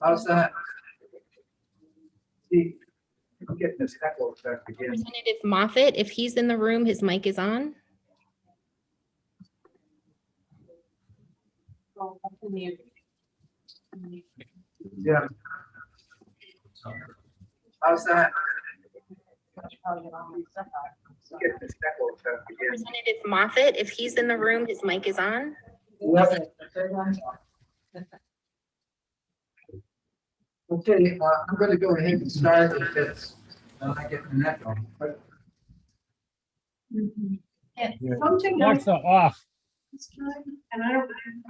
How's that? See, I'm getting this echo effect again. Representative Moffett, if he's in the room, his mic is on. Yeah. How's that? Getting this echo effect again. Representative Moffett, if he's in the room, his mic is on. Okay, I'm going to go ahead and start if it's not getting an echo. Something else Alexa off. this time, and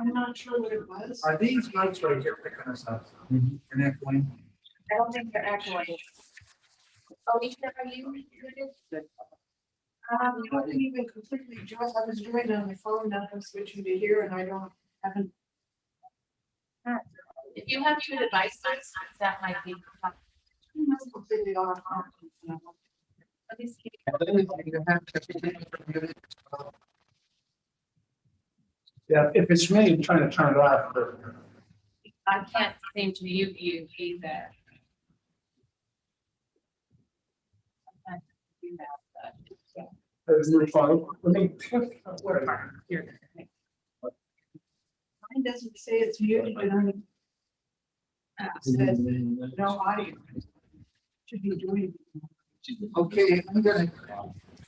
I'm not sure what it was. Are these mics right here picking us up? And echoing? I don't think they're echoing. Alicia, are you muted? I wasn't even completely joined. I was joined on my phone, now I'm switching to here and I haven't. If you have two devices, that might be. I'm completely off. Let me see. Yeah, if it's me, I'm trying to turn it off. I can't seem to mute you either. Sometimes I do that, but, There's no phone. Let me. here. Mine doesn't say it's muted, but I'm. Says no audio. Should be doing. Okay, I'm gonna,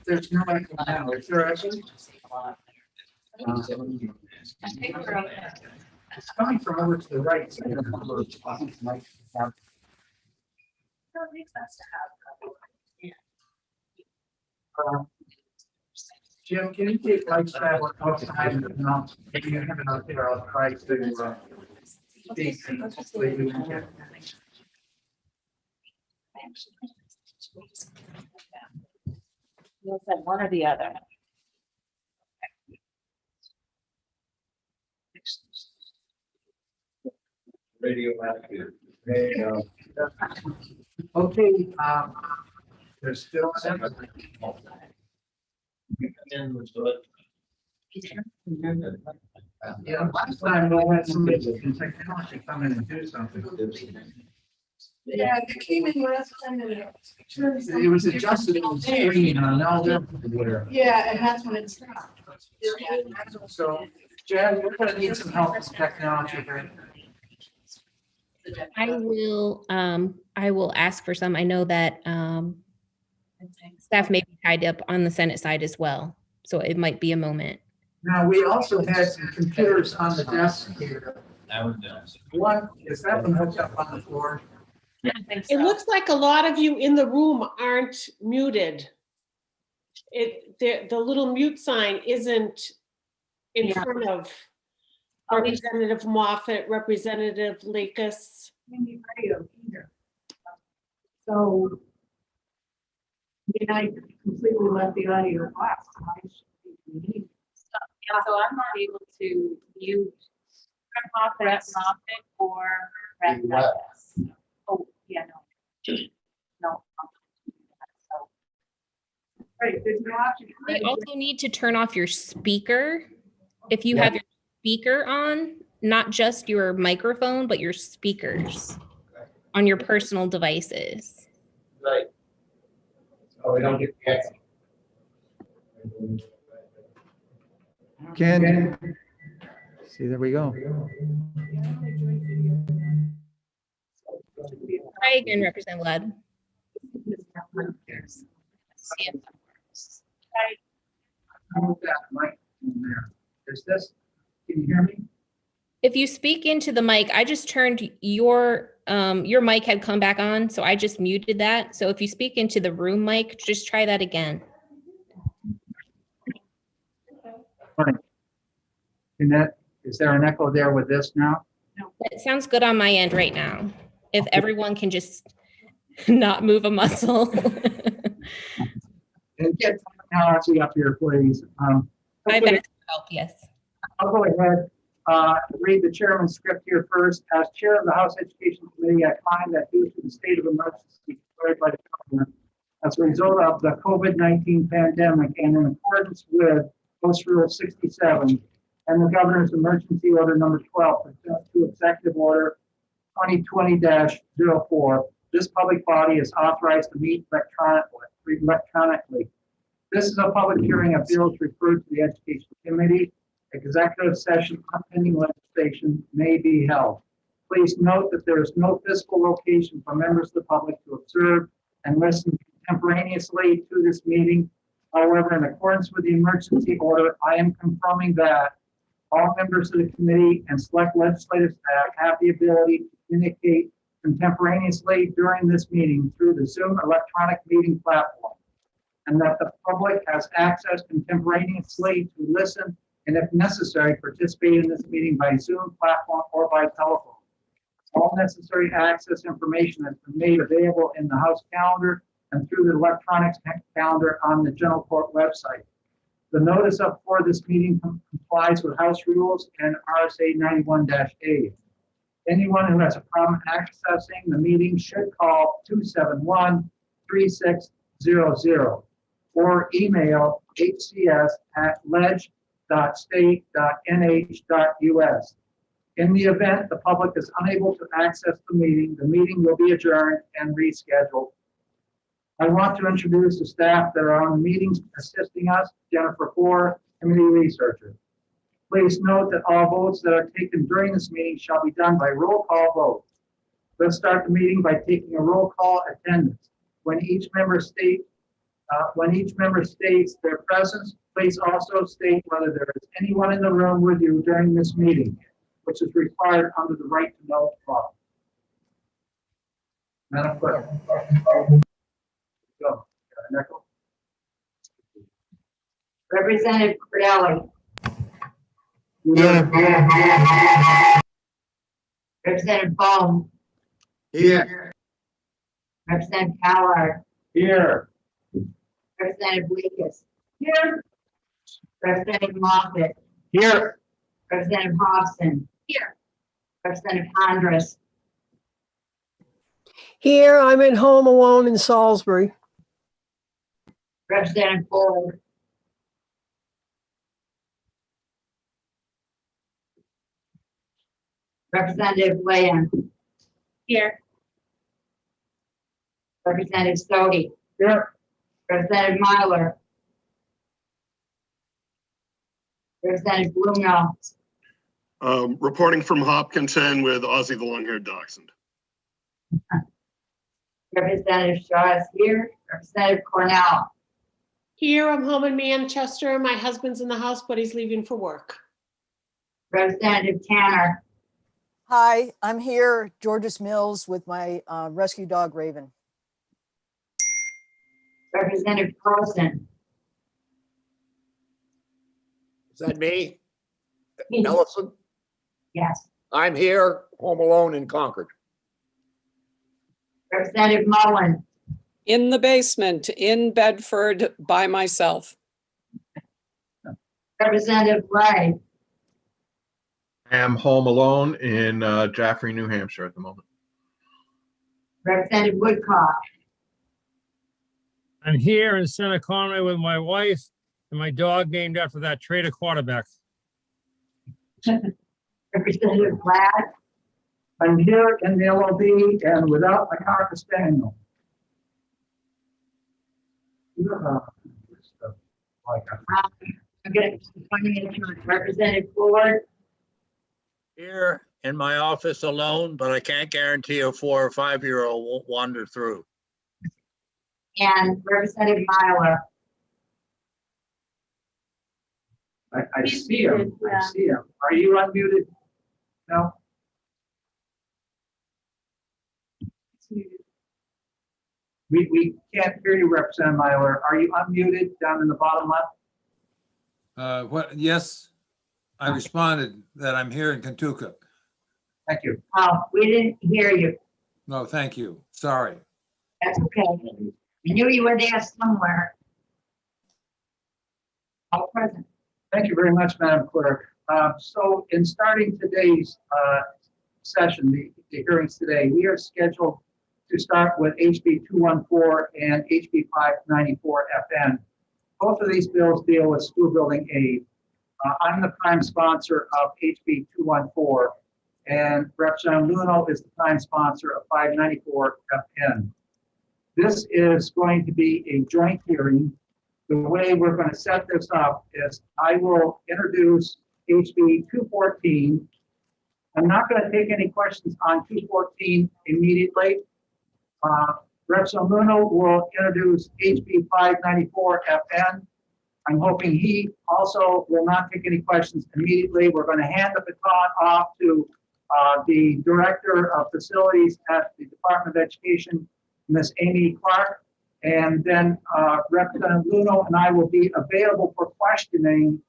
there's no echo now. Is there echo? I think we're okay. It's coming from over to the right. So It makes sense to have. Jim, can you take light travel outside and I'll, if you have it out there, I'll try to, speak and hopefully you can get. You said one or the other. Radio active. There you go. Okay, there's still. Yeah, last time we had somebody from technology come in and do something. Yeah, they came in last time and It was adjusted on the screen and now they're. yeah, and that's when it stopped. So, Jen, we're gonna need some help with technology here. I will ask for some. I know that staff may be tied up on the Senate side as well, so it might be a moment. Now, we also had some computers on the desk here. One, is that one hooked up on the floor? I think It so. looks like a lot of you in the room aren't muted. The little mute sign isn't in Yeah. front of Representative Moffett, Representative Lakis. Any radio either. So. I completely left the audio off. So I should be- Yeah, so I'm not able to mute Brett Moffitt or Brett Douglas. Oh, yeah, no. No. So, Right, there's no option. You also need to turn off your speaker. If you have your speaker on, not just your microphone, but your speakers on your personal devices. Right. Oh, we don't get the echo. Ken, see, there we go. Try again, Representative Ladd. see if that works. Move that mic in there. Is this, can you hear me? If you speak into the mic, I just turned your mic had come back on, so I just muted that. So if you speak into the room mic, just try that again. Fine. And that, is there an echo there with this now? It sounds good on my end right now. If everyone can just not move a muscle. And get technology up here, please. My Okay, best help, yes. I'll go ahead, read the chairman's script here first. As chair of the House Education Committee, I find that due to the state of emergency declared by the governor as a result of the COVID-19 pandemic and in accordance with House Rule 67 and the governor's emergency order number 12, pursuant to executive order 2020-04. This public body is authorized to meet electronically. This is a public hearing of bills referred to the Education Committee. Executive session on pending legislation may be held. Please note that there is no physical location for members of the public to observe and listen contemporaneously to this meeting. However, in accordance with the emergency order, I am confirming that all members of the committee and select legislative staff have the ability to communicate contemporaneously during this meeting through the Zoom electronic meeting platform, and that the public has access contemporaneously to listen and, if necessary, participate in this meeting by Zoom platform or by telephone. All necessary access information has been made available in the House calendar and through the electronic calendar on the General Court website. The notice up for this meeting complies with House rules and RSA 91-A. Anyone who has a problem accessing the meeting should call 271-3600 or email hcs@ledge.state.nh.us. In the event the public is unable to access the meeting will be adjourned and rescheduled. I want to introduce the staff that are on the meetings assisting us. Jennifer Ford, committee researcher. Please note that all votes that are taken during this meeting shall be done by roll call vote. Let's start the meeting by taking a roll call attendance. When each member states their presence, please also state whether there is anyone in the room with you during this meeting, which is required under the right to know clause. Madam Clerk. Go. Nickel. Representative Cordelli. Here. Representative Bone. Here. Representative Howard. Here. Representative Lucas. Here. Representative Moffett. Here. Representative Hobson. Here. Representative Andrus. Here, I'm at home alone in Salisbury. Representative Ford. Representative Land. Here. Representative Stody. Here. Representative Myler. Representative Blumenauer. Reporting from Hopkinton with Ozzie the Long-Haired Dachshund. Representative Shaw is here. Representative Cornell. Here, I'm home in Manchester. My husband's in the house, but he's leaving for work. Representative Tanner. Hi, I'm here, Georges Mills, with my rescue dog, Raven. Representative Carlson. Is that me? Ellison? Yes. I'm here, home alone in Concord. Representative Mullen. In the basement in Bedford by myself. Representative Ray. I am home alone in Jaffrey, New Hampshire at the moment. Representative Woodcock. I'm here in Center Conway with my wife and my dog named after that Trader quarterback. Representative Ladd. I'm here in the LOB and without my Cocker Spaniel. I'm going to Representative Ford. Here in my office alone, but I can't guarantee a 4 or 5-year-old won't wander through. And Representative Myler. I see him. I see him. Are you unmuted? No. We can't hear you, Representative Myler. Are you unmuted down in the bottom left? What? Yes, I responded that I'm here in Kentucky. Thank you. Oh, we didn't hear you. No, thank you. Sorry. That's okay. I knew you were there somewhere. All present. Thank you very much, Madam Clerk. So in starting today's session, the hearings today, we are scheduled to start with HB 214 and HB 594 FN. Both of these bills deal with school building aid. I'm the prime sponsor of HB 214. and Representative Luno is the prime sponsor of 594 FN. This is going to be a joint hearing. The way we're going to set this up is I will introduce HB 214. I'm not going to take any questions on 214 immediately. Representative Luno will introduce HB 594 FN. I'm hoping he also will not take any questions immediately. We're going to hand the baton off to the Director of Facilities at the Department of Education, Ms. Amy Clark, and then Representative Luno and I will be available for questioning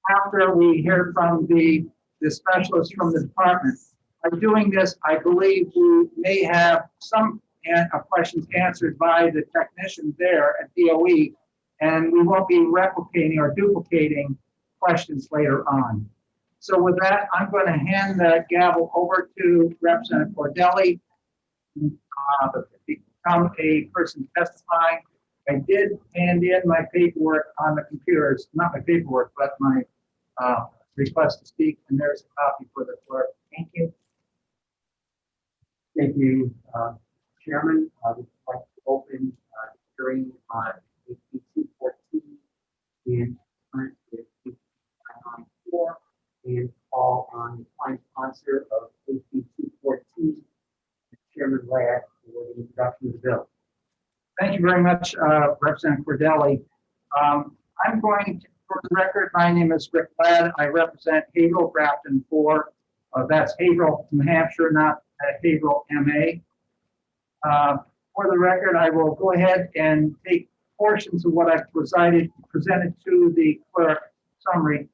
after we hear from the specialists from the department. By doing this, I believe we may have some questions answered by the technicians there at DOE, and we won't be replicating or duplicating questions later on. So with that, I'm going to hand the gavel over to Representative Cordelli to become a person testifying. I did hand in my paperwork on the computers, not my paperwork, but my request to speak, and there's a copy for the clerk. Thank you. Thank you, Chairman. I would like to open hearing on HB 214 and current with HB 594 and call on the prime sponsor of HB 214, Chairman Ladd, for the introduction of the bill. Thank you very much, Representative Cordelli. I'm going to, for the record, my name is Rick Ladd. I represent Haverhill Grafton 4. That's Haverhill, New Hampshire, not Haverhill, MA. For the record, I will go ahead and take portions of what I've presented to the clerk summary,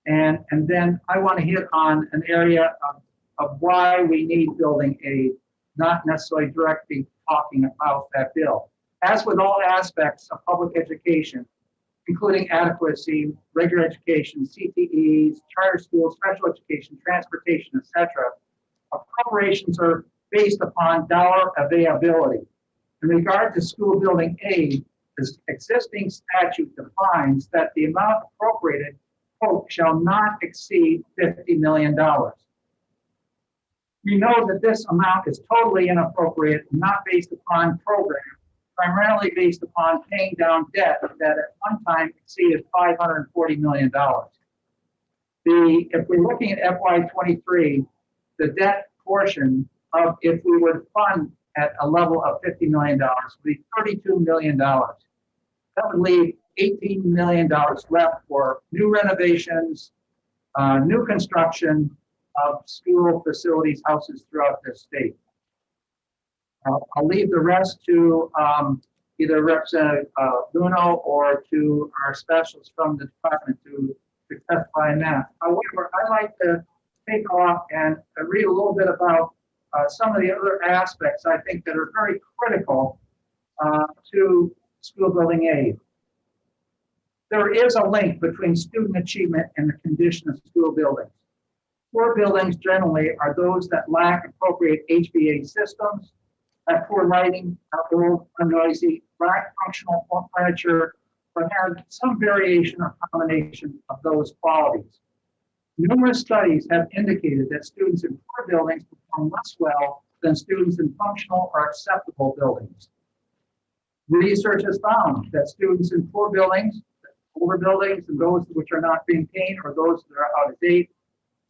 and then I want to hit on an area of why we need building aid, not necessarily directly talking about that bill. As with all aspects of public education, including adequacy, regular education, CTEs, charter schools, special education, transportation, etc., appropriations are based upon dollar availability. In regard to school building aid, the existing statute defines that the amount appropriated, quote, shall not exceed $50 million. We know that this amount is totally inappropriate, not based upon program, primarily based upon paying down debt that at one time exceeded $540 million. If we're looking at FY23, the debt portion of, if we would fund at a level of $50 million, would be $32 million. That would leave $18 million left for new renovations, new construction of school facilities, houses throughout the state. I'll leave the rest to either Representative Luno or to our specialists from the department to testify on that. However, I'd like to take off and read a little bit about some of the other aspects I think that are very critical to school building aid. There is a link between student achievement and the condition of school buildings. Poor buildings generally are those that lack appropriate HVAC systems, have poor lighting, are old, unnoisy, lack functional furniture, but have some variation or combination of those qualities. Numerous studies have indicated that students in poor buildings perform less well than students in functional or acceptable buildings. Research has found that students in poor buildings, older buildings, and those which are not being maintained or those that are out of date,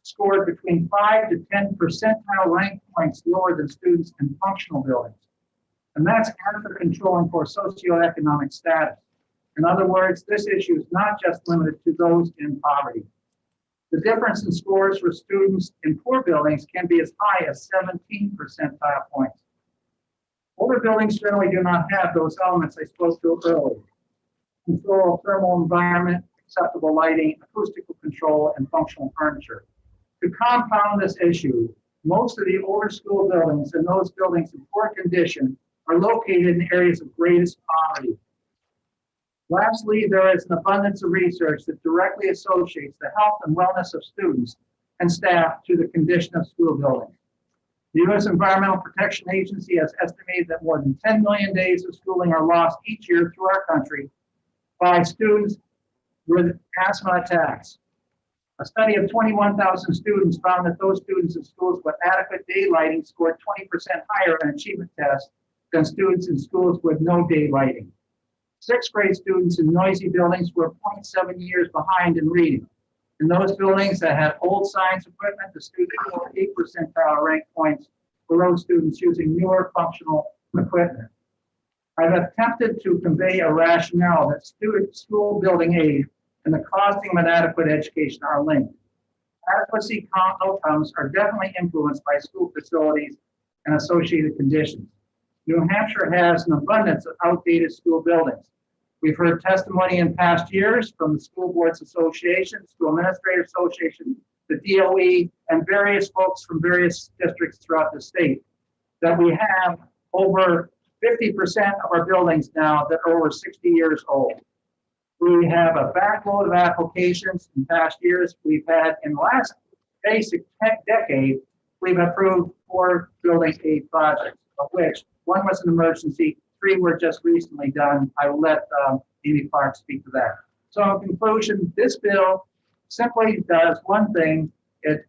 scored between 5 to 10 percentile rank points lower than students in functional buildings. And that's after controlling for socioeconomic status. In other words, this issue is not just limited to those in poverty. The difference in scores for students in poor buildings can be as high as 17 percentile points. Older buildings generally do not have those elements I spoke to earlier. Control of thermal environment, acceptable lighting, acoustical control, and functional furniture. To compound this issue, most of the older school buildings and those buildings in poor condition are located in areas of greatest poverty. Lastly, there is an abundance of research that directly associates the health and wellness of students and staff to the condition of school buildings. The U.S. Environmental Protection Agency has estimated that more than 10 million days of schooling are lost each year through our country by students with asthma attacks. A study of 21,000 students found that those students in schools with adequate day lighting scored 20% higher on achievement tests than students in schools with no day lighting. Sixth grade students in noisy buildings were 0.7 years behind in reading. In those buildings that had old science equipment, the students scored 8 percentile rank points below students using newer functional equipment. I've attempted to convey a rationale that school building aid and the costing of an adequate education are linked. Adequacy outcomes are definitely influenced by school facilities and associated conditions. New Hampshire has an abundance of outdated school buildings. We've heard testimony in past years from the School Boards Association, School Administrator Association, the DOE, and various folks from various districts throughout the state that we have over 50% of our buildings now that are over 60 years old. We have a backload of applications in past years. We've had, in the last basic decade, we've approved 4 building aid projects, of which 1 was an emergency, 3 were just recently done. I will let Amy Clark speak to that. So in conclusion, this bill simply does one thing. It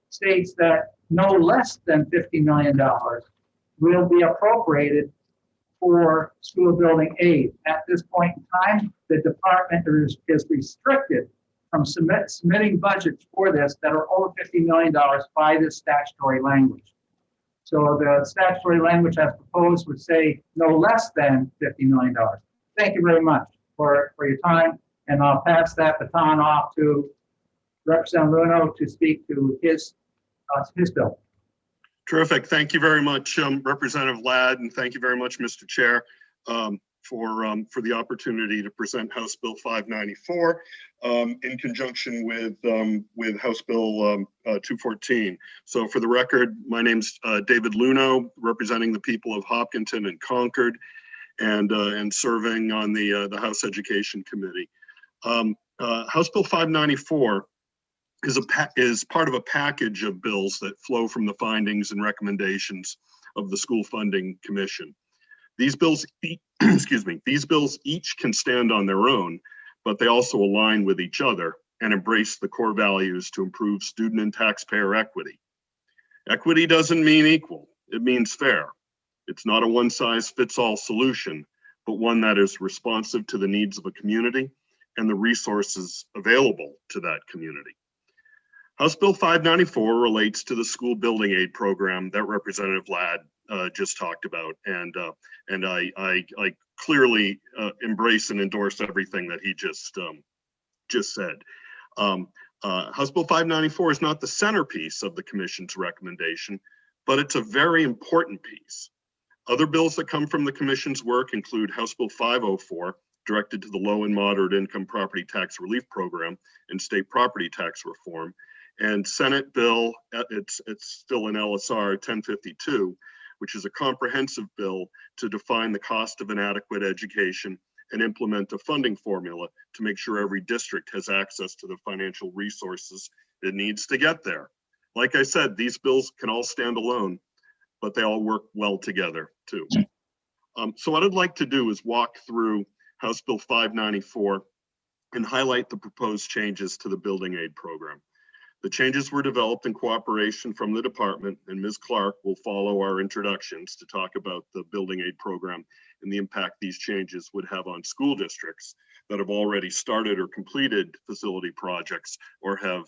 states that no less than $50 million will be appropriated for school building aid. At this point in time, the department is restricted from submitting budgets for this that are over $50 million by this statutory language. So the statutory language as proposed would say no less than $50 million. Thank you very much for your time, and I'll pass that baton off to Representative Luno to speak to his bill. Terrific. Thank you very much, Representative Ladd, and thank you very much, Mr. Chair, for the opportunity to present House Bill 594 in conjunction with House Bill 214. So for the record, my name's David Luno, representing the people of Hopkinton and Concord, and serving on the House Education Committee. House Bill 594 is part of a package of bills that flow from the findings and recommendations of the School Funding Commission. These bills, these bills each can stand on their own, but they also align with each other and embrace the core values to improve student and taxpayer equity. Equity doesn't mean equal, it means fair. It's not a one-size-fits-all solution, but one that is responsive to the needs of a community and the resources available to that community. House Bill 594 relates to the school building aid program that Representative Ladd just talked about, and I clearly embrace and endorse everything that he just said. House Bill 594 is not the centerpiece of the Commission's recommendation, but it's a very important piece. Other bills that come from the Commission's work include House Bill 504, directed to the low and moderate income property tax relief program and state property tax reform, and Senate bill, it's still an LSR 1052, which is a comprehensive bill to define the cost of an adequate education and implement a funding formula to make sure every district has access to the financial resources it needs to get there. Like I said, these bills can all stand alone, but they all work well together too. So what I'd like to do is walk through House Bill 594 and highlight the proposed changes to the building aid program. The changes were developed in cooperation from the department, and Ms. Clark will follow our introductions to talk about the building aid program and the impact these changes would have on school districts that have already started or completed facility projects or have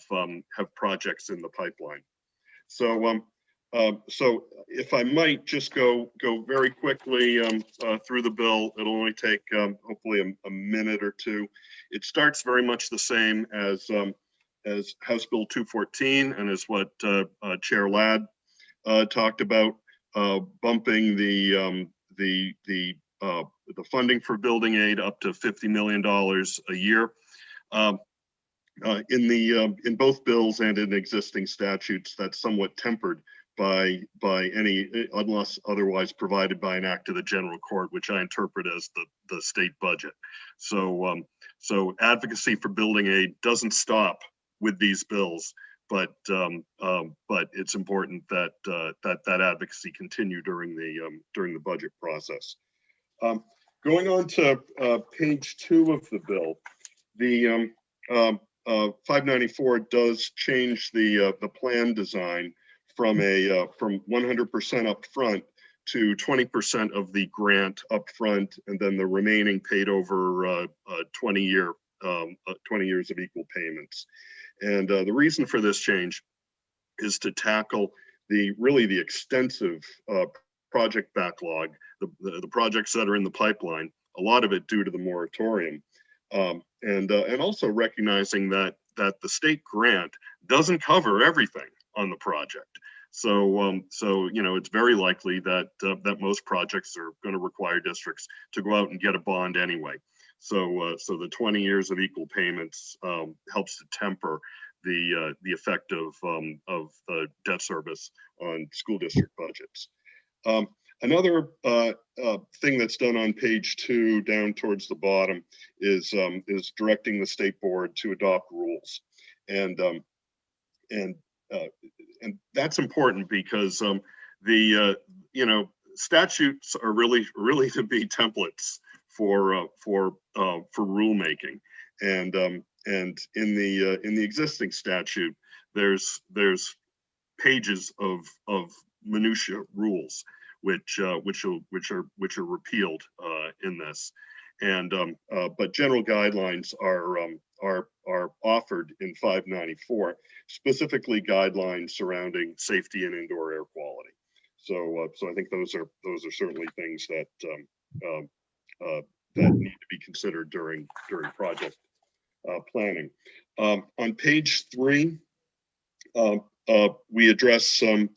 projects in the pipeline. So, so if I might just go very quickly through the bill, it'll only take hopefully a minute or two. It starts very much the same as House Bill 214 and as what Chair Ladd talked about, bumping the funding for building aid up to $50 million a year. In both bills and in existing statutes, that's somewhat tempered by any, unless otherwise provided by an act of the general court, which I interpret as the state budget. So so advocacy for building aid doesn't stop with these bills, but it's important that that advocacy continue during the budget process. Going on to page 2 of the bill, 594 does change the plan design from 100% upfront to 20% of the grant upfront, and then the remaining paid over 20 years of equal payments. And the reason for this change is to tackle really the extensive project backlog, the projects that are in the pipeline, a lot of it due to the moratorium, and also recognizing that the state grant doesn't cover everything on the project. So, you know, it's very likely that that most projects are going to require districts to go out and get a bond anyway. So, so the 20 years of equal payments helps to temper the effect of the debt service on school district budgets. Another thing that's done on page 2 down towards the bottom is directing the state board to adopt rules, and that's important because the you know, statutes are really to be templates for rulemaking, and in the existing statute there's pages of minutia rules which are repealed in this, and but general guidelines are offered in 594, specifically guidelines surrounding safety and indoor air quality. So so I think those are certainly things that that need to be considered during project planning. On page 3, we address some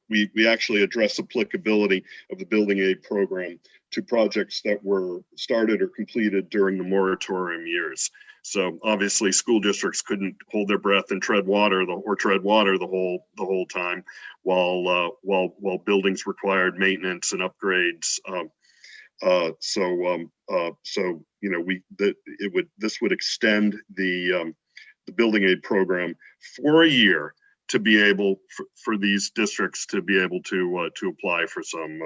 we actually address applicability of the building aid program to projects that were started or completed during the moratorium years. So obviously school districts couldn't hold their breath and tread water the whole time while buildings required maintenance and upgrades. So you know, this would extend the building aid program for a year to be able for these districts to be able to apply for some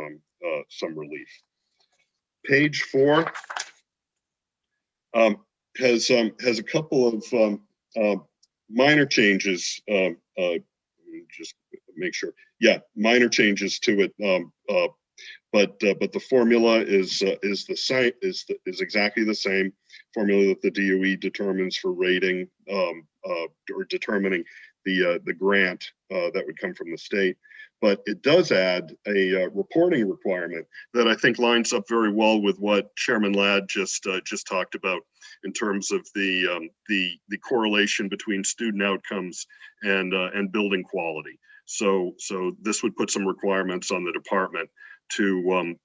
relief. Page 4 has a couple of minor changes. Just make sure, yeah, minor changes to it. But the formula is exactly the same formula that the DOE determines for rating or determining the grant that would come from the state. But it does add a reporting requirement that I think lines up very well with what Chairman Ladd just talked about in terms of the correlation between student outcomes and building quality. So this would put some requirements on the department to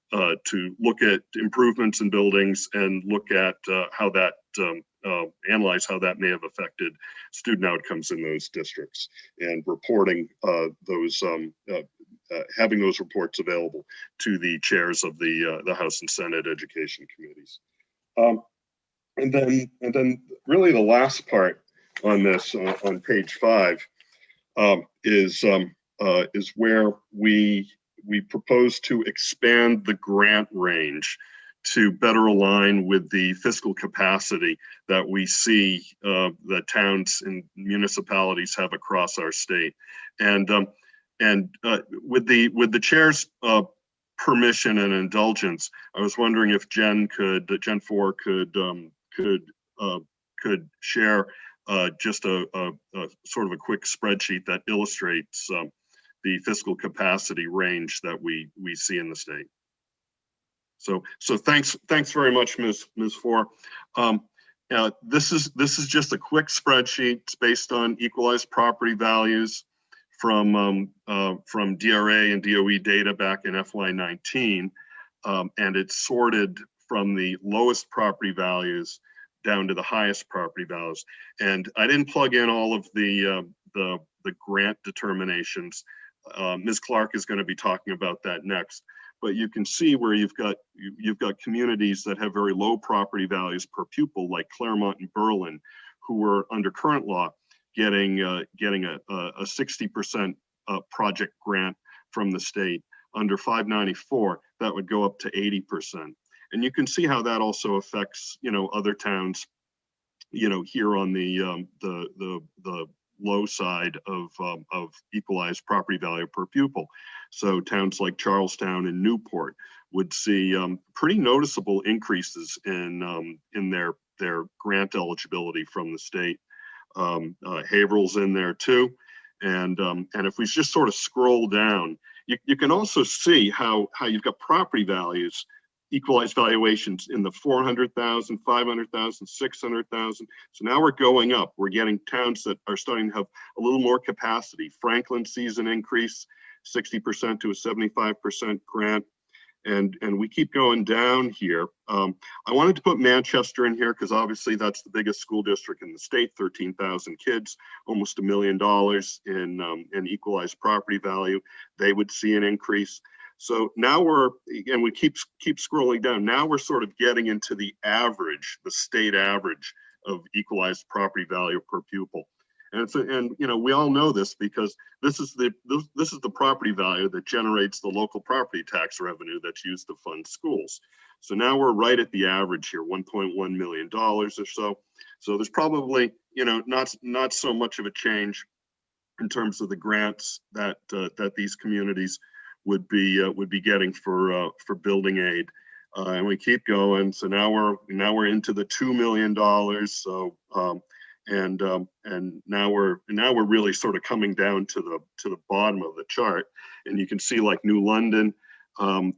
look at improvements in buildings and look at how that analyze how that may have affected student outcomes in those districts, and reporting those having those reports available to the chairs of the House and Senate Education Committees. And then really the last part on this on page 5 is where we propose to expand the grant range to better align with the fiscal capacity that we see that towns and municipalities have across our state. And with the chair's permission and indulgence, I was wondering if Jen 4 could share just a sort of a quick spreadsheet that illustrates the fiscal capacity range that we see in the state. So thanks very much, Ms. 4. This is just a quick spreadsheet. It's based on equalized property values from DRA and DOE data back in FY19, and it's sorted from the lowest property values down to the highest property values. And I didn't plug in all of the grant determinations. Ms. Clark is going to be talking about that next. But you can see where you've got communities that have very low property values per pupil, like Claremont and Berlin, who were under current law getting a 60% project grant from the state. Under 594, that would go up to 80%. And you can see how that also affects, you know, other towns here on the low side of equalized property value per pupil. So towns like Charlestown and Newport would see pretty noticeable increases in their grant eligibility from the state. Haverhill's in there too. And if we just sort of scroll down, you can also see how you've got property values, equalized valuations in the 400,000, 500,000, 600,000. So now we're going up. We're getting towns that are starting to have a little more capacity. Franklin sees an increase, 60% to a 75% grant. And we keep going down here. I wanted to put Manchester in here because obviously that's the biggest school district in the state, 13,000 kids, almost $1 million in equalized property value. They would see an increase. So now we keep scrolling down. Now we're sort of getting into the average, the state average of equalized property value per pupil. And we all know this because this is the property value that generates the local property tax revenue that's used to fund schools. So now we're right at the average here, $1.1 million or so. So there's probably, not so much of a change in terms of the grants that these communities would be getting for building aid. And we keep going. So now we're into the $2 million. So and now we're really sort of coming down to the bottom of the chart, and you can see like New London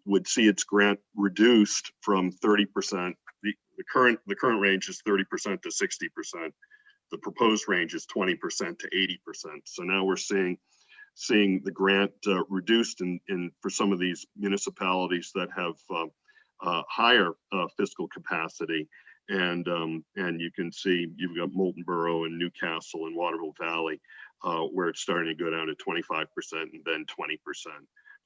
would see its grant reduced from 30%. The current range is 30% to 60%. The proposed range is 20% to 80%. So now we're seeing the grant reduced for some of these municipalities that have higher fiscal capacity. And you can see you've got Moulton Borough and Newcastle and Waterville Valley, where it's starting to go down to 25% and then 20%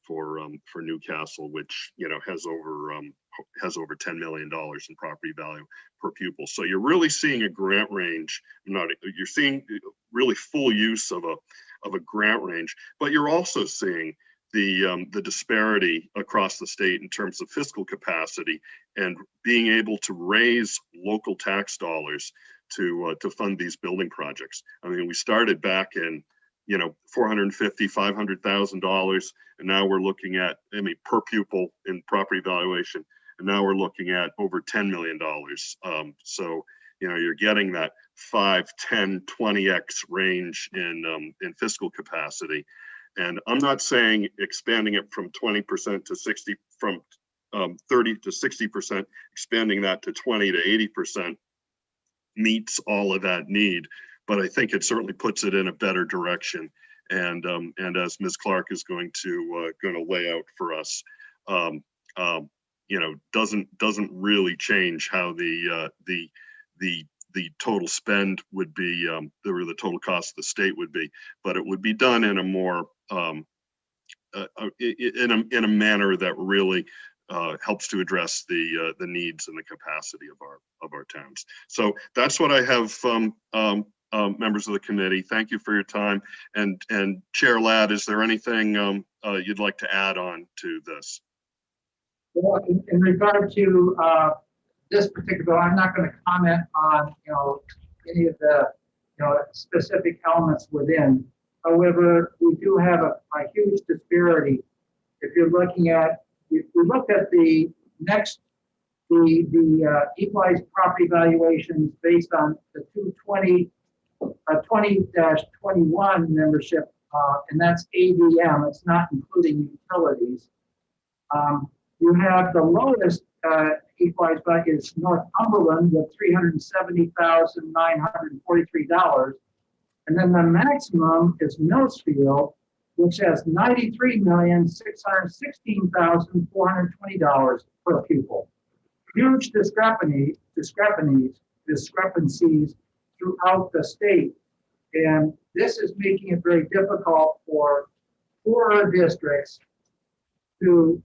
for Newcastle, which has over $10 million in property value per pupil. So you're really seeing a grant range. You're seeing really full use of a grant range, but you're also seeing the disparity across the state in terms of fiscal capacity and being able to raise local tax dollars to fund these building projects. I mean, we started back in $450,000, $500,000, and now we're looking at, per pupil in property valuation, and now we're looking at over $10 million. So you're getting that 5, 10, 20x range in fiscal capacity. And I'm not saying expanding it from 20% to 60, from 30 to 60%, expanding that to 20 to 80% meets all of that need, but I think it certainly puts it in a better direction. And as Ms. Clark is going to lay out for us, doesn't really change how the total spend would be, the total cost of the state would be, but it would be done in a more in a manner that really helps to address the needs and the capacity of our towns. So that's what I have, members of the committee. Thank you for your time. And Chair Ladd, is there anything you'd like to add on to this? Well, in regard to this particular, I'm not going to comment on any of the specific elements within. However, we do have a huge disparity. If you're looking at, if we look at the equalized property valuations based on the 20-21 membership, and that's ADM, it's not including utilities. You have the lowest equalized value is Northumberland with $370,943. And then the maximum is Millsfield, which has $93,616,420 per pupil. Huge discrepancies throughout the state. And this is making it very difficult for poorer districts to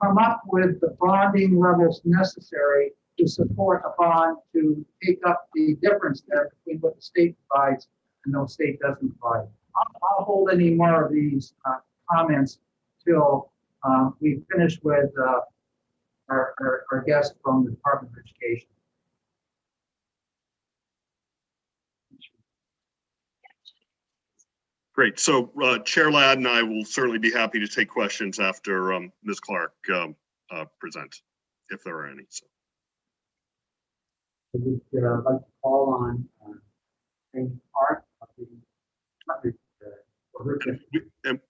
come up with the bonding levels necessary to support a bond to take up the difference there between what the state provides and no state doesn't provide. I'll hold any more of these comments till we finish with our guest from the Department of Education. Great. So Chair Ladd and I will certainly be happy to take questions after Ms. Clark presents, if there are any. So. I would like to call on Amy Clark of the department for her testimony.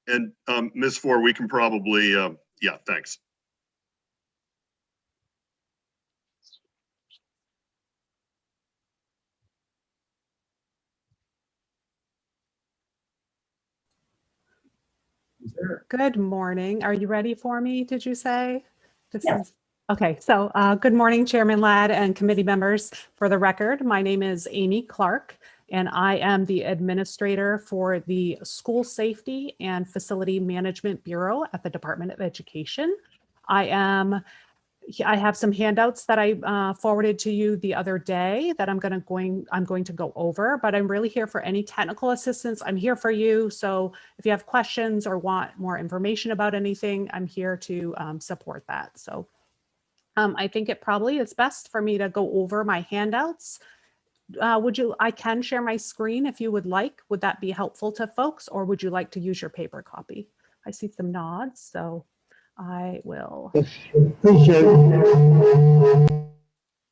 And Ms. Ford, we can probably, yeah, thanks. Good morning. Are you ready for me, did you say? Okay, so good morning, Chairman Ladd and committee members. For the record, my name is Amy Clark, and I am the administrator for the School Safety and Facility Management Bureau at the Department of Education. I have some handouts that I forwarded to you the other day that I'm going to go over, but I'm really here for any technical assistance. I'm here for you. So if you have questions or want more information about anything, I'm here to support that. So I think it probably is best for me to go over my handouts. I can share my screen if you would like. Would that be helpful to folks, or would you like to use your paper copy? I see some nods, so I will. Please share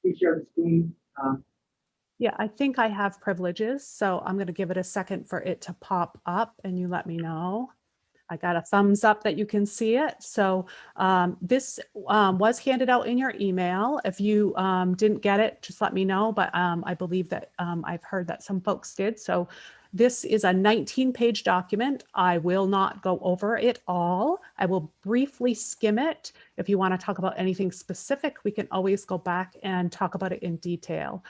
the screen. Yeah, I think I have privileges, so I'm going to give it a second for it to pop up and you let me know. I got a thumbs up that you can see it. So this was handed out in your email. If you didn't get it, just let me know. But I believe that I've heard that some folks did. So this is a 19-page document. I will not go over it all. I will briefly skim it. If you want to talk about anything specific, we can always go back and talk about it in detail.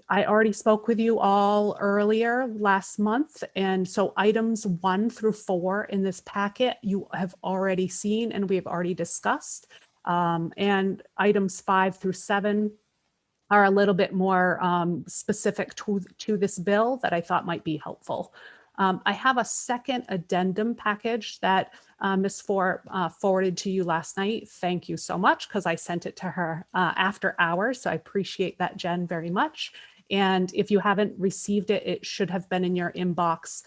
I already spoke with you all earlier last month, and so items 1 through 4 in this packet you have already seen and we have already discussed, and items 5 through 7 are a little bit more specific to this bill that I thought might be helpful. I have a second addendum package that Ms. Ford forwarded to you last night. Thank you so much, because I sent it to her after hours. So I appreciate that, Jen, very much. And if you haven't received it, it should have been in your inbox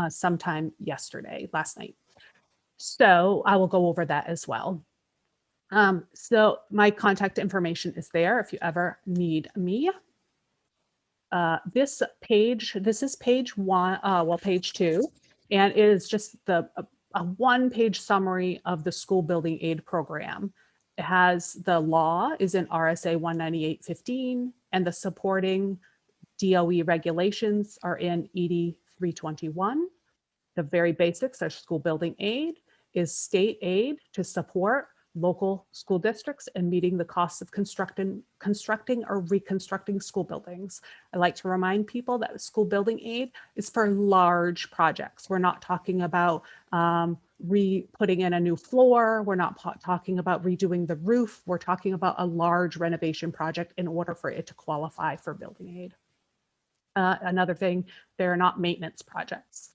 sometime last night. So I will go over that as well. So my contact information is there if you ever need me. This is page 1, page 2, and it is just a one-page summary of the school building aid program. It has the law is in RSA 198.15, and the supporting DOE regulations are in ED 321. The very basics are school building aid is state aid to support local school districts and meeting the costs of constructing or reconstructing school buildings. I like to remind people that school building aid is for large projects. We're not talking about putting in a new floor. We're not talking about redoing the roof. We're talking about a large renovation project in order for it to qualify for building aid. Another thing, they're not maintenance projects.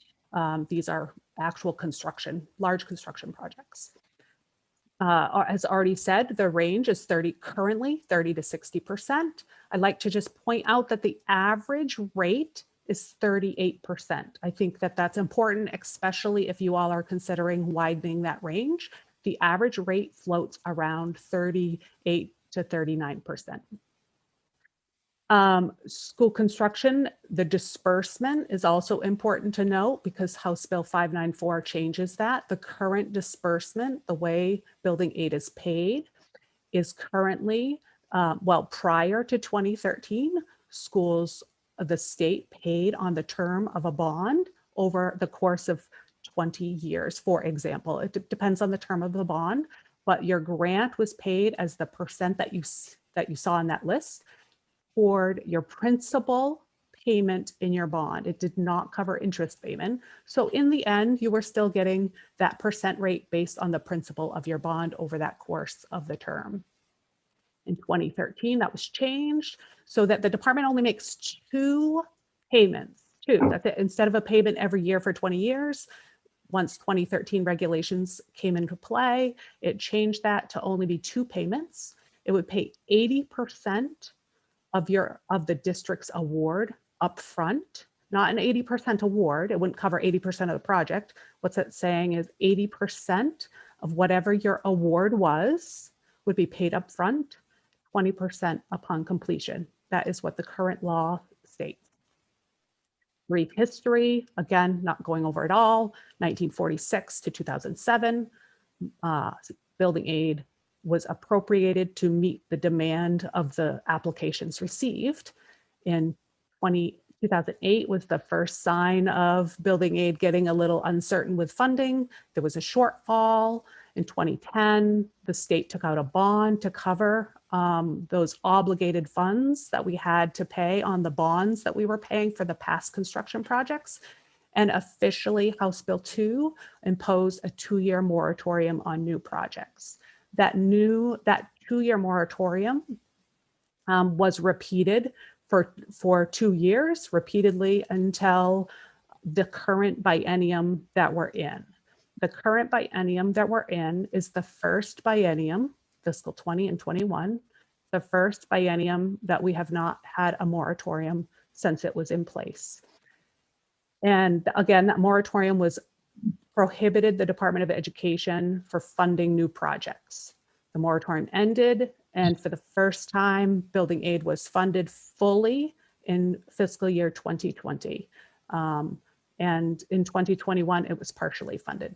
These are actual construction, large construction projects. As already said, the range is currently 30 to 60%. I'd like to just point out that the average rate is 38%. I think that that's important, especially if you all are considering widening that range. The average rate floats around 38 to 39%. School construction, the disbursement is also important to note because House Bill 594 changes that. The current disbursement, the way building aid is paid, is currently, prior to 2013, the state paid on the term of a bond over the course of 20 years, for example. It depends on the term of the bond, but your grant was paid as the percent that you saw in that list toward your principal payment in your bond. It did not cover interest payment. So in the end, you were still getting that percent rate based on the principal of your bond over that course of the term. In 2013, that was changed so that the department only makes 2 payments, instead of a payment every year for 20 years. Once 2013 regulations came into play, it changed that to only be 2 payments. It would pay 80% of the district's award up front, not an 80% award. It wouldn't cover 80% of the project. What's it saying is 80% of whatever your award was would be paid up front, 20% upon completion. That is what the current law states. Brief history, again, not going over it all, 1946 to 2007, building aid was appropriated to meet the demand of the applications received. In 2008 was the first sign of building aid getting a little uncertain with funding. There was a shortfall. In 2010, the state took out a bond to cover those obligated funds that we had to pay on the bonds that we were paying for the past construction projects. And officially, House Bill 2 imposed a 2-year moratorium on new projects. That 2-year moratorium was repeated for 2 years, repeatedly until the current biennium that we're in. The current biennium that we're in is the first biennium, fiscal 20 and 21, the first biennium that we have not had a moratorium since it was in place. And again, that moratorium was prohibited the Department of Education for funding new projects. The moratorium ended, and for the first time, building aid was funded fully in fiscal year 2020. And in 2021, it was partially funded.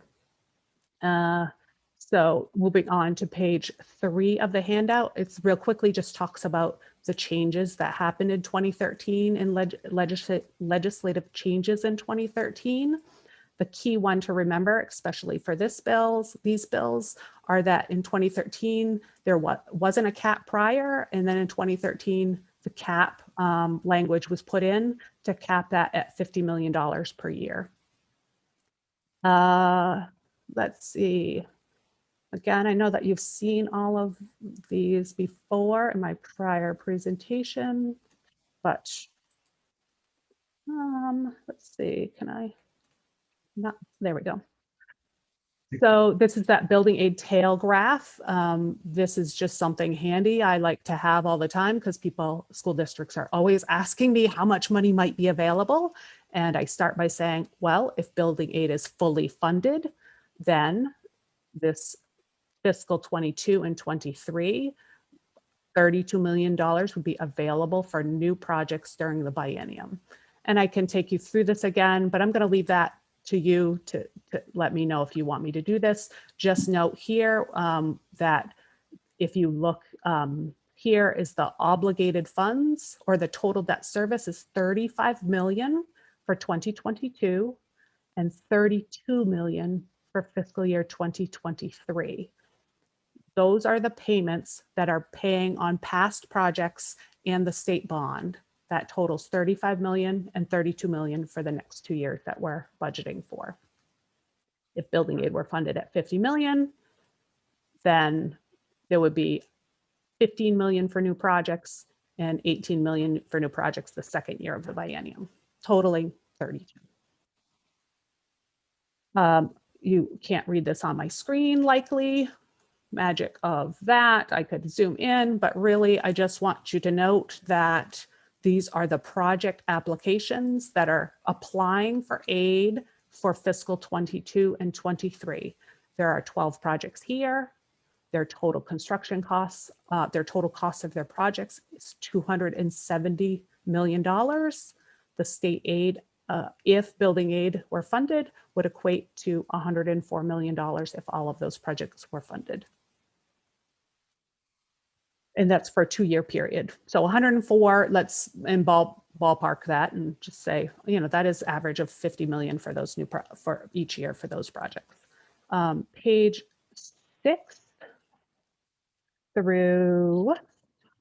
So moving on to page 3 of the handout, it's real quickly just talks about the changes that happened in 2013 and legislative changes in 2013. The key one to remember, especially for these bills, are that in 2013, there wasn't a cap prior, and then in 2013, the cap language was put in to cap that at $50 million per year. Let's see. Again, I know that you've seen all of these before in my prior presentation, but let's see, can I? Not, there we go. So this is that building aid tail graph. This is just something handy I like to have all the time because school districts are always asking me how much money might be available. And I start by saying, well, if building aid is fully funded, then this fiscal 22 and 23, $32 million would be available for new projects during the biennium. And I can take you through this again, but I'm going to leave that to you to let me know if you want me to do this. Just note here that if you look here is the obligated funds, or the total debt service is $35 million for 2022 and $32 million for fiscal year 2023. Those are the payments that are paying on past projects and the state bond. That totals $35 million and $32 million for the next 2 years that we're budgeting for. If building aid were funded at $50 million, then there would be $15 million for new projects and $18 million for new projects the second year of the biennium, totaling $32. You can't read this on my screen likely. Magic of that, I could zoom in, but really I just want you to note that these are the project applications that are applying for aid for fiscal 22 and 23. There are 12 projects here. Their total construction costs, their total cost of their projects is $270 million. The state aid, if building aid were funded, would equate to $104 million if all of those projects were funded. And that's for a 2-year period. So 104, let's ballpark that and just say, that is average of 50 million for those for each year for those projects. Page 6 through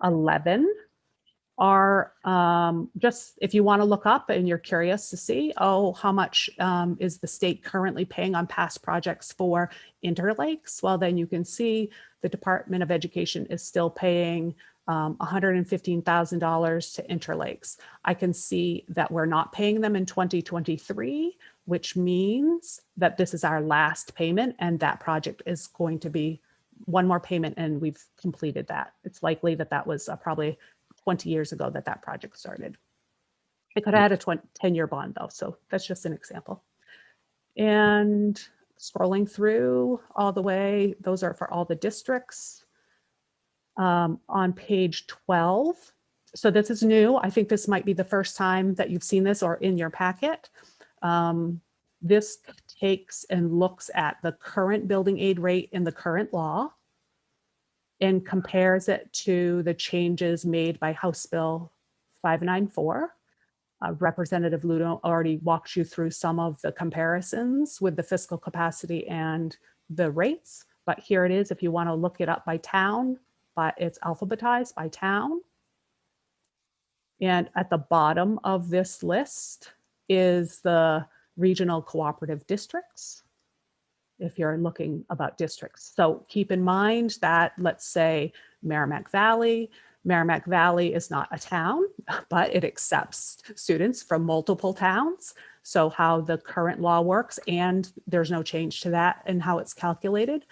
11 are just, if you want to look up and you're curious to see, how much is the state currently paying on past projects for Interlakes? Well, then you can see the Department of Education is still paying $115,000 to Interlakes. I can see that we're not paying them in 2023, which means that this is our last payment and that project is going to be one more payment and we've completed that. It's likely that that was probably 20 years ago that project started. It could have had a 10-year bond though, so that's just an example. And scrolling through all the way, those are for all the districts. On page 12, so this is new. I think this might be the first time that you've seen this or in your packet. This takes and looks at the current building aid rate in the current law and compares it to the changes made by House Bill 594. Representative Ludo already walked you through some of the comparisons with the fiscal capacity and the rates, but here it is if you want to look it up by town, but it's alphabetized by town. And at the bottom of this list is the regional cooperative districts, if you're looking about districts. So keep in mind that, let's say, Merrimack Valley is not a town, but it accepts students from multiple towns. So how the current law works, and there's no change to that and how it's calculated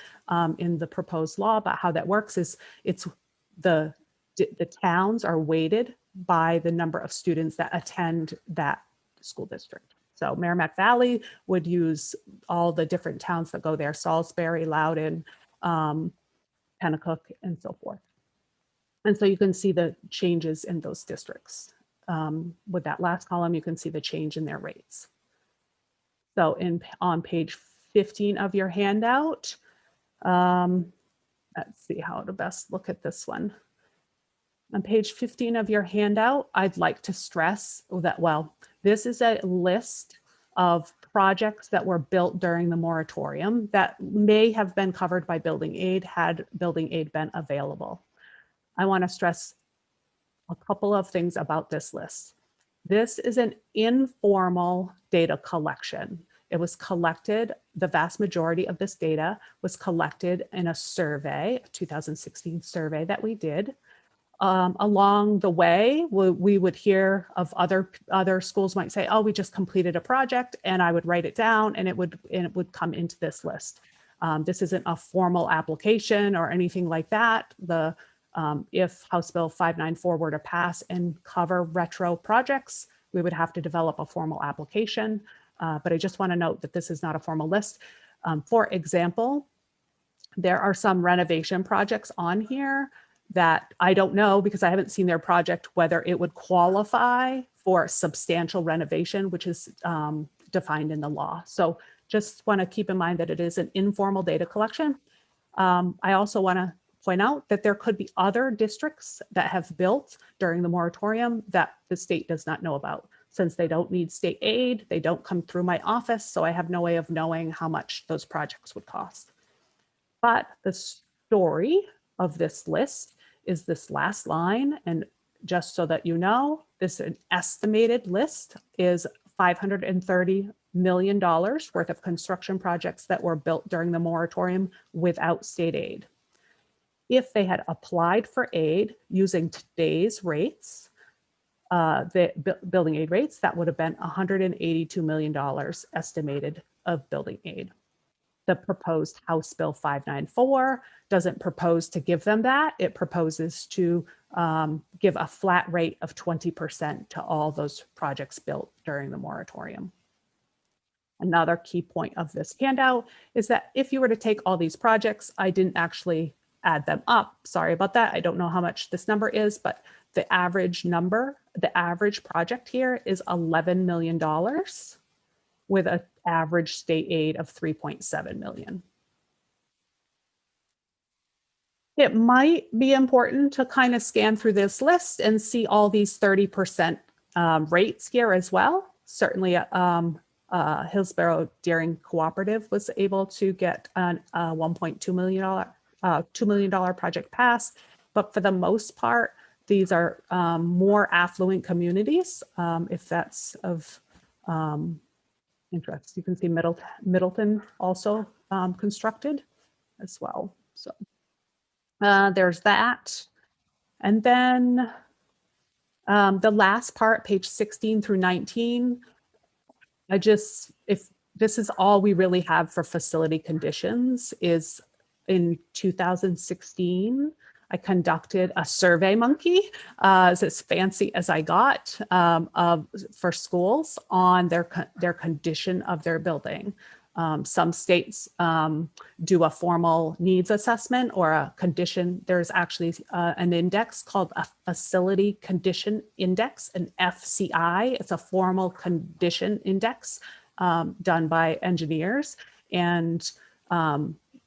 in the proposed law, but how that works is it's the towns are weighted by the number of students that attend that school district. So Merrimack Valley would use all the different towns that go there, Salisbury, Loudoun, Pennacook, and so forth. And so you can see the changes in those districts. With that last column, you can see the change in their rates. So on page 15 of your handout, let's see how to best look at this one. On page 15 of your handout, I'd like to stress that, well, this is a list of projects that were built during the moratorium that may have been covered by building aid had building aid been available. I want to stress a couple of things about this list. This is an informal data collection. It was collected, the vast majority of this data was collected in a survey, a 2016 survey that we did. Along the way, we would hear of other schools might say, oh, we just completed a project, and I would write it down and it would come into this list. This isn't a formal application or anything like that. If House Bill 594 were to pass and cover retro projects, we would have to develop a formal application. But I just want to note that this is not a formal list. For example, there are some renovation projects on here that I don't know, because I haven't seen their project, whether it would qualify for substantial renovation, which is defined in the law. So just want to keep in mind that it is an informal data collection. I also want to point out that there could be other districts that have built during the moratorium that the state does not know about. Since they don't need state aid, they don't come through my office, so I have no way of knowing how much those projects would cost. But the story of this list is this last line, and just so that you know, this an estimated list is $530 million worth of construction projects that were built during the moratorium without state aid. If they had applied for aid using today's rates, the building aid rates, that would have been $182 million estimated of building aid. The proposed House Bill 594 doesn't propose to give them that. It proposes to give a flat rate of 20% to all those projects built during the moratorium. Another key point of this handout is that if you were to take all these projects, I didn't actually add them up. Sorry about that. I don't know how much this number is, but the average number, the average project here is $11 million with an average state aid of 3.7 million. It might be important to kind of scan through this list and see all these 30% rates here as well. Certainly Hillsborough Deering Cooperative was able to get a $1.2 million $2 million project passed, but for the most part, these are more affluent communities, if that's of interest. You can see Middleton also constructed as well. So there's that. And then the last part, page 16 through 19, if this is all we really have for facility conditions, is in 2016, I conducted a Survey Monkey, it's as fancy as I got, for schools on their condition of their building. Some states do a formal needs assessment or a condition. There's actually an index called a Facility Condition Index, an FCI. It's a formal condition index done by engineers. And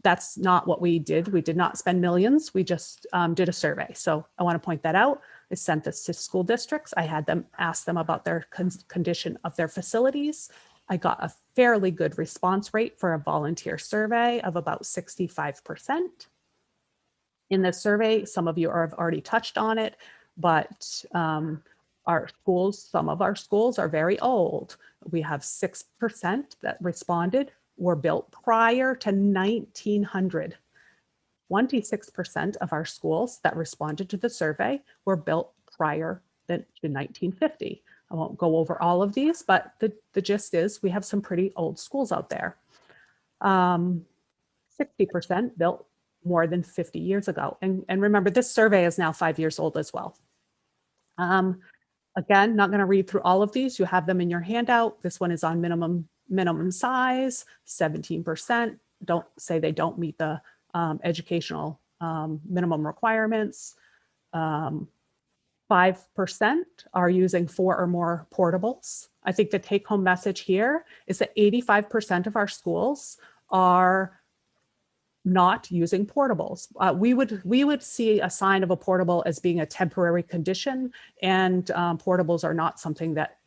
that's not what we did. We did not spend millions. We just did a survey. So I want to point that out. I sent this to school districts. I had them ask them about their condition of their facilities. I got a fairly good response rate for a volunteer survey of about 65%. In this survey, some of you have already touched on it, but our schools, some of our schools are very old. We have 6% that responded were built prior to 1900. 26% of our schools that responded to the survey were built prior to 1950. I won't go over all of these, but the gist is we have some pretty old schools out there. 60% built more than 50 years ago. And remember, this survey is now 5 years old as well. Again, not going to read through all of these. You have them in your handout. This one is on minimum size, 17%. Don't say they don't meet the educational minimum requirements. 5% are using 4 or more portables. I think the take-home message here is that 85% of our schools are not using portables. We would see a sign of a portable as being a temporary condition, and portables are not something that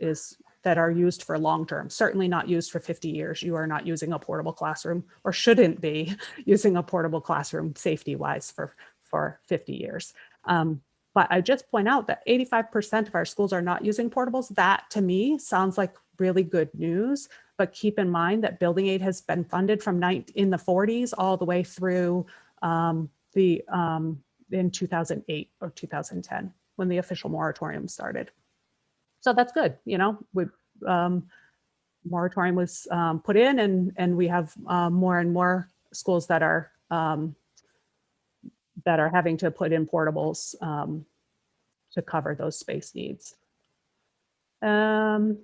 are used for long-term, certainly not used for 50 years. You are not using a portable classroom, or shouldn't be using a portable classroom safety-wise for 50 years. But I just point out that 85% of our schools are not using portables. That to me sounds like really good news, but keep in mind that Building Aid has been funded from in the 40s all the way through in 2008 or 2010 when the official moratorium started. So that's good, you know. Moratorium was put in, and we have more and more schools that are having to put in portables to cover those space needs. Again,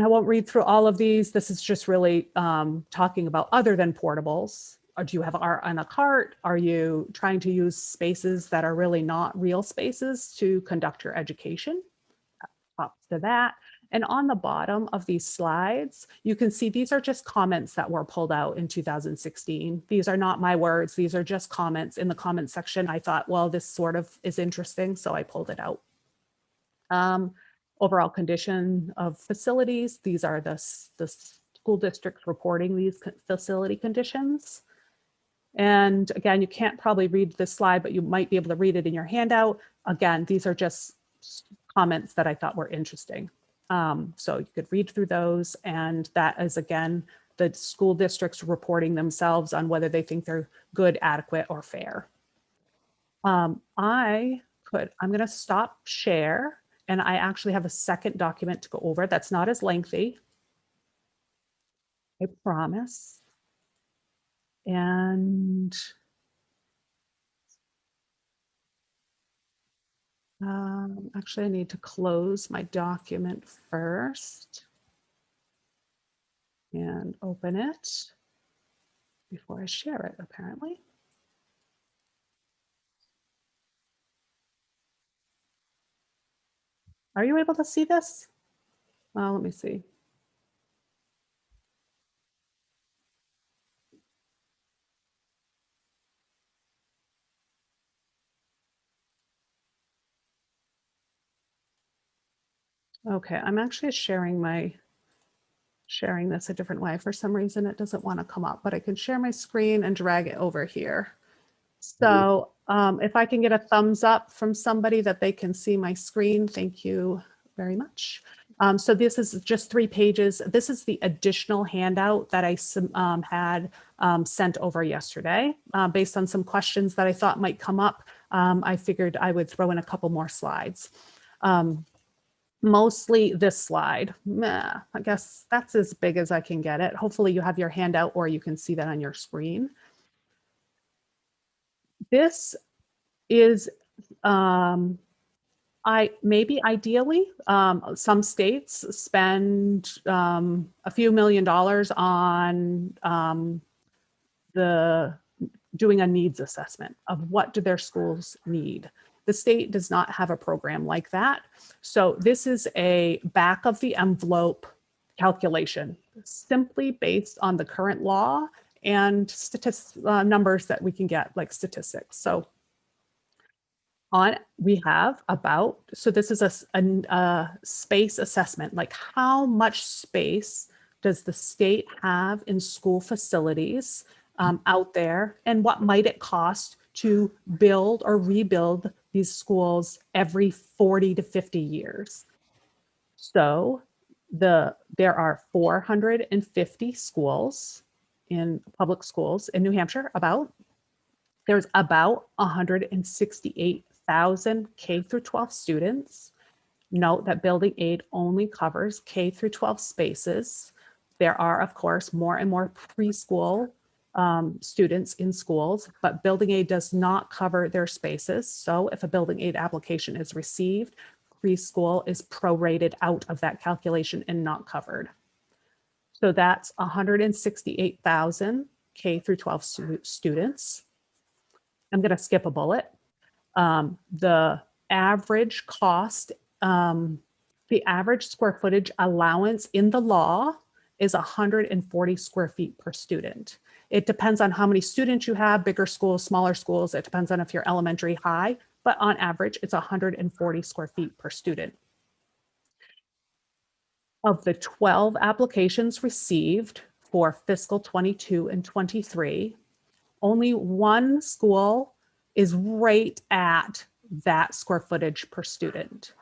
I won't read through all of these. This is just really talking about other than portables. Or do you have art on a cart? Are you trying to use spaces that are really not real spaces to conduct your education? Up to that. And on the bottom of these slides, you can see these are just comments that were pulled out in 2016. These are not my words. These are just comments in the comment section. I thought, well, this sort of is interesting, so I pulled it out. Overall condition of facilities. These are the school districts reporting these facility conditions. And again, you can't probably read this slide, but you might be able to read it in your handout. Again, these are just comments that I thought were interesting. So you could read through those, and that is, again, the school districts reporting themselves on whether they think they're good, adequate, or fair. I'm going to stop share, and I actually have a second document to go over that's not as lengthy. I promise. And actually, I need to close my document first and open it before I share it, apparently. Are you able to see this? Well, let me see. Okay, I'm actually sharing this a different way. For some reason, it doesn't want to come up, but I can share my screen and drag it over here. So if I can get a thumbs up from somebody that they can see my screen, thank you very much. So this is just 3 pages. This is the additional handout that I had sent over yesterday. Based on some questions that I thought might come up, I figured I would throw in a couple more slides. Mostly this slide. I guess that's as big as I can get it. Hopefully you have your handout or you can see that on your screen. This is, ideally, some states spend a few $1 million on doing a needs assessment of what do their schools need. The state does not have a program like that. So this is a back of the envelope calculation, simply based on the current law and numbers that we can get, like statistics. So we have about, so this is a space assessment, like how much space does the state have in school facilities out there, and what might it cost to build or rebuild these schools every 40 to 50 years. So there are 450 schools in public schools in New Hampshire. There's about 168,000 K through 12 students. Note that building aid only covers K through 12 spaces. There are, of course, more and more preschool students in schools, but building aid does not cover their spaces. So if a building aid application is received, preschool is prorated out of that calculation and not covered. So that's 168,000 K through 12 students. I'm going to skip a bullet. The average cost, the average square footage allowance in the law is 140 square feet per student. It depends on how many students you have, bigger schools, smaller schools. It depends on if you're elementary, high, but on average, it's 140 square feet per student. Of the 12 applications received for fiscal 22 and 23, only one school is right at that square footage per student.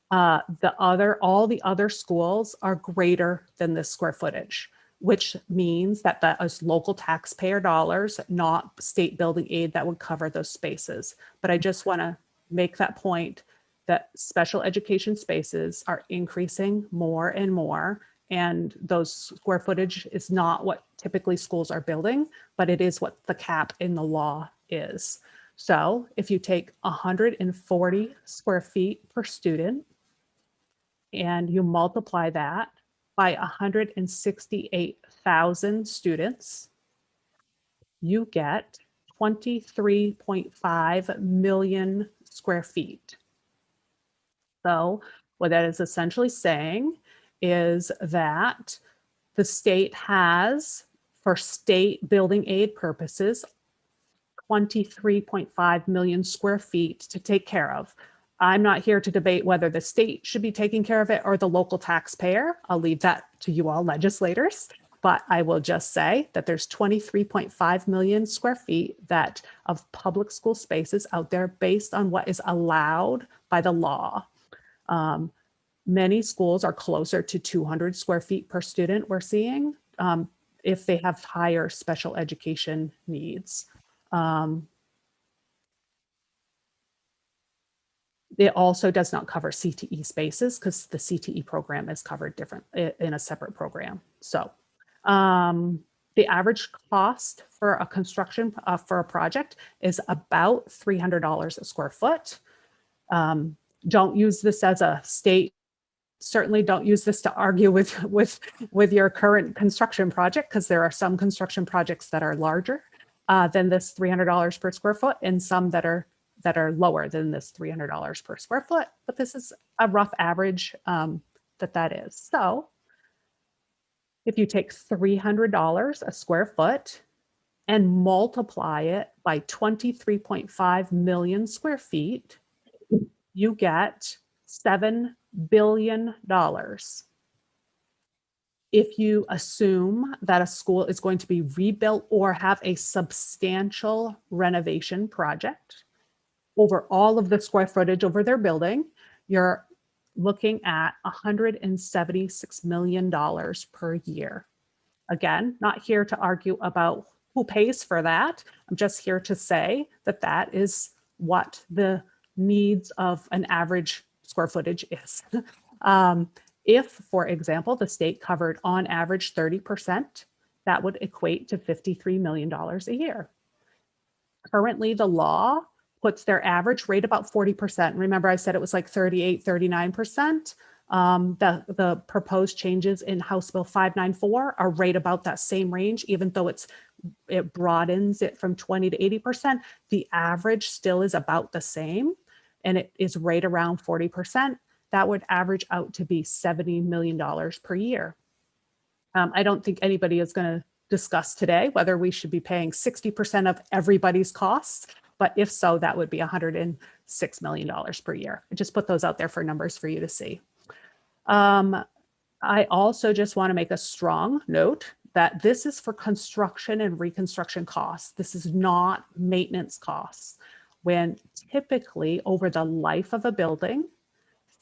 All the other schools are greater than this square footage, which means that that is local taxpayer dollars, not state building aid, that would cover those spaces. But I just want to make that point that special education spaces are increasing more and more. And those square footage is not what typically schools are building, but it is what the cap in the law is. So if you take 140 square feet per student and you multiply that by 168,000 students, you get 23.5 million square feet. So what that is essentially saying is that the state has, for state building aid purposes, 23.5 million square feet to take care of. I'm not here to debate whether the state should be taking care of it or the local taxpayer. I'll leave that to you all legislators, but I will just say that there's 23.5 million square feet of public school spaces out there based on what is allowed by the law. Many schools are closer to 200 square feet per student, we're seeing, if they have higher special education needs. It also does not cover CTE spaces because the CTE program is covered different in a separate program. So the average cost for a construction for a project is about $300 a square foot. Don't use this as a state. Certainly don't use this to argue with your current construction project, because there are some construction projects that are larger than this $300 per square foot, and some that are lower than this $300 per square foot. But this is a rough average that is. So if you take $300 a square foot and multiply it by 23.5 million square feet, you get $7 billion. If you assume that a school is going to be rebuilt or have a substantial renovation project over all of the square footage over their building, you're looking at $176 million per year. Again, not here to argue about who pays for that. I'm just here to say that that is what the needs of an average square footage is. If, for example, the state covered on average 30%, that would equate to $53 million a year. Currently, the law puts their average rate about 40%. Remember, I said it was like 38, 39%. The proposed changes in House Bill 594 are right about that same range, even though it broadens it from 20 to 80%. The average still is about the same, and it is right around 40%. That would average out to be $70 million per year. I don't think anybody is going to discuss today whether we should be paying 60% of everybody's costs, but if so, that would be $106 million per year. I just put those out there for numbers for you to see. I also just want to make a strong note that this is for construction and reconstruction costs. This is not maintenance costs. When typically over the life of a building,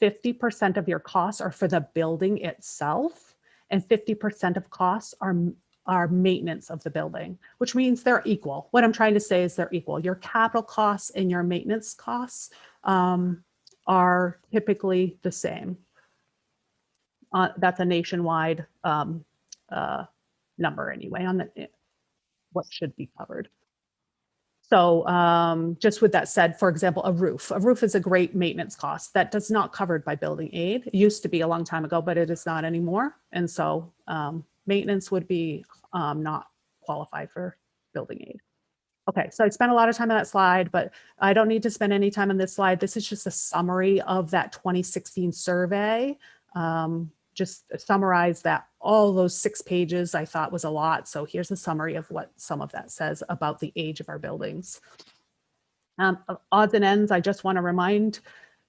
50% of your costs are for the building itself, and 50% of costs are maintenance of the building, which means they're equal. What I'm trying to say is they're equal. Your capital costs and your maintenance costs are typically the same. That's a nationwide number anyway on what should be covered. So just with that said, for example, a roof is a great maintenance cost that does not covered by building aid. It used to be a long time ago, but it is not anymore. And so maintenance would be not qualified for building aid. Okay, so I spent a lot of time on that slide, but I don't need to spend any time on this slide. This is just a summary of that 2016 survey. Just summarize that all those 6 pages I thought was a lot. So here's a summary of what some of that says about the age of our buildings. Odds and ends, I just want to remind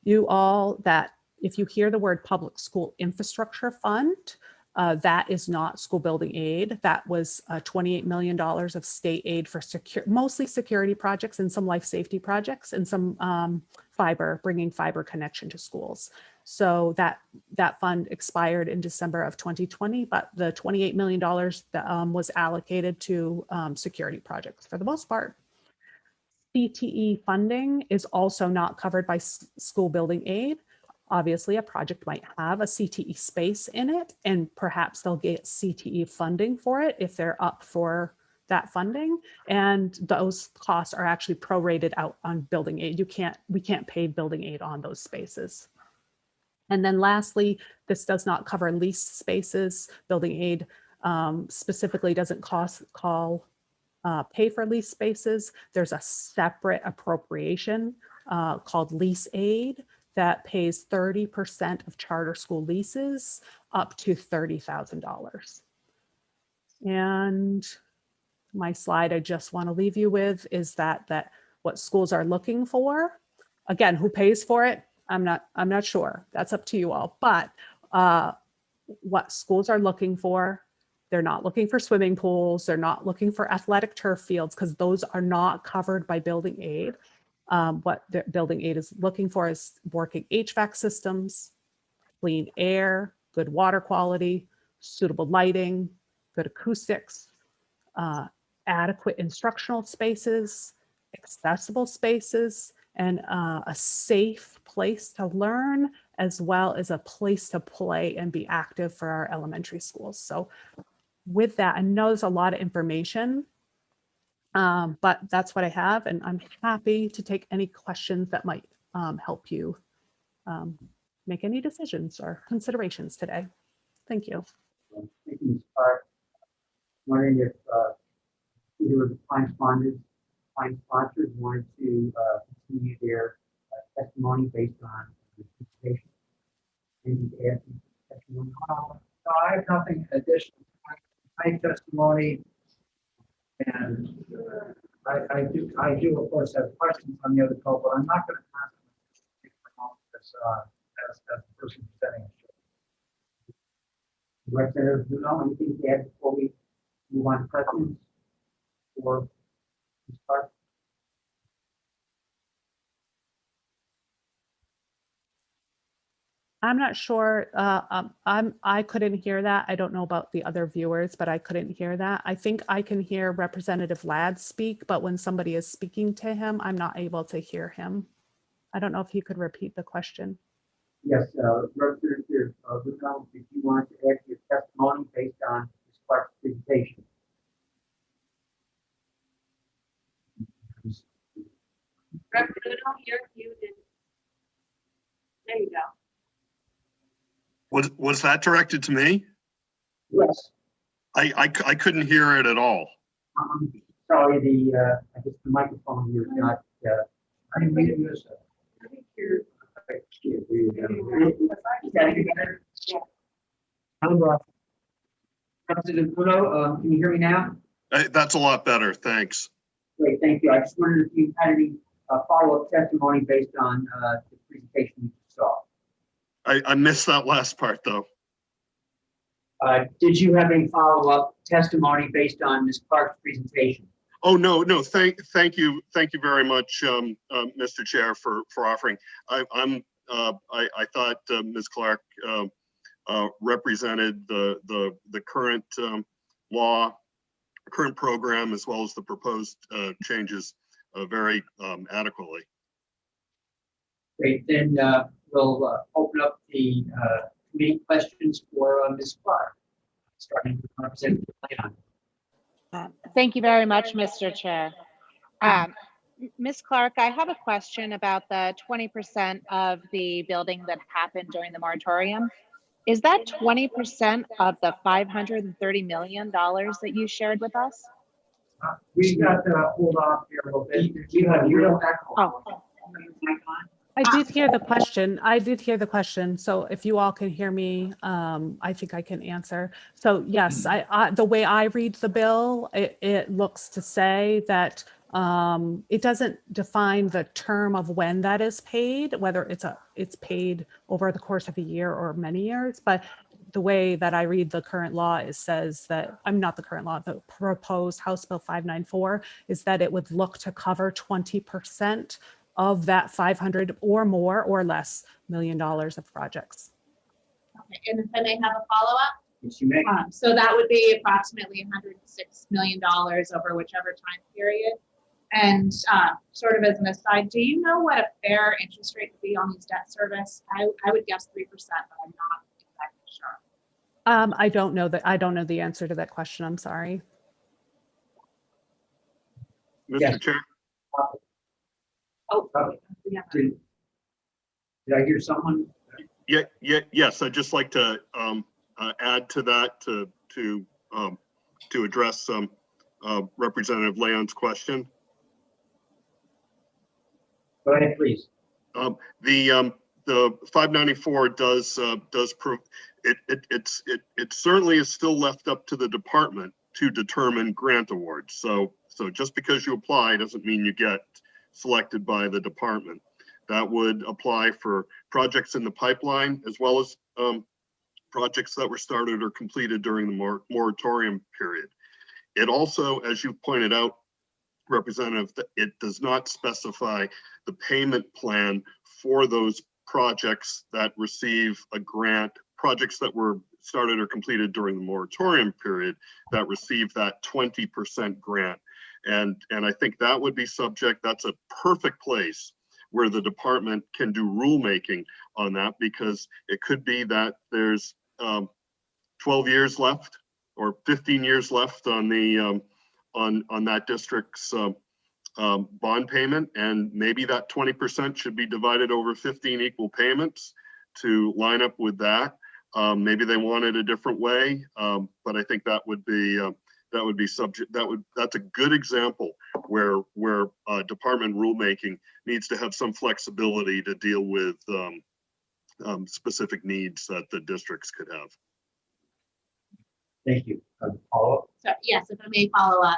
you all that if you hear the word public school infrastructure fund, that is not school building aid. That was $28 million of state aid for mostly security projects and some life safety projects and some bringing fiber connection to schools. So that fund expired in December of 2020, but the $28 million that was allocated to security projects for the most part. CTE funding is also not covered by school building aid. Obviously, a project might have a CTE space in it, and perhaps they'll get CTE funding for it if they're up for that funding. And those costs are actually prorated out on building aid. We can't pay building aid on those spaces. And then lastly, this does not cover leased spaces. Building aid specifically doesn't pay for lease spaces. There's a separate appropriation called lease aid that pays 30% of charter school leases up to $30,000. And my slide I just want to leave you with is that what schools are looking for, again, who pays for it? I'm not sure. That's up to you all. But what schools are looking for, they're not looking for swimming pools. They're not looking for athletic turf fields because those are not covered by building aid. What the building aid is looking for is working HVAC systems, clean air, good water quality, suitable lighting, good acoustics, adequate instructional spaces, accessible spaces, and a safe place to learn, as well as a place to play and be active for our elementary schools. So with that, I know there's a lot of information, but that's what I have, and I'm happy to take any questions that might help you make any decisions or considerations today. Thank you. Thank you, Ms. Clark. Wondering if either of the fine sponsors wanted to continue their testimony based on the participation. Anything to add to the testimony? No, I have nothing additional. My testimony, and I do of course have questions on the other call, but I'm not going to ask as the person presenting. Representative Bruno, anything to add before we move on to questions for Ms. Clark? I'm not sure. I couldn't hear that. I don't know about the other viewers, but I couldn't hear that. I think I can hear Representative Ladd speak, but when somebody is speaking to him, I'm not able to hear him. I don't know if you could repeat the question. Yes, Representative Bruno, if you want to add your testimony based on Ms. Clark's presentation. you're muted. There you go. Was that directed to me? Yes. I couldn't hear it at all. Sorry, I guess the microphone here is not, I didn't read this. I think you're. President Kudo, can you hear me now? That's a lot better, thanks. Great, thank you. I just wondered if you had any follow-up testimony based on the presentation you just saw. I missed that last part, though. Did you have any follow-up testimony based on Ms. Clark's presentation? Oh, no, thank you very much, Mr. Chair, for offering. I thought Ms. Clark represented the current law, current program, as well as the proposed changes very adequately. Great, then we'll open up the committee questions for Ms. Clark, starting with Representative Leon. Thank you very much, Mr. Chair. Ms. Clark, I have a question about the 20% of the building that happened during the moratorium. Is that 20% of the $530 million that you shared with us? We've got to hold off here a little bit. Oh. I did hear the question. So if you all can hear me, I think I can answer. So yes, I the way I read the bill, it looks to say that it doesn't define the term of when that is paid, whether it's paid over the course of a year or many years. But the way that I read the current law, it says that, I'm not the current law, the proposed House Bill 594 is that it would look to cover 20% of that 500 or more or less $1 million of projects. Okay, and if I may have a follow-up? Yes, you may. So that would be approximately $106 million over whichever time period. And sort of as an aside, do you know what a fair interest rate would be on these debt service? I would guess 3%, but I'm not exactly sure. I don't know that. I don't know the answer to that question. I'm sorry. Mr. Yes. Chair? Oh, Did I hear someone? Yes, I'd just like to add to that to address Representative Leon's question. Go ahead, please. The 594 does prove it certainly is still left up to the department to determine grant awards. So just because you apply doesn't mean you get selected by the department. That would apply for projects in the pipeline as well as projects that were started or completed during the moratorium period. It also, as you pointed out, Representative, it does not specify the payment plan for those projects that receive a grant, projects that were started or completed during the moratorium period that receive that 20% grant. And I think that would be subject, that's a perfect place where the department can do rulemaking on that, because it could be that there's 12 years left or 15 years left on the on that district's bond payment, and maybe that 20% should be divided over 15 equal payments to line up with that. Maybe they want it a different way, but I think that would be subject. That's a good example where department rulemaking needs to have some flexibility to deal with specific needs that the districts could have. Thank you. Follow-up? So yes, if I may follow up.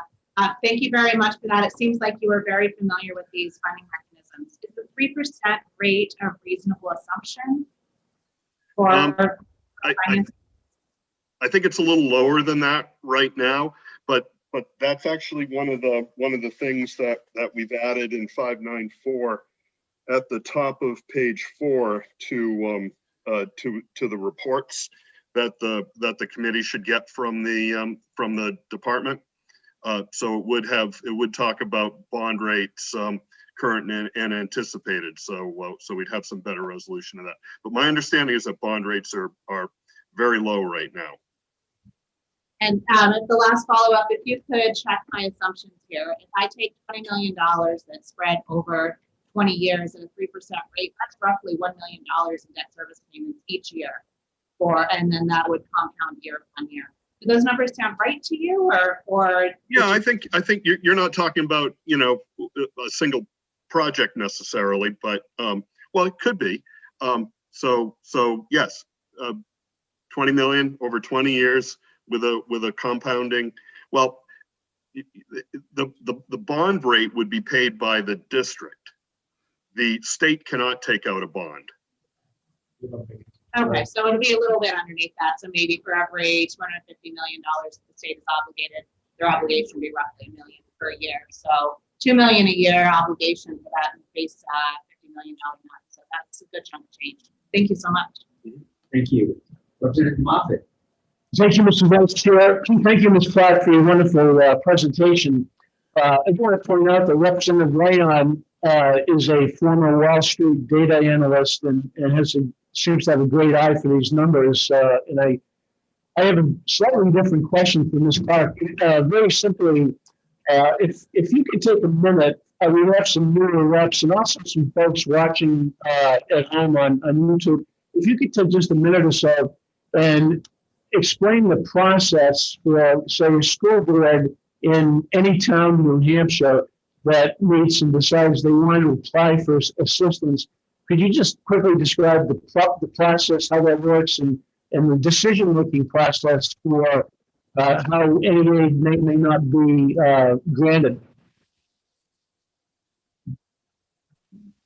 Thank you very much for that. It seems like you are very familiar with these funding mechanisms. Is the 3% rate a reasonable assumption? Or I think it's a little lower than that right now, but that's actually one of the things that we've added in 594 at the top of page 4 to the reports that the committee should get from the department. So it would talk about bond rates, current and anticipated. So we'd have some better resolution of that. But my understanding is that bond rates are very low right now. And the last follow-up, if you could check my assumptions here. If I take $20 million that's spread over 20 years at a 3% rate, that's roughly $1 million in debt service payments each year. And then that would compound year upon year. Do those numbers sound right to you, or? Yeah, I think you're not talking about, a single project necessarily, but, well, it could be. So yes, 20 million over 20 years with a compounding. Well, the bond rate would be paid by the district. The state cannot take out a bond. Okay, so it'll be a little bit underneath that. So maybe for every $250 million the state is obligated, their obligation would be roughly $1 million per year. So $2 million a year obligation for that base $50 million amount. So that's a good chunk of change. Thank you so much. Thank you. Representative Moffett. Thank you, Mr. Vice Chair. Thank you, Ms. Clark, for your wonderful presentation. I want to point out that Representative Rayon is a former Wall Street data analyst and seems to have a great eye for these numbers. And I have a slightly different question for Ms. Clark. Very simply, if you could take a minute, we have some newer reps and also some folks watching at home on YouTube. If you could take just a minute or so and explain the process for, say, a school board in any town in New Hampshire that meets and decides they want to apply for assistance. Could you just quickly describe the process, how that works, and the decision-making process for how any aid may not be granted?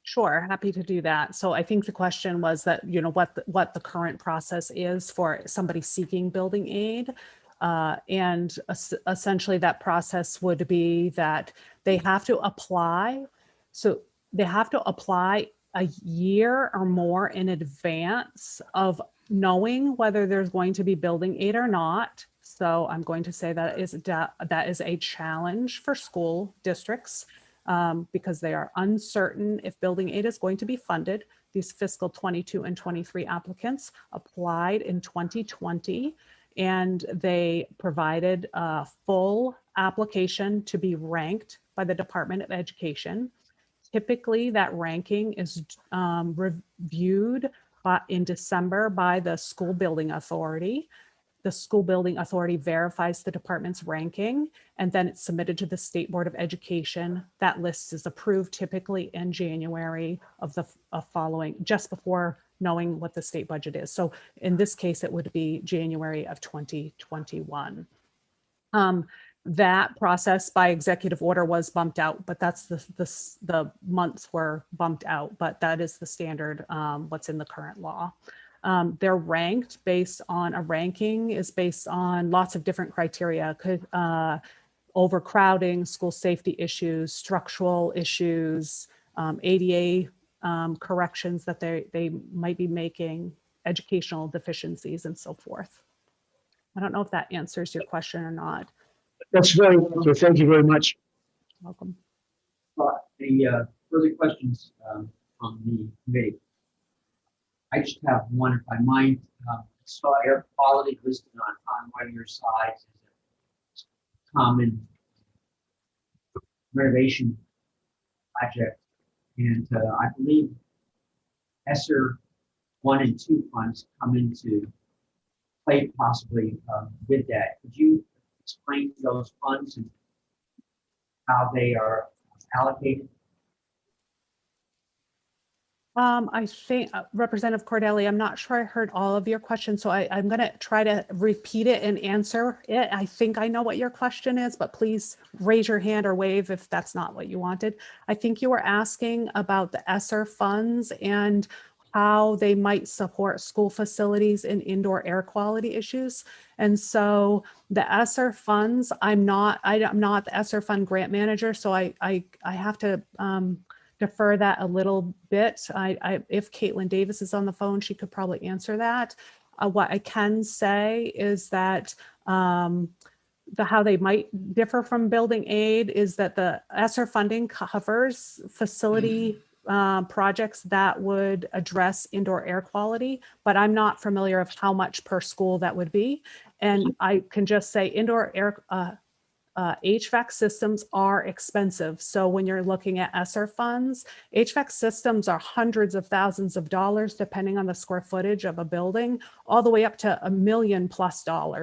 Sure, happy to do that. So I think the question was that, what the current process is for somebody seeking building aid. And essentially that process would be that they have to apply. So they have to apply a year or more in advance of knowing whether there's going to be building aid or not. So I'm going to say that is a challenge for school districts because they are uncertain if building aid is going to be funded. These fiscal 22 and 23 applicants applied in 2020 and they provided a full application to be ranked by the Department of Education. Typically, that ranking is reviewed in December by the school building authority. The school building authority verifies the department's ranking, and then it's submitted to the State Board of Education. That list is approved typically in January of the following, just before knowing what the state budget is. So in this case, it would be January of 2021. That process by executive order was bumped out, but that's the months were bumped out, but that is the standard, what's in the current law. They're ranked based on a ranking is based on lots of different criteria, overcrowding, school safety issues, structural issues, ADA corrections that they might be making, educational deficiencies and so forth. I don't know if that answers your question or not. That's very helpful. Thank you very much. Welcome. The further questions from the committee. I just have one, if I might. I saw air quality listed on one of your slides as a common renovation project. And I believe ESSER 1 and 2 funds come into play possibly with that. Could you explain those funds and how they are allocated? I think Representative Cordelli, I'm not sure I heard all of your questions, so I'm going to try to repeat it and answer it. I think I know what your question is, but please raise your hand or wave if that's not what you wanted. I think you were asking about the ESSER funds and how they might support school facilities in indoor air quality issues. And so the ESSER funds, I'm not the ESSER fund grant manager, so I have to defer that a little bit. If Caitlin Davis is on the phone, she could probably answer that. What I can say is that how they might differ from building aid is that the ESSER funding covers facility projects that would address indoor air quality, but I'm not familiar of how much per school that would be. And I can just say indoor air HVAC systems are expensive. So when you're looking at ESSER funds, HVAC systems are hundreds of thousands of dollars, depending on the square footage of a building, all the way up to $1 million+.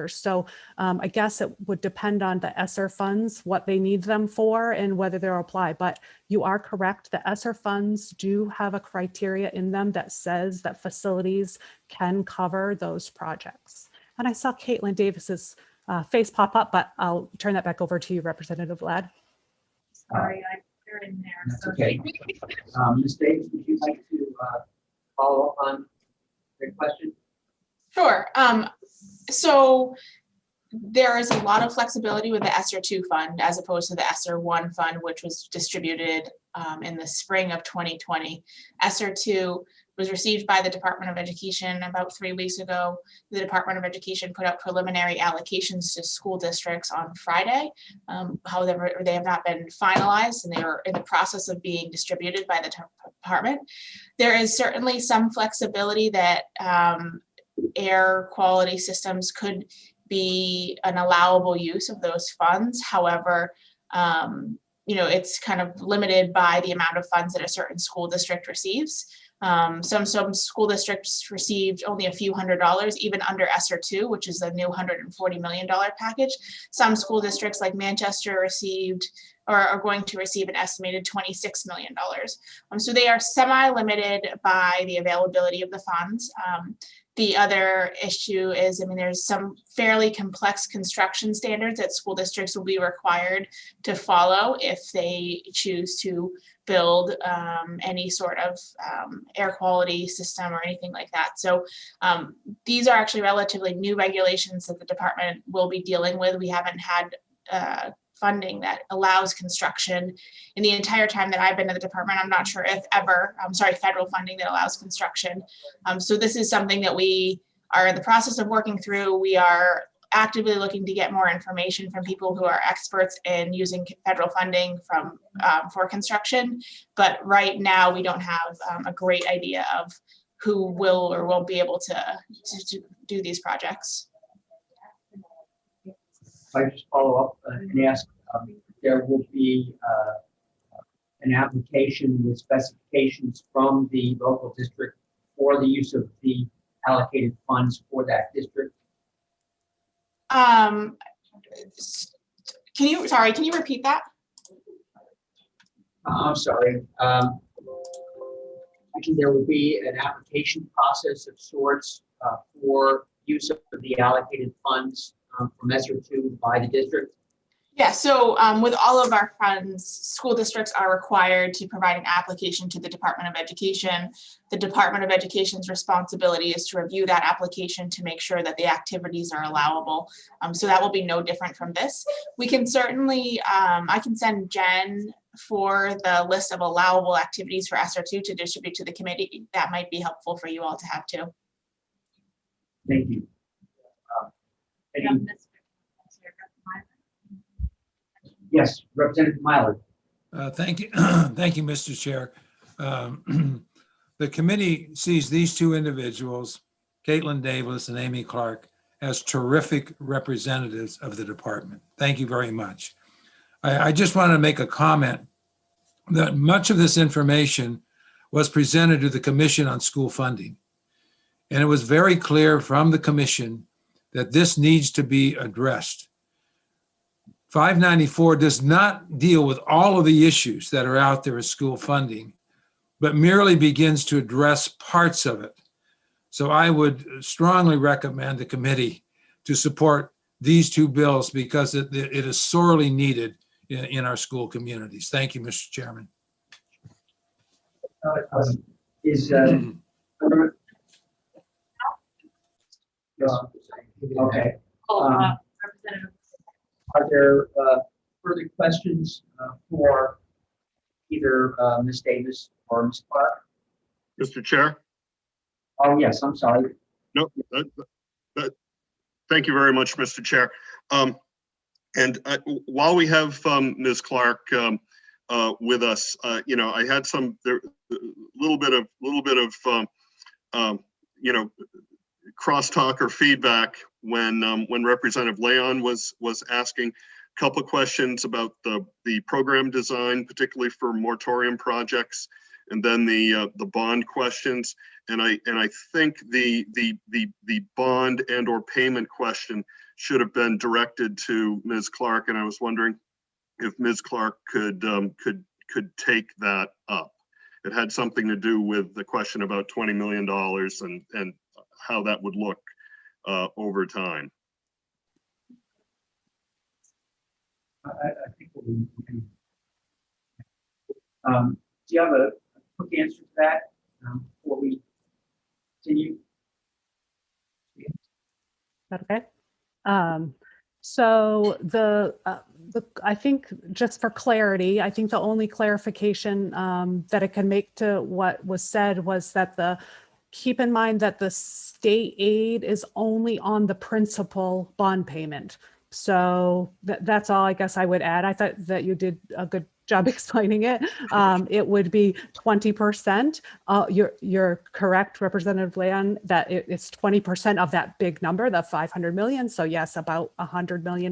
So I guess it would depend on the ESSER funds, what they need them for and whether they'll apply. But you are correct. The ESSER funds do have a criteria in them that says that facilities can cover those projects. And I saw Caitlin Davis's face pop up, but I'll turn that back over to you, Representative Ladd. Sorry, you're in there. That's so- okay. Ms. Davis, would you like to follow up on the question? Sure. So there is a lot of flexibility with the ESSER 2 fund as opposed to the ESSER 1 fund, which was distributed in the spring of 2020. ESSER 2 was received by the Department of Education about 3 weeks ago. The Department of Education put out preliminary allocations to school districts on Friday. However, they have not been finalized and they are in the process of being distributed by the department. There is certainly some flexibility that air quality systems could be an allowable use of those funds. However, it's kind of limited by the amount of funds that a certain school district receives. Some school districts received only a few $100s, even under ESSER 2, which is a new $140 million package. Some school districts like Manchester received or are going to receive an estimated $26 million. So they are semi-limited by the availability of the funds. The other issue is, there's some fairly complex construction standards that school districts will be required to follow if they choose to build any sort of air quality system or anything like that. So these are actually relatively new regulations that the department will be dealing with. We haven't had funding that allows construction in the entire time that I've been at the department. I'm not sure if ever, federal funding that allows construction. So this is something that we are in the process of working through. We are actively looking to get more information from people who are experts in using federal funding for construction. But right now we don't have a great idea of who will or won't be able to do these projects. If I just follow up and ask, there will be an application with specifications from the local district for the use of the allocated funds for that district? Can you repeat that? I'm sorry. There will be an application process of sorts for use of the allocated funds from ESSER 2 by the district? Yeah, so with all of our funds, school districts are required to provide an application to the Department of Education. The Department of Education's responsibility is to review that application to make sure that the activities are allowable. So that will be no different from this. We can certainly, I can send Jen for the list of allowable activities for ESSER 2 to distribute to the committee. That might be helpful for you all to have too. Thank you. Yes, Representative Myler. Thank you. Thank you, Mr. Chair. The committee sees these two individuals, Caitlin Davis and Amy Clark, as terrific representatives of the department. Thank you very much. I just wanted to make a comment that much of this information was presented to the Commission on School Funding. And it was very clear from the commission that this needs to be addressed. 594 does not deal with all of the issues that are out there as school funding, but merely begins to address parts of it. So I would strongly recommend the committee to support these two bills because it is sorely needed in our school communities. Thank you, Mr. Chairman. Okay. Are there further questions for either Ms. Davis or Ms. Clark? Mr. Chair? Oh, yes, I'm sorry. No, thank you very much, Mr. Chair. And while we have Ms. Clark with us, I had some little bit of crosstalk or feedback when Representative Leon was asking couple questions about the program design, particularly for moratorium projects, and then the bond questions. And I think the bond and or payment question should have been directed to Ms. Clark, and I was wondering if Ms. Clark could take that up. It had something to do with the question about $20 million and how that would look over time. I think we can. Do you have a quick answer to that before we continue? Okay. So I think just for clarity, I think the only clarification that I can make to what was said was that keep in mind that the state aid is only on the principal bond payment. So that's all I guess I would add. I thought that you did a good job explaining it. It would be 20%. You're correct, Representative Land, that it's 20% of that big number, the 500 million. So yes, about $100 million.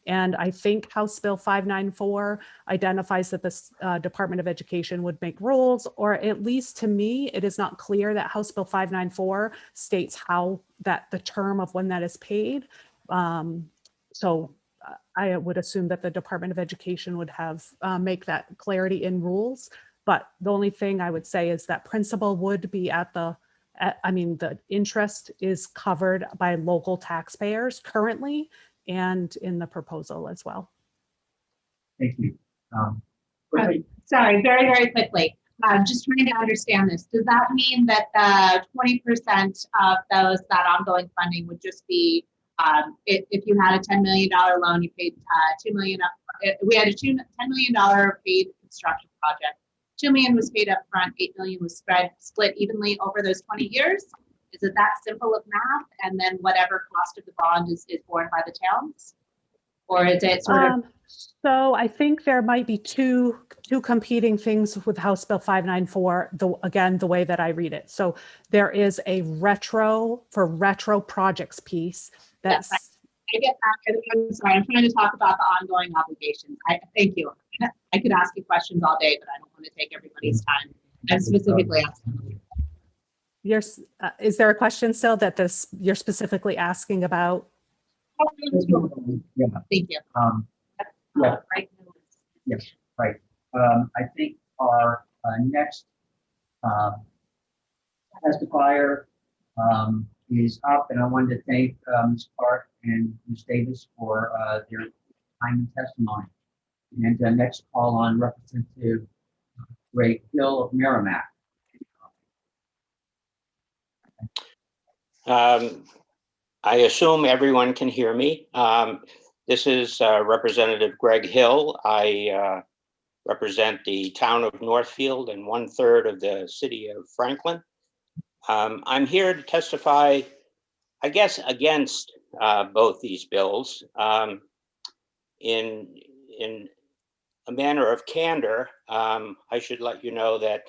And I think House Bill 594 identifies that the Department of Education would make rules, or at least to me, it is not clear that House Bill 594 states how the term of when that is paid. So I would assume that the Department of Education would have make that clarity in rules. But the only thing I would say is that principal would be the interest is covered by local taxpayers currently and in the proposal as well. Thank you. Sorry, very, very quickly. Just trying to understand this. Does that mean that the 20% of that ongoing funding would just be if you had a $10 million loan, you paid $2 million up. We had a $10 million paid construction project. $2 million was paid up front, $8 million was split evenly over those 20 years. Is it that simple of math? And then whatever cost of the bond is borne by the towns? Or is it sort of? So I think there might be two competing things with House Bill 594, again, the way that I read it. So there is a retro projects piece. That's I get that. I'm sorry, I'm trying to talk about the ongoing obligations. Thank you. I could ask you questions all day, but I don't want to take everybody's time. I'm specifically asking. Is there a question still that you're specifically asking about? Yeah. Thank you. Yeah. Yes, right. I think our next testifier is up, and I wanted to thank Ms. Clark and Ms. Davis for their time and testimony. And next call on Representative Greg Hill of Merrimack. I assume everyone can hear me. This is Representative Greg Hill. I represent the town of Northfield and 1/3 of the city of Franklin. I'm here to testify, I guess, against both these bills. In a manner of candor, I should let you know that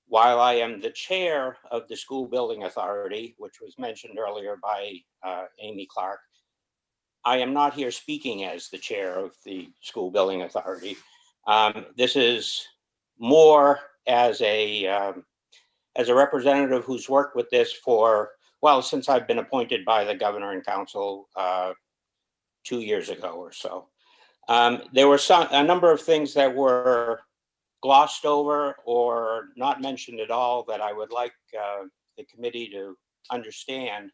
while I am the chair of the School Building Authority, which was mentioned earlier by Amy Clark, I am not here speaking as the chair of the School Building Authority. This is more as a representative who's worked with this since I've been appointed by the governor and council 2 years ago or so. There were a number of things that were glossed over or not mentioned at all that I would like the committee to understand.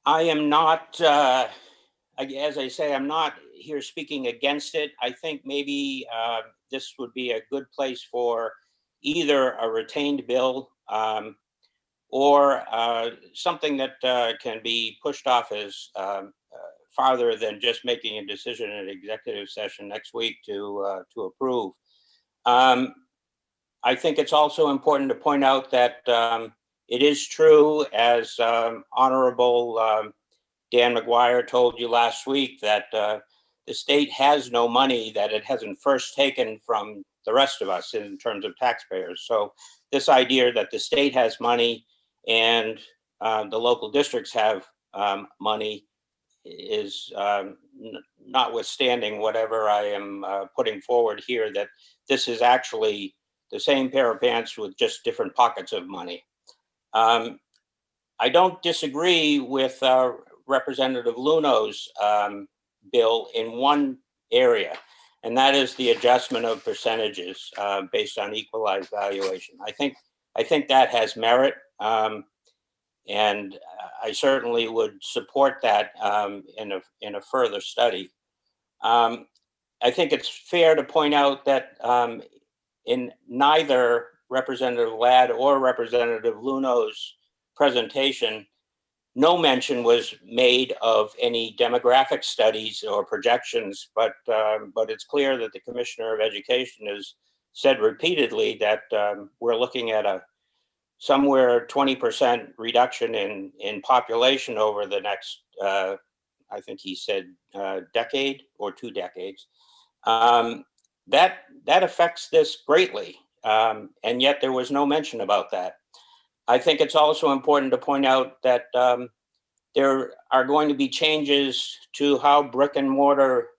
I am not, as I say, I'm not here speaking against it. I think maybe this would be a good place for either a retained bill or something that can be pushed off as farther than just making a decision in an executive session next week to approve. I think it's also important to point out that it is true, as Honorable Dan McGuire told you last week, that the state has no money that it hasn't first taken from the rest of us in terms of taxpayers. So this idea that the state has money and the local districts have money notwithstanding whatever I am putting forward here, that this is actually the same pair of pants with just different pockets of money. I don't disagree with Representative Luno's bill in one area, and that is the adjustment of percentages based on equalized valuation. I think that has merit, and I certainly would support that in a further study. I think it's fair to point out that in neither Representative Ladd or Representative Luno's presentation, no mention was made of any demographic studies or projections, but it's clear that the Commissioner of Education has said repeatedly that we're looking at a somewhere 20% reduction in population over the next, I think he said, decade or 2 decades. That affects this greatly, and yet there was no mention about that. I think it's also important to point out that there are going to be changes to how brick and mortar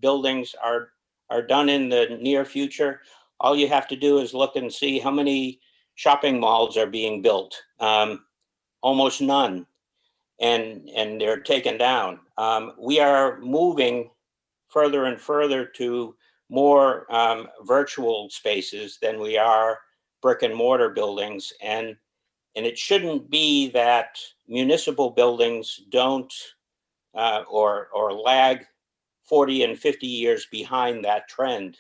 buildings are done in the near future. All you have to do is look and see how many shopping malls are being built. Almost none, and they're taken down. We are moving further and further to more virtual spaces than we are brick and mortar buildings, and it shouldn't be that municipal buildings don't or lag 40 and 50 years behind that trend.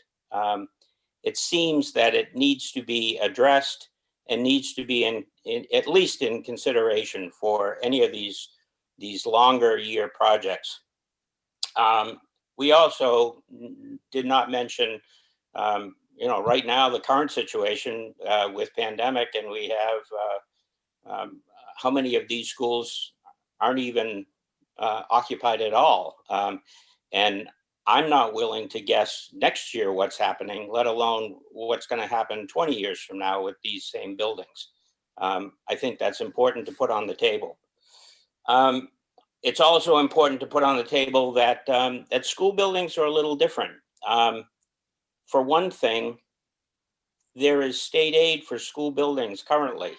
It seems that it needs to be addressed and needs to be in at least in consideration for any of these longer year projects. We also did not mention, right now the current situation with pandemic, and we have how many of these schools aren't even occupied at all. And I'm not willing to guess next year what's happening, let alone what's going to happen 20 years from now with these same buildings. I think that's important to put on the table. It's also important to put on the table that that school buildings are a little different. For one thing, there is state aid for school buildings currently.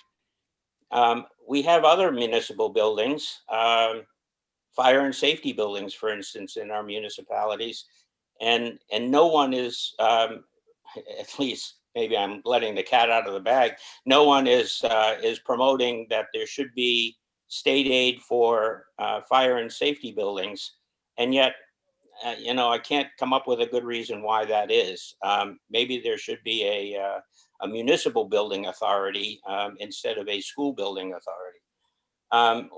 We have other municipal buildings, fire and safety buildings, for instance, in our municipalities, and no one is, at least maybe I'm letting the cat out of the bag, no one is promoting that there should be state aid for fire and safety buildings, and yet, I can't come up with a good reason why that is. Maybe there should be a municipal building authority instead of a school building authority.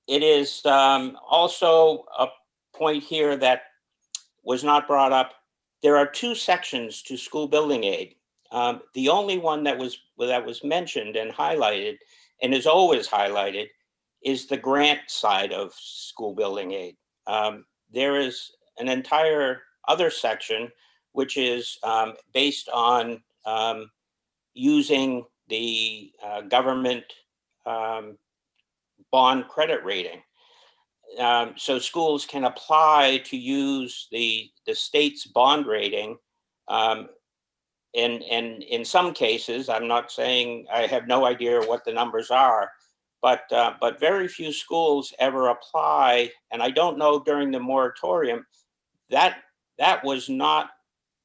It is also a point here that was not brought up. There are 2 sections to school building aid. The only one that was mentioned and highlighted, and is always highlighted, is the grant side of school building aid. There is an entire other section which is based on using the government bond credit rating. So schools can apply to use the state's bond rating. And in some cases, I'm not saying, I have no idea what the numbers are, but very few schools ever apply. And I don't know during the moratorium, that was not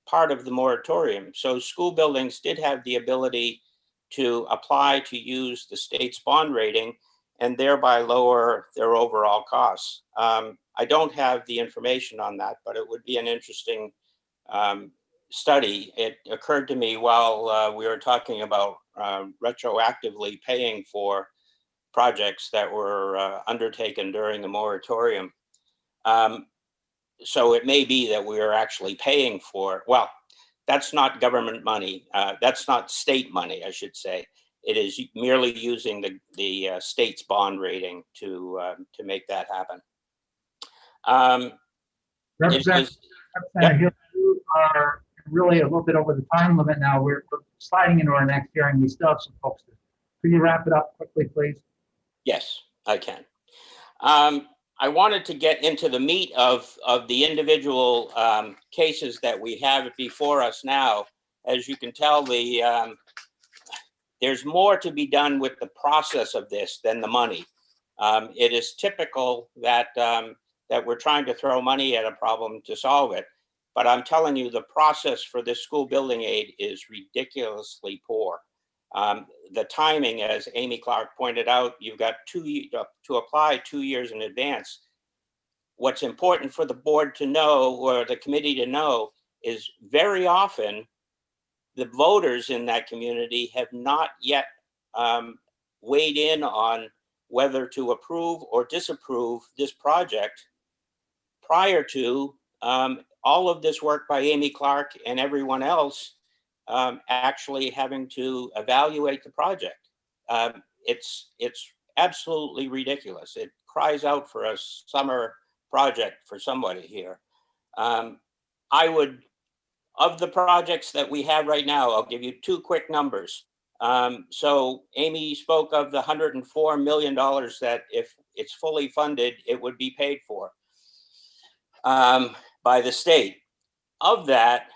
part of the moratorium. So school buildings did have the ability to apply to use the state's bond rating and thereby lower their overall costs. I don't have the information on that, but it would be an interesting study. It occurred to me while we were talking about retroactively paying for projects that were undertaken during the moratorium. So it may be that we are actually paying for, well, that's not government money. That's not state money, I should say. It is merely using the state's bond rating to make that happen. Representative Hill, you are really a little bit over the time limit now. We're sliding into our next hearing. We still have some folks to. Could you wrap it up quickly, please? Yes, I can. I wanted to get into the meat of the individual cases that we have before us now. As you can tell, there's more to be done with the process of this than the money. It is typical that that we're trying to throw money at a problem to solve it. But I'm telling you, the process for this school building aid is ridiculously poor. The timing, as Amy Clark pointed out, you've got to apply 2 years in advance. What's important for the board to know, or the committee to know, is very often the voters in that community have not yet weighed in on whether to approve or disapprove this project prior to all of this work by Amy Clark and everyone else actually having to evaluate the project. It's absolutely ridiculous. It cries out for a summer project for somebody here. I would, of the projects that we have right now, I'll give you two quick numbers. So Amy spoke of the $104 million that if it's fully funded, it would be paid for by the state. Of that,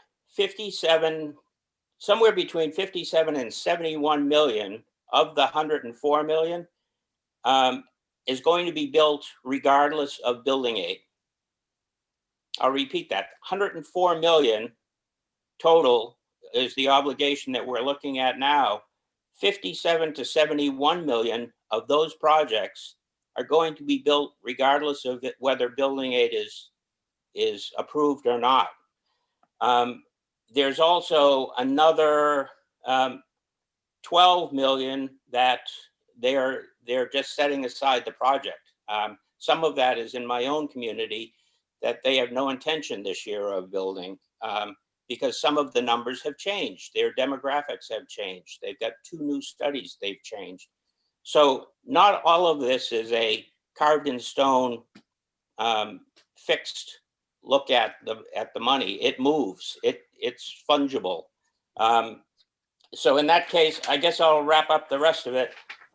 somewhere between 57 and 71 million of the 104 million is going to be built regardless of building aid. I'll repeat that, 104 million total is the obligation that we're looking at now. 57 to 71 million of those projects are going to be built regardless of whether building aid is approved or not. There's also another 12 million that they're just setting aside the project. Some of that is in my own community that they have no intention this year of building because some of the numbers have changed. Their demographics have changed. They've got 2 new studies they've changed. So not all of this is a carved in stone fixed look at the money. It moves. It's fungible. So in that case, I guess I'll wrap up the rest of it.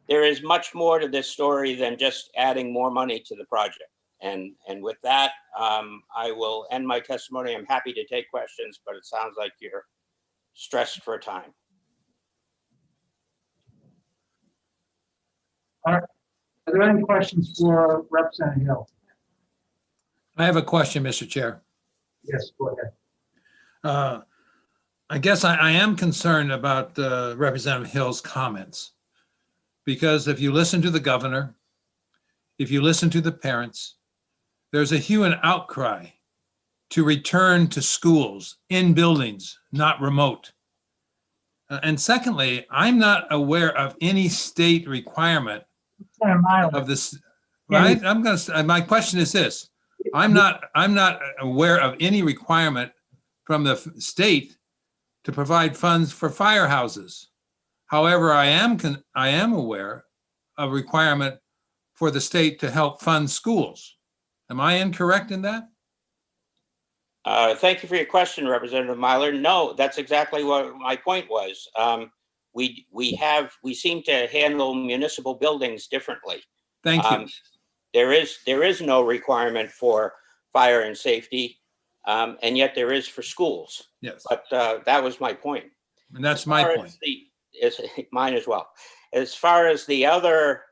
There is much more to this story than just adding more money to the project. And with that, I will end my testimony. I'm happy to take questions, but it sounds like you're stressed for time. All right. Are there any questions for Representative Hill? I have a question, Mr. Chair. Yes, go ahead. I guess I am concerned about Representative Hill's comments, because if you listen to the governor, if you listen to the parents, there's a hue and outcry to return to schools in buildings, not remote. And secondly, I'm not aware of any state requirement of this, right? My question is this. I'm not aware of any requirement from the state to provide funds for firehouses. However, I am aware of a requirement for the state to help fund schools. Am I incorrect in that? Thank you for your question, Representative Myler. No, that's exactly what my point was. We seem to handle municipal buildings differently. Thank you. There is no requirement for fire and safety, and yet there is for schools. Yes. But that was my point. And that's my point. It's mine as well. As far as the other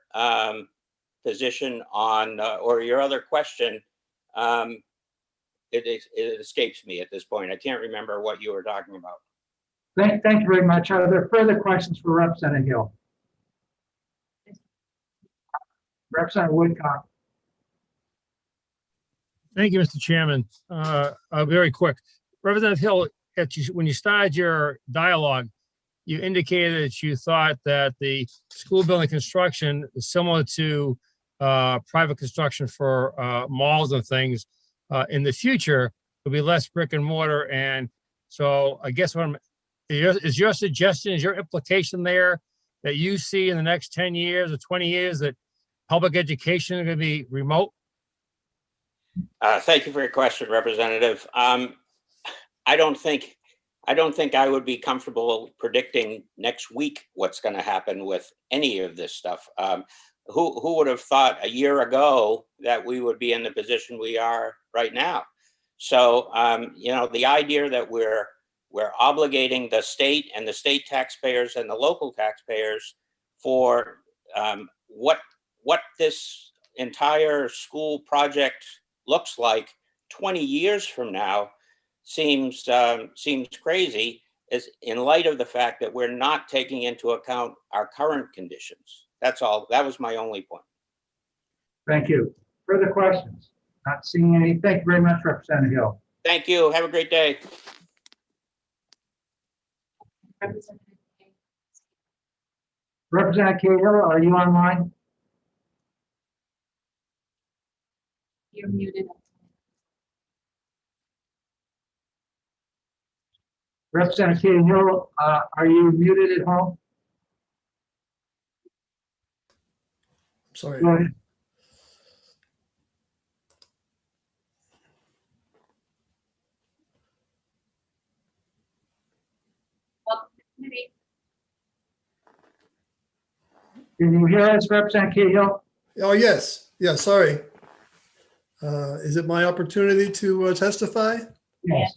position on, or your other question, it escapes me at this point. I can't remember what you were talking about. Thank you very much. Are there further questions for Representative Hill? Representative Woodcock. Thank you, Mr. Chairman. Very quick. Representative Hill, when you started your dialogue, you indicated that you thought that the school building construction is similar to private construction for malls and things. In the future, there'll be less brick and mortar. And so I guess is your suggestion, is your implication there that you see in the next 10 years or 20 years that public education is going to be remote? Thank you for your question, Representative. I don't think I would be comfortable predicting next week what's going to happen with any of this stuff. who would have thought a year ago that we would be in the position we are right now? So, you know, the idea that we're obligating the state and the state taxpayers and the local taxpayers for what this entire school project looks like 20 years from now seems crazy, is in light of the fact that we're not taking into account our current conditions. That's all. That was my only point. Thank you. Further questions? Not seeing any. Thank you very much, Representative Hill. Thank you. Have a great day. Representative Cahill, are you online? You're muted. Representative Cahill, are you muted at home? Sorry. Go ahead. Can you hear us, Representative Cahill? Oh, yes. Yeah, sorry. Is it my opportunity to testify? Yes.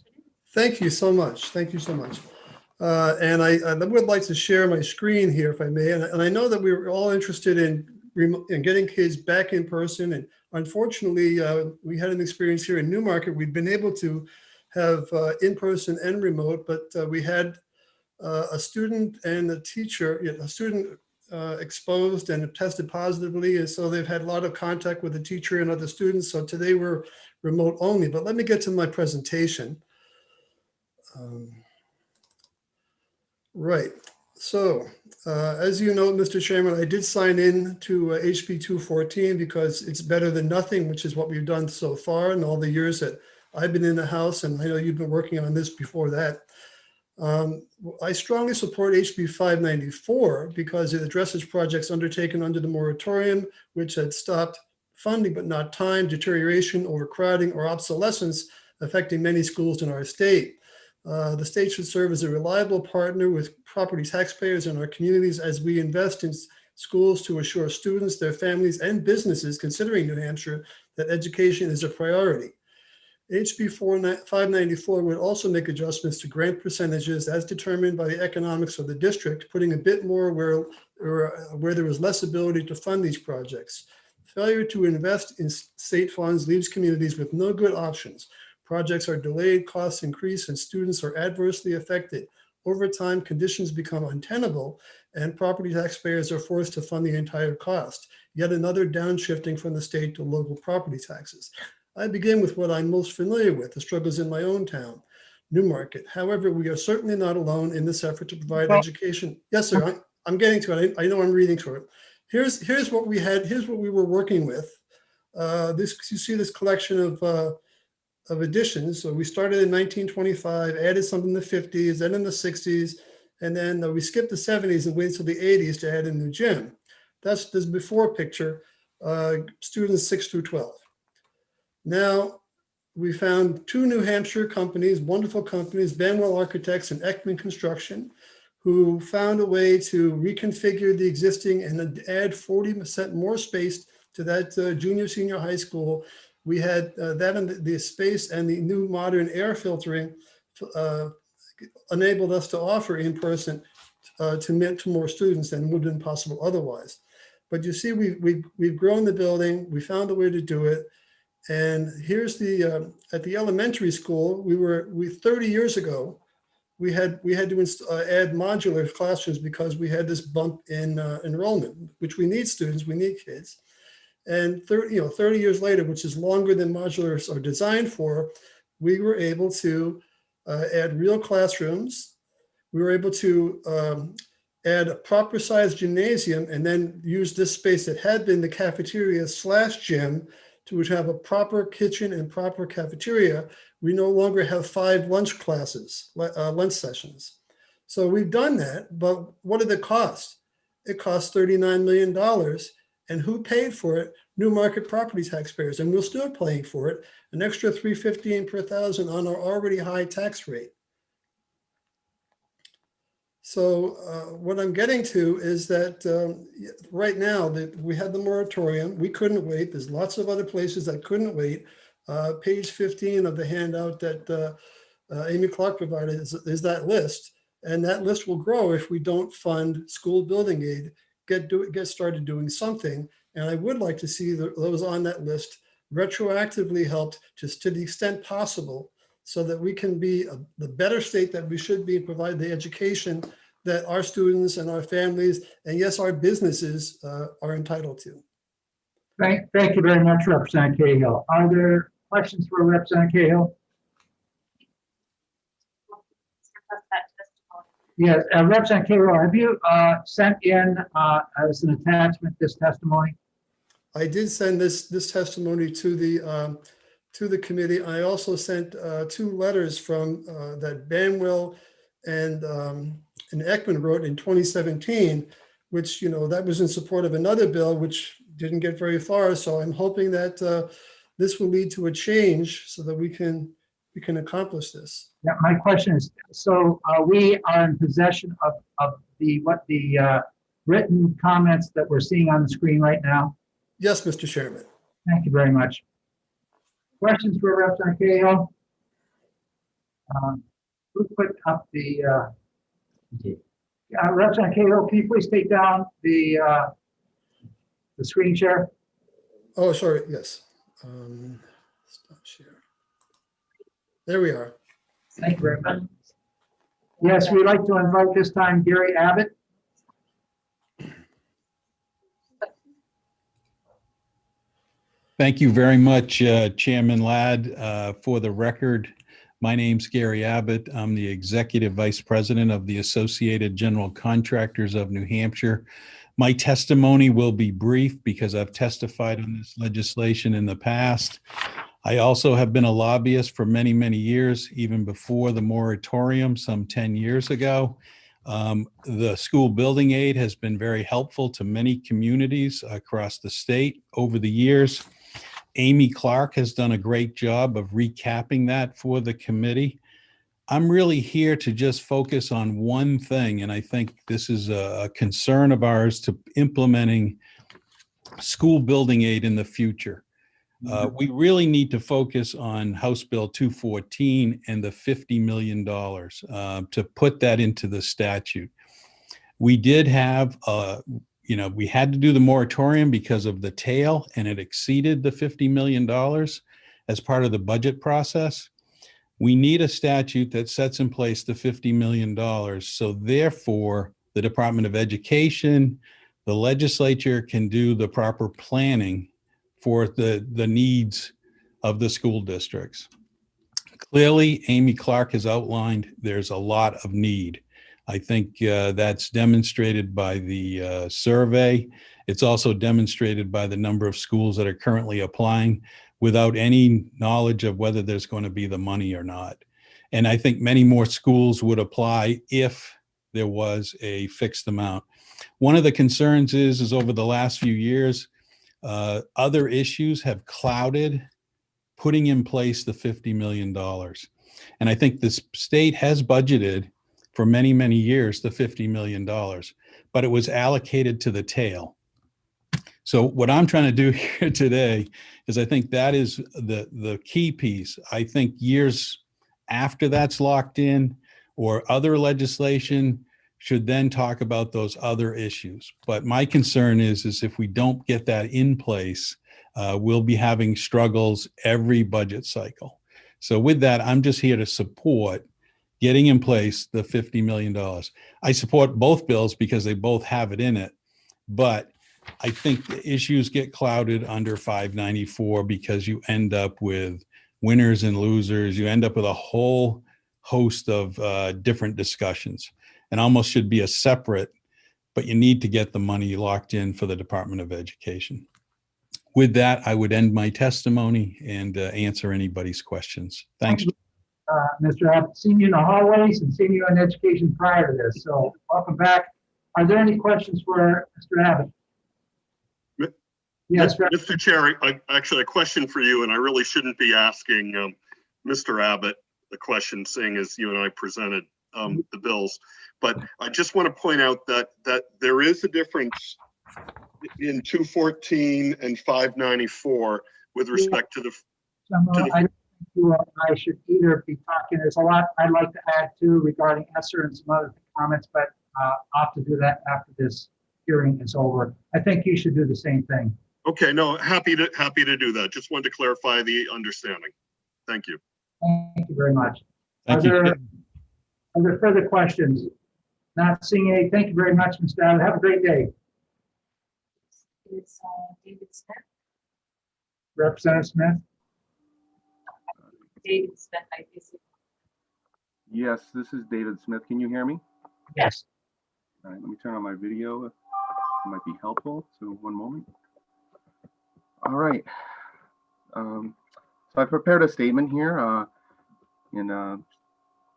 Thank you so much. Thank you so much. And I would like to share my screen here, if I may. And I know that we were all interested in getting kids back in person. And unfortunately, we had an experience here in Newmarket. We'd been able to have in-person and remote, but we had a student and a teacher, a student exposed and tested positively. And so they've had a lot of contact with the teacher and other students. So today we're remote only. But let me get to my presentation. Right. So as you know, Mr. Chairman, I did sign in to HB 214 because it's better than nothing, which is what we've done so far in all the years that I've been in the House. And I know you've been working on this before that. I strongly support HB 594 because it addresses projects undertaken under the moratorium, which had stopped funding but not time, deterioration, overcrowding, or obsolescence affecting many schools in our state. The state should serve as a reliable partner with property taxpayers in our communities as we invest in schools to assure students, their families, and businesses considering New Hampshire that education is a priority. HB 594 would also make adjustments to grant percentages as determined by the economics of the district, putting a bit more where there is less ability to fund these projects. Failure to invest in state funds leaves communities with no good options. Projects are delayed, costs increase, and students are adversely affected. Over time, conditions become untenable, and property taxpayers are forced to fund the entire cost. Yet another downshifting from the state to local property taxes. I begin with what I'm most familiar with, the struggles in my own town, Newmarket. However, we are certainly not alone in this effort to provide education. Yes, sir, I'm getting to it. I know I'm reading to it. Here's what we had, here's what we were working with. You see this collection of additions. So we started in 1925, added some in the 50s, then in the 60s, and then we skipped the 70s and waited till the 80s to add a new gym. That's this before picture, students 6 through 12. Now, we found two New Hampshire companies, wonderful companies, Vanwell Architects and Ekman Construction, who found a way to reconfigure the existing and add 40% more space to that junior, senior high school. We had that in the space, and the new modern air filtering enabled us to offer in person to more students than would have been possible otherwise. But you see, we've grown the building. We found a way to do it. And here's the at the elementary school, we 30 years ago, we had to add modular classrooms because we had this bump in enrollment, which we need students, we need kids. And 30 years later, which is longer than modulars are designed for, we were able to add real classrooms. We were able to add a proper sized gymnasium and then use this space that had been the cafeteria / gym to have a proper kitchen and proper cafeteria. We no longer have 5 lunch classes, lunch sessions. So we've done that, but what did it cost? It cost $39 million. And who paid for it? Newmarket property taxpayers, and we're still paying for it, an extra $315 per thousand on our already high tax rate. So what I'm getting to is that right now that we had the moratorium, we couldn't wait. There's lots of other places that couldn't wait. Page 15 of the handout that Amy Clark provided is that list. And that list will grow if we don't fund school building aid, get started doing something. And I would like to see those on that list retroactively helped just to the extent possible, so that we can be the better state that we should be, provide the education that our students and our families, and yes, our businesses are entitled to. Thank you very much, Representative Cahill. Are there questions for Representative Cahill? Yes, Representative Cahill, have you sent in as an attachment this testimony? I did send this testimony to the committee. I also sent 2 letters from that Banwell and Ekman wrote in 2017, which, that was in support of another bill, which didn't get very far. So I'm hoping that this will lead to a change so that we can accomplish this. Yeah, my question is, so we are in possession of the written comments that we're seeing on the screen right now? Yes, Mr. Chairman. Thank you very much. Questions for Representative Cahill? Who put up the Representative Cahill, can you please take down the screen share? Oh, sorry. Yes. Stop share. There we are. Thank you very much. Yes, we'd like to invite this time Gary Abbott. Thank you very much, Chairman Ladd. For the record, my name's Gary Abbott. I'm the Executive Vice President of the Associated General Contractors of New Hampshire. My testimony will be brief because I've testified on this legislation in the past. I also have been a lobbyist for many, many years, even before the moratorium some 10 years ago. The school building aid has been very helpful to many communities across the state over the years. Amy Clark has done a great job of recapping that for the committee. I'm really here to just focus on one thing, and I think this is a concern of ours to implementing school building aid in the future. We really need to focus on House Bill 214 and the $50 million to put that into the statute. We did have we had to do the moratorium because of the tail, and it exceeded the $50 million as part of the budget process. We need a statute that sets in place the $50 million. So therefore, the Department of Education, the legislature can do the proper planning for the needs of the school districts. Clearly, Amy Clark has outlined there's a lot of need. I think that's demonstrated by the survey. It's also demonstrated by the number of schools that are currently applying without any knowledge of whether there's going to be the money or not. And I think many more schools would apply if there was a fixed amount. One of the concerns is over the last few years, other issues have clouded putting in place the $50 million. And I think this state has budgeted for many, many years, the $50 million, but it was allocated to the tail. So what I'm trying to do here today is I think that is the key piece. I think years after that's locked in or other legislation should then talk about those other issues. But my concern is if we don't get that in place, we'll be having struggles every budget cycle. So with that, I'm just here to support getting in place the $50 million. I support both bills because they both have it in it, but I think the issues get clouded under 594 because you end up with winners and losers. You end up with a whole host of different discussions, and almost should be a separate, but you need to get the money locked in for the Department of Education. With that, I would end my testimony and answer anybody's questions. Thanks. Mr. Abbott, seen you in the hallways and seen you in education prior to this, so welcome back. Are there any questions for Mr. Abbott? Yes, Mr. Chair, actually a question for you, and I really shouldn't be asking Mr. Abbott the question, seeing as you and I presented the bills. But I just want to point out that there is a difference in 214 and 594 with respect to the. I think you and I should either be talking. There's a lot I'd like to add too regarding ESSER and some other comments, but I'll have to do that after this hearing is over. I think you should do the same thing. Okay, no, happy to do that. Just wanted to clarify the understanding. Thank you. Thank you very much. Thank you. Are there further questions? Not seeing any. Thank you very much, Mr. Abbott. Have a great day. It's David Smith. Representative Smith. David Smith, I guess. Yes, this is David Smith. Can you hear me? Yes. All right, let me turn on my video. It might be helpful. So one moment. All right. So I prepared a statement here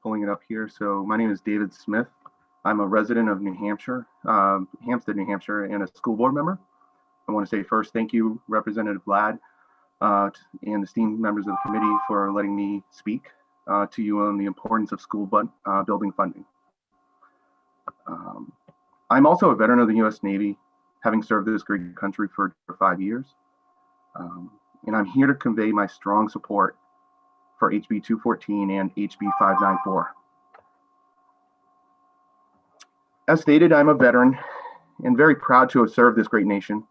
pulling it up here. So my name is David Smith. I'm a resident of New Hampshire, Hampstead, New Hampshire, and a school board member. I want to say first, thank you, Representative Ladd, and esteemed members of the committee for letting me speak to you on the importance of school building funding. I'm also a veteran of the U.S. Navy, having served this great country for 5 years. And I'm here to convey my strong support for HB 214 and HB 594. As stated, I'm a veteran and very proud to have served this great nation.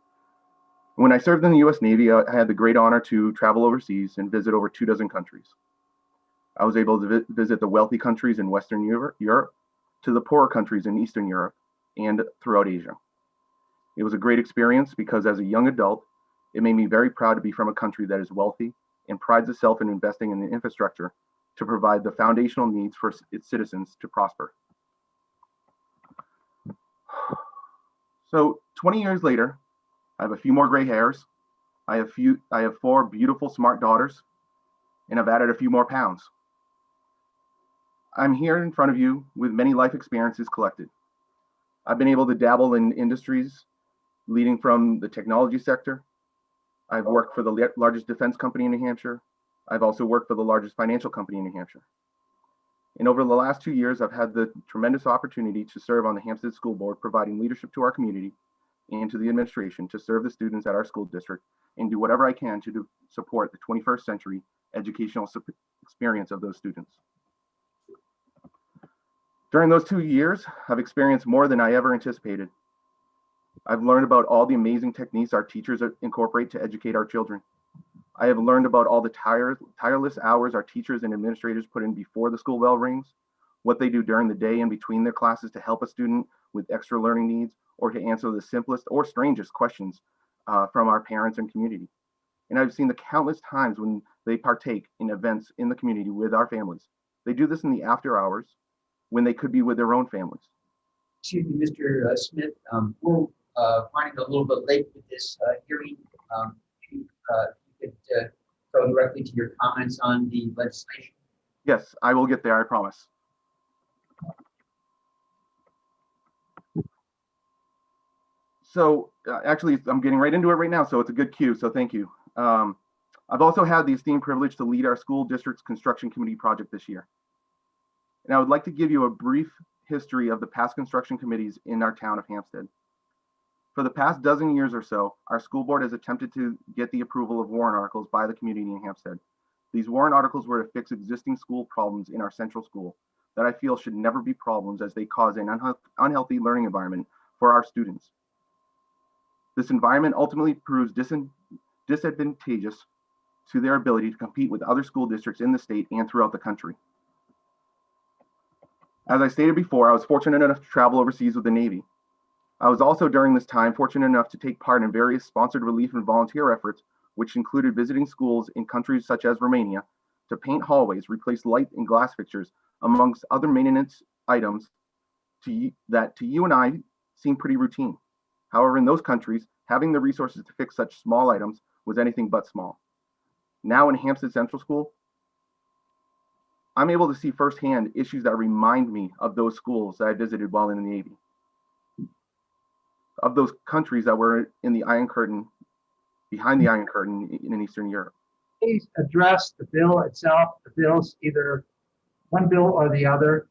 When I served in the U.S. Navy, I had the great honor to travel overseas and visit over 24 countries. I was able to visit the wealthy countries in Western Europe to the poorer countries in Eastern Europe and throughout Asia. It was a great experience because as a young adult, it made me very proud to be from a country that is wealthy and prides itself in investing in the infrastructure to provide the foundational needs for its citizens to prosper. So 20 years later, I have a few more gray hairs. I have 4 beautiful, smart daughters, and I've added a few more pounds. I'm here in front of you with many life experiences collected. I've been able to dabble in industries leading from the technology sector. I've worked for the largest defense company in New Hampshire. I've also worked for the largest financial company in New Hampshire. And over the last 2 years, I've had the tremendous opportunity to serve on the Hampstead School Board, providing leadership to our community and to the administration to serve the students at our school district and do whatever I can to support the 21st century educational experience of those students. During those 2 years, I've experienced more than I ever anticipated. I've learned about all the amazing techniques our teachers incorporate to educate our children. I have learned about all the tireless hours our teachers and administrators put in before the school bell rings, what they do during the day and between their classes to help a student with extra learning needs or to answer the simplest or strangest questions from our parents and community. And I've seen the countless times when they partake in events in the community with our families. They do this in the after hours when they could be with their own families. Excuse me, Mr. Smith, we're running a little bit late with this hearing. You could go directly to your comments on the legislation. Yes, I will get there, I promise. So actually, I'm getting right into it right now, so it's a good cue, so thank you. I've also had the esteemed privilege to lead our school district's construction committee project this year. And I would like to give you a brief history of the past construction committees in our town of Hampstead. For the past dozen years or so, our school board has attempted to get the approval of warrant articles by the community in Hampstead. These warrant articles were to fix existing school problems in our central school that I feel should never be problems as they cause an unhealthy learning environment for our students. This environment ultimately proves disadvantageous to their ability to compete with other school districts in the state and throughout the country. As I stated before, I was fortunate enough to travel overseas with the Navy. I was also during this time fortunate enough to take part in various sponsored relief and volunteer efforts, which included visiting schools in countries such as Romania to paint hallways, replace light and glass fixtures, amongst other maintenance items that to you and I seem pretty routine. However, in those countries, having the resources to fix such small items was anything but small. Now in Hampstead Central School, I'm able to see firsthand issues that remind me of those schools that I visited while in the Navy, of those countries that were in the Iron Curtain, behind the Iron Curtain in Eastern Europe. Please address the bill itself, the bills, either one bill or the other.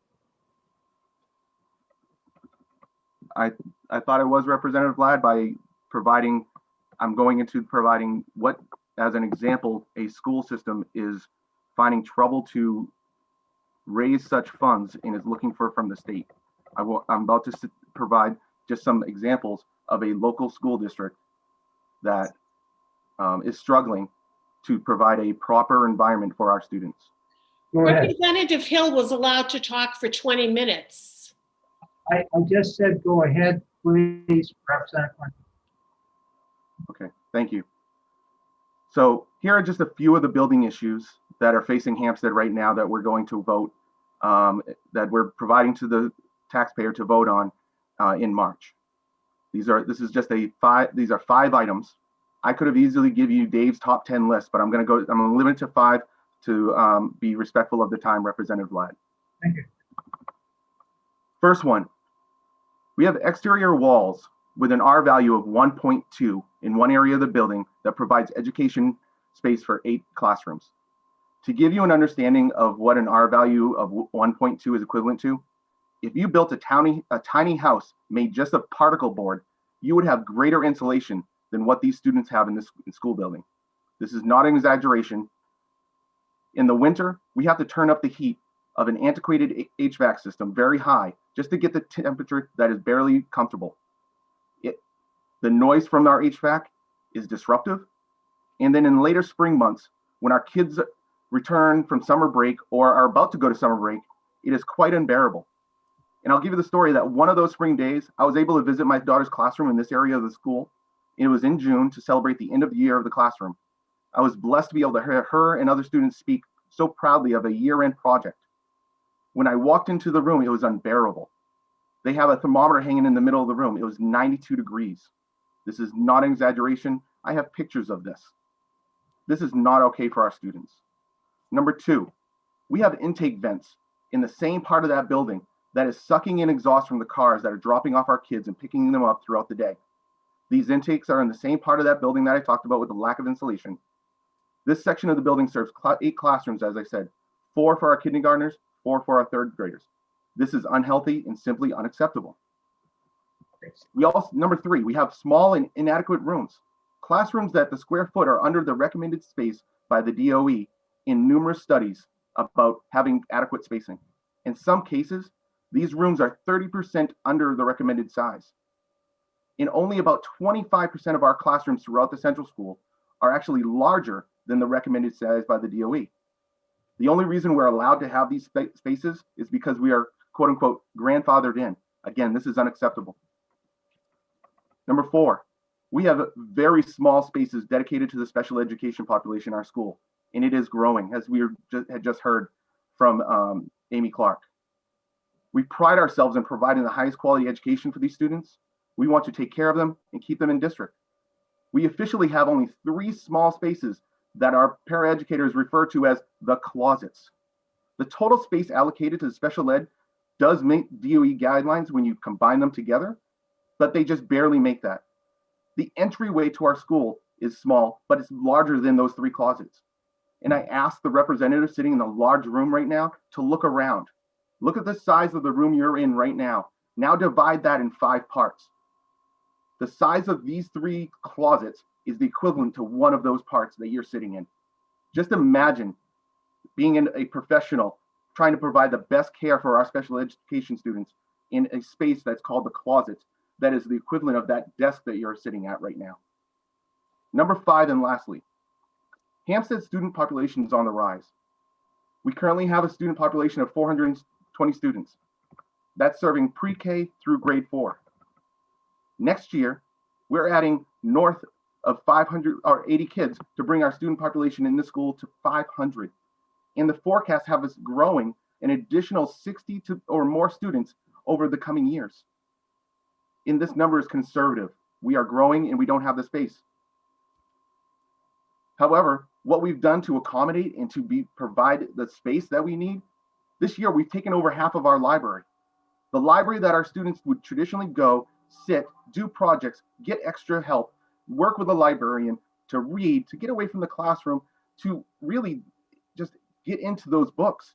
I thought I was Representative Ladd by providing, I'm going into providing what, as an example, a school system is finding trouble to raise such funds and is looking for from the state. I'm about to provide just some examples of a local school district that is struggling to provide a proper environment for our students. Go ahead. Representative Hill was allowed to talk for 20 minutes. I just said, go ahead, please, Representative. Okay, thank you. So here are just a few of the building issues that are facing Hampstead right now that we're going to vote, that we're providing to the taxpayer to vote on in March. These are 5 items. I could have easily given you Dave's top 10 list, but I'm going to limit it to 5 to be respectful of the time, Representative Ladd. Thank you. First one, we have exterior walls with an R value of 1.2 in one area of the building that provides education space for 8 classrooms. To give you an understanding of what an R value of 1.2 is equivalent to, if you built a tiny house made just of particle board, you would have greater insulation than what these students have in this school building. This is not an exaggeration. In the winter, we have to turn up the heat of an antiquated HVAC system very high just to get the temperature that is barely comfortable. The noise from our HVAC is disruptive. And then in later spring months, when our kids return from summer break or are about to go to summer break, it is quite unbearable. And I'll give you the story that one of those spring days, I was able to visit my daughter's classroom in this area of the school. It was in June to celebrate the end of the year of the classroom. I was blessed to be able to hear her and other students speak so proudly of a year-end project. When I walked into the room, it was unbearable. They have a thermometer hanging in the middle of the room. It was 92 degrees. This is not an exaggeration. I have pictures of this. This is not okay for our students. Number 2, we have intake vents in the same part of that building that is sucking in exhaust from the cars that are dropping off our kids and picking them up throughout the day. These intakes are in the same part of that building that I talked about with the lack of insulation. This section of the building serves 8 classrooms, as I said, 4 for our kindergartners, 4 for our 3rd graders. This is unhealthy and simply unacceptable. Number 3, we have small and inadequate rooms. Classrooms that the square foot are under the recommended space by the DOE in numerous studies about having adequate spacing. In some cases, these rooms are 30% under the recommended size. And only about 25% of our classrooms throughout the central school are actually larger than the recommended size by the DOE. The only reason we're allowed to have these spaces is because we are, quote unquote, grandfathered in. Again, this is unacceptable. Number 4, we have very small spaces dedicated to the special education population in our school, and it is growing, as we had just heard from Amy Clark. We pride ourselves in providing the highest quality education for these students. We want to take care of them and keep them in district. We officially have only 3 small spaces that our paraeducators refer to as the closets. The total space allocated to special ed does make DOE guidelines when you combine them together, but they just barely make that. The entryway to our school is small, but it's larger than those 3 closets. And I ask the representative sitting in the large room right now to look around. Look at the size of the room you're in right now. Now divide that in 5 parts. The size of these 3 closets is the equivalent to one of those parts that you're sitting in. Just imagine being a professional trying to provide the best care for our special education students in a space that's called the closets that is the equivalent of that desk that you're sitting at right now. Number 5, and lastly, Hampstead's student population is on the rise. We currently have a student population of 420 students. That's serving pre-K through grade 4. Next year, we're adding north of 500 or 80 kids to bring our student population in the school to 500. And the forecast have us growing an additional 60 or more students over the coming years. And this number is conservative. We are growing and we don't have the space. However, what we've done to accommodate and to provide the space that we need, this year we've taken over half of our library. The library that our students would traditionally go, sit, do projects, get extra help, work with a librarian, to read, to get away from the classroom, to really just get into those books.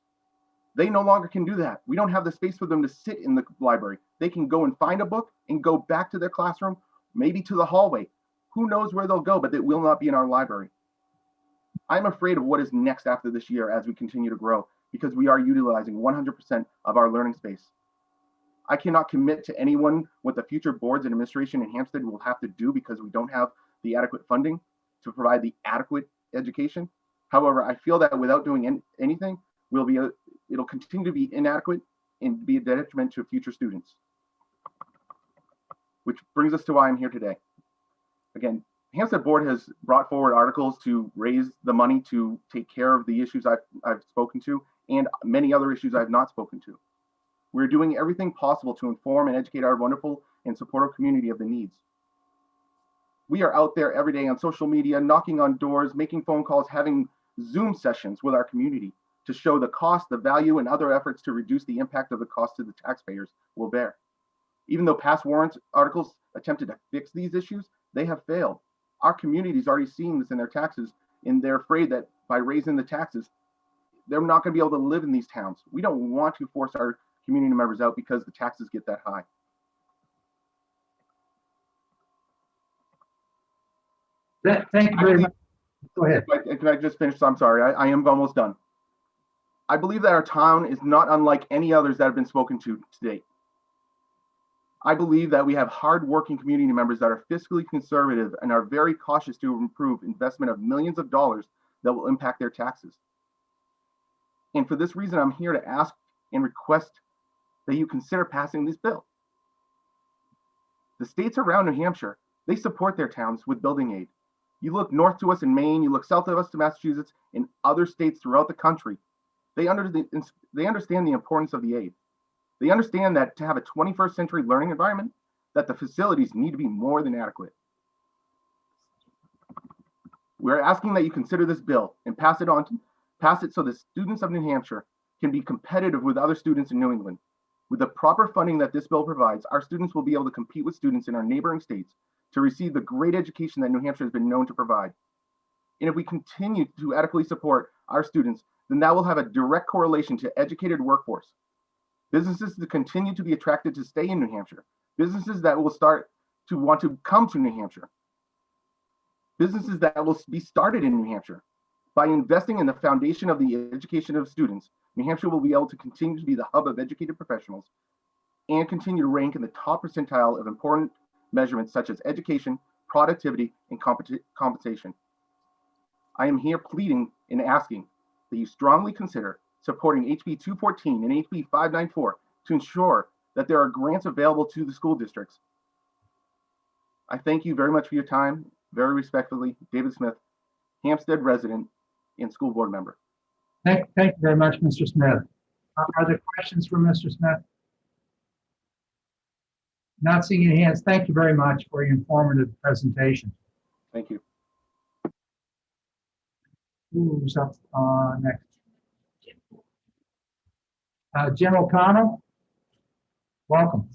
They no longer can do that. We don't have the space for them to sit in the library. They can go and find a book and go back to their classroom, maybe to the hallway. Who knows where they'll go, but they will not be in our library. I'm afraid of what is next after this year as we continue to grow, because we are utilizing 100% of our learning space. I cannot commit to anyone what the future boards and administration in Hampstead will have to do because we don't have the adequate funding to provide the adequate education. However, I feel that without doing anything, it'll continue to be inadequate and be a detriment to future students. Which brings us to why I'm here today. Again, Hampstead Board has brought forward articles to raise the money to take care of the issues I've spoken to and many other issues I've not spoken to. We're doing everything possible to inform and educate our wonderful and supportive community of the needs. We are out there every day on social media, knocking on doors, making phone calls, having Zoom sessions with our community to show the cost, the value, and other efforts to reduce the impact of the cost to the taxpayers will bear. Even though past warrant articles attempted to fix these issues, they have failed. Our community is already seeing this in their taxes, and they're afraid that by raising the taxes, they're not going to be able to live in these towns. We don't want to force our community members out because the taxes get that high. Thank you very much. Go ahead. Can I just finish? I'm sorry, I am almost done. I believe that our town is not unlike any others that have been spoken to date. I believe that we have hardworking community members that are fiscally conservative and are very cautious to improve investment of millions of dollars that will impact their taxes. And for this reason, I'm here to ask and request that you consider passing this bill. The states around New Hampshire, they support their towns with building aid. You look north to us in Maine, you look south of us to Massachusetts, and other states throughout the country. They understand the importance of the aid. They understand that to have a 21st century learning environment, that the facilities need to be more than adequate. We're asking that you consider this bill and pass it so the students of New Hampshire can be competitive with other students in New England. With the proper funding that this bill provides, our students will be able to compete with students in our neighboring states to receive the great education that New Hampshire has been known to provide. And if we continue to adequately support our students, then that will have a direct correlation to educated workforce. Businesses that continue to be attracted to stay in New Hampshire. Businesses that will start to want to come to New Hampshire. Businesses that will be started in New Hampshire. By investing in the foundation of the education of students, New Hampshire will be able to continue to be the hub of educated professionals and continue to rank in the top percentile of important measurements such as education, productivity, and compensation. I am here pleading and asking that you strongly consider supporting HB 214 and HB 594 to ensure that there are grants available to the school districts. I thank you very much for your time. Very respectfully, David Smith, Hampstead resident and school board member. Thank you very much, Mr. Smith. Are there questions for Mr. Smith? Not seeing any hands. Thank you very much for your informative presentation. Thank you. Who's up next? Jim O'Connell, welcome.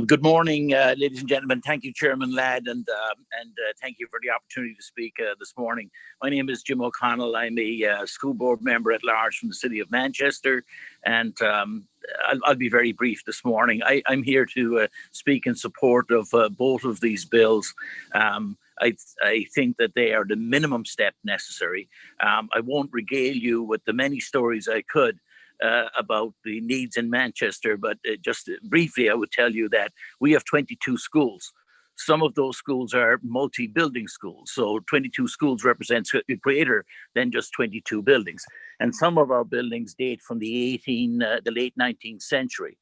Good morning, ladies and gentlemen. Thank you, Chairman Ladd, and thank you for the opportunity to speak this morning. My name is Jim O'Connell. I'm a school board member at large from the city of Manchester, and I'll be very brief this morning. I'm here to speak in support of both of these bills. I think that they are the minimum step necessary. I won't regale you with the many stories I could about the needs in Manchester, but just briefly, I would tell you that we have 22 schools. Some of those schools are multi-building schools. So 22 schools represents greater than just 22 buildings. And some of our buildings date from the late 19th century.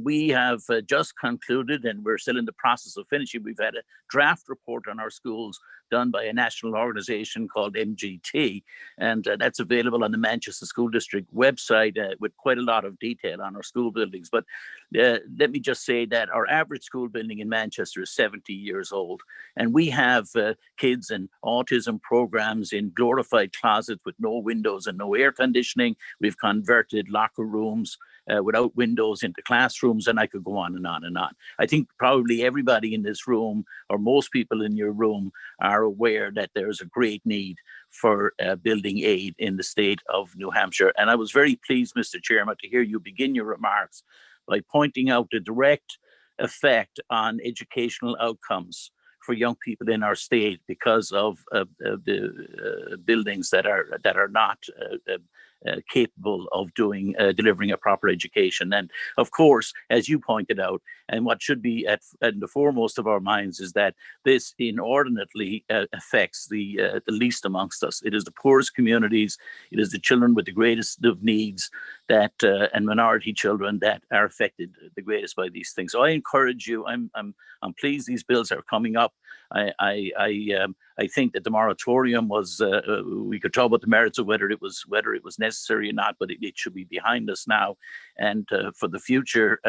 We have just concluded, and we're still in the process of finishing. We've had a draft report on our schools done by a national organization called MGT, and that's available on the Manchester School District website with quite a lot of detail on our school buildings. But let me just say that our average school building in Manchester is 70 years old, and we have kids and autism programs in glorified closets with no windows and no air conditioning. We've converted locker rooms without windows into classrooms, and I could go on and on and on. I think probably everybody in this room, or most people in your room, are are aware that there is a great need for building aid in the state of New Hampshire. And I was very pleased, Mr. Chairman, to hear you begin your remarks by pointing out the direct effect on educational outcomes for young people in our state because of the buildings that are not capable of delivering a proper education. And of course, as you pointed out, and what should be at the foremost of our minds is that this inordinately affects the least amongst us. It is the poorest communities, it is the children with the greatest of needs that and minority children that are affected the greatest by these things. So I encourage you. I'm pleased these bills are coming up. I think that the moratorium was. We could talk about the merits of whether it was necessary or not, but it should be behind us now. And for the future,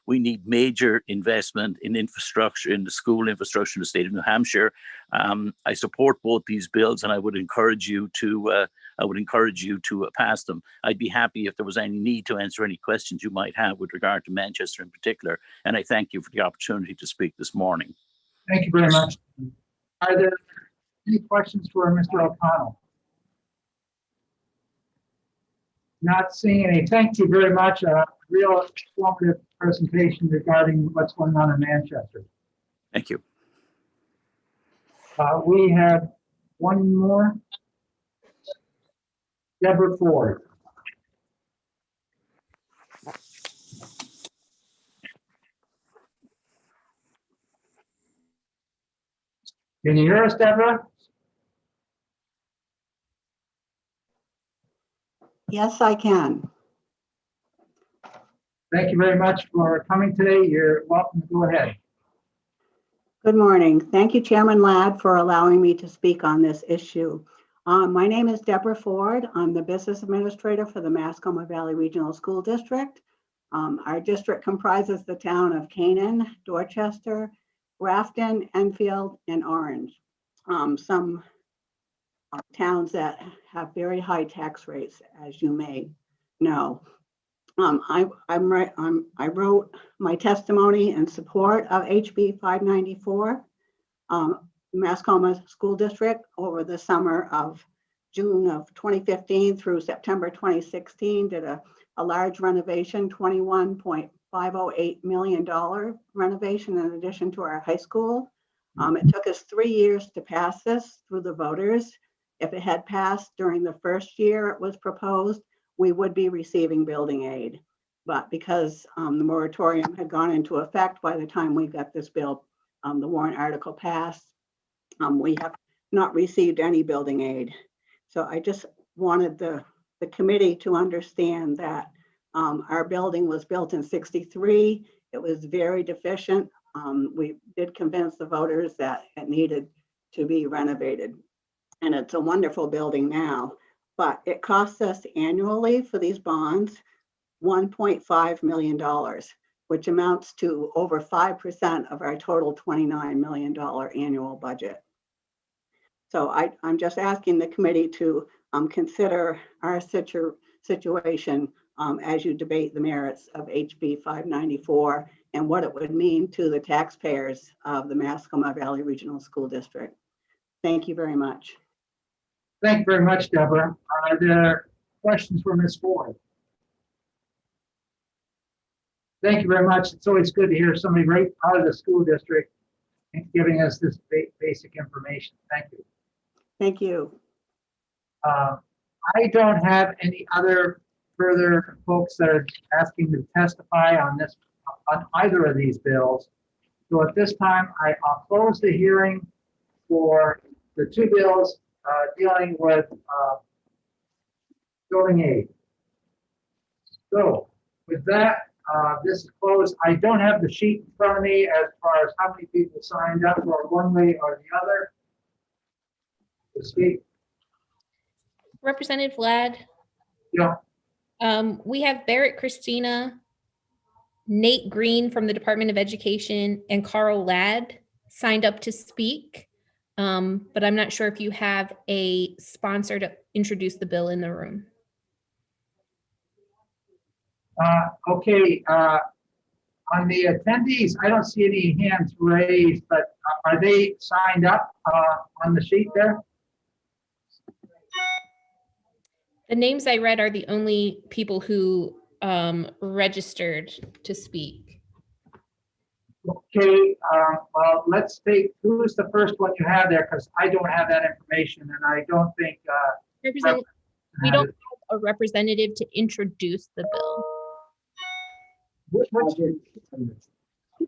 we need major investment in infrastructure, in the school infrastructure in the state of New Hampshire. I support both these bills, and I would encourage you to. Pass them. I'd be happy if there was any need to answer any questions you might have with regard to Manchester in particular. And I thank you for the opportunity to speak this morning. Thank you very much. Are there any questions for Mr. O'Connell? Not seeing any. Thank you very much. Real informative presentation regarding what's going on in Manchester. Thank you. We have one more. Deborah Ford. Can you hear us, Deborah? Yes, I can. Thank you very much for coming today. You're welcome to go ahead. Good morning. Thank you, Chairman Ladd, for allowing me to speak on this issue. My name is Deborah Ford. I'm the business administrator for the Mascoma Valley Regional School District. Our district comprises the town of Canaan, Dorchester, Grafton, Enfield, and Orange. Some towns that have very high tax rates, as you may know. I wrote my testimony in support of HB 594. Mascoma School District over the summer of June of 2015 through September 2016 did a large renovation, $21.508 million renovation in addition to our high school. It took us 3 years to pass this through the voters. If it had passed during the first year it was proposed, we would be receiving building aid. But because the moratorium had gone into effect by the time we got this bill, the warrant article passed, we have not received any building aid. So I just wanted the committee to understand that our building was built in '63. It was very deficient. We did convince the voters that it needed to be renovated. And it's a wonderful building now, but it costs us annually for these bonds $1.5 million, which amounts to over 5% of our total $29 million annual budget. So I'm just asking the committee to consider our situation as you debate the merits of HB 594 and what it would mean to the taxpayers of the Mascoma Valley Regional School District. Thank you very much. Thank you very much, Deborah. Are there questions for Ms. Ford? Thank you very much. It's always good to hear somebody right out of the school district giving us this basic information. Thank you. Thank you. I don't have any other further folks that are asking to testify on this, on either of these bills. So at this time, I'll close the hearing for the two bills dealing with building aid. So with that, this is closed. I don't have the sheet in front of me as far as how many people signed up for one way or the other to speak. Representative Ladd. Yeah. We have Barrett Christina, Nate Green from the Department of Education, and Carl Ladd signed up to speak. But I'm not sure if you have a sponsor to introduce the bill in the room. Okay. On the attendees, I don't see any hands raised, but are they signed up on the sheet there? The names I read are the only people who registered to speak. Okay, well, let's take, who's the first one you have there? Because I don't have that information and I don't think. We don't have a representative to introduce the bill.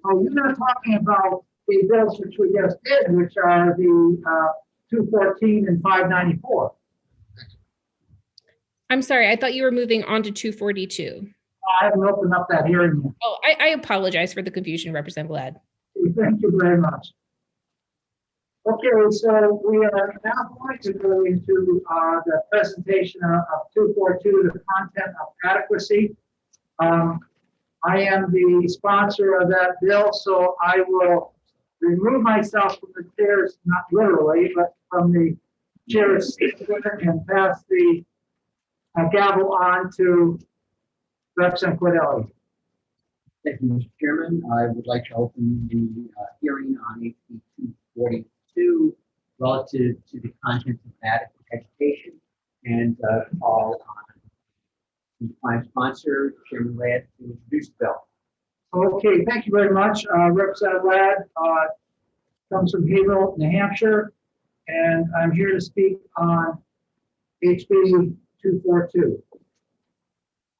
Oh, you're not talking about the bills which we just did, which are the 214 and 594. I'm sorry, I thought you were moving on to 242. I haven't opened up that hearing yet. Oh, I apologize for the confusion, Representative Ladd. Thank you very much. Okay, so we are now going to go into the presentation of 242, the content of adequacy. I am the sponsor of that bill, so I will remove myself from the chairs, not literally, but from the chair's seat and pass the gavel on to Representative Cordelli. Thank you, Mr. Chairman. I would like to open the hearing on HB 242 relative to the content of adequate education and call on the prime sponsor, Chairman Ladd, to introduce the bill. Okay, thank you very much. Representative Ladd comes from Haverhill, New Hampshire, and I'm here to speak on HB 242.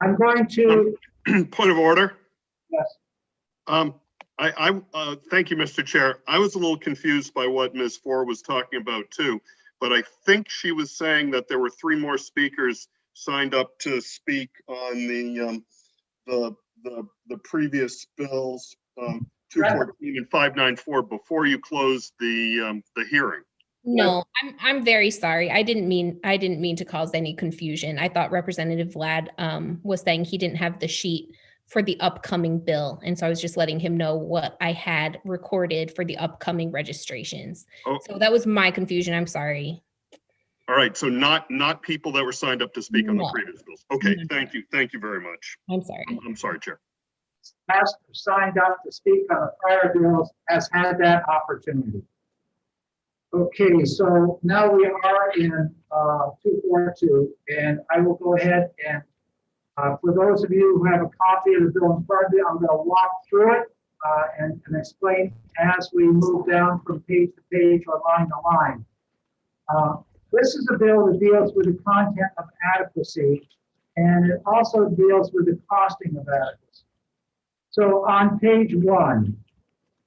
I'm going to. Point of order. Yes. Thank you, Mr. Chair. I was a little confused by what Ms. Ford was talking about too, but I think she was saying that there were 3 more speakers signed up to speak on the previous bills, 214 and 594 before you closed the hearing. No, I'm very sorry. I didn't mean to cause any confusion. I thought Representative Ladd was saying he didn't have the sheet for the upcoming bill. And so I was just letting him know what I had recorded for the upcoming registrations. Oh. So that was my confusion. I'm sorry. All right, so not people that were signed up to speak on the No. previous bills. Okay, thank you. Thank you very much. I'm sorry. I'm sorry, Chair. Has signed up to speak on the prior bills has had that opportunity. Okay, so now we are in 242, and I will go ahead and for those of you who have a copy of the bill in front of you, I'm going to walk through it and explain as we move down from page to page or line to line. This is a bill that deals with the content of adequacy, and it also deals with the costing of adequacy. So on page 1,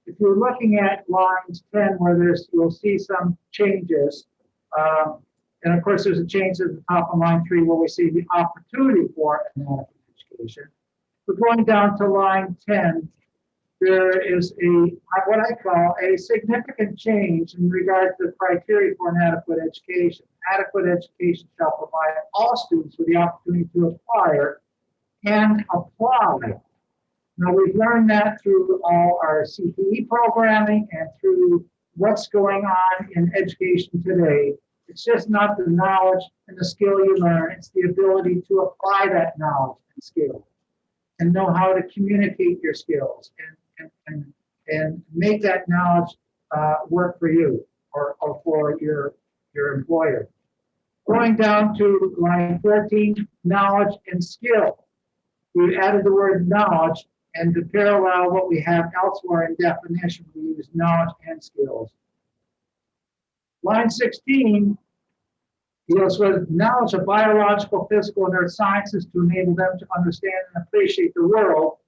if you're looking at lines 10 where you'll see some changes, and of course there's a change at the top of line 3 where we see the opportunity for an adequate education. But going down to line 10, there is what I call a significant change in regard to the criteria for an adequate education. Adequate education shall provide all students with the opportunity to acquire and apply. Now, we've learned that through all our CPE programming and through what's going on in education today. It's just not the knowledge and the skill you learn, it's the ability to apply that knowledge and skill and know how to communicate your skills and make that knowledge work for you or for your employer. Going down to line 14, knowledge and skill. We added the word knowledge, and to parallel what we have elsewhere in definition, we use knowledge and skills. Line 16 deals with knowledge of biological, physical, and earth sciences to enable them to understand and appreciate the world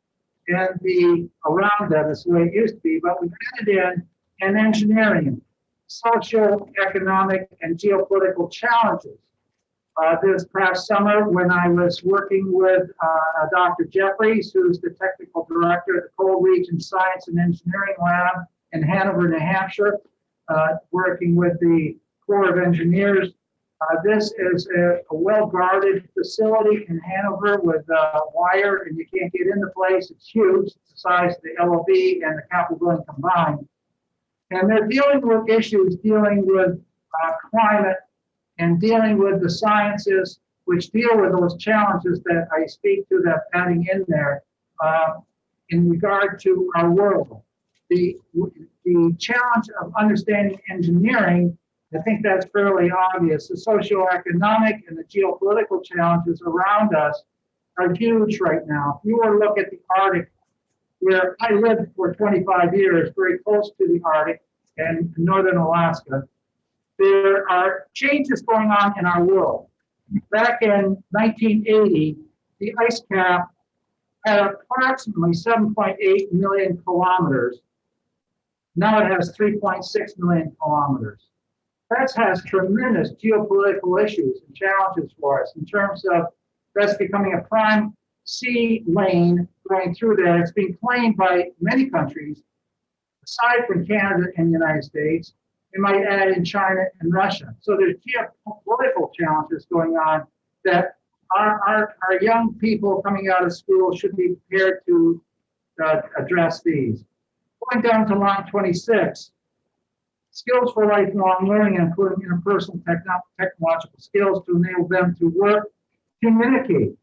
and be around them. That's the way it used to be, but we've added in engineering, social, economic, and geopolitical challenges. This past summer, when I was working with Dr. Jeffries, who's the technical director at the Coal Region Science and Engineering Lab in Hanover, New Hampshire, working with the Corps of Engineers. This is a well-guarded facility in Hanover with wire, and you can't get in the place. It's huge. It's the size of the LOB and the Capitol building combined. And they're dealing with issues dealing with climate and dealing with the sciences which deal with those challenges that I speak to, that adding in there. in regard to our world. The challenge of understanding engineering, I think that's fairly obvious. The socioeconomic and the geopolitical challenges around us are huge right now. If you were to look at the Arctic, where I lived for 25 years, very close to the Arctic and northern Alaska, there are changes going on in our world. Back in 1980, the ice cap had approximately 7.8 million kilometers. Now it has 3.6 million kilometers. That has tremendous geopolitical issues and challenges for us in terms of that's becoming a prime sea lane going through there. It's being claimed by many countries, aside from Canada and the United States. We might add in China and Russia. So there's geopolitical challenges going on that our young people coming out of school should be prepared to address these. Going down to line 26, skills for lifelong learning, including interpersonal technological skills to enable them to work, communicate.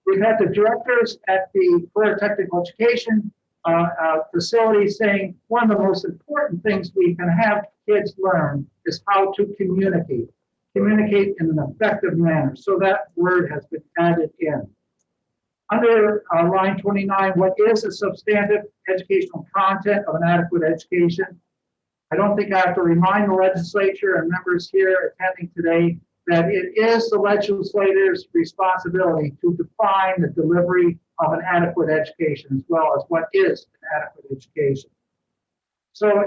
We've had the directors at the Career Technical Education facility saying one of the most important things we can have kids learn is how to communicate in an effective manner. So that word has been added in. Under line 29, what is the substantive educational content of an adequate education? I don't think I have to remind the legislature and members here attending today that it is the legislator's responsibility to define the delivery of an adequate education as well as what is an adequate education. So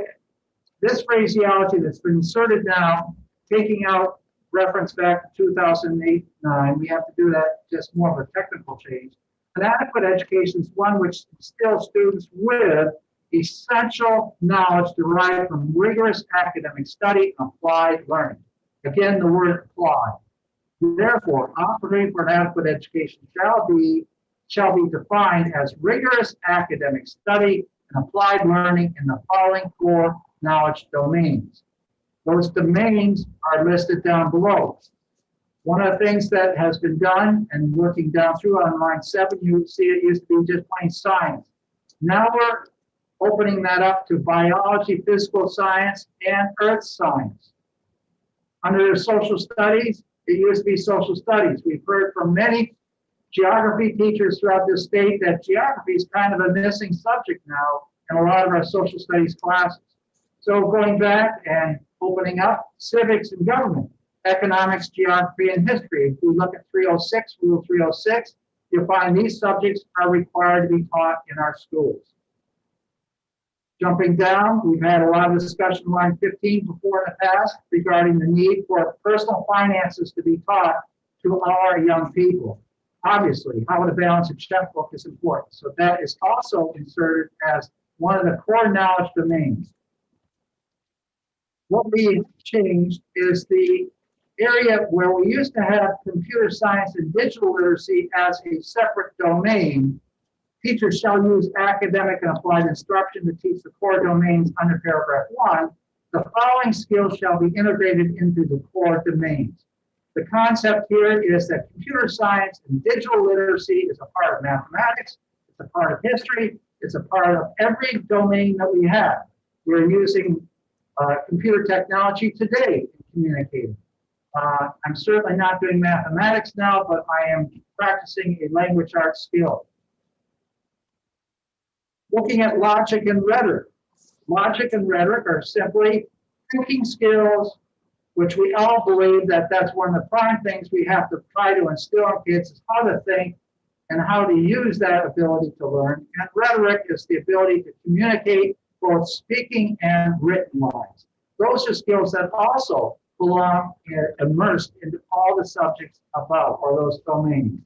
this phraseology that's been inserted now, taking out reference back to 2008-9, we have to do that just more of a technical change. An adequate education is one which instills students with essential knowledge derived from rigorous academic study and applied learning. Again, the word applied. Therefore, opportunity for an adequate education shall be defined as rigorous academic study and applied learning in the following core knowledge domains. Those domains are listed down below. One of the things that has been done and working down through on line 7, you see it used to be just plain science. Now we're opening that up to biology, physical science, and earth science. Under social studies, it used to be social studies. We've heard from many geography teachers throughout this state that geography is kind of a missing subject now in a lot of our social studies classes. So going back and opening up civics and government, economics, geography, and history. If we look at 306, Rule 306, you'll find these subjects are required to be taught in our schools. Jumping down, we've had a lot of discussion on line 15 before in the past regarding the need for personal finances to be taught to all our young people. Obviously, how to balance a checkbook is important. So that is also inserted as one of the core knowledge domains. What we changed is the area where we used to have computer science and digital literacy as a separate domain. Teachers shall use academic and applied instruction to teach the core domains under paragraph 1. The following skills shall be integrated into the core domains. The concept here is that computer science and digital literacy is a part of mathematics, it's a part of history, it's a part of every domain that we have. We're using computer technology today in communicating. I'm certainly not doing mathematics now, but I am practicing a language arts skill. Looking at logic and rhetoric. Logic and rhetoric are simply thinking skills, which we all believe that that's one of the prime things we have to try to instill in kids is how to think and how to use that ability to learn. And rhetoric is the ability to communicate both speaking and written wise. Those are skills that also belong immersed into all the subjects above, or those domains.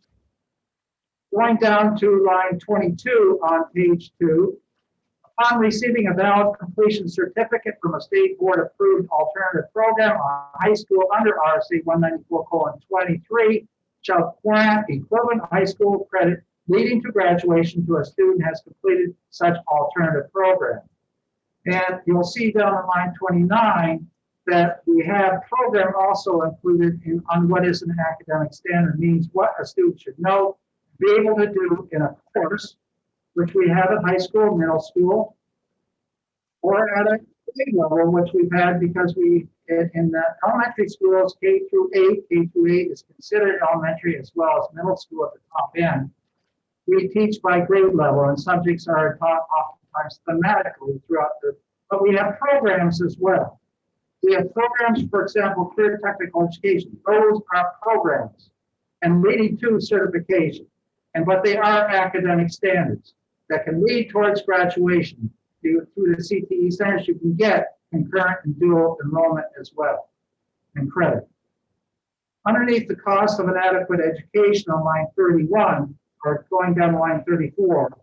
Going down to line 22 on page 2, upon receiving a valid completion certificate from a state board approved alternative program on high school under RSA 194:23 shall grant equivalent high school credit leading to graduation to a student has completed such alternative program. And you'll see down on line 29 that we have program also included on what is an academic standard, means what a student should know, be able to do in a course, which we have at high school, middle school, or at a grade level, which we've had because in the elementary schools, K through 8 is considered elementary as well as middle school at the top end. We teach by grade level, and subjects are taught oftentimes thematically throughout but we have programs as well. We have programs, for example, career technical education. Those are programs and leading to certification. But they are academic standards that can lead towards graduation. Through the CTE centers, you can get concurrent and dual enrollment as well, and credit. Underneath the cost of an adequate education on line 31, or going down line 34,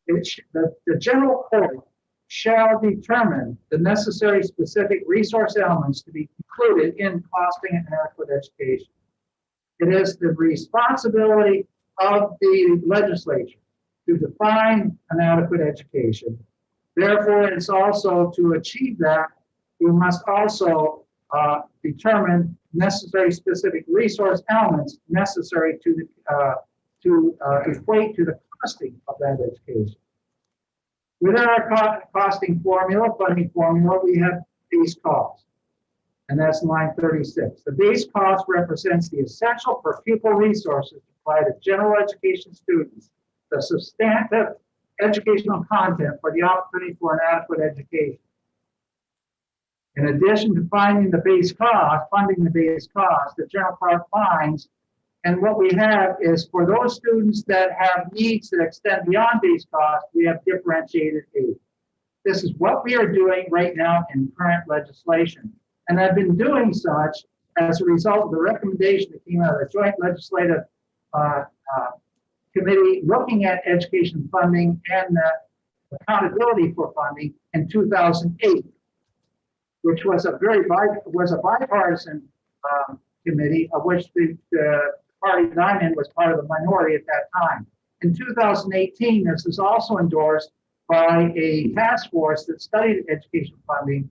the general code shall determine the necessary specific resource elements to be included in costing an adequate education. It is the responsibility of the legislature to define an adequate education. Therefore, it's also to achieve that, we must also determine necessary specific resource elements necessary to equate to the costing of that education. Within our costing formula, funding formula, we have base cost, and that's line 36. The base cost represents the essential per pupil resources to provide a general education students the substantive educational content for the opportunity for an adequate education. In addition to funding the base cost, the general part finds, and what we have is for those students that have needs that extend beyond base cost, we have differentiated aid. This is what we are doing right now in current legislation. And I've been doing such as a result of the recommendation that came out of the Joint Legislative Committee looking at education funding and accountability for funding in 2008, which was a bipartisan committee, of which the party that I'm in was part of the minority at that time. In 2018, this was also endorsed by a task force that studied education funding,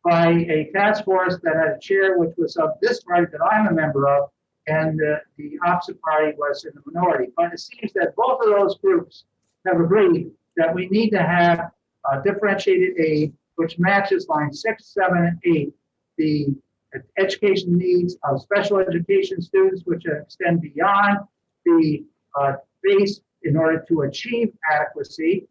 by a task force that had a chair which was of this party that I'm a member of, and the opposite party was in the minority. But it seems that both of those groups have agreed that we need to have differentiated aid, which matches line 6, 7, and 8, the education needs of special education students, which extend beyond the base in order to achieve adequacy,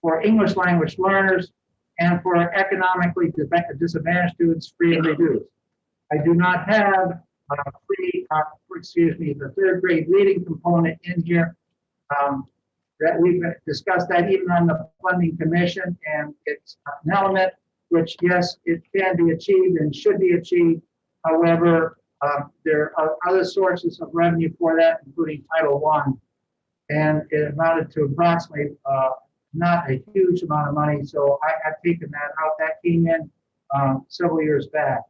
for English language learners, and for economically disadvantaged students, free and reduced. I do not have the third grade reading component in here. That we've discussed that even on the funding commission, and it's an element which, yes, it can be achieved and should be achieved. However, there are other sources of revenue for that, including Title I, and it amounted to approximately not a huge amount of money. So I've taken that out. That came in several years back.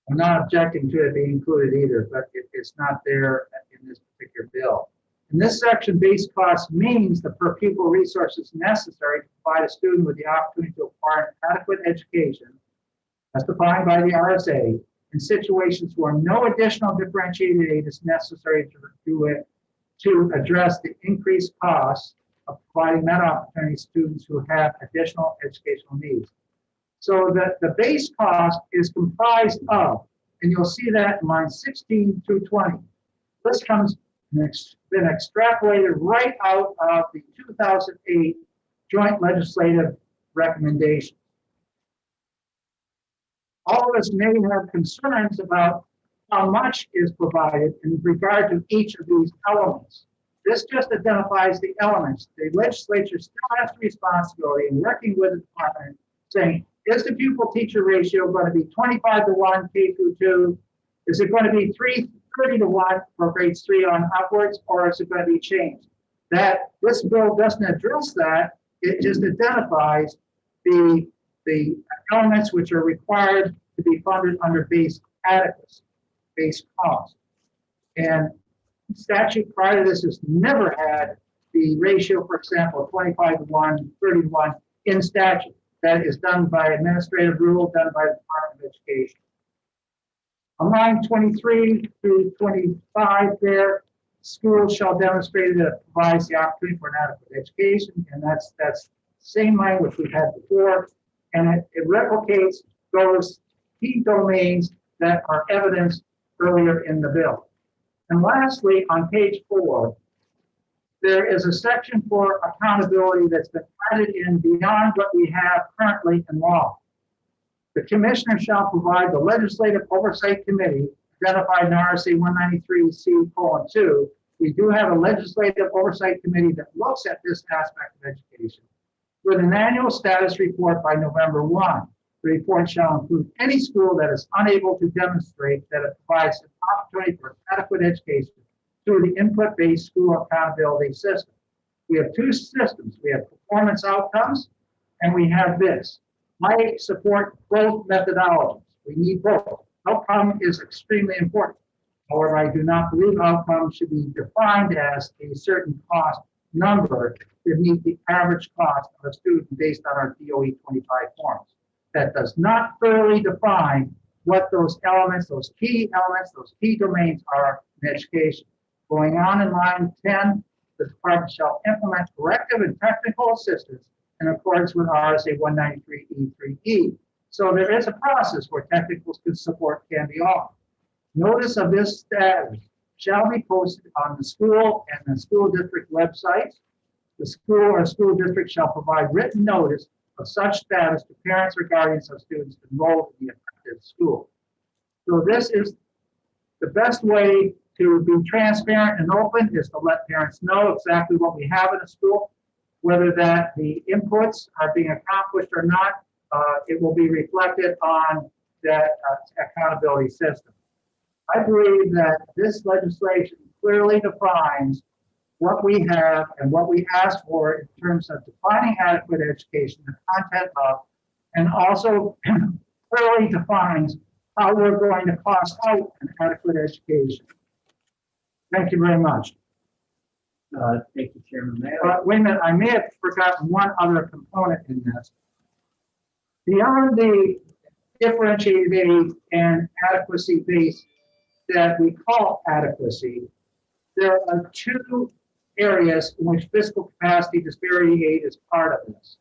I'm not objecting to it being included either, but it's not there in this particular bill. In this section, base cost means the per pupil resources necessary to provide a student with the opportunity to acquire an adequate education, as defined by the RSA, in situations where no additional differentiated aid is necessary to address the increased costs of providing that opportunity to students who have additional educational needs. So the base cost is comprised of, and you'll see that in line 16 through 20. This comes been extrapolated right out of the 2008 Joint Legislative Recommendation. All of us may have concerns about how much is provided in regard to each of these elements. This just identifies the elements. The legislature still has the responsibility in working with the department, saying, is the pupil teacher ratio going to be 25:1 K through 2? Is it going to be 30:1 for grades 3 on upwards, or is it going to be changed? That this bill doesn't address that. It just identifies the elements which are required to be funded under base adequacy, base cost. And statute prior to this has never had the ratio, for example, 25:1, 30:1 in statute. That is done by administrative rule, done by the Department of Education. On line 23 through 25 there, schools shall demonstrate that it provides the opportunity for an adequate education, and that's same language we've had before, and it replicates those key domains that are evidenced earlier in the bill. And lastly, on page 4, there is a section for accountability that's been added in beyond what we have currently in law. The commissioner shall provide the legislative oversight committee identified in RSA 193C:2. We do have a legislative oversight committee that looks at this aspect of education with an annual status report by November 1. The report shall include any school that is unable to demonstrate that it provides an opportunity for adequate education through the input-based school accountability system. We have two systems. We have performance outcomes, and we have this. I support both methodologies. We need both. Outcome is extremely important. However, I do not believe outcomes should be defined as a certain cost number to meet the average cost of a student based on our DOE 25 forms. That does not thoroughly define what those elements, those key domains are in education. Going on in line 10, the department shall implement corrective and technical assistance in accordance with RSA 193E3E. So there is a process where technical support can be offered. Notice of this status shall be posted on the school and the school district websites. The school or school district shall provide written notice of such status to parents or guardians of students enrolled in the affected school. So this is the best way to be transparent and open, is to let parents know exactly what we have in a school, whether that the inputs are being accomplished or not. It will be reflected on that accountability system. I believe that this legislation clearly defines what we have and what we ask for in terms of defining adequate education, the content of, and also clearly defines how we're going to cost out an adequate education. Thank you very much. Thank you, Chairman Mayor. Wait a minute, I may have forgotten one other component in this. Beyond the differentiated aid and adequacy base that we call adequacy, there are two areas in which fiscal capacity disparity aid is part of this.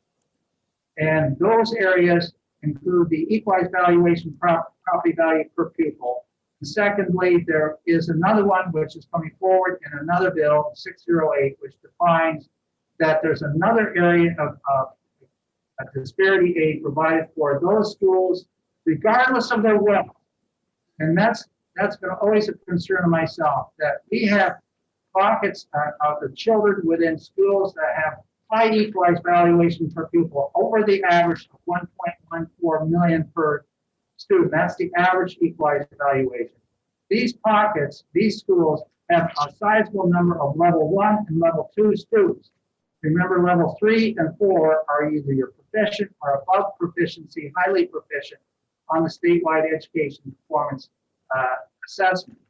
And those areas include the equalized valuation property value per pupil. And secondly, there is another one which is coming forward in another bill, 608, which defines that there's another area of a disparity aid provided for those schools, regardless of their wealth. And that's been always a concern of myself, that we have pockets of the children within schools that have high equalized valuation per pupil, over the average of 1.14 million per student. That's the average equalized valuation. These pockets, these schools, have a sizable number of level 1 and level 2 students. Remember, level 3 and 4 are either your proficient or above proficiency, highly proficient on the statewide education performance assessment.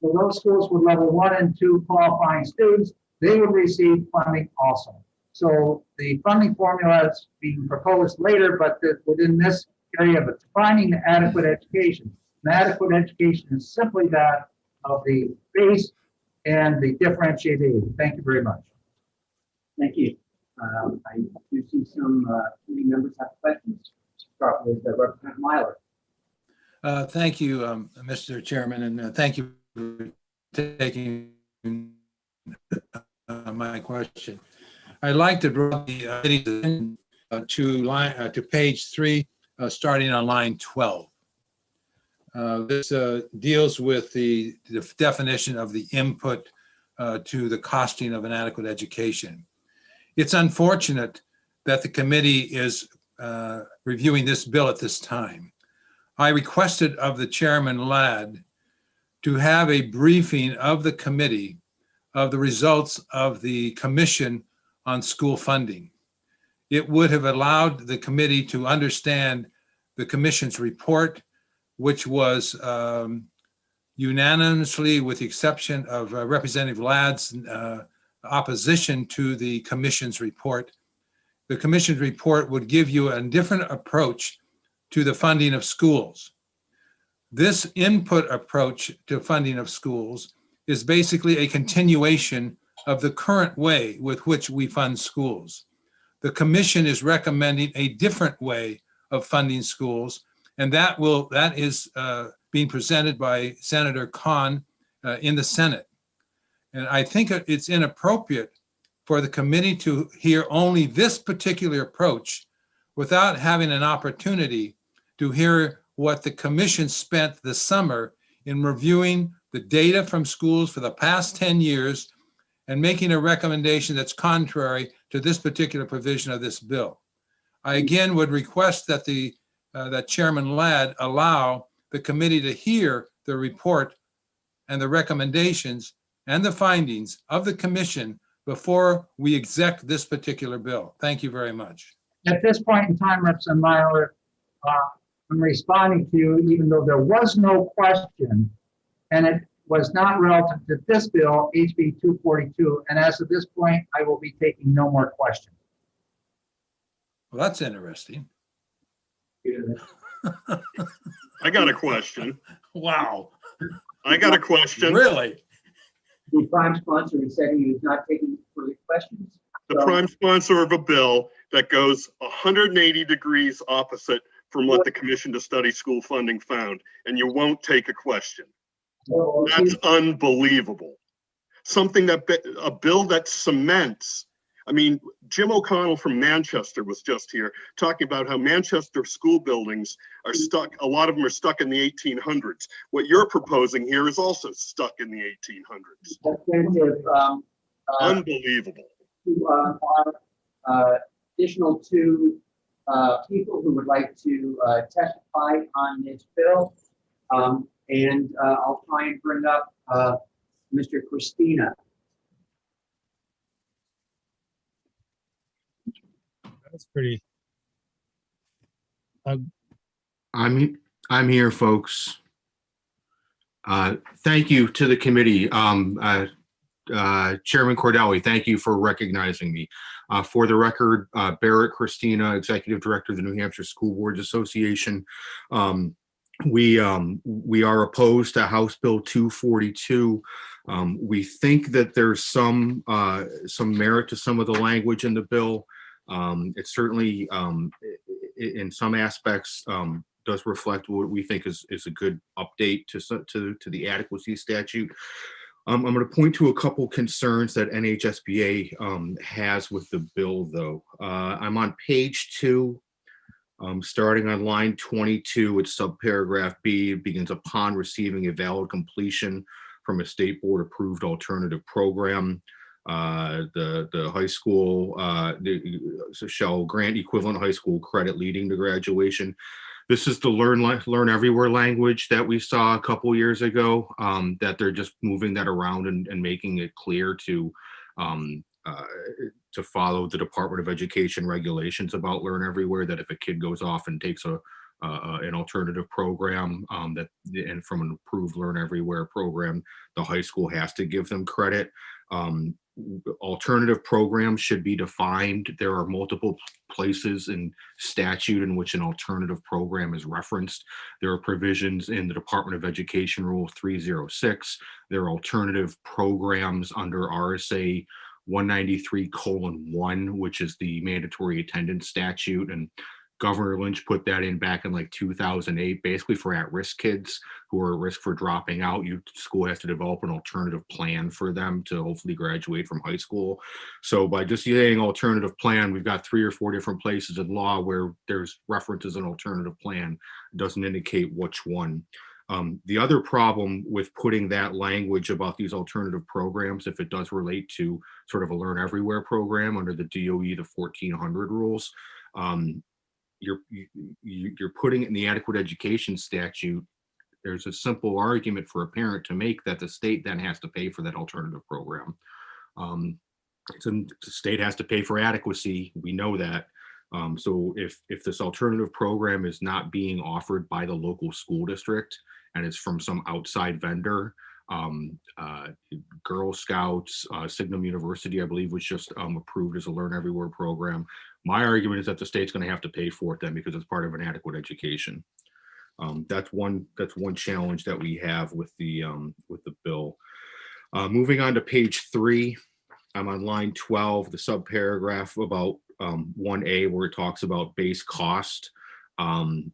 So those schools with level 1 and 2 qualifying students, they would receive funding also. So the funding formula is being proposed later, but within this area of defining the adequate education, the adequate education is simply that of the base and the differentiated aid. Thank you very much. Thank you. I do see some committee members have questions. Start with Representative Myler. Thank you, Mr. Chairman, and thank you for taking my question. I'd like to draw the attention to page 3, starting on line 12. This deals with the definition of the input to the costing of an adequate education. It's unfortunate that the committee is reviewing this bill at this time. I requested of the Chairman Ladd to have a briefing of the committee of the results of the Commission on School Funding. It would have allowed the committee to understand the Commission's report, which was unanimously, with the exception of Representative Ladd's opposition to the Commission's report. The Commission's report would give you a different approach to the funding of schools. This input approach to funding of schools is basically a continuation of the current way with which we fund schools. The commission is recommending a different way of funding schools, and that is being presented by Senator Khan in the Senate. And I think it's inappropriate for the committee to hear only this particular approach without having an opportunity to hear what the commission spent this summer in reviewing the data from schools for the past 10 years and making a recommendation that's contrary to this particular provision of this bill. I again would request that that Chairman Ladd allow the committee to hear the report and the recommendations and the findings of the commission before we exec this particular bill. Thank you very much. At this point in time, Representative Myler, I'm responding to you, even though there was no question, and it was not relative to this bill, HB 242. And as of this point, I will be taking no more questions. Well, that's interesting. I got a question. Wow. I got a question. Really? The prime sponsor is saying he is not taking further questions. The prime sponsor of a bill that goes 180 degrees opposite from what the Commission to Study School Funding found, and you won't take a question. That's unbelievable. Something a bill that cements. I mean, Jim O'Connell from Manchester was just here talking about how Manchester school buildings are stuck. A lot of them are stuck in the 1800s. What you're proposing here is also stuck in the 1800s. Unbelievable. Additional two people who would like to testify on this bill. And I'll try and bring up Mr. Christina. That's pretty. I'm here, folks. Thank you to the committee. Chairman Cordelli, thank you for recognizing me. For the record, Barrett Christina, Executive Director of the New Hampshire School Boards Association. We are opposed to House Bill 242. We think that there's some merit to some of the language in the bill. It certainly, in some aspects, does reflect what we think is a good update to the adequacy statute. I'm going to point to a couple concerns that NHSBA has with the bill, though. I'm on page 2, starting on line 22. It's subparagraph B. It begins, upon receiving a valid completion from a state board approved alternative program. The high school shall grant equivalent high school credit leading to graduation. This is the learn everywhere language that we saw a couple years ago, that they're just moving that around and making it clear to follow the Department of Education regulations about learn everywhere, that if a kid goes off and takes an alternative program and from an approved learn everywhere program, the high school has to give them credit. Alternative programs should be defined. There are multiple places in statute in which an alternative program is referenced. There are provisions in the Department of Education Rule 306. There are alternative programs under RSA 193:1, which is the mandatory attendance statute. And Governor Lynch put that in back in like 2008, basically for at-risk kids who are at risk for dropping out. School has to develop an alternative plan for them to hopefully graduate from high school. So by just saying alternative plan, we've got 3 or 4 different places in law where there's references an alternative plan. It doesn't indicate which one. The other problem with putting that language about these alternative programs, if it does relate to sort of a Learn Everywhere program under the DOE, the 1400 rules, you're putting it in the adequate education statute. There's a simple argument for a parent to make that the state then has to pay for that alternative program. So the state has to pay for adequacy. We know that. So if this alternative program is not being offered by the local school district and it's from some outside vendor, Girl Scouts, Signum University, I believe, was just approved as a Learn Everywhere program. My argument is that the state's going to have to pay for it then because it's part of an adequate education. That's one challenge that we have with the bill. Moving on to page 3, I'm on line 12, the subparagraph about 1A, where it talks about base cost. And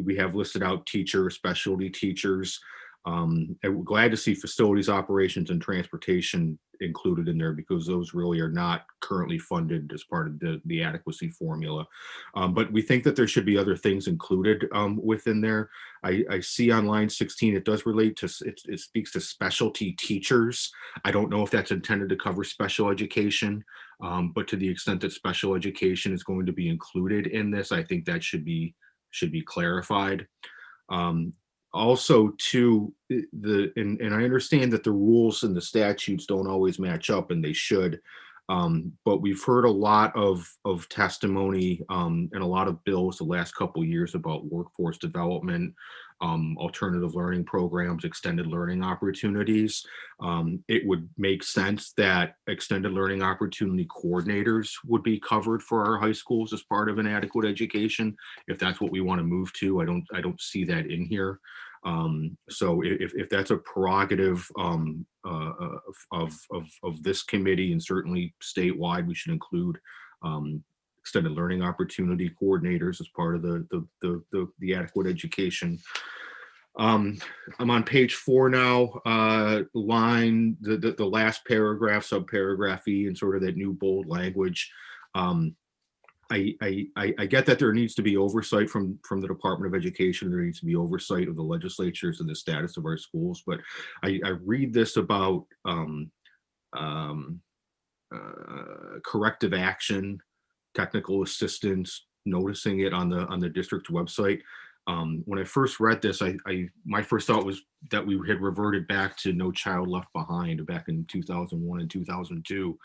we have listed out teachers, specialty teachers. And we're glad to see facilities operations and transportation included in there, because those really are not currently funded as part of the adequacy formula. But we think that there should be other things included within there. I see on line 16, it does relate to, it speaks to specialty teachers. I don't know if that's intended to cover special education, but to the extent that special education is going to be included in this, I think that should be clarified. Also, to and I understand that the rules and the statutes don't always match up, and they should. But we've heard a lot of testimony and a lot of bills the last couple of years about workforce development, alternative learning programs, extended learning opportunities. It would make sense that extended learning opportunity coordinators would be covered for our high schools as part of an adequate education. If that's what we want to move to, I don't see that in here. So if that's a prerogative of this committee, and certainly statewide, we should include extended learning opportunity coordinators as part of the adequate education. I'm on page 4 now, the last paragraph, subparagraph E, and sort of that new bold language. I get that there needs to be oversight from the Department of Education. There needs to be oversight of the legislatures and the status of our schools. But I read this about corrective action, technical assistance, noticing it on the district's website. When I first read this, my first thought was that we had reverted back to No Child Left Behind back in 2001 and 2002,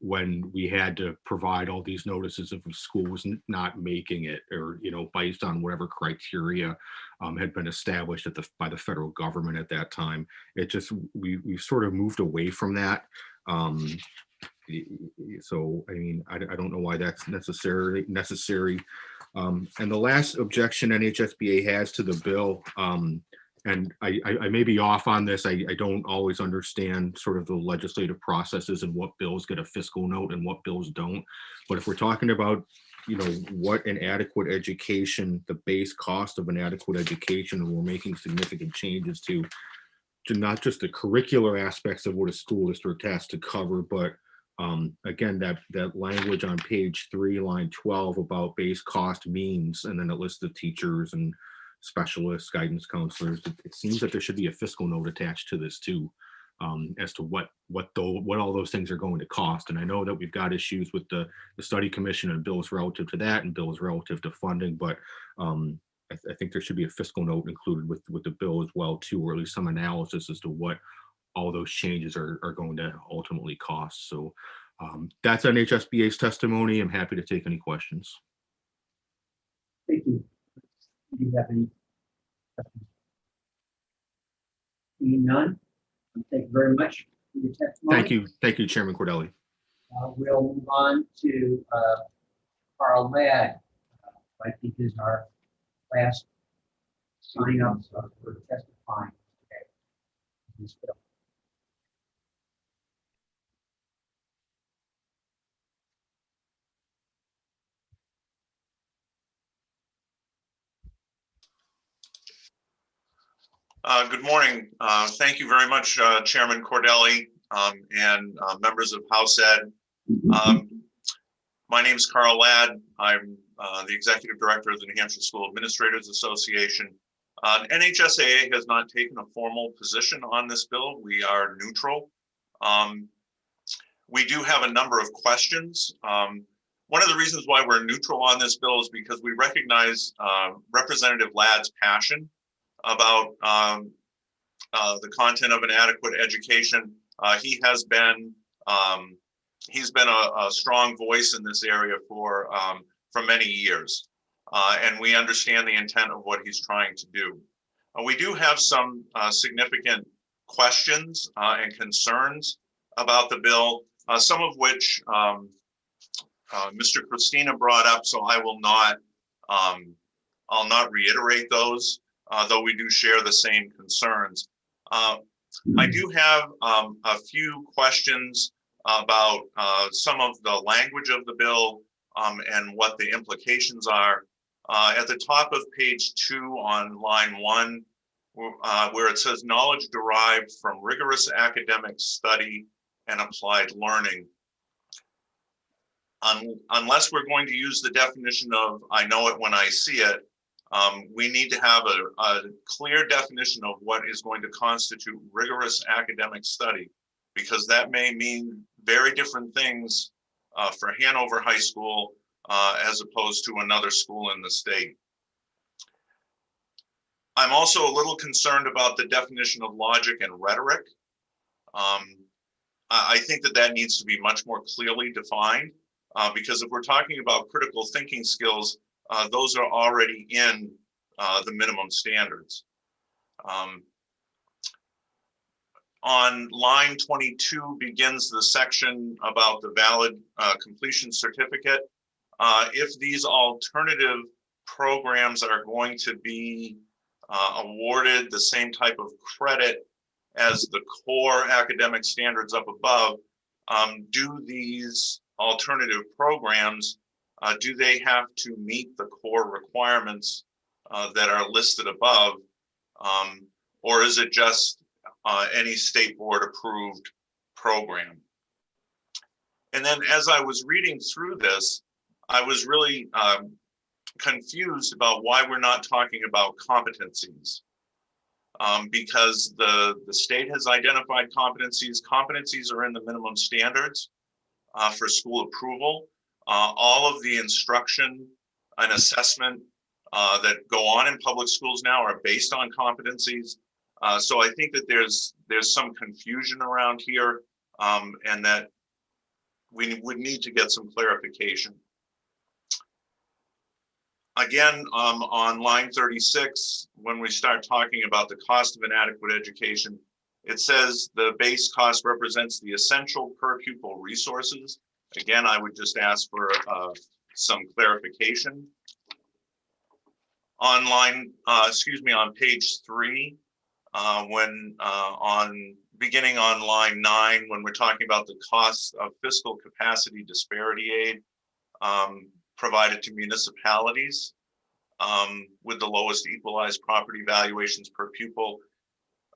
when we had to provide all these notices if a school was not making it, or based on whatever criteria had been established by the federal government at that time. It just we've sort of moved away from that. So I mean, I don't know why that's necessary. And the last objection NHSBA has to the bill, and I may be off on this, I don't always understand sort of the legislative processes and what bills get a fiscal note and what bills don't. But if we're talking about, what an adequate education, the base cost of an adequate education, and we're making significant changes to not just the curricular aspects of what a school district has to cover, but again, that language on page 3, line 12 about base cost means, and then it lists the teachers and specialists, guidance counselors. It seems that there should be a fiscal note attached to this too, as to what all those things are going to cost. And I know that we've got issues with the study commission and bills relative to that, and bills relative to funding, but I think there should be a fiscal note included with the bill as well too, or at least some analysis as to what all those changes are going to ultimately cost. So that's NHSBA's testimony. I'm happy to take any questions. Thank you. Do you have any questions? Seeing none, thank you very much for your testimony. Thank you, Chairman Cordelli. We'll move on to Carl Ladd. I think is our last sign up for testifying today. Ms. Bill. Good morning. Thank you very much, Chairman Cordelli, and members of House Ed. My name is Carl Ladd. I'm the Executive Director of the New Hampshire School Administrators Association. NHSAA has not taken a formal position on this bill. We are neutral. We do have a number of questions. One of the reasons why we're neutral on this bill is because we recognize Representative Ladd's passion about the content of an adequate education. He's been a strong voice in this area for many years, and we understand the intent of what he's trying to do. We do have some significant questions and concerns about the bill, some of which Mr. Christina brought up, so I will not I'll not reiterate those, though we do share the same concerns. I do have a few questions about some of the language of the bill and what the implications are. At the top of page 2 on line 1, where it says knowledge derived from rigorous academic study and applied learning. Unless we're going to use the definition of I know it when I see it, we need to have a clear definition of what is going to constitute rigorous academic study, because that may mean very different things for Hanover High School as opposed to another school in the state. I'm also a little concerned about the definition of logic and rhetoric. I think that needs to be much more clearly defined because if we're talking about critical thinking skills, those are already in the minimum standards. On line 22 begins the section about the valid completion certificate. If these alternative programs are going to be awarded the same type of credit as the core academic standards up above, do these alternative programs, do they have to meet the core requirements that are listed above? Or is it just any state board approved program? And then as I was reading through this, I was really confused about why we're not talking about competencies. Because the state has identified competencies. Competencies are in the minimum standards for school approval. All of the instruction and assessment that go on in public schools now are based on competencies. So I think that there's some confusion around here and that we would need to get some clarification. Again, on line 36, when we start talking about the cost of an adequate education, it says the base cost represents the essential per pupil resources. Again, I would just ask for some clarification. On line, on page 3, beginning on line 9, when we're talking about the costs of fiscal capacity disparity aid provided to municipalities with the lowest equalized property valuations per pupil.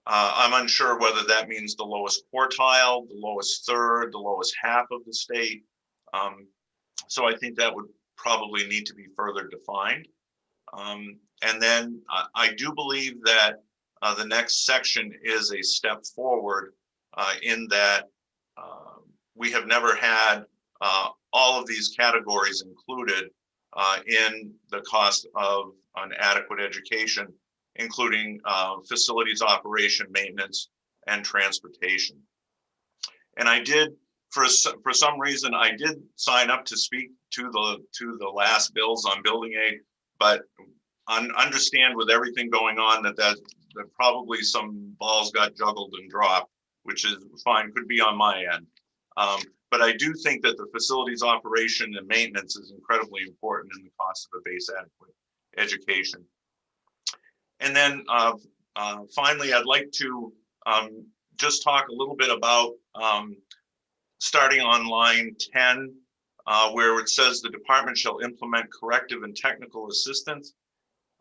I'm unsure whether that means the lowest quartile, the lowest third, the lowest half of the state. So I think that would probably need to be further defined. And then I do believe that the next section is a step forward in that we have never had all of these categories included in the cost of an adequate education, including facilities operation, maintenance, and transportation. And I did, for some reason, I did sign up to speak to the last bills on building aid, but understand with everything going on that probably some balls got juggled and dropped, which is fine, could be on my end. But I do think that the facilities operation and maintenance is incredibly important in the cost of a base adequate education. And then finally, I'd like to just talk a little bit about starting on line 10, where it says the department shall implement corrective and technical assistance.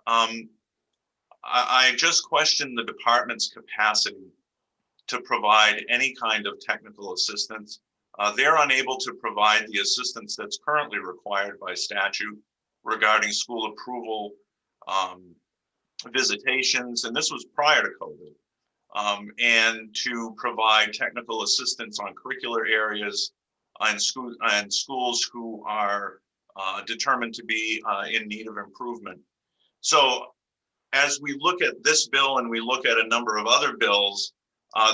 I just question the department's capacity to provide any kind of technical assistance. They're unable to provide the assistance that's currently required by statute regarding school approval, visitations, and this was prior to COVID, and to provide technical assistance on curricular areas and schools who are determined to be in need of improvement. So as we look at this bill and we look at a number of other bills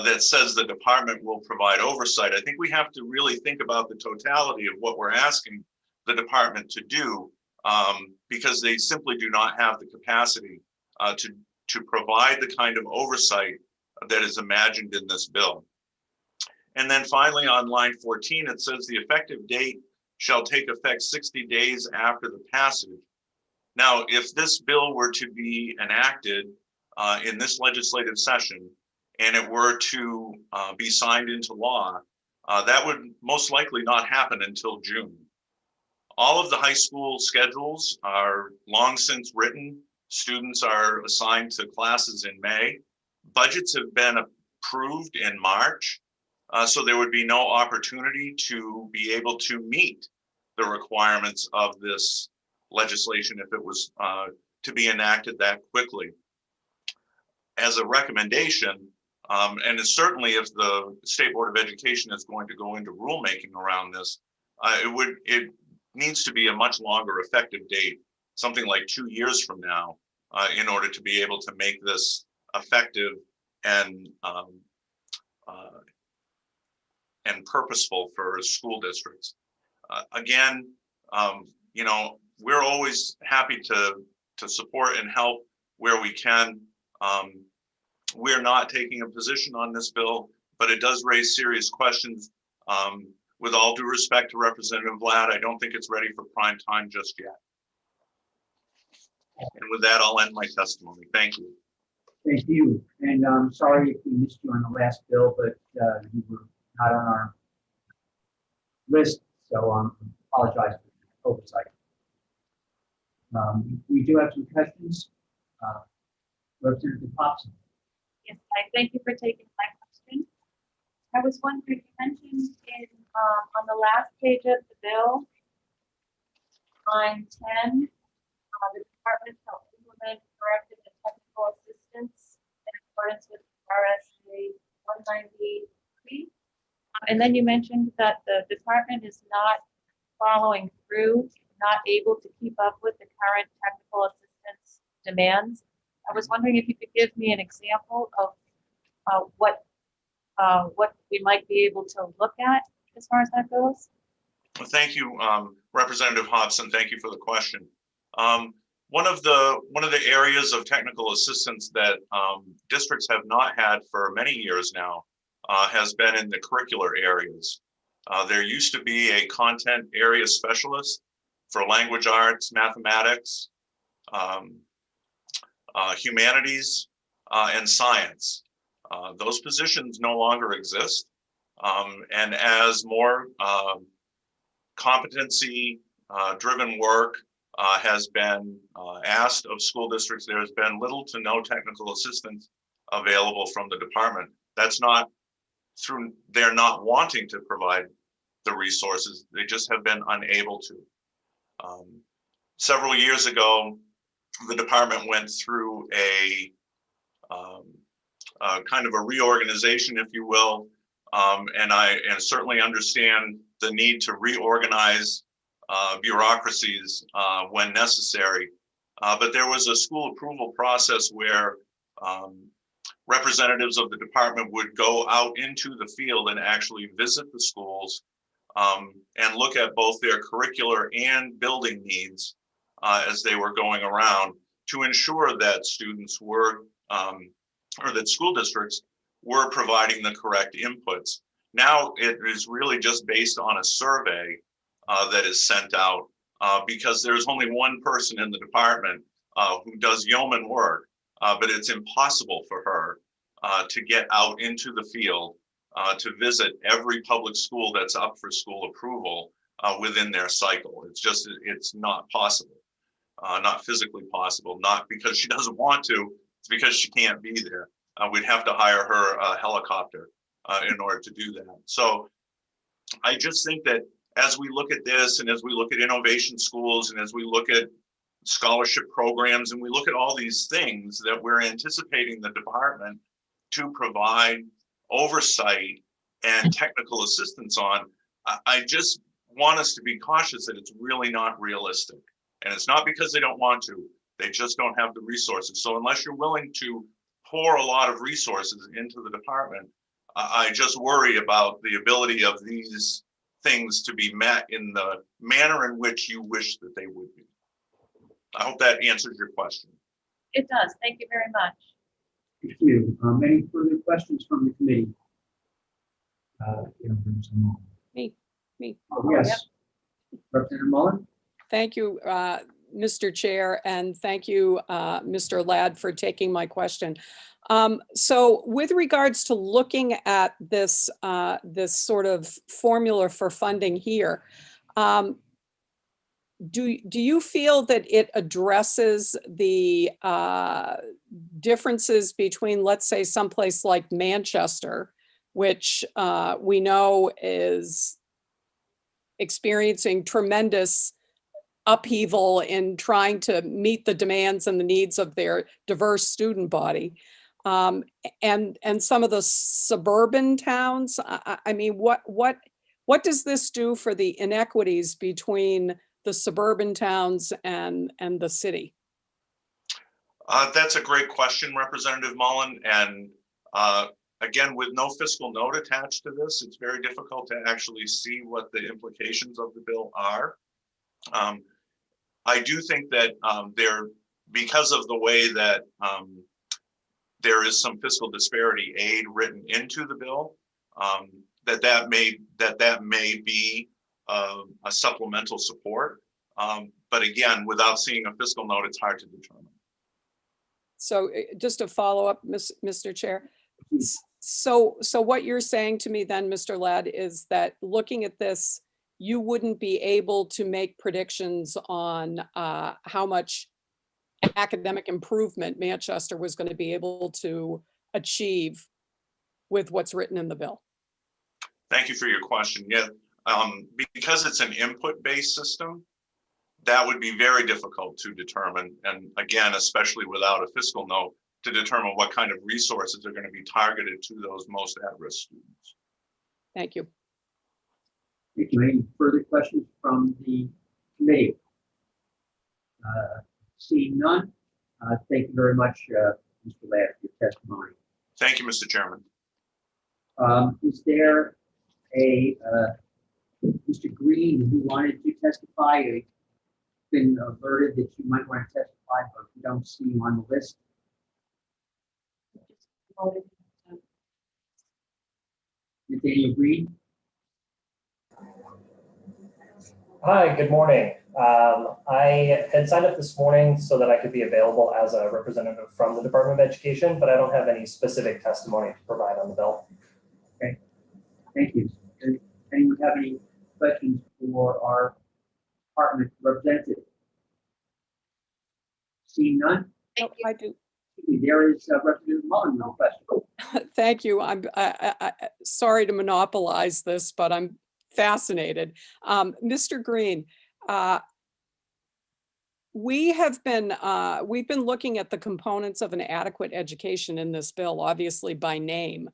that says the department will provide oversight, I think we have to really think about the totality of what we're asking the department to do, because they simply do not have the capacity to provide the kind of oversight that is imagined in this bill. And then finally on line 14, it says the effective date shall take effect 60 days after the passage. Now, if this bill were to be enacted in this legislative session, and it were to be signed into law, that would most likely not happen until June. All of the high school schedules are long since written. Students are assigned to classes in May. Budgets have been approved in March, so there would be no opportunity to be able to meet the requirements of this legislation if it was to be enacted that quickly. As a recommendation, and certainly if the State Board of Education is going to go into rulemaking around this, it needs to be a much longer effective date, something like 2 years from now, in order to be able to make this effective and purposeful for school districts. Again, you know, we're always happy to support and help where we can. We're not taking a position on this bill, but it does raise serious questions. With all due respect to Representative Ladd, I don't think it's ready for prime time just yet. And with that, I'll end my testimony. Thank you. Thank you. And I'm sorry if we missed you on the last bill, but you were not on our list, so I apologize for the oversight. We do have some questions. Representative Hobson. Yes, I thank you for taking my question. I was wondering, you mentioned in on the last page of the bill, line 10, the department shall implement corrective and technical assistance in accordance with RSA 193. And then you mentioned that the department is not following through, not able to keep up with the current technical assistance demands. I was wondering if you could give me an example of what we might be able to look at as far as that goes. Well, thank you, Representative Hobson. Thank you for the question. One of the areas of technical assistance that districts have not had for many years now has been in the curricular areas. There used to be a content area specialist for language arts, mathematics, humanities, and science. Those positions no longer exist. And as more competency driven work has been asked of school districts, there has been little to no technical assistance available from the department. That's not through they're not wanting to provide the resources, they just have been unable to. Several years ago, the department went through a kind of a reorganization, if you will, and I certainly understand the need to reorganize bureaucracies when necessary. But there was a school approval process where representatives of the department would go out into the field and actually visit the schools and look at both their curricular and building needs as they were going around to ensure that students were, or that school districts were providing the correct inputs. Now it is really just based on a survey that is sent out because there's only one person in the department who does yeoman work, but it's impossible for her to get out into the field to visit every public school that's up for school approval within their cycle. It's not possible, not physically possible, not because she doesn't want to, it's because she can't be there. We'd have to hire her a helicopter in order to do that. So I just think that as we look at this and as we look at innovation schools and as we look at scholarship programs and we look at all these things that we're anticipating the department to provide oversight and technical assistance on, I just want us to be cautious that it's really not realistic. And it's not because they don't want to, they just don't have the resources. So unless you're willing to pour a lot of resources into the department, I just worry about the ability of these things to be met in the manner in which you wish that they would be. I hope that answers your question. It does. Thank you very much. Thank you. Any further questions from the committee? Me. Oh, yes. Representative Mullen? Thank you, Mr. Chair, and thank you, Mr. Ladd, for taking my question. So with regards to looking at this, this sort of formula for funding here, do you feel that it addresses the differences between, let's say, someplace like Manchester, which we know is experiencing tremendous upheaval in trying to meet the demands and the needs of their diverse student body, and some of the suburban towns? I mean, what does this do for the inequities between the suburban towns and the city? That's a great question, Representative Mullen. And again, with no fiscal note attached to this, it's very difficult to actually see what the implications of the bill are. I do think that because of the way that there is some fiscal disparity aid written into the bill, that may be a supplemental support. But again, without seeing a fiscal note, it's hard to determine. So just to follow up, Mr. Chair. So what you're saying to me then, Mr. Ladd, is that looking at this, you wouldn't be able to make predictions on how much academic improvement Manchester was going to be able to achieve with what's written in the bill? Thank you for your question. Yeah, because it's an input-based system, that would be very difficult to determine. And again, especially without a fiscal note, to determine what kind of resources are going to be targeted to those most at-risk students. Thank you. Thank you. Any further questions from the committee? Seeing none, thank you very much, Mr. Ladd, for your testimony. Thank you, Mr. Chairman. Is there a Mr. Green who wanted to testify? Been alerted that you might want to testify, but we don't see you on the list. Nathaniel Green. Hi, good morning. I had signed up this morning so that I could be available as a representative from the Department of Education, but I don't have any specific testimony to provide on the bill. Okay, thank you. Does anyone have any questions for our department representative? Seeing none? Thank you. I do. There is Representative Mullen, no question. Thank you. I'm sorry to monopolize this, but I'm fascinated. Mr. Green, we've been looking at the components of an adequate education in this bill, obviously by name.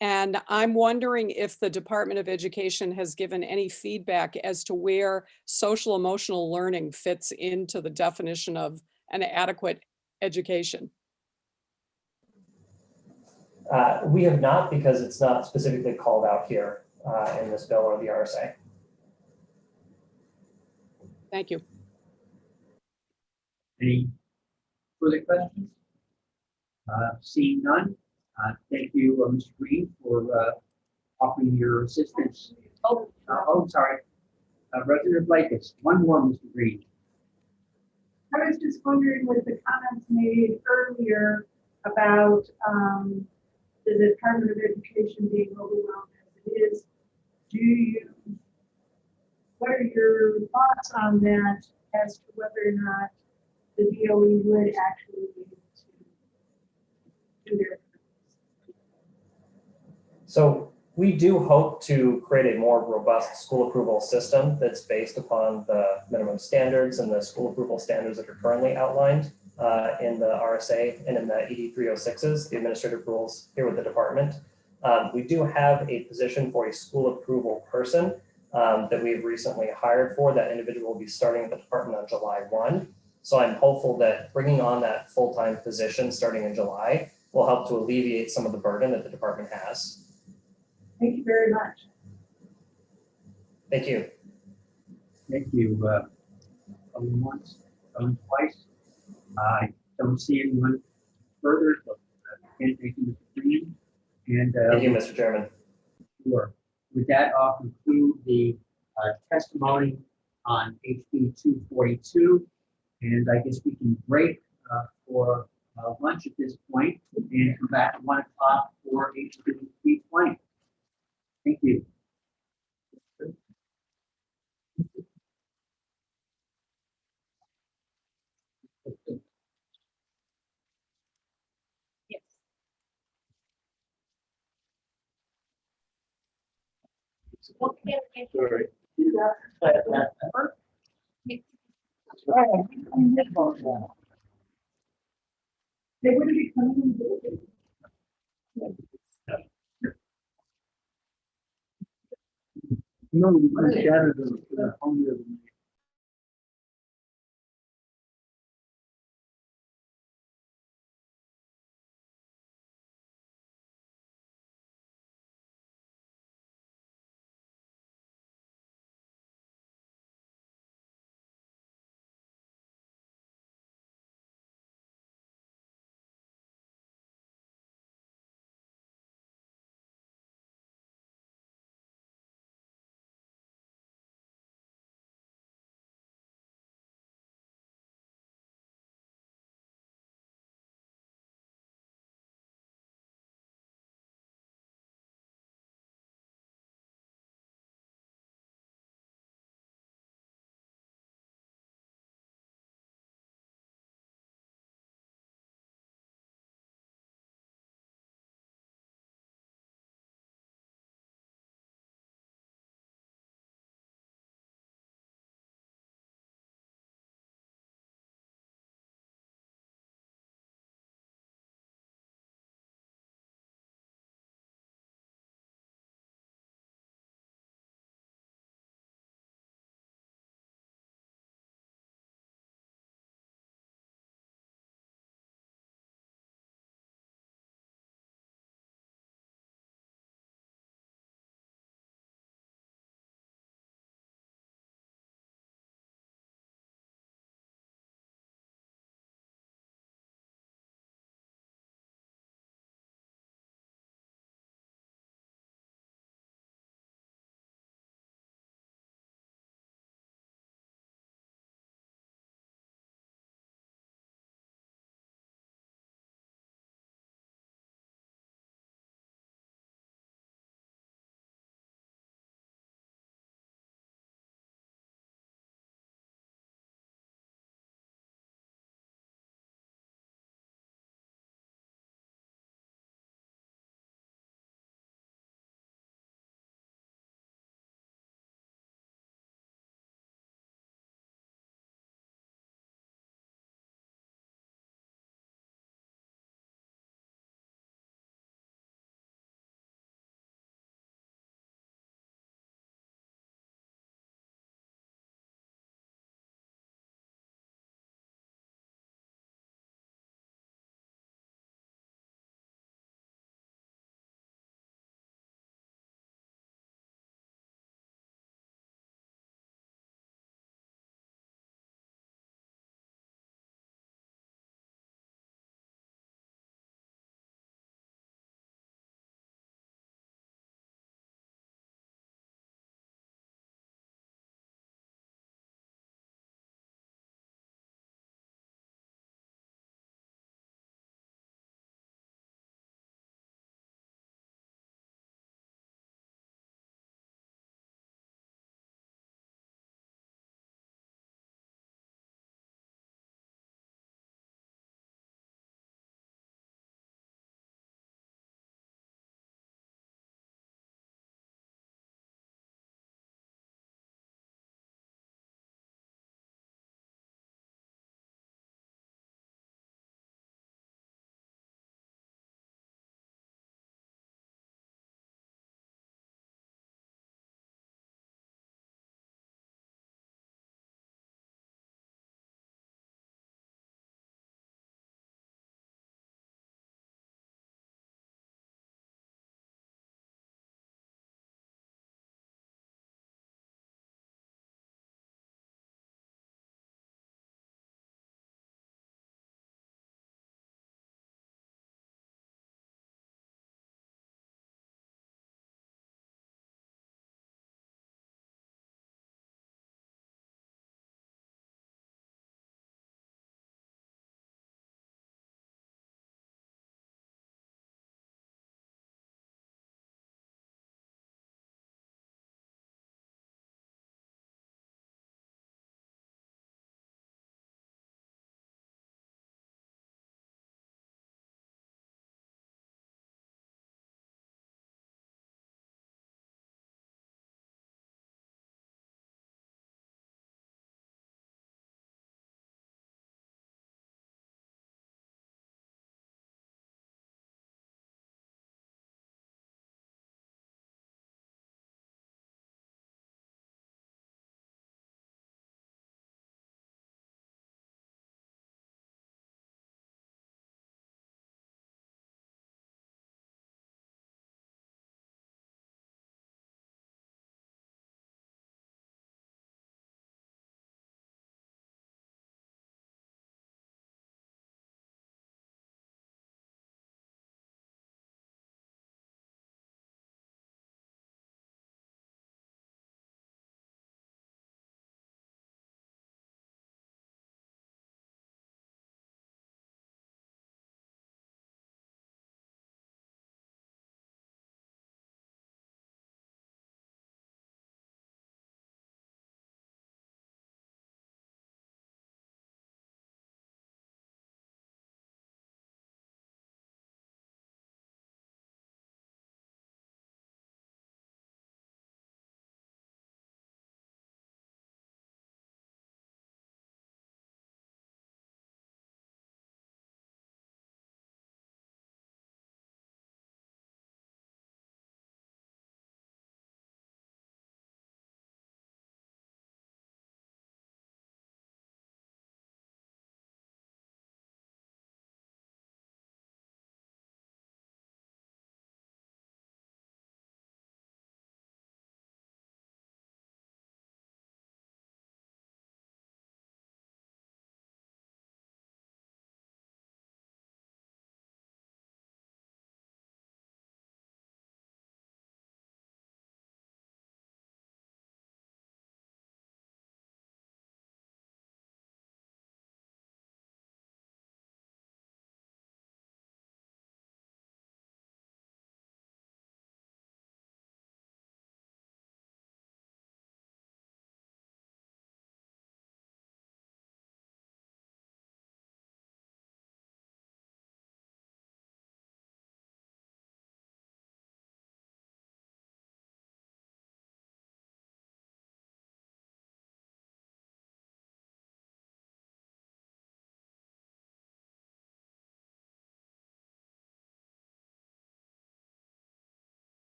And I'm wondering if the Department of Education has given any feedback as to where social emotional learning fits into the definition of an adequate education. We have not, because it's not specifically called out here in this bill or the RSA. Thank you. Any further questions? Seeing none, thank you, Mr. Green, for offering your assistance. Sorry. Representative Blakis, one more, Mr. Green. I was just wondering with the comments made earlier about the Department of Education being overwhelmed as it is, what are your thoughts on that as to whether or not the DOE would actually be able to do their? So we do hope to create a more robust school approval system that's based upon the minimum standards and the school approval standards that are currently outlined in the RSA and in the ED 306s, the administrative rules here with the department. We do have a position for a school approval person that we've recently hired for. That individual will be starting at the department on July 1. So I'm hopeful that bringing on that full-time position starting in July will help to alleviate some of the burden that the department has. Thank you very much. Thank you. Thank you. Going once, going twice. I don't see anyone further. So, thank you, Mr. Green. And thank you, Mr. Chairman. Sure. With that, I'll conclude the testimony on HB 242. And I guess we can break for lunch at this point and come back at 1 o'clock for HB 320. Thank you. Yes. Okay. Sorry. They wouldn't be coming in the building. No, we shattered the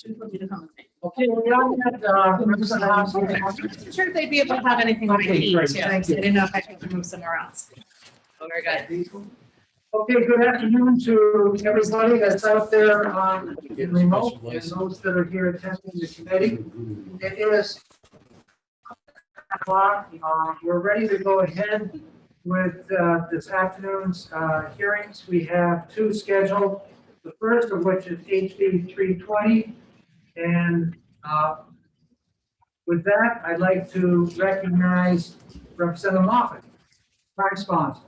Okay, we all had, I'm sure they'd be able to have anything on Okay, the great, too. thank you. I didn't know if I could move somewhere else. Oh, we're good. Okay, good afternoon to everybody that's out there in remote and those that are here attending the committee. It is o'clock. We're ready to go ahead with this afternoon's hearings. We have two scheduled, the first of which is HB 320. And with that, I'd like to recognize Representative Moffitt, prime sponsor.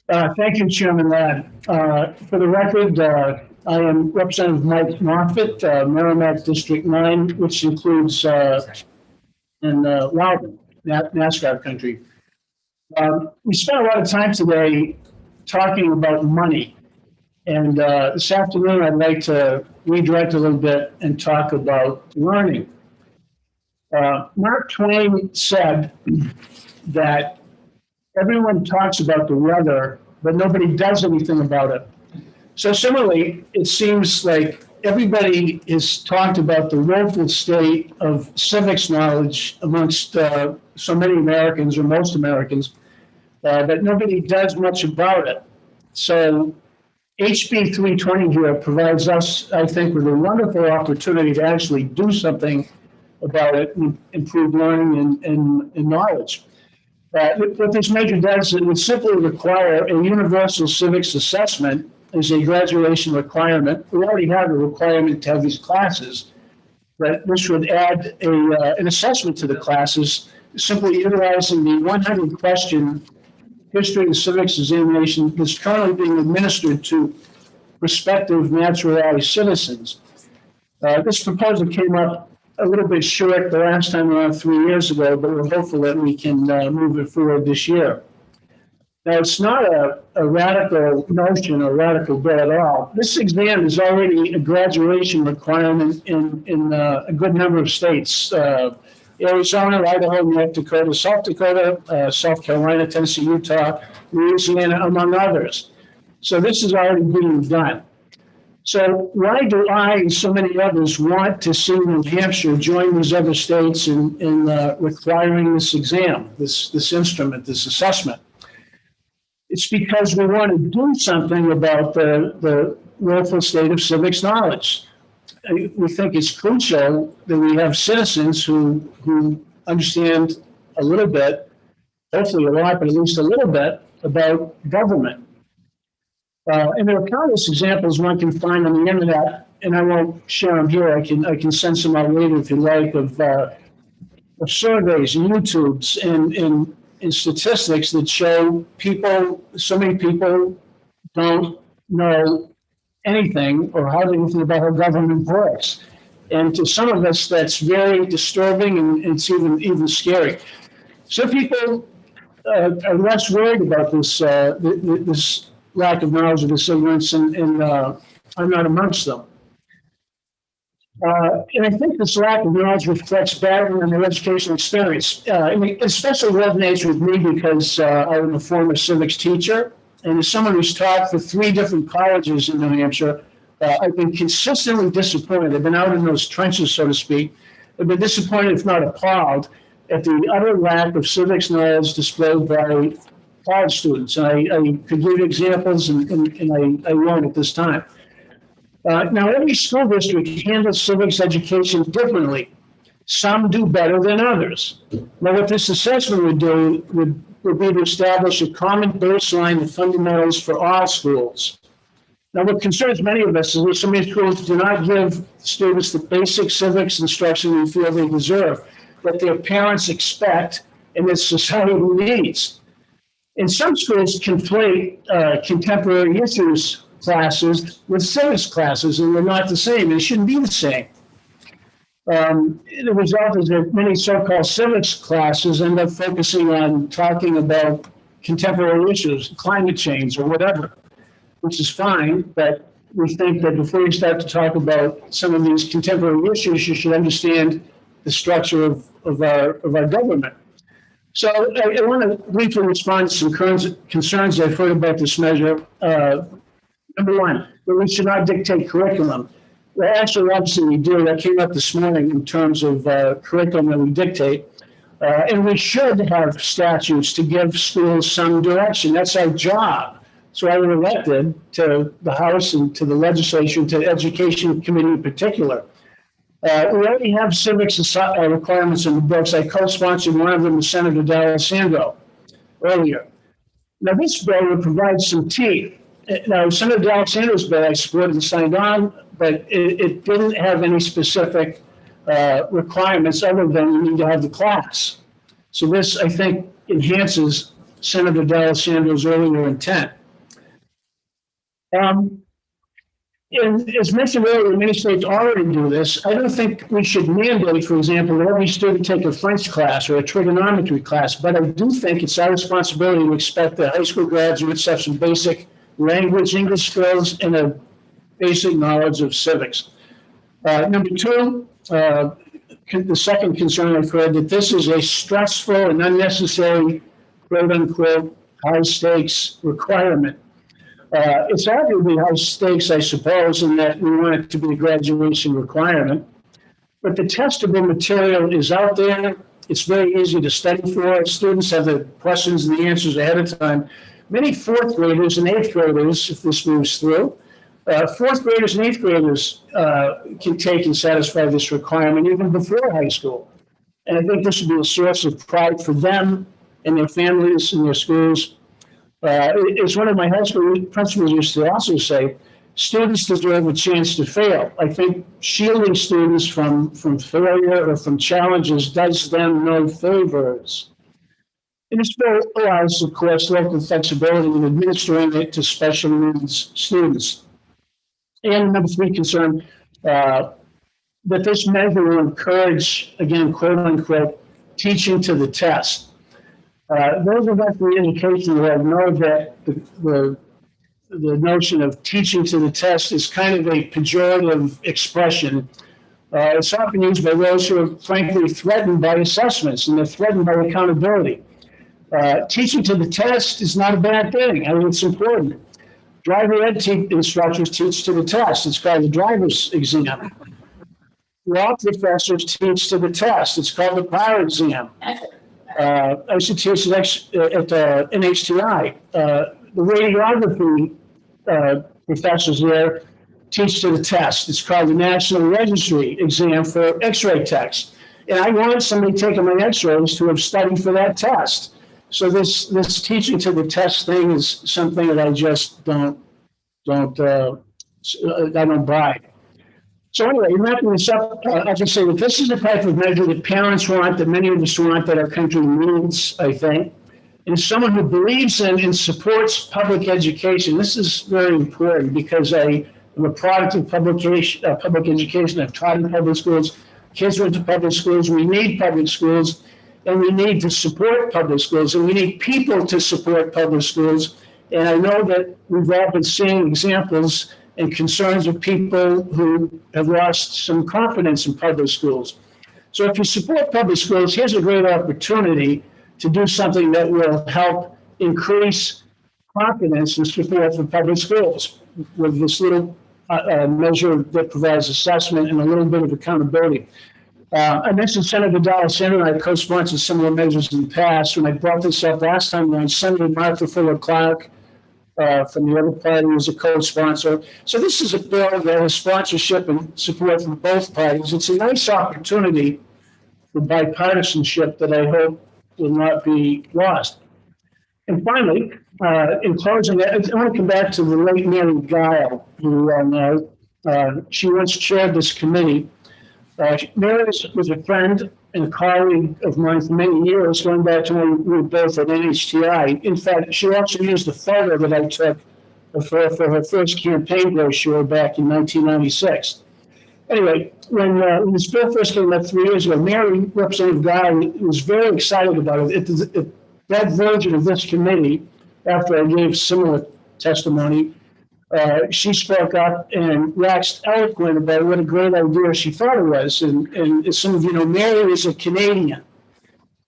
Thank you, Chairman Ladd. For the record, I am Representative Mike Moffitt, Merrimack District 9, which includes in Loudon, NASCAR country. We spent a lot of time today talking about money. And this afternoon, I'd like to redirect a little bit and talk about learning. Mark Twain said that everyone talks about the weather, but nobody does anything about it. So similarly, it seems like everybody has talked about the woeful state of civics knowledge amongst so many Americans, or most Americans, but nobody does much about it. So HB 320 here provides us, I think, with a wonderful opportunity to actually do something about it and improve learning and knowledge. What this measure does, it would simply require a universal civics assessment as a graduation requirement. We already have a requirement to have these classes, but this would add an assessment to the classes, simply utilizing the 100-question history and civics examination that's currently being administered to prospective naturalized citizens. This proposal came up a little bit short the last time around 3 years ago, but we're hopeful that we can move it forward this year. Now, it's not a radical notion or radical bill at all. This exam is already a graduation requirement in a good number of states. Arizona, Idaho, North Dakota, South Carolina, Tennessee, Utah, Louisiana, among others. So this is already being done. So why do I and so many others want to see New Hampshire join these other states in requiring this exam, this instrument, this assessment? It's because we want to do something about the woeful state of civics knowledge. We think it's crucial that we have citizens who understand a little bit, hopefully a lot, but at least a little bit, about government. And there are countless examples one can find on the internet, and I won't share them here. I can send some out later if you like, of surveys and YouTubes and statistics that show so many people don't know anything or hardly anything about how government works. And to some of us, that's very disturbing and it's even scary. Some people are less worried about this this lack of knowledge of this ignorance, and I'm not amongst them. And I think this lack of knowledge reflects badly on their educational experience. It especially resonates with me because I'm a former civics teacher, and as someone who's taught for 3 different colleges in New Hampshire, I've been consistently disappointed. I've been out in those trenches, so to speak. I've been disappointed, if not appalled, at the utter lack of civics knowledge displayed by college students. And I could give you examples, and I won't at this time. Now, every school district handles civics education differently. Some do better than others. Now, what this assessment would do would be to establish a common baseline of fundamentals for all schools. Now, what concerns many of us is that so many schools do not give students the basic civics instruction we feel they deserve, that their parents expect, and that society needs. And some schools conflate contemporary issues classes with civics classes, and they're not the same. They shouldn't be the same. The result is that many so-called civics classes end up focusing on talking about contemporary issues, climate change or whatever, which is fine, but we think that before you start to talk about some of these contemporary issues, you should understand the structure of our government. So I want to briefly respond to some concerns I've heard about this measure. Number one, that we should not dictate curriculum. Well, actually, obviously we do. That came up this morning in terms of curriculum that we dictate. And we should have statutes to give schools some direction. That's our job. So I was elected to the House and to the legislature, to the Education Committee in particular. We already have civics requirements in the books. I co-sponsored one of them with Senator D'Alessandro earlier. Now, this bill would provide some teeth. Now, Senator D'Alessandro's bill I supported and signed on, but it didn't have any specific requirements other than you need to have the class. So this, I think, enhances Senator D'Alessandro's earlier intent. And as mentioned earlier, many states already do this. I don't think we should mandate, for example, that every student take a French class or a trigonometry class, but I do think it's our responsibility to expect that high school graduates have some basic language, English skills, and a basic knowledge of civics. Number two, the second concern I've heard, that this is a stressful and unnecessary, quote unquote, high stakes requirement. It's arguably high stakes, I suppose, in that we want it to be a graduation requirement. But the testable material is out there. It's very easy to study for. Students have the questions and the answers ahead of time. Many fourth graders and eighth graders, if this moves through, fourth graders and eighth graders can take and satisfy this requirement even before high school. And I think this would be a source of pride for them and their families and their schools. As one of my high school principals used to also say, students deserve a chance to fail. I think shielding students from failure or from challenges does them no favors. And this bill allows, of course, local flexibility in administering it to special needs students. And number three concern, that this measure will encourage, again, quote unquote, teaching to the test. Those of us in the education world know that the notion of teaching to the test is kind of a pejorative expression. It's often used by those who are frankly threatened by assessments and they're threatened by accountability. Teaching to the test is not a bad thing. I mean, it's important. Driver ed instructors teach to the test. It's called the driver's exam. Law professors teach to the test. It's called the bar exam. I used to teach at NHTI. The radiography professors there teach to the test. It's called the National Registry exam for X-ray techs. And I want somebody taking my X-rays to have studied for that test. So this teaching to the test thing is something that I just don't buy. So anyway, wrapping this up, I can say that this is the type of measure that parents want, that many of us want, that our country needs, I think. And as someone who believes in and supports public education, this is very important because I am a product of public education. I've taught in public schools. Kids went to public schools. We need public schools, and we need to support public schools, and we need people to support public schools. And I know that we've all been seeing examples and concerns of people who have lost some confidence in public schools. So if you support public schools, here's a great opportunity to do something that will help increase confidence and support for public schools with this little measure that provides assessment and a little bit of accountability. I mentioned Senator D'Alessandro, and I co-sponsored similar measures in the past. When I brought this up last time, when Senator Martha Fuller Clark from the other party was a co-sponsor. So this is a bill that has sponsorship and support from both parties. It's a nice opportunity for bipartisanship that I hope will not be lost. And finally, in closing, I want to come back to the late Mary Guile, who she once chaired this committee. Mary was a friend and a colleague of mine for many years, going back to when we were both at NHTI. In fact, she also used the photo that I took of her for her first campaign brochure back in 1996. Anyway, when this bill first came up 3 years ago, Mary, Representative Guile, was very excited about it. That version of this committee, after I gave similar testimony, she spoke up and waxed eloquent about what a great idea she thought it was. And as some of you know, Mary is a Canadian.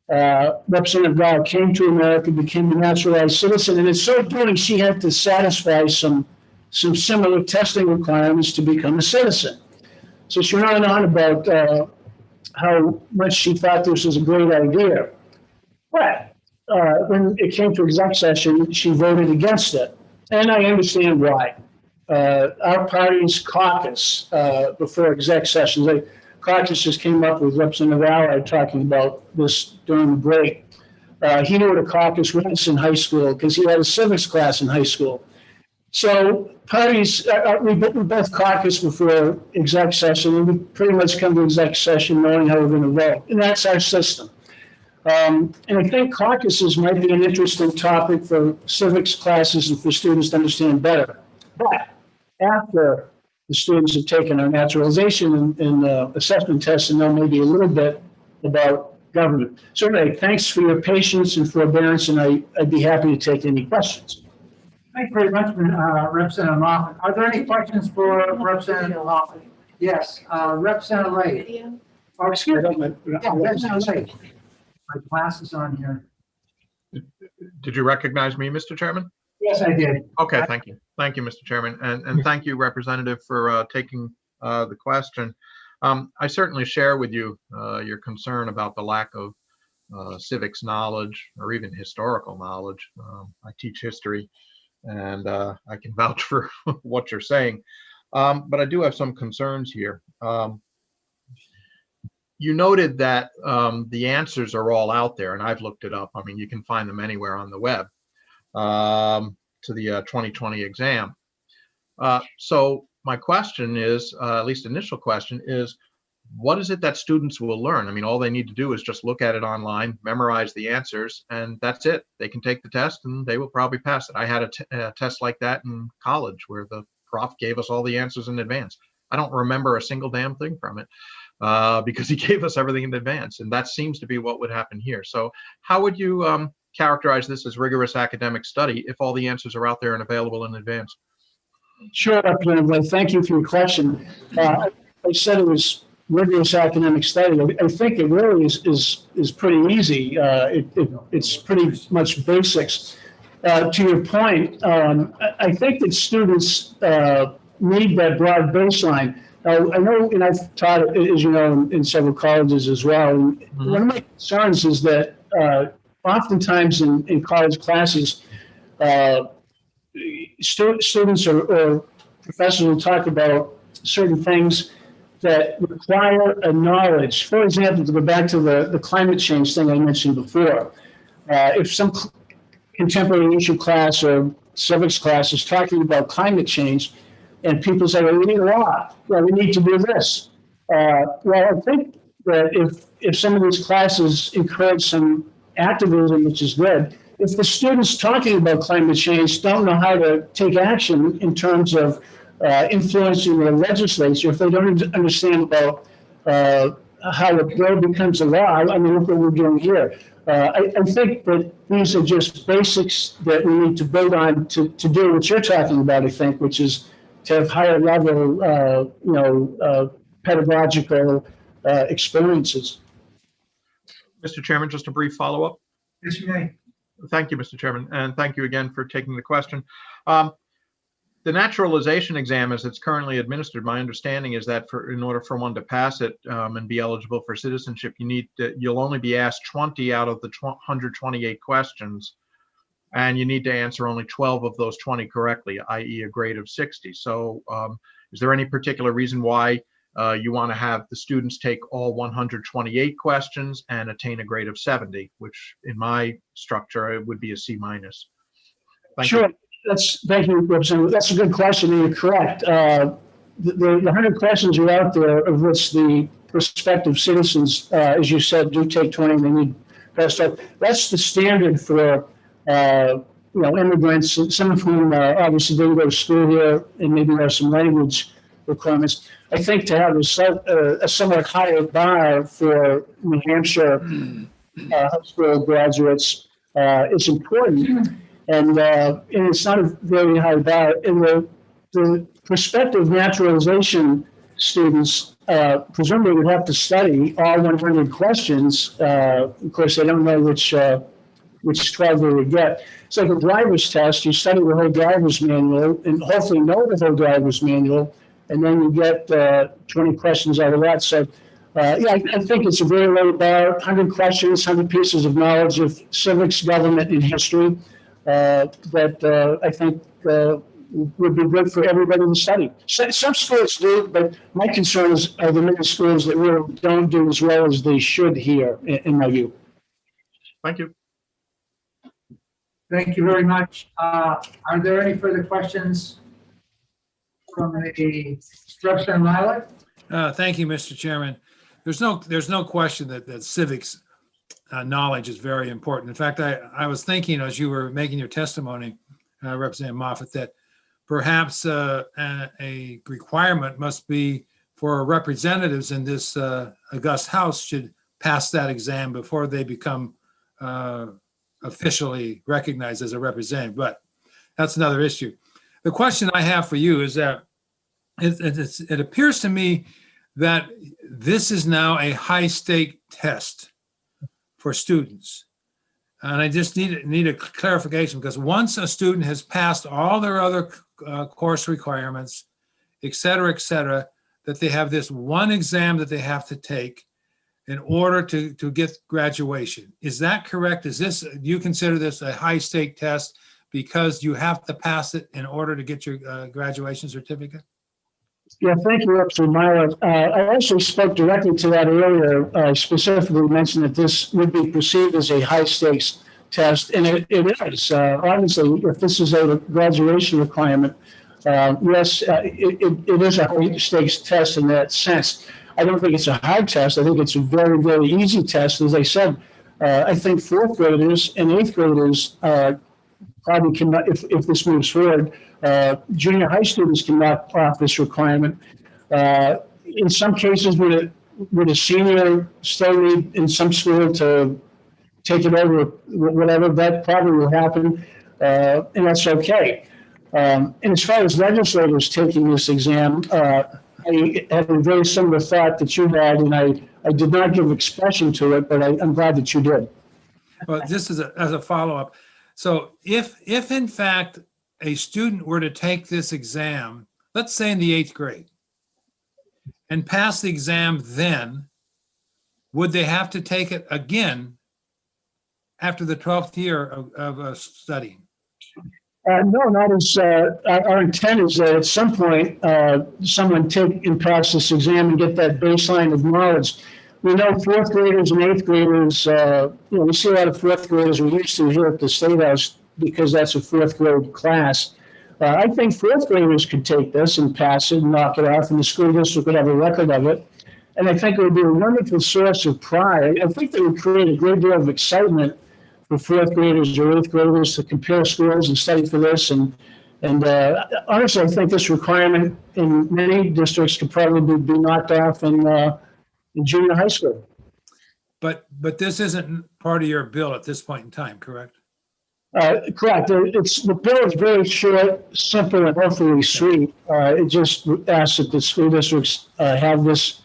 Representative Guile came to America, became a naturalized citizen, and in so doing, she had to satisfy some similar testing requirements to become a citizen. So she went on about how much she thought this was a great idea. But when it came to exec session, she voted against it. And I understand why. Our party's caucus before exec sessions, the caucus just came up with Representative Allard talking about this during the break. He knew what a caucus was in high school because he had a civics class in high school. So parties, we both caucus before exec session, and we pretty much come to exec session knowing how we're going to vote. And that's our system. And I think caucuses might be an interesting topic for civics classes and for students to understand better. But after the students have taken our naturalization and assessment tests and know maybe a little bit about government. So anyway, thanks for your patience and forbearance, and I'd be happy to take any questions. Thank you very much, Representative Moffett. Are there any questions for Representative Moffett? Yes, Representative Lake. Oh, excuse me. Yeah, Representative Lake. My glasses on here. Did you recognize me, Mr. Chairman? Yes, I did. Okay, thank you. Thank you, Mr. Chairman. And thank you, Representative, for taking the question. I certainly share with you your concern about the lack of civics knowledge or even historical knowledge. I teach history, and I can vouch for what you're saying. But I do have some concerns here. You noted that the answers are all out there, and I've looked it up. I mean, you can find them anywhere on the web to the 2020 exam. So my question is, at least initial question is, what is it that students will learn? I mean, all they need to do is just look at it online, memorize the answers, and that's it. They can take the test and they will probably pass it. I had a test like that in college where the prof gave us all the answers in advance. I don't remember a single damn thing from it because he gave us everything in advance. And that seems to be what would happen here. So how would you characterize this as rigorous academic study if all the answers are out there and available in advance? Sure, Representative Lake. Thank you for your question. I said it was rigorous academic study. I think it really is pretty easy. It's pretty much basics. To your point, I think that students need that broad baseline. I know, and I've taught, as you know, in several colleges as well. And one of my concerns is that oftentimes in college classes, students or professors will talk about certain things that require a knowledge. For example, to go back to the climate change thing I mentioned before, if some contemporary issue class or civics class is talking about climate change, and people say, well, we need a law, well, we need to do this. Well, I think that if some of these classes encourage some activism, which is good, if the students talking about climate change don't know how to take action in terms of influencing the legislature, if they don't understand about how a bill becomes a law, I mean, look what we're doing here. I think that these are just basics that we need to build on to do what you're talking about, I think, which is to have higher level, pedagogical experiences. Mr. Chairman, just a brief follow-up. Yes, you may. Thank you, Mr. Chairman, and thank you again for taking the question. The naturalization exam, as it's currently administered, my understanding is that in order for one to pass it and be eligible for citizenship, you'll only be asked 20 out of the 128 questions, and you need to answer only 12 of those 20 correctly, i.e. a grade of 60. So is there any particular reason why you want to have the students take all 128 questions and attain a grade of 70, which in my structure, it would be a C-. Sure. Thank you, Representative. That's a good question, and you're correct. The 100 questions are out there, of which the prospective citizens, as you said, do take 20. They need best of. That's the standard for immigrants, some of whom obviously didn't go to school here, and maybe have some language requirements. I think to have a somewhat higher bar for New Hampshire high school graduates is important. And it's not a very high bar. And the prospective naturalization students presumably would have to study all 100 questions. Of course, they don't know which 12 they would get. It's like a driver's test. You study the whole driver's manual and hopefully know the whole driver's manual. and then you get 20 questions out of that. So, yeah, I think it's a very low bar, 100 questions, 100 pieces of knowledge of civics, government, and history that I think would be good for everybody to study. Some schools do, but my concern is are the many schools that really don't do as well as they should here, in my view. Thank you. Thank you very much. Are there any further questions from the instruction and Lilac? Thank you, Mr. Chairman. There's no question that civics knowledge is very important. In fact, I was thinking as you were making your testimony, Representative Moffett, that perhaps a requirement must be for representatives in this august House should pass that exam before they become officially recognized as a representative. But that's another issue. The question I have for you is that it appears to me that this is now a high-stake test for students. And I just need a clarification, because once a student has passed all their other course requirements, et cetera, that they have this one exam that they have to take in order to get graduation. Is that correct? Do you consider this a high-stake test because you have to pass it in order to get your graduation certificate? Yeah, thank you, Representative Myler. I also spoke directly to that earlier. I specifically mentioned that this would be perceived as a high-stakes test, and it is. Obviously, if this is a graduation requirement, yes, it is a high-stakes test in that sense. I don't think it's a hard test. I think it's a very, very easy test. As I said, I think fourth graders and eighth graders probably cannot, if this moves forward, junior high students can knock off this requirement. In some cases, would a senior still need in some school to take it over, whatever, that probably will happen, and that's okay. And as far as legislators taking this exam, I had a very similar thought that you had, and I did not give expression to it, but I'm glad that you did. Well, just as a follow-up. So if in fact a student were to take this exam, let's say in the 8th grade, and pass the exam, then would they have to take it again after the 12th year of studying? No, not as, our intent is that at some point, someone take and pass this exam and get that baseline of knowledge. We know fourth graders and eighth graders, we see a lot of fourth graders we used to here at the State House because that's a fourth grade class. I think fourth graders could take this and pass it and knock it off, and the school district would have a record of it. And I think it would be a wonderful source of pride. I think that would create a great deal of excitement for fourth graders or eighth graders to compare schools and study for this. And honestly, I think this requirement in many districts could probably be knocked off in junior high school. But this isn't part of your bill at this point in time, correct? Correct. The bill is very short, simple, and hopefully sweet. It just asks that the school districts have this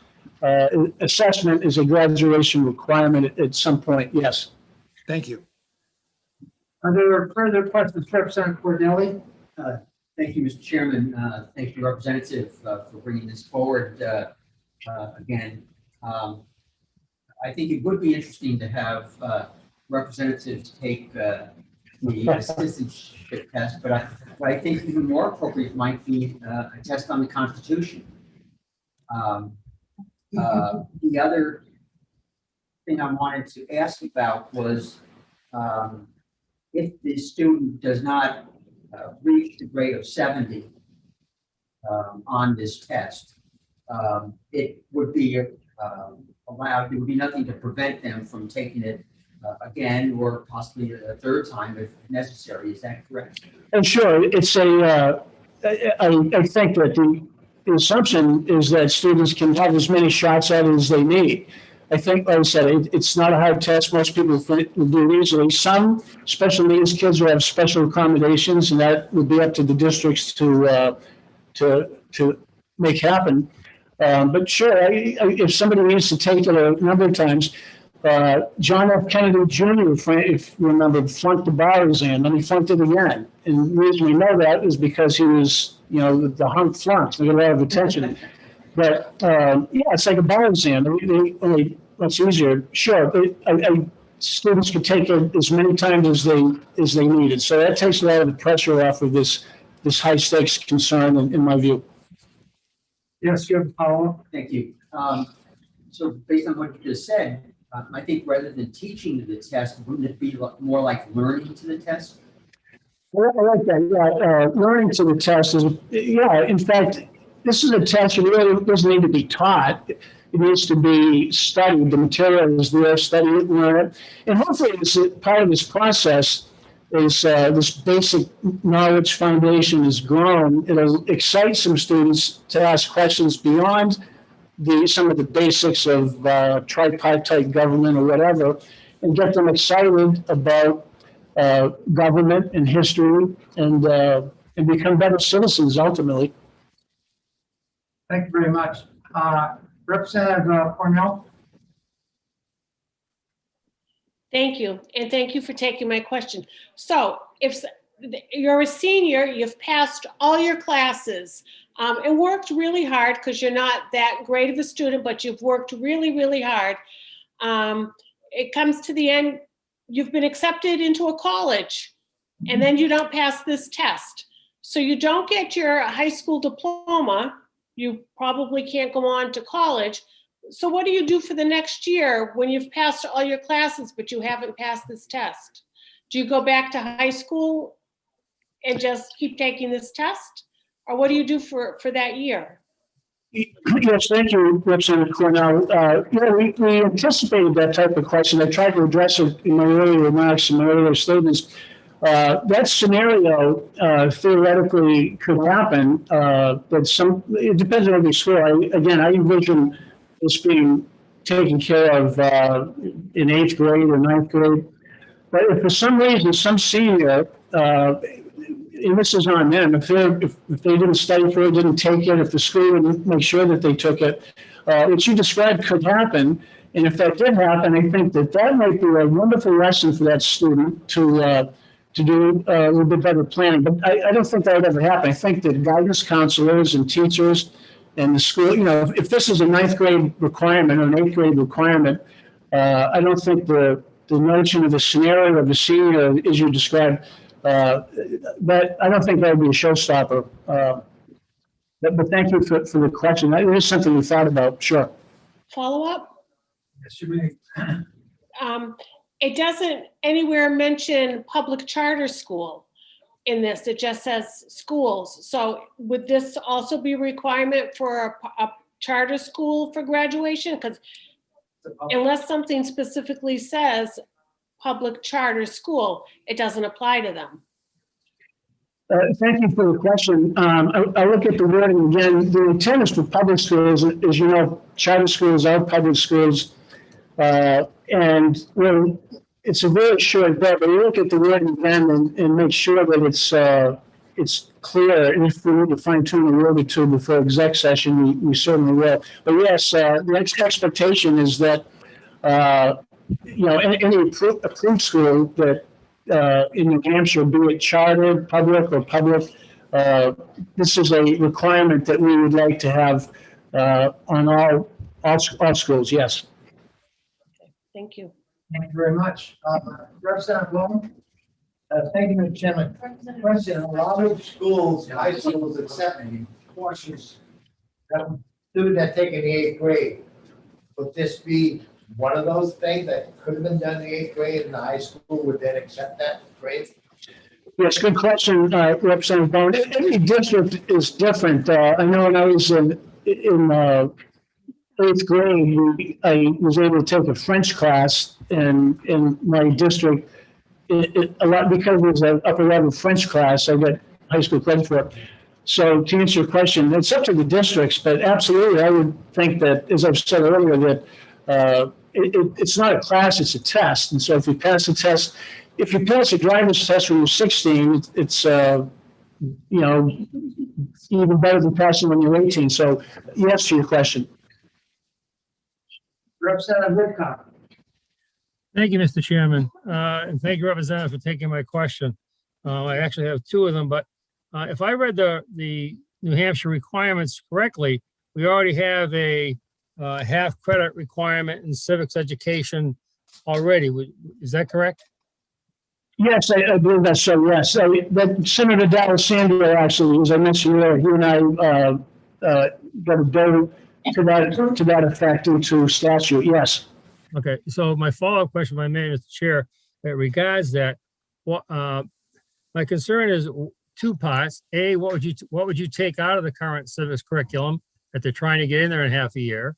assessment as a graduation requirement at some point. Yes. Thank you. Are there further questions, Representative Cordelli? Thank you, Mr. Chairman. Thank you, Representative, for bringing this forward again. I think it would be interesting to have representatives take the citizenship test, but I think even more appropriate might be a test on the Constitution. The other thing I wanted to ask about was if the student does not reach the grade of 70 on this test, it would be allowed, there would be nothing to prevent them from taking it again or possibly a third time if necessary. Is that correct? And sure, it's I think that the assumption is that students can have as many shots at it as they need. I think, like I said, it's not a hard test. Most people will do it easily. Some special needs kids will have special accommodations, and that would be up to the districts to make happen. But sure, if somebody needs to take it a number of times, John F. Kennedy Jr., if you remember, flunked the bar exam, and he flunked it again. And the reason we know that is because he was the hung flunks, they get a lot of attention. But, yeah, it's like a bar exam. They only, it's easier. Sure, students can take it as many times as they needed. So that takes a lot of the pressure off of this high stakes concern, in my view. Yes, you have a follow-up? Thank you. So based on what you just said, I think rather than teaching to the test, wouldn't it be more like learning to the test? Well, I like that. Yeah, learning to the test is, yeah, in fact, this is a test that really doesn't need to be taught. It needs to be studied. The material is there, study it, learn it. And hopefully it's part of this process is this basic knowledge foundation is grown. It'll excite some students to ask questions beyond some of the basics of tripartite government or whatever, and get them excited about government and history and become better citizens ultimately. Thank you very much. Representative Cornell? Thank you, and thank you for taking my question. So if you're a senior, you've passed all your classes and worked really hard because you're not that great of a student, but you've worked really, really hard. It comes to the end, you've been accepted into a college, and then you don't pass this test. So you don't get your high school diploma. You probably can't go on to college. So what do you do for the next year when you've passed all your classes, but you haven't passed this test? Do you go back to high school and just keep taking this test? Or what do you do for that year? Yes, thank you, Representative Cornell. Yeah, we anticipated that type of question. I tried to address it in my earlier remarks and my earlier statements. That scenario theoretically could happen, but it depends on every school. I envision this being taken care of in 8th grade or 9th grade. But if for some reason some senior, and this is on them, if they didn't study for it, didn't take it, if the school didn't make sure that they took it, what you described could happen. And if that did happen, I think that might be a wonderful lesson for that student to do a little bit better planning. But I don't think that would ever happen. I think that guidance counselors and teachers and the school, if this is a 9th grade requirement or an 8th grade requirement, I don't think the notion of the scenario of the senior, as you described, but I don't think that would be a showstopper. But thank you for the question. It is something we thought about, sure. Follow up? It doesn't anywhere mention public charter school in this. It just says schools. So would this also be a requirement for a charter school for graduation? Because unless something specifically says public charter school, it doesn't apply to them. Thank you for the question. I look at the wording again. The intent is for public schools. As you know, charter schools are public schools. And it's a very short bit, but we look at the wording again and make sure that it's clear. And if we need to fine tune a word or two before exec session, we certainly will. But yes, the expectation is that any approved school that in New Hampshire, be it chartered, public, or public, this is a requirement that we would like to have on all schools. Yes. Thank you. Thank you very much. Representative Bloom? Thank you, Mr. Chairman. Question, a lot of schools, high schools accept courses that students that take in the 8th grade. Would this be one of those things that could have been done in the 8th grade and the high school would then accept that grade? Yes, good question, Representative Bone. Every district is different. I know when I was in 8th grade, I was able to take a French class in my district. A lot because it was an upper level French class, I got high school credit for it. So to answer your question, it's up to the districts, but absolutely, I would think that, as I've said earlier, that it's not a class, it's a test. And so if you pass a test, if you pass a driver's test when you're 16, it's even better than passing when you're 18. So yes to your question. Representative Woodcock. Thank you, Mr. Chairman. And thank you, Representative, for taking my question. I actually have two of them, but if I read the New Hampshire requirements correctly, we already have a half credit requirement in civics education already. Is that correct? Yes, I believe that's so, yes. So that Senator D'Alessandro, actually, as I mentioned earlier, he and I got a bill to that effect into statute, yes. Okay, so my follow-up question, if I may, Mr. Chair, that regards that, my concern is two parts. A, what would you take out of the current civics curriculum that they're trying to get in there in half a year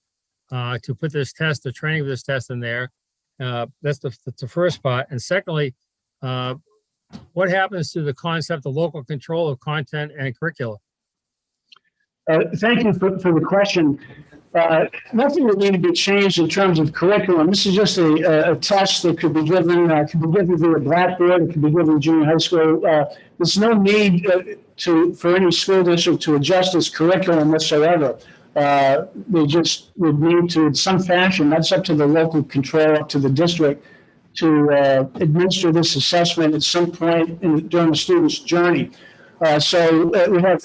to put this test, the training for this test in there? That's the first part. And secondly, what happens to the concept of local control of content and curricula? Thank you for the question. Nothing would need to be changed in terms of curriculum. This is just a test that could be given via Blackboard. It could be given in junior high school. There's no need for any school district to adjust its curriculum whatsoever. They just would need to, in some fashion, that's up to the local control, up to the district, to administer this assessment at some point during the student's journey. So we have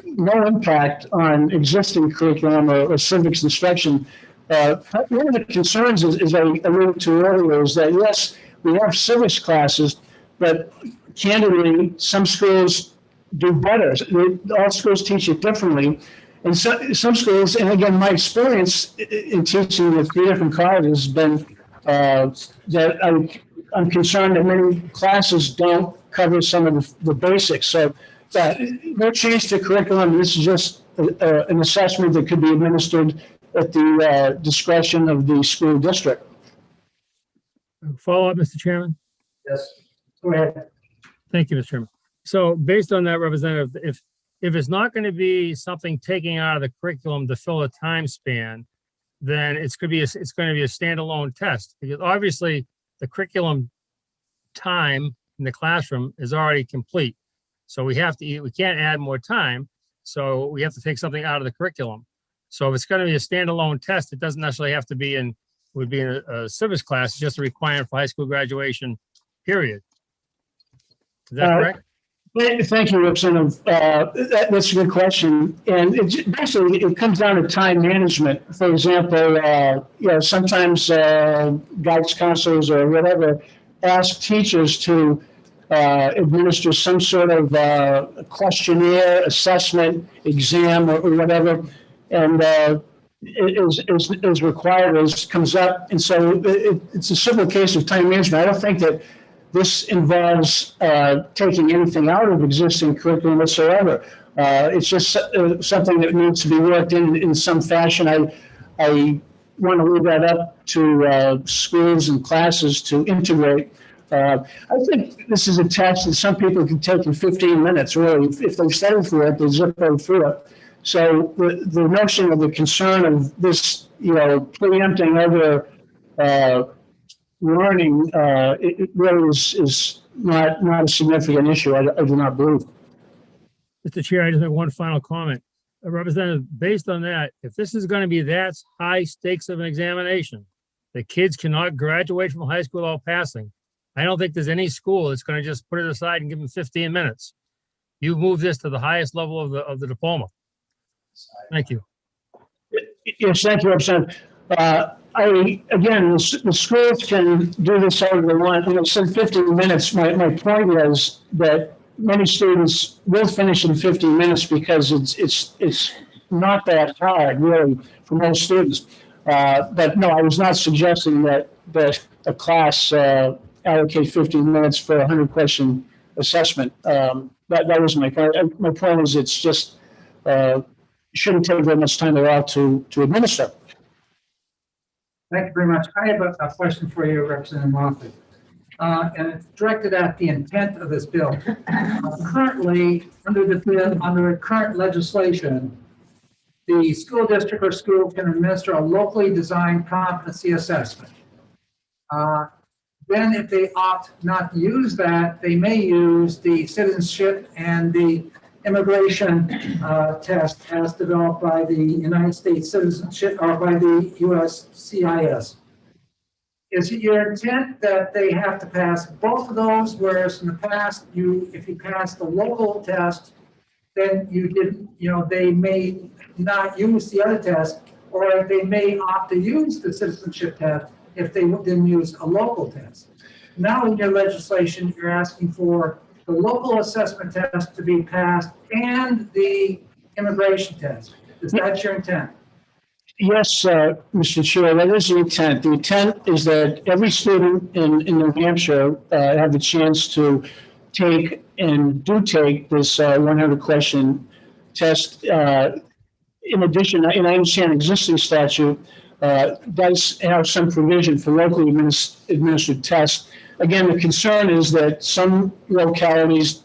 no impact on existing curriculum or civics instruction. One of the concerns, as I alluded to earlier, is that yes, we have civics classes, but candidly, some schools do better. All schools teach it differently. And some schools, and again, my experience in teaching with 3 different colleges has been that I'm concerned that many classes don't cover some of the basics. So no change to curriculum. This is just an assessment that could be administered at the discretion of the school district. Follow up, Mr. Chairman? Yes. Go ahead. Thank you, Mr. Chairman. So based on that, Representative, if it's not going to be something taking out of the curriculum to fill a time span, then it's going to be a standalone test, because obviously the curriculum time in the classroom is already complete. So we can't add more time. So we have to take something out of the curriculum. So if it's going to be a standalone test, it doesn't necessarily have to be in a civics class. It's just a requirement for high school graduation, period. Is that correct? Thank you, Representative. That's a good question. And it comes down to time management. For example, sometimes guidance counselors or whatever ask teachers to administer some sort of questionnaire, assessment, exam, or whatever, and is required as comes up. And so it's a simple case of time management. I don't think that this involves taking anything out of existing curriculum whatsoever. It's just something that needs to be worked in some fashion. I want to leave that up to schools and classes to integrate. I think this is a test that some people can take in 15 minutes, really. If they study for it, they zip right through it. So the notion of the concern of this, preempting other learning, it really is not a significant issue. I do not believe. Mr. Chair, I just have one final comment. Representative, based on that, if this is going to be that high stakes of an examination, the kids cannot graduate from high school without passing, I don't think there's any school that's going to just put it aside and give them 15 minutes. You move this to the highest level of the diploma. Thank you. Yes, thank you, Representative. Again, the schools can do this however they want. I said 15 minutes. My point is that many students will finish in 15 minutes because it's not that hard, really, for most students. But no, I was not suggesting that a class allocate 15 minutes for a 100-question assessment. That was my point. My point is it's just shouldn't take very much time at all to administer. Thank you very much. I have a question for you, Representative Moffitt. And it's directed at the intent of this bill. Currently, under current legislation, the school district or school can administer a locally designed competency assessment. Then if they opt not to use that, they may use the citizenship and the immigration test as developed by the United States Citizenship or by the USCIS. Is it your intent that they have to pass both of those, whereas in the past, if you passed the local test, then you didn't, they may not use the other test, or they may opt to use the citizenship test if they didn't use a local test. Now in your legislation, you're asking for the local assessment test to be passed and the immigration test. Is that your intent? Yes, Mr. Chair, that is the intent. The intent is that every student in New Hampshire have the chance to take and do take this 100-question test. In addition, and I understand existing statute does have some provision for locally administered tests. Again, the concern is that some localities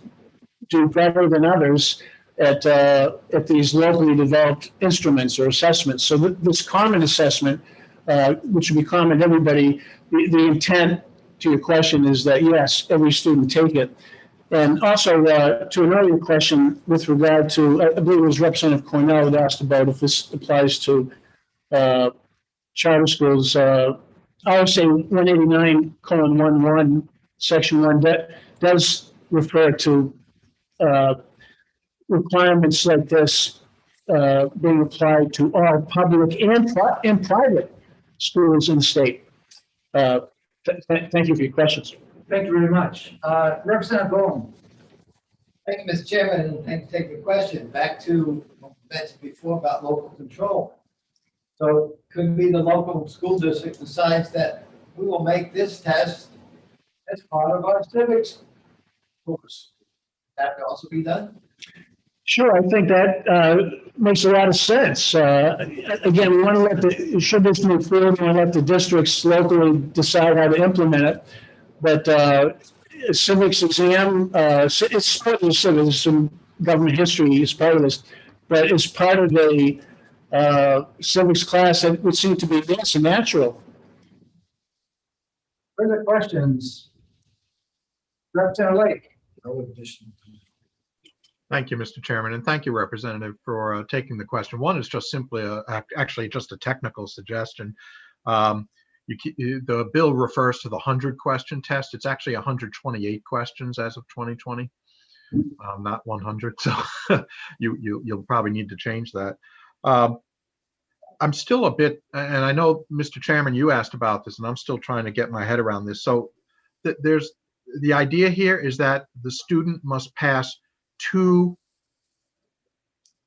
do better than others at these locally developed instruments or assessments. So this common assessment, which would be common to everybody, the intent to your question is that, yes, every student take it. And also to an earlier question with regard to, I believe it was Representative Cornell that asked about if this applies to charter schools. RSA 189:11, Section 1, that does refer to requirements like this being applied to all public and private schools in the state. Thank you for your questions. Thank you very much. Representative Bowen. Thank you, Mr. Chairman, and thank you for taking the question. Back to what we mentioned before about local control. So could be the local school district decides that we will make this test as part of our civics course. That could also be done? Sure, I think that makes a lot of sense. Again, we want to let should this move forward, we want to let the districts locally decide how to implement it. But civics exam, it's part of the civics, some government history is part of this, but it's part of the civics class that would seem to be, yes, natural. Further questions? Representative Lake. No additional. Thank you, Mr. Chairman, and thank you, Representative, for taking the question. One is just simply actually just a technical suggestion. The bill refers to the 100-question test. It's actually 128 questions as of 2020, not 100. So you'll probably need to change that. I'm still a bit, and I know, Mr. Chairman, you asked about this, and I'm still trying to get my head around this. So there's the idea here is that the student must pass two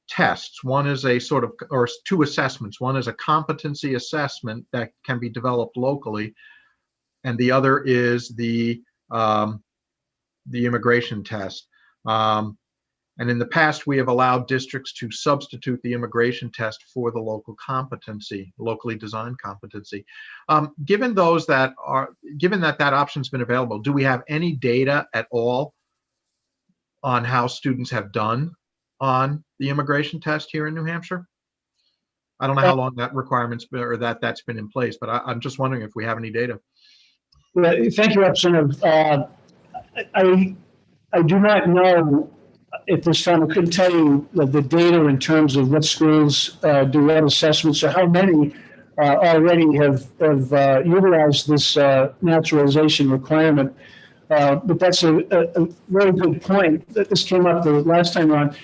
tests. One is a sort of, or two assessments. One is a competency assessment that can be developed locally, and the other is the immigration test. And in the past, we have allowed districts to substitute the immigration test for the local competency, locally designed competency. Given that that option's been available, do we have any data at all on how students have done on the immigration test here in New Hampshire? I don't know how long that requirement's been, or that's been in place, but I'm just wondering if we have any data. Well, thank you, Representative. I do not know at this time. I couldn't tell you the data in terms of what schools do what assessments or how many already have utilized this naturalization requirement. But that's a very good point. This came up the last time on.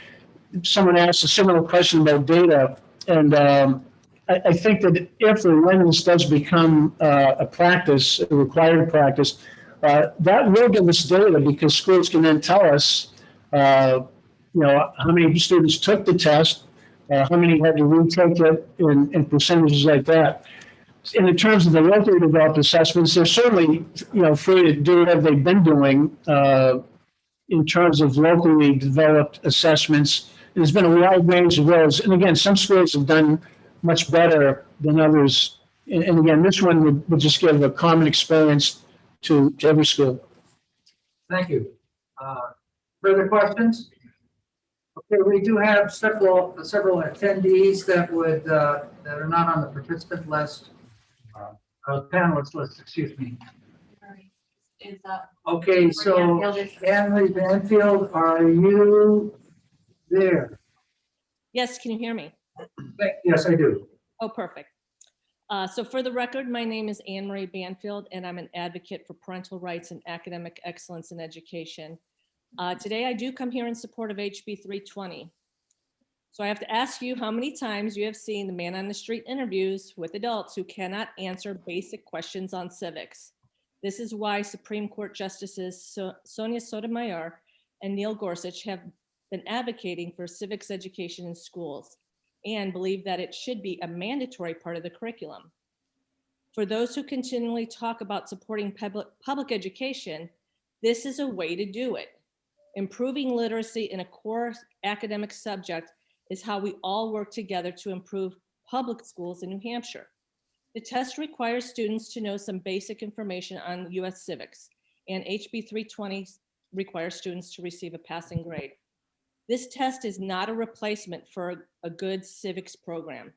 Someone asked a similar question about data, and I think that if or when this does become a practice, a required practice, that will give us data, because schools can then tell us, how many students took the test, how many had to retake it, and percentages like that. And in terms of the locally developed assessments, they're certainly, free to do whatever they've been doing in terms of locally developed assessments. And there's been a wide range of those. And again, some schools have done much better than others. And again, this one would just give a common experience to every school. Thank you. Further questions? Okay, we do have several attendees that are not on the participant list, panelist list, excuse me. Okay, so Anne-Marie Banfield, are you there? Yes, can you hear me? Yes, I do. Oh, perfect. So for the record, my name is Anne Marie Banfield, and I'm an advocate for parental rights and academic excellence in education. Today, I do come here in support of HB 320. So I have to ask you how many times you have seen the man on the street interviews with adults who cannot answer basic questions on civics. This is why Supreme Court Justices Sonia Sotomayor and Neil Gorsuch have been advocating for civics education in schools and believe that it should be a mandatory part of the curriculum. For those who continually talk about supporting public education, this is a way to do it. Improving literacy in a core academic subject is how we all work together to improve public schools in New Hampshire. The test requires students to know some basic information on US civics, and HB 320 requires students to receive a passing grade. This test is not a replacement for a good civics program,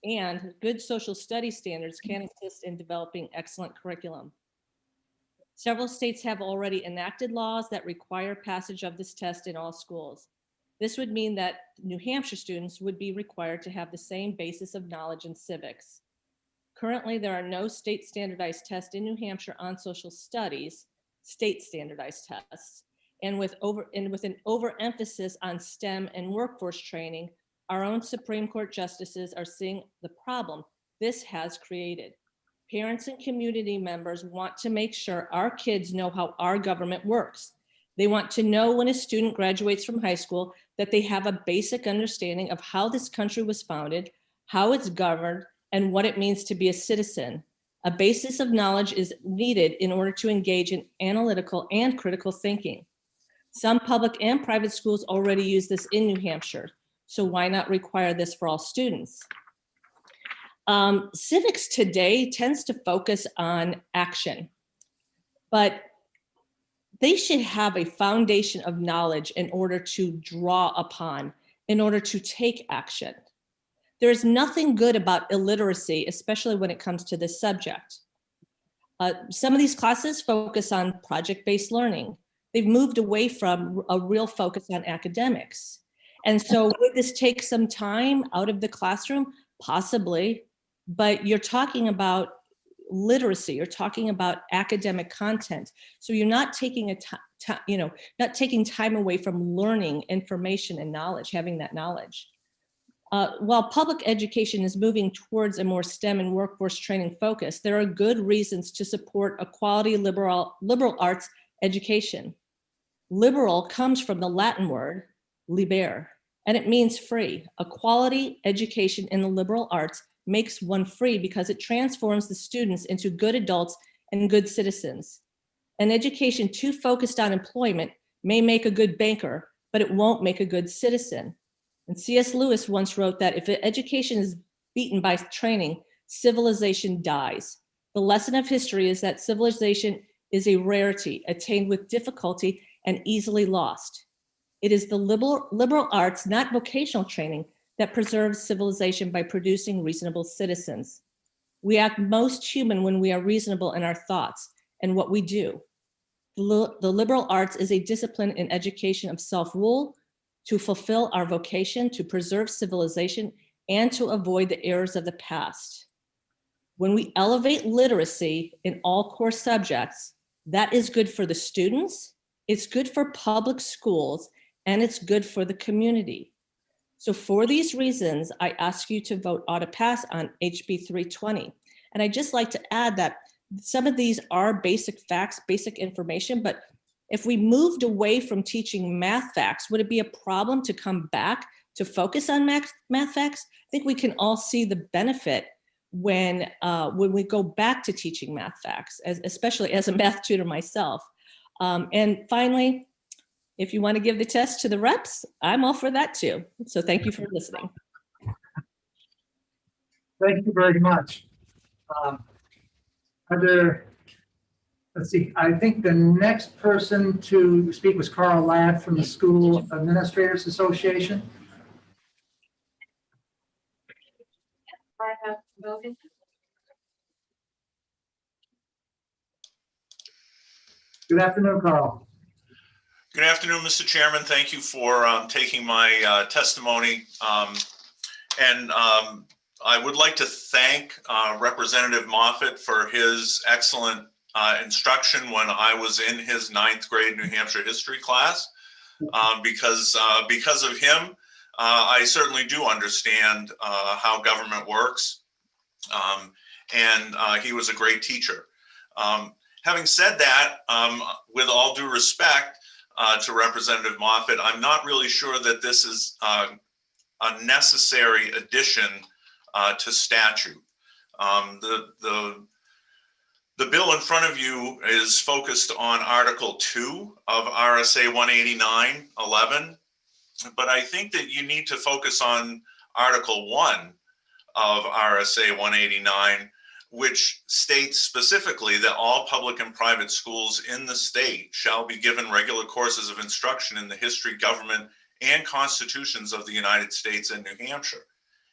and good social studies standards can assist in developing excellent curriculum. Several states have already enacted laws that require passage of this test in all schools. This would mean that New Hampshire students would be required to have the same basis of knowledge in civics. Currently, there are no state standardized tests in New Hampshire on social studies, state standardized tests. And with an overemphasis on STEM and workforce training, our own Supreme Court justices are seeing the problem this has created. Parents and community members want to make sure our kids know how our government works. They want to know when a student graduates from high school that they have a basic understanding of how this country was founded, how it's governed, and what it means to be a citizen. A basis of knowledge is needed in order to engage in analytical and critical thinking. Some public and private schools already use this in New Hampshire, so why not require this for all students? Civics today tends to focus on action, but they should have a foundation of knowledge in order to draw upon, in order to take action. There is nothing good about illiteracy, especially when it comes to this subject. Some of these classes focus on project-based learning. They've moved away from a real focus on academics. And so would this take some time out of the classroom? Possibly, but you're talking about literacy, you're talking about academic content. So you're not taking not taking time away from learning information and knowledge, having that knowledge. While public education is moving towards a more STEM and workforce training focus, there are good reasons to support a quality liberal arts education. Liberal comes from the Latin word liber, and it means free. A quality education in the liberal arts makes one free because it transforms the students into good adults and good citizens. An education too focused on employment may make a good banker, but it won't make a good citizen. And C.S. Lewis once wrote that if education is beaten by training, civilization dies. The lesson of history is that civilization is a rarity, attained with difficulty and easily lost. It is the liberal arts, not vocational training, that preserves civilization by producing reasonable citizens. We act most human when we are reasonable in our thoughts and what we do. The liberal arts is a discipline in education of self-rule to fulfill our vocation, to preserve civilization, and to avoid the errors of the past. When we elevate literacy in all core subjects, that is good for the students, it's good for public schools, and it's good for the community. So for these reasons, I ask you to vote ought to pass on HB 320. And I'd just like to add that some of these are basic facts, basic information, but if we moved away from teaching math facts, would it be a problem to come back to focus on math facts? I think we can all see the benefit when we go back to teaching math facts, especially as a math tutor myself. And finally, if you want to give the test to the reps, I'm all for that too. So thank you for listening. Thank you very much. Let's see, I think the next person to speak was Carl Ladd from the School Administrators Association. I have voted. Good afternoon, Carl. Good afternoon, Mr. Chairman. Thank you for taking my testimony. I would like to thank Representative Moffett for his excellent instruction when I was in his 9th grade New Hampshire history class. Because of him, I certainly do understand how government works. And he was a great teacher. Having said that, with all due respect to Representative Moffett, I'm not really sure that this is a necessary addition to statute. The bill in front of you is focused on Article 2 of RSA 189.11, but I think that you need to focus on Article 1 of RSA 189, which states specifically that all public and private schools in the state shall be given regular courses of instruction in the history, government, and constitutions of the United States and New Hampshire,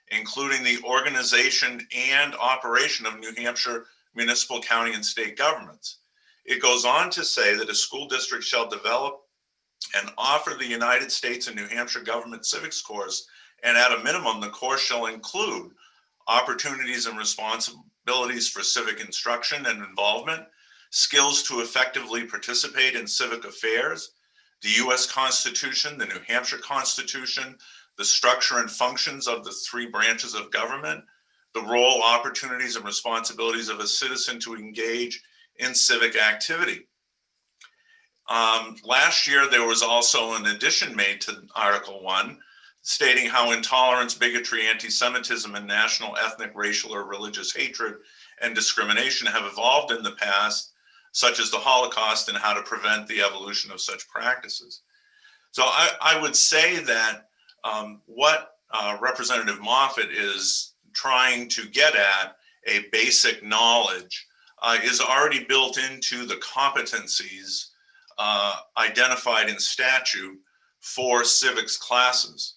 including the organization and operation of New Hampshire municipal, county, and state governments. It goes on to say that a school district shall develop and offer the United States and New Hampshire government civics course, and at a minimum, the course shall include opportunities and responsibilities for civic instruction and involvement, skills to effectively participate in civic affairs, the U.S. Constitution, the New Hampshire Constitution, the structure and functions of the 3 branches of government, the role, opportunities, and responsibilities of a citizen to engage in civic activity. Last year, there was also an addition made to Article 1, stating how intolerance, bigotry, anti-Semitism, and national, ethnic, racial, or religious hatred and discrimination have evolved in the past, such as the Holocaust, and how to prevent the evolution of such practices. So I would say that what Representative Moffett is trying to get at, a basic knowledge, is already built into the competencies identified in statute for civics classes.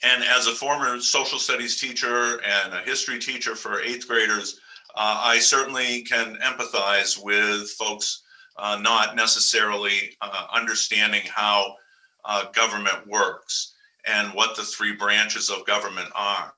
And as a former social studies teacher and a history teacher for 8th graders, I certainly can empathize with folks not necessarily understanding how government works and what the 3 branches of government are.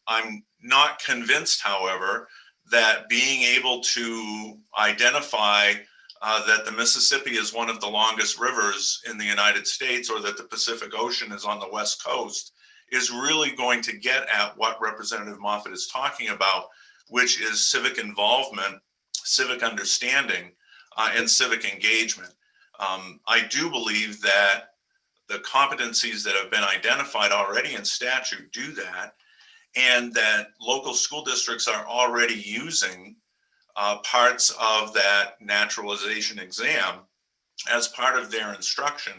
I'm not convinced, however, that being able to identify that the Mississippi is one of the longest rivers in the United States, or that the Pacific Ocean is on the West Coast, is really going to get at what Representative Moffett is talking about, which is civic involvement, civic understanding, and civic engagement. I do believe that the competencies that have been identified already in statute do that, and that local school districts are already using parts of that naturalization exam as part of their instruction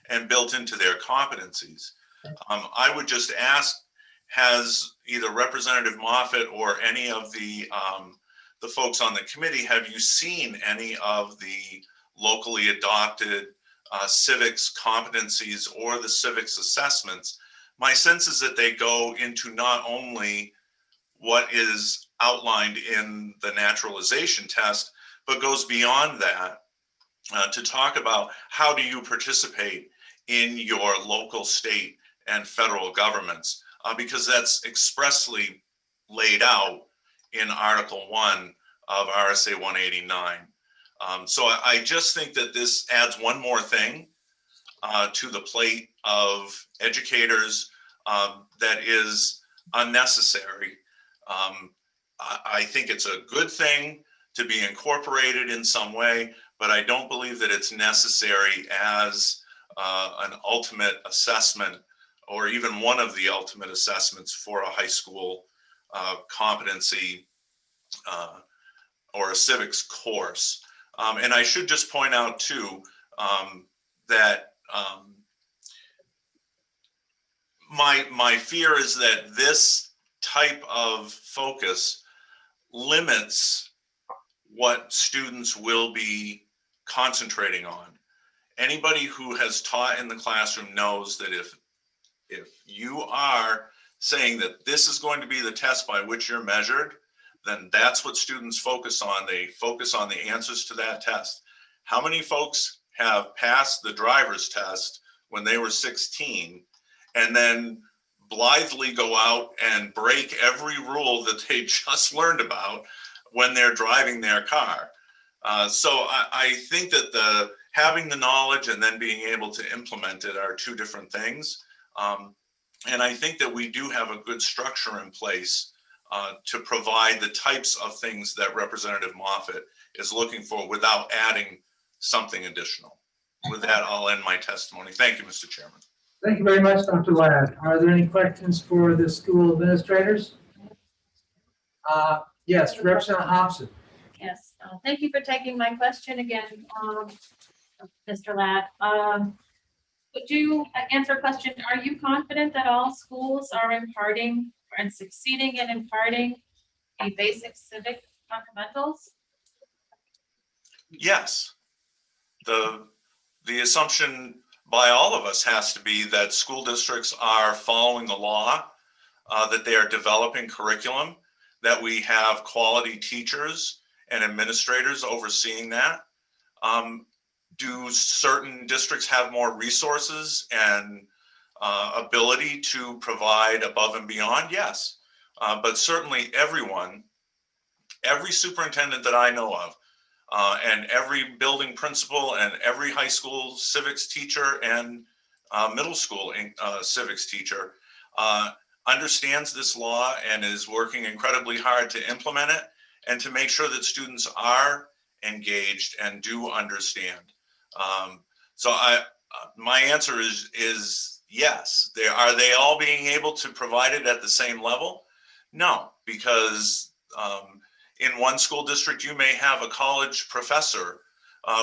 and built into their competencies. I would just ask, has either Representative Moffett or any of the folks on the committee, have you seen any of the locally adopted civics competencies or the civics assessments? My sense is that they go into not only what is outlined in the naturalization test, but goes beyond that to talk about how do you participate in your local, state, and federal governments, because that's expressly laid out in Article 1 of RSA 189. So I just think that this adds one more thing to the plate of educators that is unnecessary. I think it's a good thing to be incorporated in some way, but I don't believe that it's necessary as an ultimate assessment, or even one of the ultimate assessments for a high school competency or a civics course. And I should just point out too, that my fear is that this type of focus limits what students will be concentrating on. Anybody who has taught in the classroom knows that if you are saying that this is going to be the test by which you're measured, then that's what students focus on. They focus on the answers to that test. How many folks have passed the driver's test when they were 16 and then blithely go out and break every rule that they just learned about when they're driving their car. So I think that having the knowledge and then being able to implement it are two different things. And I think that we do have a good structure in place to provide the types of things that Representative Moffett is looking for without adding something additional. With that, I'll end my testimony. Thank you, Mr. Chairman. Thank you very much, Dr. Ladd. Are there any questions for the school administrators? Yes, Representative Hobson. Yes, thank you for taking my question again, Mr. Ladd. Would you answer a question? Are you confident that all schools are imparting and succeeding in imparting a basic civic fundamentals? Yes. The assumption by all of us has to be that school districts are following the law, that they are developing curriculum, that we have quality teachers and administrators overseeing that. Do certain districts have more resources and ability to provide above and beyond? Yes. But certainly every superintendent that I know of, and every building principal and every high school civics teacher and middle school civics teacher understands this law and is working incredibly hard to implement it and to make sure that students are engaged and do understand. So my answer is yes. Are they all being able to provide it at the same level? No, because in one school district, you may have a college professor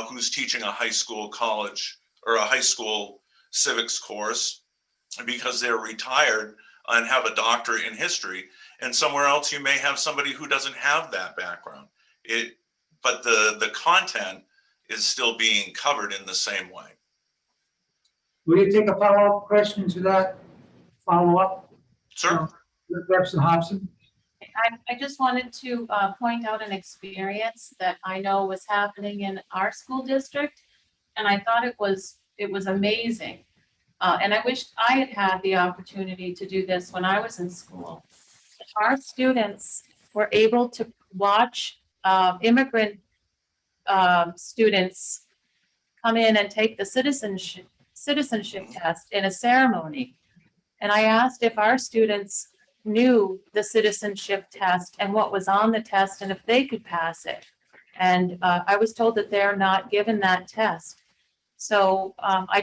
who's teaching a high school college or a high school civics course because they're retired and have a doctorate in history. And somewhere else, you may have somebody who doesn't have that background. But the content is still being covered in the same way. Will you take a follow-up question to that? Follow-up? Sure. Representative Hobson. I just wanted to point out an experience that I know was happening in our school district, and I thought it was amazing. And I wished I had had the opportunity to do this when I was in school. Our students were able to watch immigrant students come in and take the citizenship test in a ceremony. And I asked if our students knew the citizenship test and what was on the test and if they could pass it. And I was told that they're not given that test. So I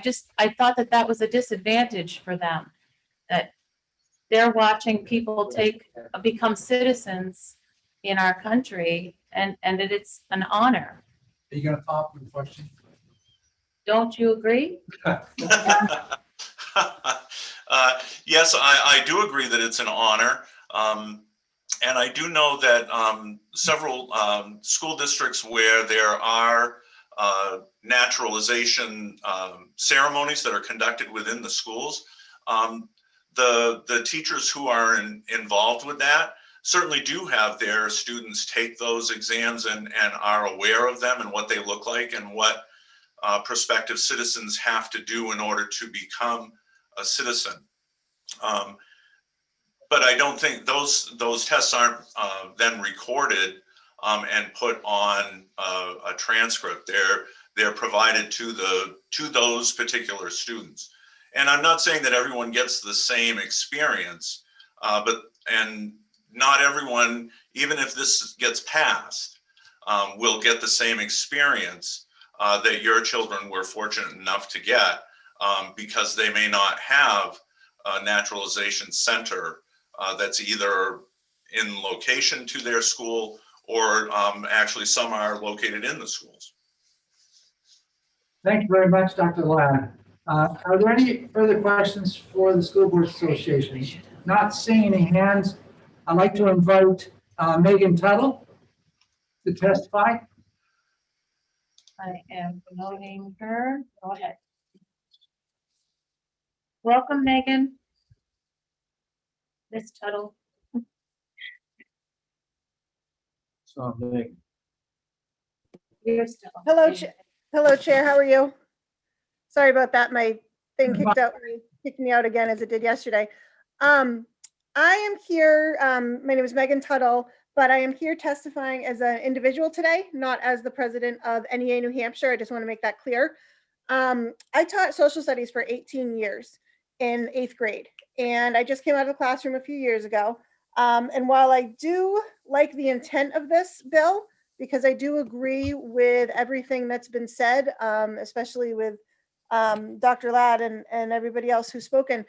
thought that was a disadvantage for them, that they're watching people become citizens in our country, and that it's an honor. Are you going to follow up with a question? Don't you agree? Yes, I do agree that it's an honor. And I do know that several school districts where there are naturalization ceremonies that are conducted within the schools, the teachers who are involved with that certainly do have their students take those exams and are aware of them and what they look like and what prospective citizens have to do in order to become a citizen. But I don't think those tests aren't then recorded and put on a transcript. They're provided to those particular students. And I'm not saying that everyone gets the same experience, and not everyone, even if this gets passed, will get the same experience that your children were fortunate enough to get, because they may not have a naturalization center that's either in location to their school or actually some are located in the schools. Thank you very much, Dr. Ladd. Are there any further questions for the School Board Association? Not seeing any hands, I'd like to invite Megan Tuttle to testify. I am promoting her. Go ahead. Welcome, Megan. Ms. Tuttle. So, Megan. You're still. Hello, Chair. How are you? Sorry about that. My thing kicked me out again as it did yesterday. I am here, my name is Megan Tuttle, but I am here testifying as an individual today, not as the president of NEA New Hampshire. I just want to make that clear. I taught social studies for 18 years in 8th grade, and I just came out of the classroom a few years ago. And while I do like the intent of this bill, because I do agree with everything that's been said, especially with Dr. Ladd and everybody else who's spoken,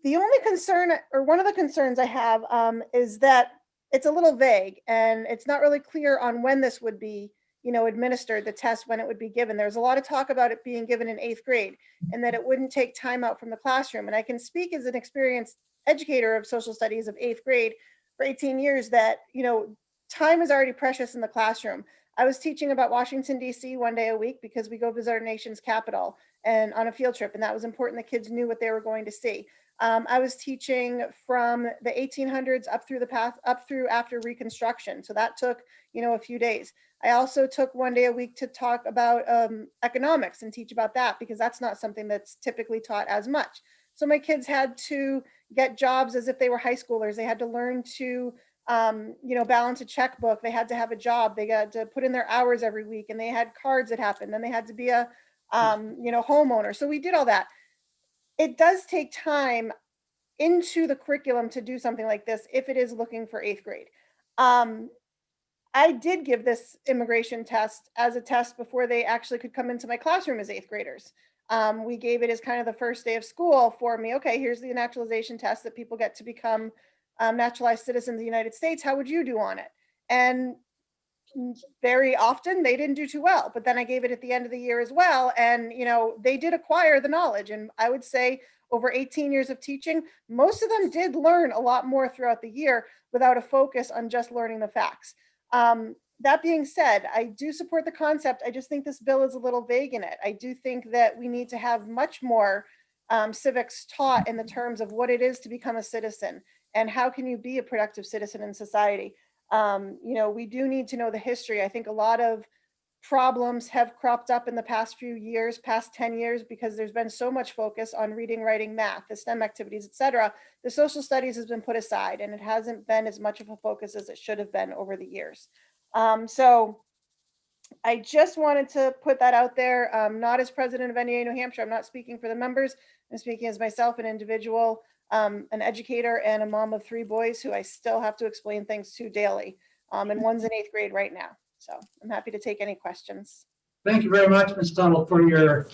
the only concern, or one of the concerns I have, is that it's a little vague and it's not really clear on when this would be, administered, the test, when it would be given. There's a lot of talk about it being given in 8th grade and that it wouldn't take time out from the classroom. And I can speak as an experienced educator of social studies of 8th grade for 18 years that, time is already precious in the classroom. I was teaching about Washington, D.C. one day a week because we go visit our nation's capital and on a field trip. And that was important. The kids knew what they were going to see. I was teaching from the 1800s up through after Reconstruction. So that took, a few days. I also took one day a week to talk about economics and teach about that because that's not something that's typically taught as much. So my kids had to get jobs as if they were high schoolers. They had to learn to, balance a checkbook. They had to have a job. They got to put in their hours every week, and they had cards that happened. Then they had to be a, homeowner. So we did all that. It does take time into the curriculum to do something like this if it is looking for 8th grade. I did give this immigration test as a test before they actually could come into my classroom as 8th graders. We gave it as kind of the first day of school for me. Okay, here's the naturalization test that people get to become naturalized citizens of the United States. How would you do on it? And very often they didn't do too well, but then I gave it at the end of the year as well. And, they did acquire the knowledge. And I would say over 18 years of teaching, most of them did learn a lot more throughout the year without a focus on just learning the facts. That being said, I do support the concept. I just think this bill is a little vague in it. I do think that we need to have much more civics taught in the terms of what it is to become a citizen and how can you be a productive citizen in society. We do need to know the history. I think a lot of problems have cropped up in the past few years, past 10 years, because there's been so much focus on reading, writing, math, the STEM activities, etc. The social studies has been put aside and it hasn't been as much of a focus as it should have been over the years. So I just wanted to put that out there, not as president of NEA New Hampshire. I'm not speaking for the members. I'm speaking as myself, an individual, an educator, and a mom of 3 boys who I still have to explain things to daily. And one's in 8th grade right now. So I'm happy to take any questions. Thank you very much, Ms. Tuttle, for your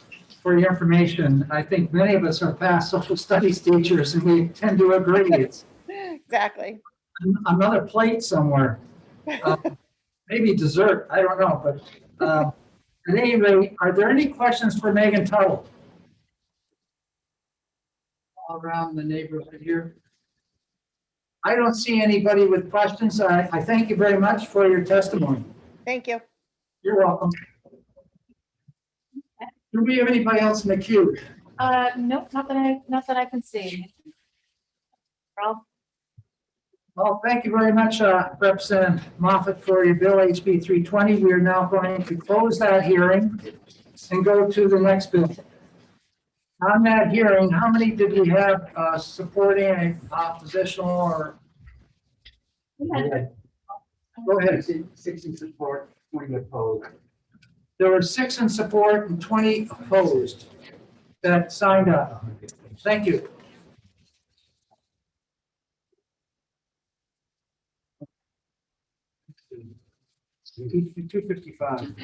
information. I think many of us are past social studies teachers and we tend to agree. It's exactly another plate somewhere. Maybe dessert, I don't know, but at any rate, are there any questions for Megan Tuttle? All around the neighborhood here. I don't see anybody with questions. I thank you very much for your testimony. Thank you. You're welcome. Do we have anybody else in the queue? Nope, not that I can see. Rob? Well, thank you very much, Representative Moffett, for your bill HB 320. We are now going to close that hearing and go to the next bill. On that hearing, how many did we have supporting and oppositional or? Go ahead. 6 in support, 20 opposed. There were 6 in support and 20 opposed that signed up. Thank you. $255.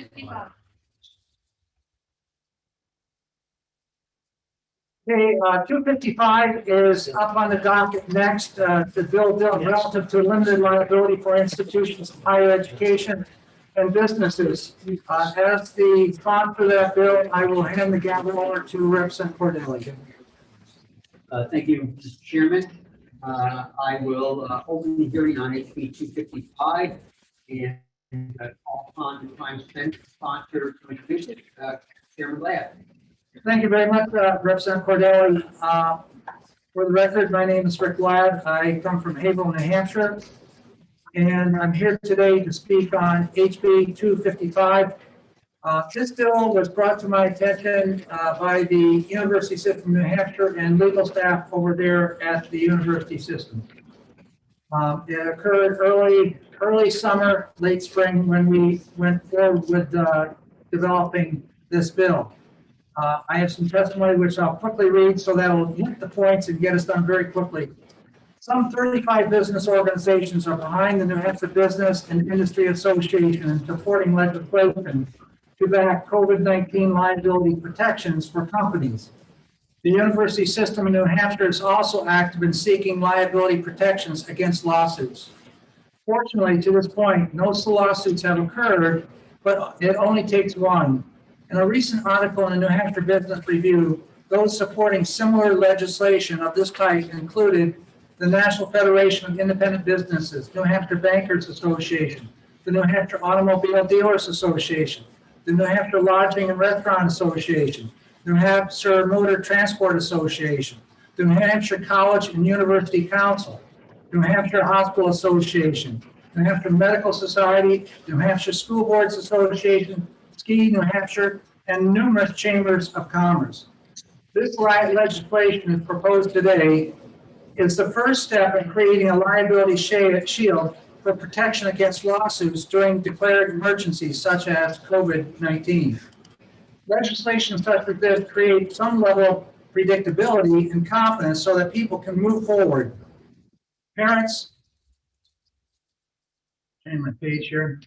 Okay, 255 is up on the docket next. The bill relative to limited liability for institutions of higher education and businesses. As the sponsor of that bill, I will hand the gavel over to Representative Cordelli. Thank you, Mr. Chairman. I will open the hearing on HB 255 and call upon the Prime Sponsor to introduce it, Chairman Ladd. Thank you very much, Representative Cordelli. For the record, my name is Rick Ladd. I come from Haverhill, New Hampshire, and I'm here today to speak on HB 255. This bill was brought to my attention by the University System of New Hampshire and legal staff over there at the university system. It occurred early summer, late spring, when we went forward with developing this bill. I have some testimony which I'll quickly read, so that'll hit the points and get us done very quickly. Some 35 business organizations are behind the New Hampshire Business and Industry Association in supporting legislation to back COVID-19 liability protections for companies. The university system in New Hampshire is also active in seeking liability protections against lawsuits. Fortunately, to this point, no lawsuits have occurred, but it only takes one. In a recent article in the New Hampshire Business Review, those supporting similar legislation of this type included the National Federation of Independent Businesses, New Hampshire Bankers Association, the New Hampshire Automobile Dealers Association, the New Hampshire Lodging and Restaurant Association, New Hampshire Motor Transport Association, the New Hampshire College and University Council, New Hampshire Hospital Association, New Hampshire Medical Society, New Hampshire School Boards Association, Ski New Hampshire, and numerous chambers of commerce. This legislation is proposed today is the first step in creating a liability shield for protection against lawsuits during declared emergencies such as COVID-19. Legislation such as this creates some level of predictability and confidence so that people can move forward. Parents, change my page here.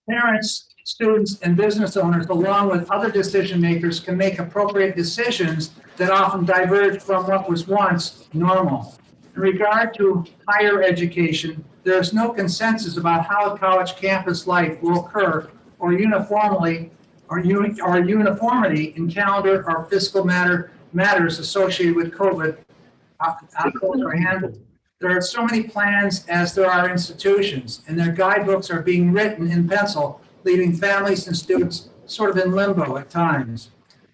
Parents, students, and business owners, along with other decision makers, can make appropriate decisions that often diverge from what was once normal. In regard to higher education, there is no consensus about how college campus life will occur or uniformity in calendar or fiscal matters associated with COVID are handled. There are so many plans as there are institutions, and their guidebooks are being written in pencil, leaving families and students sort of in limbo at times.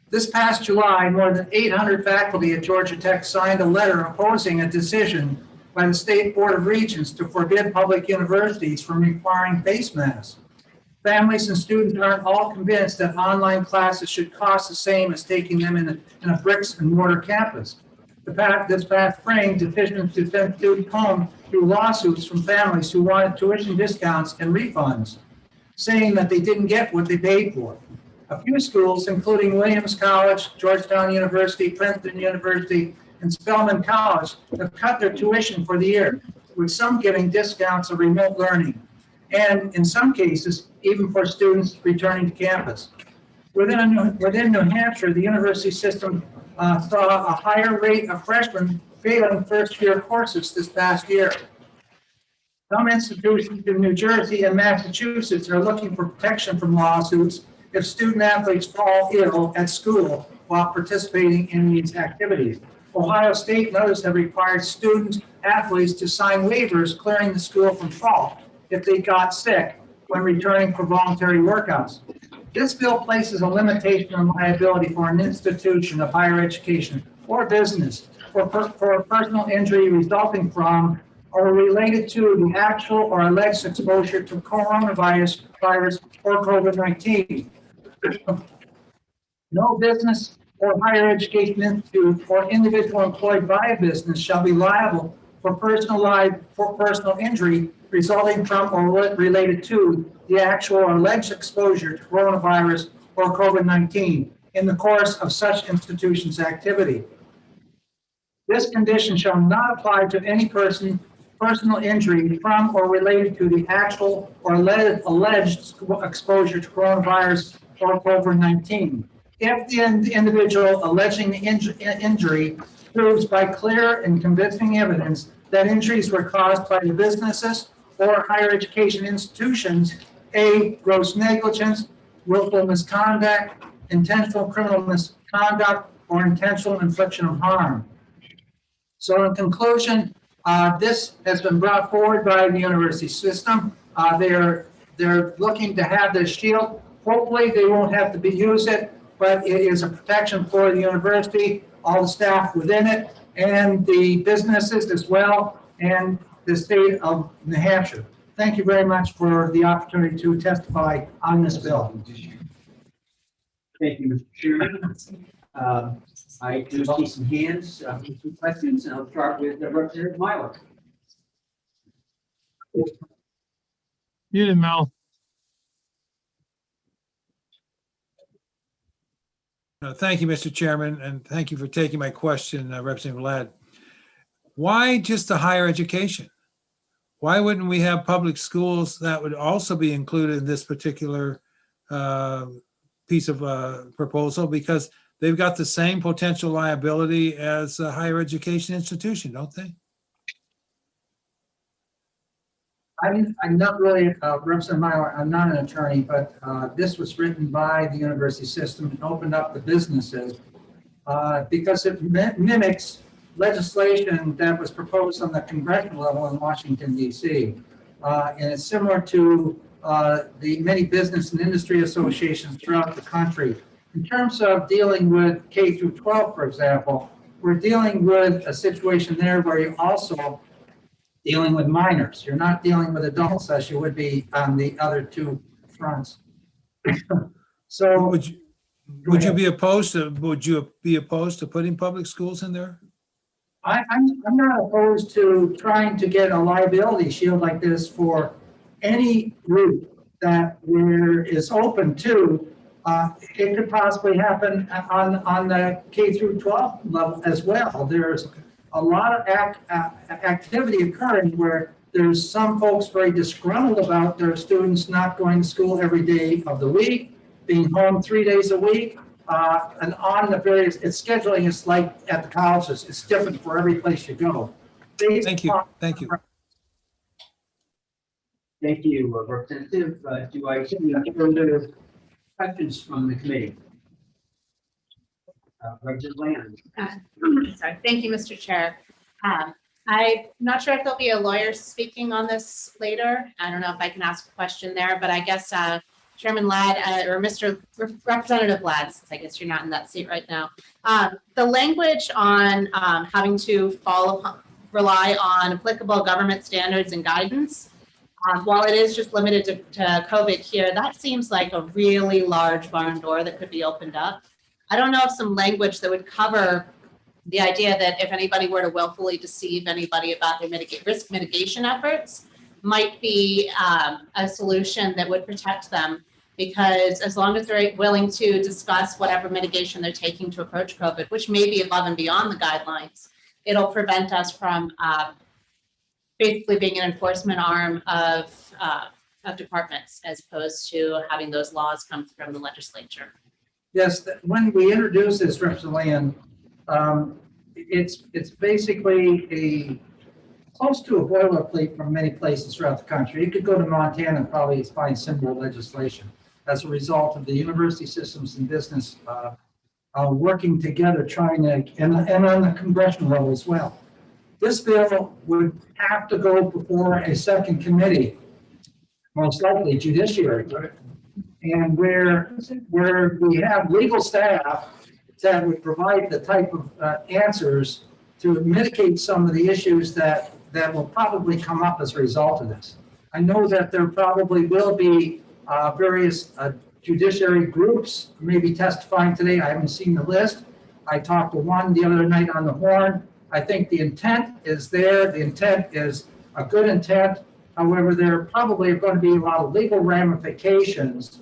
This past July, more than 800 faculty at Georgia Tech signed a letter opposing a decision by the State Board of Regents to forbid public universities from requiring face masks. Families and students aren't all convinced that online classes should cost the same as taking them in a bricks and mortar campus. This past spring, decisions to send students home through lawsuits from families who wanted tuition discounts and refunds, saying that they didn't get what they paid for. A few schools, including Williams College, Georgetown University, Princeton University, and Spelman College, have cut their tuition for the year, with some giving discounts of remote learning, and in some cases, even for students returning to campus. Within New Hampshire, the university system saw a higher rate of freshmen failing first-year courses this past year. Some institutions in New Jersey and Massachusetts are looking for protection from lawsuits if student athletes fall ill at school while participating in these activities. Ohio State and others have required student athletes to sign waivers clearing the school from fault if they got sick when returning for voluntary workouts. This bill places a limitation on liability for an institution of higher education or business for personal injury resulting from or related to the actual or alleged exposure to coronavirus or COVID-19. No business or higher education institute or individual employed by a business shall be liable for personal injury resulting from or related to the actual or alleged exposure to coronavirus or COVID-19 in the course of such institution's activity. This condition shall not apply to any personal injury from or related to the actual or alleged exposure to coronavirus or COVID-19. If the individual alleging the injury proves by clear and convincing evidence that injuries were caused by the businesses or higher education institutions, A, gross negligence, willful misconduct, intentional criminal misconduct, or intentional infliction of harm. So in conclusion, this has been brought forward by the university system. They're looking to have this shield. Hopefully they won't have to use it, but it is a protection for the university, all the staff within it, and the businesses as well, and the state of New Hampshire. thank you very much for the opportunity to testify on this bill. Thank you, Mr. Chairman. I do see some hands, some questions, and I'll start with Representative Myler. Muted, Mel. Thank you, Mr. Chairman, and thank you for taking my question, Representative Ladd. Why just the higher education? Why wouldn't we have public schools that would also be included in this particular piece of proposal? Because they've got the same potential liability as a higher education institution, don't they? I'm not really, Representative Myler, I'm not an attorney, but this was written by the university system and opened up the businesses because it mimics legislation that was proposed on the congressional level in Washington, D.C. And it's similar to the many business and industry associations throughout the country. In terms of dealing with K through 12, for example, we're dealing with a situation there where you also dealing with minors. You're not dealing with adults as you would be on the other two fronts. So would you be opposed to putting public schools in there? I'm not opposed to trying to get a liability shield like this for any group that is open to. It could possibly happen on the K through 12 level as well. There's a lot of activity occurring where there's some folks very disgruntled about their students not going to school every day of the week, being home 3 days a week, and on the various, it's scheduling is like at the colleges. It's different for every place you go. Thank you. Thank you. Thank you, Representative. Do I see any further questions from the committee? Representative Land. Sorry, thank you, Mr. Chair. I'm not sure if there'll be a lawyer speaking on this later. I don't know if I can ask a question there, but I guess Chairman Ladd or Mr. Representative Ladd, since I guess you're not in that seat right now. The language on having to rely on applicable government standards and guidance, while it is just limited to COVID here, that seems like a really large barn door that could be opened up. I don't know if some language that would cover the idea that if anybody were to willfully deceive anybody about their risk mitigation efforts might be a solution that would protect them, because as long as they're willing to discuss whatever mitigation they're taking to approach COVID, which may be above and beyond the guidelines, it'll prevent us from basically being an enforcement arm of departments as opposed to having those laws come from the legislature. Yes, when we introduced this, Representative Land, it's basically close to a boilerplate from many places throughout the country. You could go to Montana and probably find similar legislation as a result of the university systems and business working together, trying to, and on the congressional level as well. This bill would have to go before a second committee, most likely judiciary. And where we have legal staff that would provide the type of answers to mitigate some of the issues that will probably come up as a result of this. I know that there probably will be various judiciary groups maybe testifying today. I haven't seen the list. I talked to one the other night on the Horn. I think the intent is there. The intent is a good intent. However, there probably are going to be a lot of legal ramifications.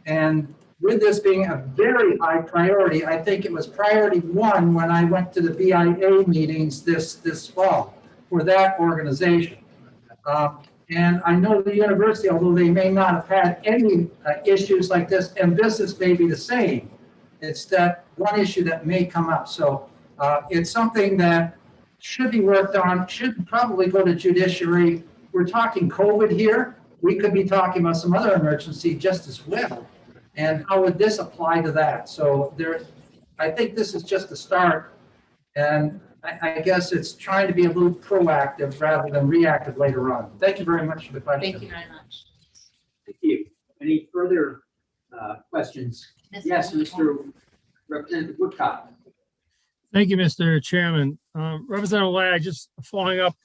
And with this being a very high priority, I think it was priority one when I went to the BIA meetings this fall for that organization. And I know the university, although they may not have had any issues like this, and business may be the same, it's that one issue that may come up. So it's something that should be worked on, should probably go to judiciary. We're talking COVID here. We could be talking about some other emergency just as well. And how would this apply to that? So I think this is just a start. And I guess it's trying to be a little proactive rather than reactive later on. Thank you very much for the question. Thank you very much. Thank you. Any further questions? Yes, Mr. Representative Woodcock. Thank you, Mr. Chairman. Representative Ladd, just following up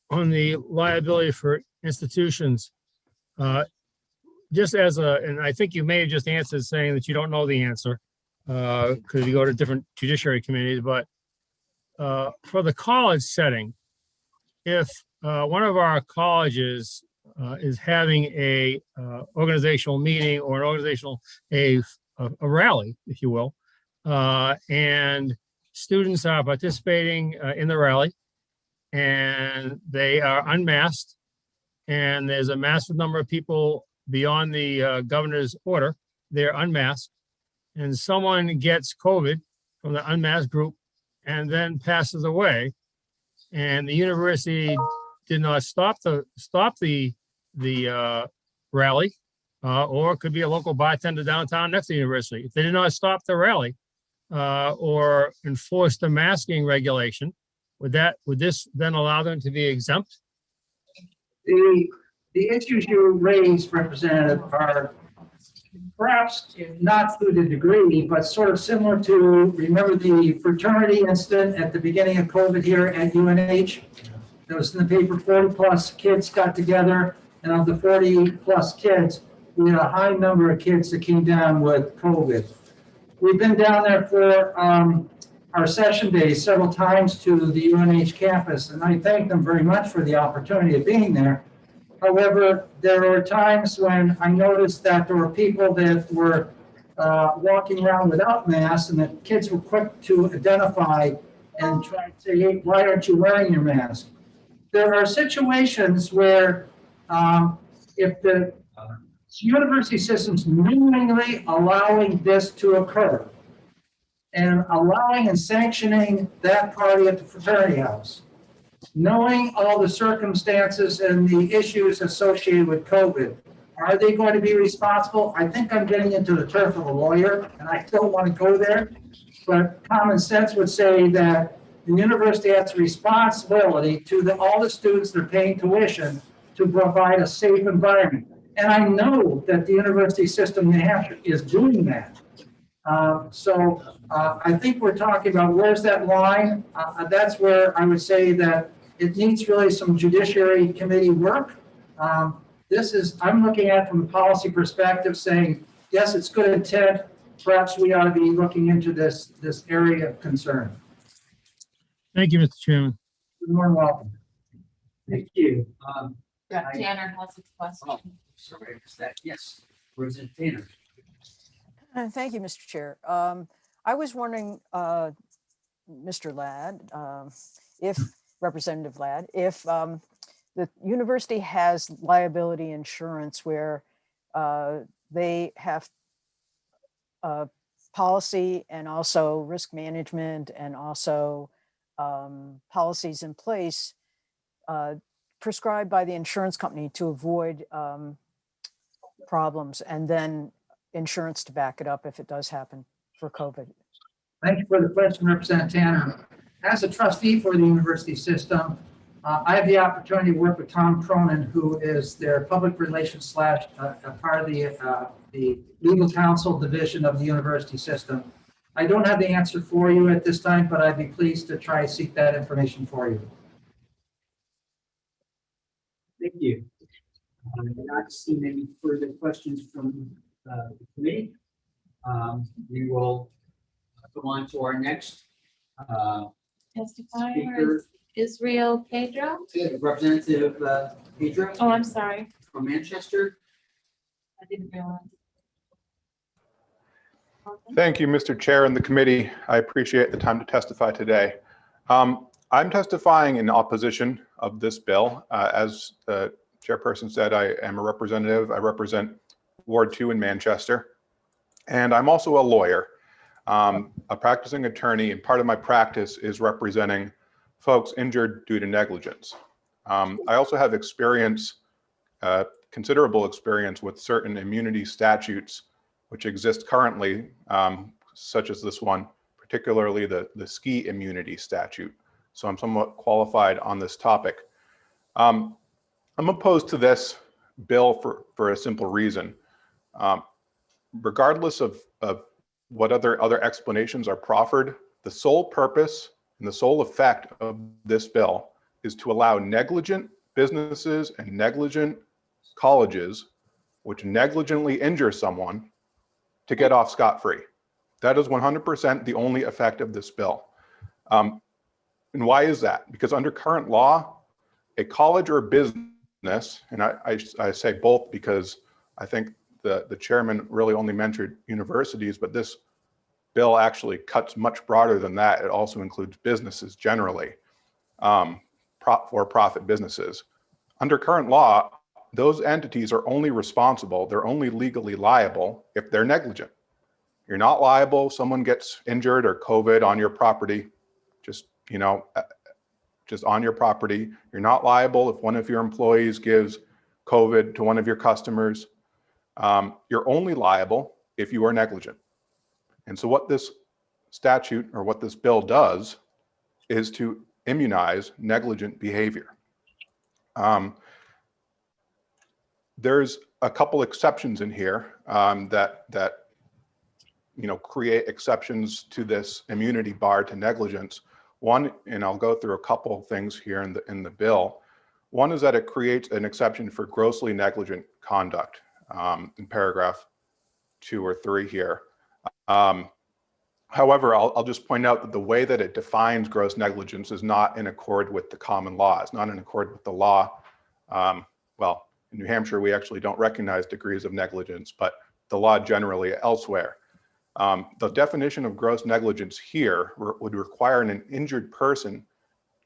on the liability for institutions. Just as a, and I think you may have just answered saying that you don't know the answer, because you go to different judiciary committees, but for the college setting, if one of our colleges is having a organizational meeting or an organizational, a rally, if you will, and students are participating in the rally, and they are unmasked, and there's a massive number of people beyond the governor's order, they're unmasked, and someone gets COVID from the unmasked group and then passes away, and the university did not stop the rally, or it could be a local bartender downtown next to the university. If they did not stop the rally or enforce the masking regulation, would this then allow them to be exempt? The issues you raised, Representative, are perhaps not to the degree, but sort of similar to, remember the fraternity incident at the beginning of COVID here at UNH? That was in the paper, 40 plus kids got together, and of the 40 plus kids, we had a high number of kids that came down with COVID. We've been down there for our session days several times to the UNH campus, and I thank them very much for the opportunity of being there. However, there were times when I noticed that there were people that were walking around without masks, and the kids were quick to identify and try to say, hey, why aren't you wearing your mask? There are situations where if the university system's knowingly allowing this to occur and allowing and sanctioning that party at the fraternity house, knowing all the circumstances and the issues associated with COVID, are they going to be responsible? I think I'm getting into the turf of a lawyer, and I don't want to go there, but common sense would say that the university has a responsibility to all the students that are paying tuition to provide a safe environment. And I know that the university system in New Hampshire is doing that. I think we're talking about where's that line. That's where I would say that it needs really some judiciary committee work. I'm looking at it from a policy perspective saying, yes, it's good intent. Perhaps we ought to be looking into this area of concern. Thank you, Mr. Chairman. You're more than welcome. Thank you. Tanner has a question. Sorry, is that, yes, Representative Tanner. Thank you, Mr. Chair. I was wondering, Mr. Ladd, if Representative Ladd, if the university has liability insurance where they have policy and also risk management and also policies in place prescribed by the insurance company to avoid problems, and then insurance to back it up if it does happen for COVID. Thank you for the question, Representative Tanner. As a trustee for the university system, I have the opportunity to work with Tom Cronin, who is their public relations / part of the legal counsel division of the university system. I don't have the answer for you at this time, but I'd be pleased to try to seek that information for you. Thank you. I'm not seeing any further questions from the committee. We will go on to our next Testifier speaker, is Israel Pedro. Representative Pedro. Oh, I'm sorry. From Manchester. I didn't realize. Thank you, Mr. Chair and the committee. I appreciate the time to testify today. I'm testifying in opposition of this bill. As the chairperson said, I am a representative. I represent Ward 2 in Manchester, and I'm also a lawyer, a practicing attorney, and part of my practice is representing folks injured due to negligence. I also have experience, considerable experience with certain immunity statutes which exist currently, such as this one, particularly the ski immunity statute. So I'm somewhat qualified on this topic. I'm opposed to this bill for a simple reason. Regardless of what other explanations are proffered, the sole purpose and the sole effect of this bill is to allow negligent businesses and negligent colleges, which negligently injure someone, to get off scot-free. That is 100% the only effect of this bill. And why is that? Because under current law, a college or a business, and I say both because I think the chairman really only mentioned universities, but this bill actually cuts much broader than that. It also includes businesses generally, for-profit businesses. Under current law, those entities are only responsible, they're only legally liable if they're negligent. You're not liable if someone gets injured or COVID on your property, just on your property. You're not liable if one of your employees gives COVID to one of your customers. You're only liable if you are negligent. And so what this statute or what this bill does is to immunize negligent behavior. There's a couple exceptions in here that create exceptions to this immunity bar to negligence. One, and I'll go through a couple of things here in the bill. One is that it creates an exception for grossly negligent conduct in paragraph 2 or 3 here. However, I'll just point out that the way that it defines gross negligence is not in accord with the common law. It's not in accord with the law. Well, in New Hampshire, we actually don't recognize degrees of negligence, but the law generally elsewhere. The definition of gross negligence here would require an injured person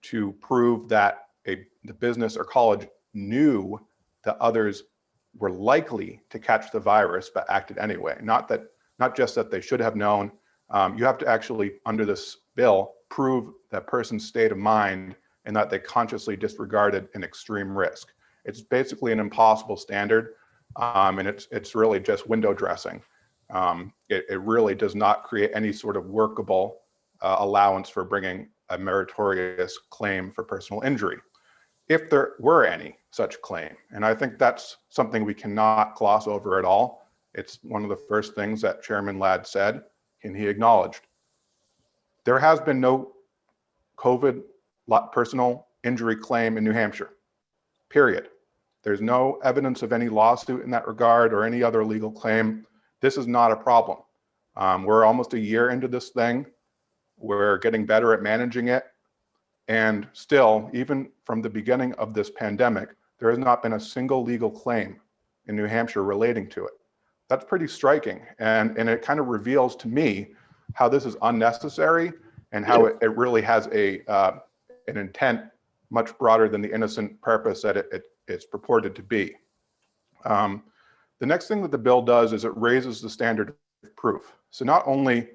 to prove that the business or college knew that others were likely to catch the virus but acted anyway. Not just that they should have known. You have to actually, under this bill, prove that person's state of mind and that they consciously disregarded an extreme risk. It's basically an impossible standard, and it's really just window dressing. It really does not create any sort of workable allowance for bringing a meritorious claim for personal injury, if there were any such claim. And I think that's something we cannot gloss over at all. It's one of the first things that Chairman Ladd said, and he acknowledged. There has been no COVID personal injury claim in New Hampshire, period. There's no evidence of any lawsuit in that regard or any other legal claim. This is not a problem. We're almost a year into this thing. We're getting better at managing it. And still, even from the beginning of this pandemic, there has not been a single legal claim in New Hampshire relating to it. That's pretty striking. And it kind of reveals to me how this is unnecessary and how it really has an intent much broader than the innocent purpose that it's purported to be. The next thing that the bill does is it raises the standard of proof. So not only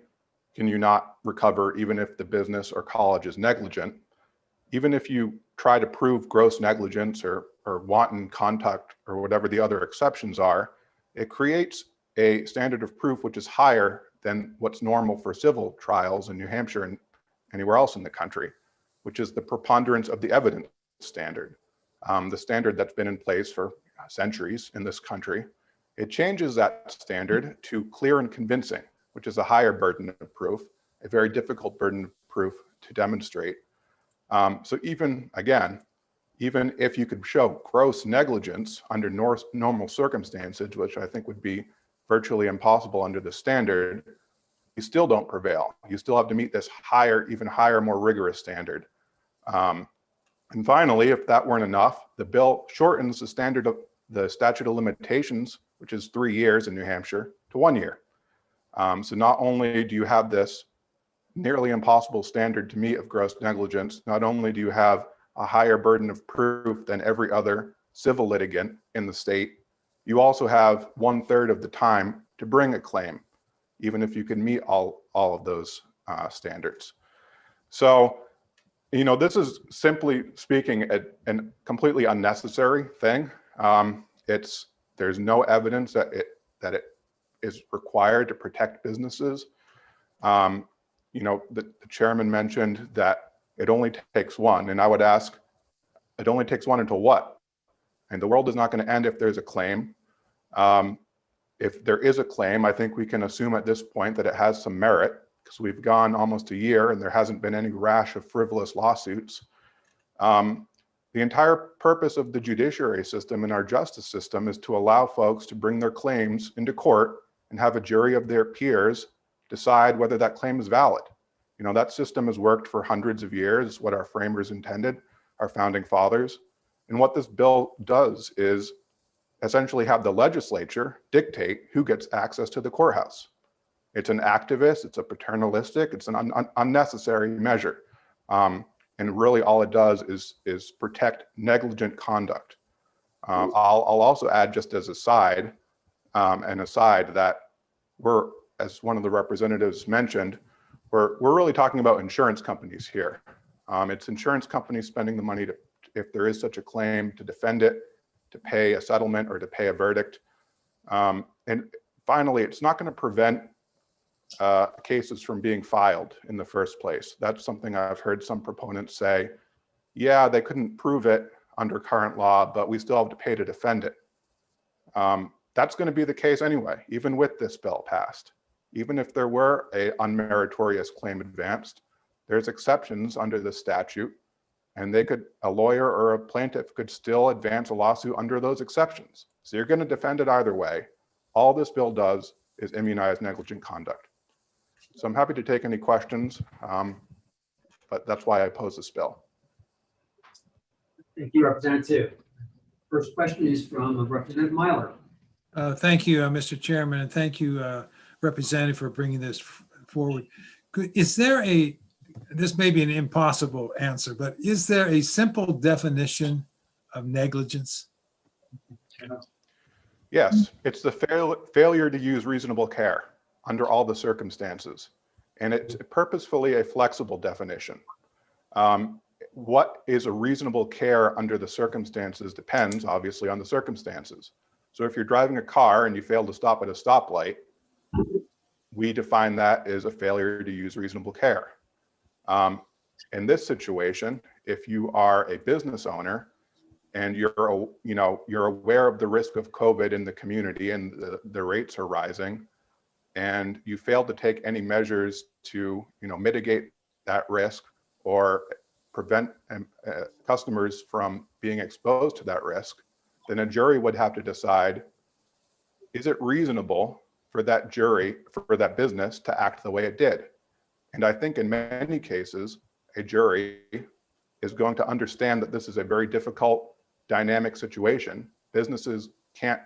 can you not recover even if the business or college is negligent, even if you try to prove gross negligence or wanton conduct or whatever the other exceptions are, it creates a standard of proof which is higher than what's normal for civil trials in New Hampshire and anywhere else in the country, which is the preponderance of the evidence standard, the standard that's been in place for centuries in this country. It changes that standard to clear and convincing, which is a higher burden of proof, a very difficult burden of proof to demonstrate. So even if you could show gross negligence under normal circumstances, which I think would be virtually impossible under the standard, you still don't prevail. You still have to meet this higher, even higher, more rigorous standard. And finally, if that weren't enough, the bill shortens the statute of limitations, which is 3 years in New Hampshire, to 1 year. So not only do you have this nearly impossible standard to meet of gross negligence, not only do you have a higher burden of proof than every other civil litigant in the state, you also have 1/3 of the time to bring a claim, even if you can meet all of those standards. So, this is simply speaking a completely unnecessary thing. There's no evidence that it is required to protect businesses. The chairman mentioned that it only takes one, and I would ask, it only takes one until what? And the world is not going to end if there's a claim. If there is a claim, I think we can assume at this point that it has some merit, because we've gone almost a year and there hasn't been any rash of frivolous lawsuits. The entire purpose of the judiciary system and our justice system is to allow folks to bring their claims into court and have a jury of their peers decide whether that claim is valid. You know, that system has worked for hundreds of years, what our framers intended, our founding fathers. And what this bill does is essentially have the legislature dictate who gets access to the courthouse. It's an activist, it's a paternalistic, it's an unnecessary measure. And really all it does is protect negligent conduct. I'll also add, just as an aside, that we're, as one of the representatives mentioned, we're really talking about insurance companies here. It's insurance companies spending the money to, if there is such a claim, to defend it, to pay a settlement or to pay a verdict. And finally, it's not going to prevent cases from being filed in the first place. That's something I've heard some proponents say, yeah, they couldn't prove it under current law, but we still have to pay to defend it. That's going to be the case anyway, even with this bill passed. Even if there were a unmeritorious claim advanced, there's exceptions under the statute, and a lawyer or a plaintiff could still advance a lawsuit under those exceptions. So you're going to defend it either way. All this bill does is immunize negligent conduct. So I'm happy to take any questions, but that's why I oppose this bill. Thank you, Representative. First question is from Representative Myler. Thank you, Mr. Chairman, and thank you, Representative, for bringing this forward. Is there this may be an impossible answer, but is there a simple definition of negligence? Yes, it's the failure to use reasonable care under all the circumstances. And it's purposefully a flexible definition. What is a reasonable care under the circumstances depends obviously on the circumstances. So if you're driving a car and you fail to stop at a stoplight, we define that as a failure to use reasonable care. In this situation, if you are a business owner and you're aware of the risk of COVID in the community and the rates are rising, and you fail to take any measures to mitigate that risk or prevent customers from being exposed to that risk, then a jury would have to decide, is it reasonable for that business to act the way it did? And I think in many cases, a jury is going to understand that this is a very difficult, dynamic situation. Businesses can't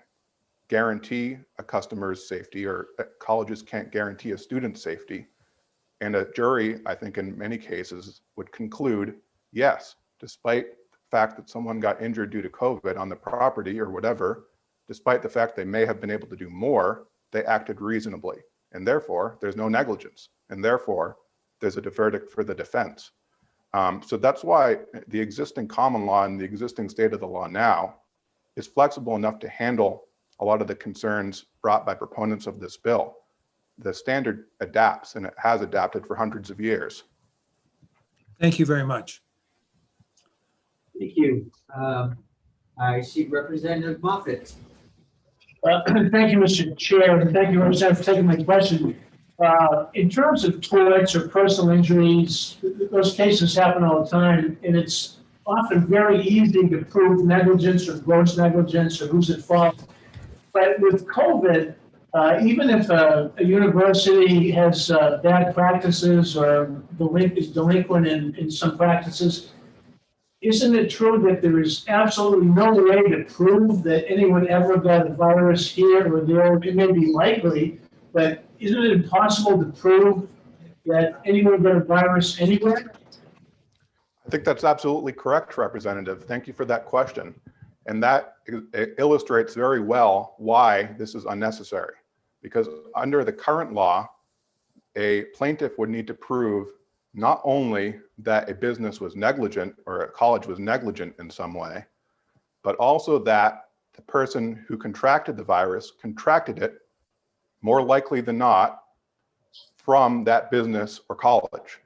guarantee a customer's safety, or colleges can't guarantee a student's safety. And a jury, I think in many cases, would conclude, yes, despite the fact that someone got injured due to COVID on the property or whatever, despite the fact they may have been able to do more, they acted reasonably. And therefore, there's no negligence. And therefore, there's a verdict for the defense. So that's why the existing common law and the existing state of the law now is flexible enough to handle a lot of the concerns brought by proponents of this bill. The standard adapts, and it has adapted for hundreds of years. Thank you very much. Thank you. I see Representative Moffitt. Thank you, Mr. Chair, and thank you, Representative, for taking my question. In terms of torts or personal injuries, those cases happen all the time, and it's often very easy to prove negligence or gross negligence or who's at fault. But with COVID, even if a university has bad practices or is delinquent in some practices, isn't it true that there is absolutely no way to prove that anyone ever got a virus here or there? It may be likely, but isn't it impossible to prove that anyone got a virus anywhere? I think that's absolutely correct, Representative. Thank you for that question. And that illustrates very well why this is unnecessary. Because under the current law, a plaintiff would need to prove not only that a business was negligent or a college was negligent in some way, but also that the person who contracted the virus contracted it more likely than not from that business or college.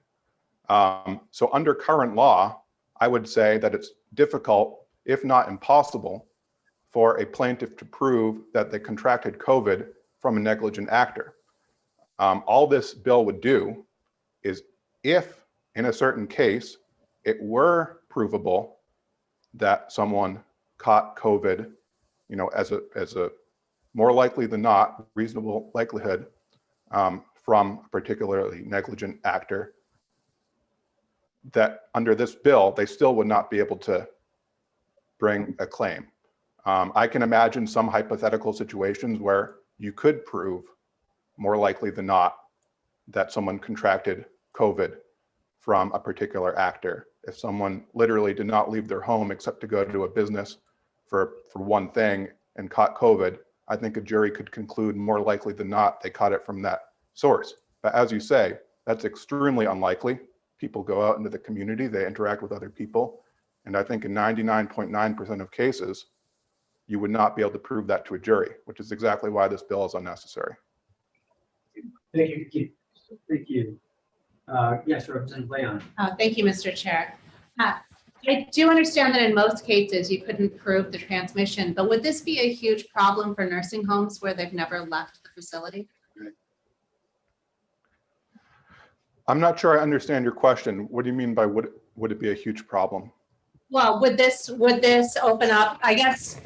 So under current law, I would say that it's difficult, if not impossible, for a plaintiff to prove that they contracted COVID from a negligent actor. All this bill would do is, if in a certain case it were provable that someone caught COVID, you know, as a more likely than not reasonable likelihood from a particularly negligent actor, that under this bill, they still would not be able to bring a claim. I can imagine some hypothetical situations where you could prove more likely than not that someone contracted COVID from a particular actor. If someone literally did not leave their home except to go to a business for one thing and caught COVID, I think a jury could conclude more likely than not they caught it from that source. But as you say, that's extremely unlikely. People go out into the community, they interact with other people. And I think in 99.9% of cases, you would not be able to prove that to a jury, which is exactly why this bill is unnecessary. Thank you, Keith. Thank you. Yes, Representative Leon. Thank you, Mr. Chair. I do understand that in most cases you couldn't prove the transmission, but would this be a huge problem for nursing homes where they've never left the facility? I'm not sure I understand your question. What do you mean by would it be a huge problem? Well, would this open up, I guess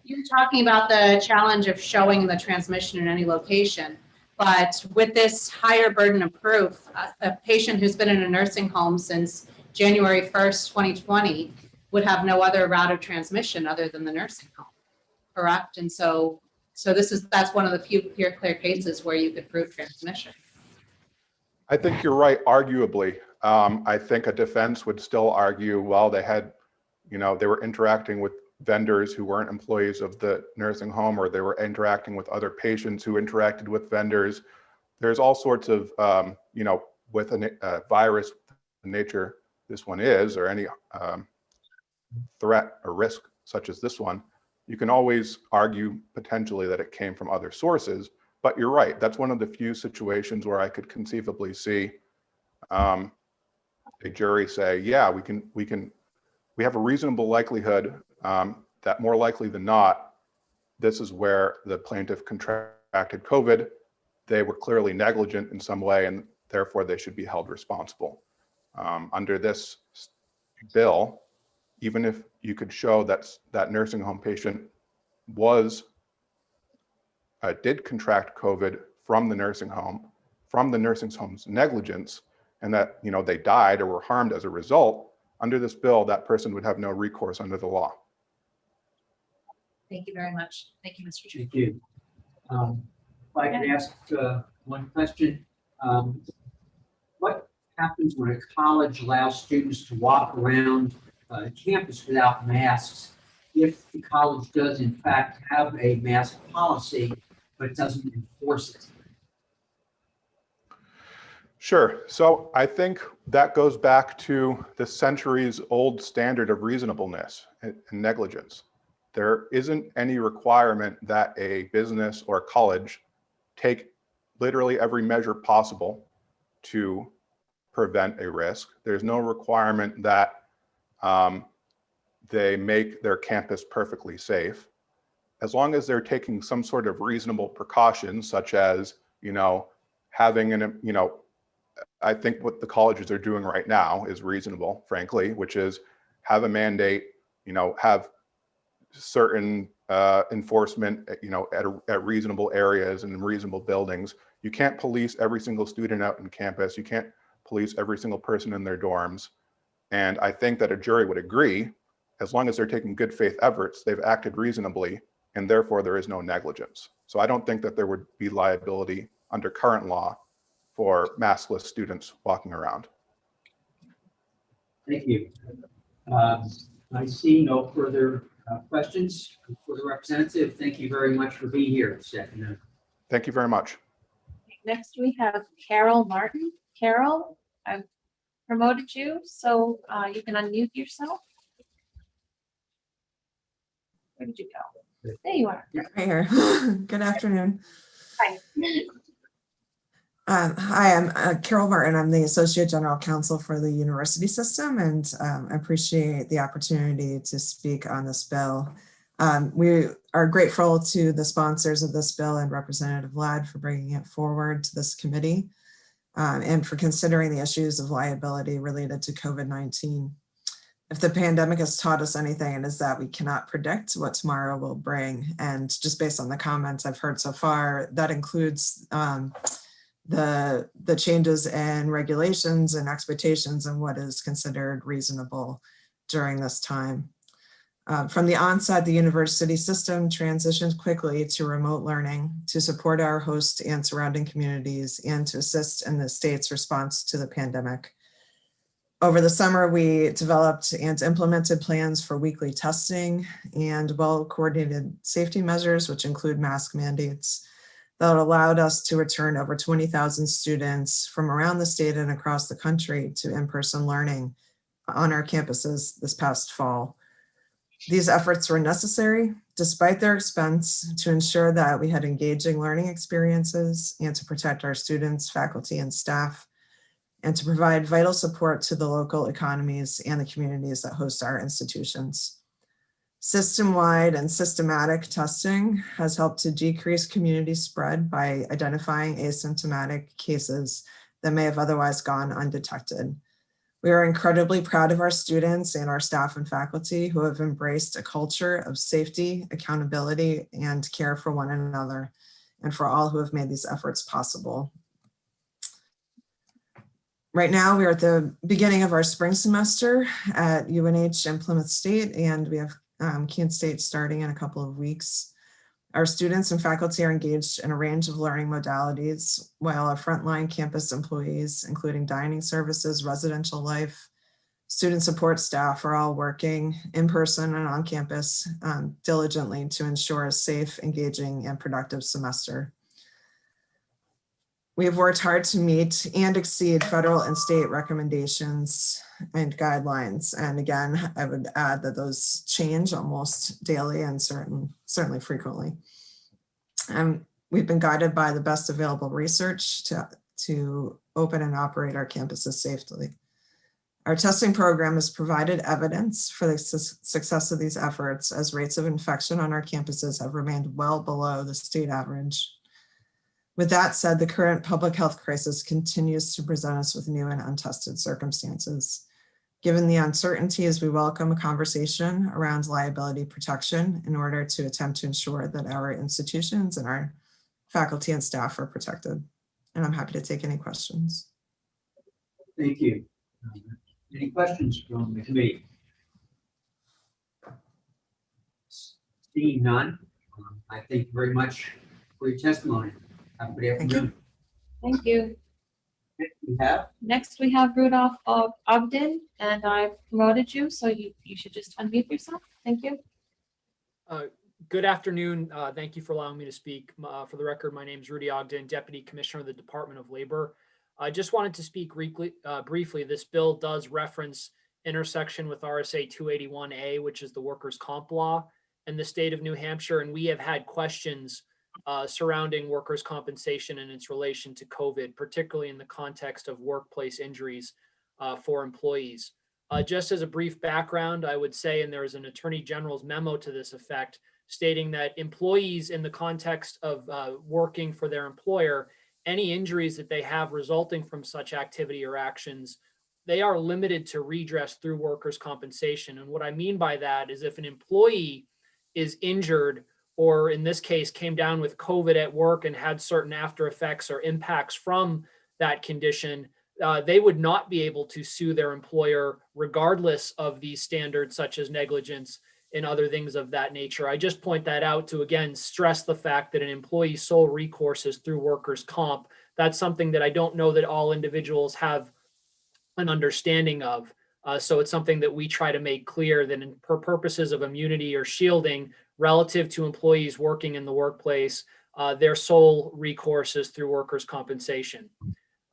you're talking about the challenge of showing the transmission in any location, but with this higher burden of proof, a patient who's been in a nursing home since January 1st, 2020 would have no other route of transmission other than the nursing home, correct? And so that's one of the few clear cases where you could prove transmission. I think you're right, arguably. I think a defense would still argue, well, they had, you know, they were interacting with vendors who weren't employees of the nursing home, or they were interacting with other patients who interacted with vendors. There's all sorts of, you know, with a virus, the nature this one is, or any threat or risk such as this one, you can always argue potentially that it came from other sources. But you're right, that's one of the few situations where I could conceivably see a jury say, yeah, we have a reasonable likelihood that more likely than not, this is where the plaintiff contracted COVID. They were clearly negligent in some way, and therefore they should be held responsible. Under this bill, even if you could show that nursing home patient did contract COVID from the nursing home's negligence, and that, you know, they died or were harmed as a result, under this bill, that person would have no recourse under the law. Thank you very much. Thank you, Mr. Chair. Thank you. If I can ask one question. What happens when a college allows students to walk around campus without masks if the college does in fact have a mask policy but doesn't enforce it? Sure. So I think that goes back to the centuries-old standard of reasonableness and negligence. There isn't any requirement that a business or college take literally every measure possible to prevent a risk. There's no requirement that they make their campus perfectly safe. As long as they're taking some sort of reasonable precautions, such as, you know, having I think what the colleges are doing right now is reasonable, frankly, which is have a mandate, you know, have certain enforcement, you know, at reasonable areas and in reasonable buildings. You can't police every single student out in campus. You can't police every single person in their dorms. And I think that a jury would agree, as long as they're taking good faith efforts, they've acted reasonably, and therefore there is no negligence. So I don't think that there would be liability under current law for maskless students walking around. Thank you. I see no further questions for the representative. Thank you very much for being here this afternoon. Thank you very much. Next, we have Carol Martin. Carol, I've promoted you, so you can unmute yourself. Where did you go? There you are. Right here. Good afternoon. Hi. Hi, I'm Carol Martin. I'm the Associate General Counsel for the University System, and I appreciate the opportunity to speak on this bill. We are grateful to the sponsors of this bill and Representative Ladd for bringing it forward to this committee and for considering the issues of liability related to COVID-19. If the pandemic has taught us anything, it is that we cannot predict what tomorrow will bring. And just based on the comments I've heard so far, that includes the changes in regulations and expectations and what is considered reasonable during this time. From the onset, the university system transitioned quickly to remote learning to support our host and surrounding communities and to assist in the state's response to the pandemic. Over the summer, we developed and implemented plans for weekly testing and well-coordinated safety measures, which include mask mandates, that allowed us to return over 20,000 students from around the state and across the country to in-person learning on our campuses this past fall. These efforts were necessary, despite their expense, to ensure that we had engaging learning experiences and to protect our students, faculty, and staff, and to provide vital support to the local economies and the communities that host our institutions. System-wide and systematic testing has helped to decrease community spread by identifying asymptomatic cases that may have otherwise gone undetected. We are incredibly proud of our students and our staff and faculty who have embraced a culture of safety, accountability, and care for one another, and for all who have made these efforts possible. Right now, we are at the beginning of our spring semester at UNH and Plymouth State, and we have Keene State starting in a couple of weeks. Our students and faculty are engaged in a range of learning modalities, while our frontline campus employees, including dining services, residential life, student support staff, are all working in person and on campus diligently to ensure a safe, engaging, and productive semester. We have worked hard to meet and exceed federal and state recommendations and guidelines. And again, I would add that those change almost daily and certainly frequently. We've been guided by the best available research to open and operate our campuses safely. Our testing program has provided evidence for the success of these efforts, as rates of infection on our campuses have remained well below the state average. With that said, the current public health crisis continues to present us with new and untested circumstances. Given the uncertainties, we welcome a conversation around liability protection in order to attempt to ensure that our institutions and our faculty and staff are protected. And I'm happy to take any questions. Thank you. Any questions from the committee? Seeing none, I thank you very much for your testimony. Have a good afternoon. Thank you. Next we have Rudolph Ogden, and I've promoted you, so you should just unmute yourself. Thank you. Good afternoon. Thank you for allowing me to speak. For the record, my name is Rudy Ogden, Deputy Commissioner of the Department of Labor. I just wanted to speak briefly. This bill does reference intersection with RSA 281A, which is the workers' comp law in the state of New Hampshire, and we have had questions surrounding workers' compensation and its relation to COVID, particularly in the context of workplace injuries for employees. Just as a brief background, I would say, and there is an Attorney General's memo to this effect, stating that employees in the context of working for their employer, any injuries that they have resulting from such activity or actions, they are limited to redress through workers' compensation. And what I mean by that is if an employee is injured, or in this case came down with COVID at work and had certain after effects or impacts from that condition, they would not be able to sue their employer regardless of these standards such as negligence and other things of that nature. I just point that out to, again, stress the fact that an employee's sole recourse is through workers' comp. That's something that I don't know that all individuals have an understanding of. So it's something that we try to make clear that for purposes of immunity or shielding relative to employees working in the workplace, their sole recourse is through workers' compensation.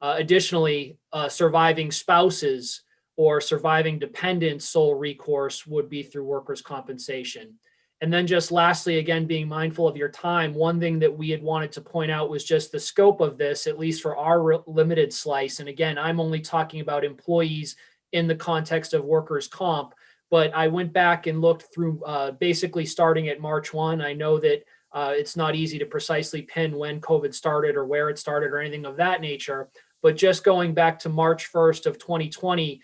Additionally, surviving spouses or surviving dependents' sole recourse would be through workers' compensation. And then just lastly, again, being mindful of your time, one thing that we had wanted to point out was just the scope of this, at least for our limited slice. And again, I'm only talking about employees in the context of workers' comp, but I went back and looked through basically starting at March 1. I know that it's not easy to precisely pin when COVID started or where it started or anything of that nature, but just going back to March 1st of 2020,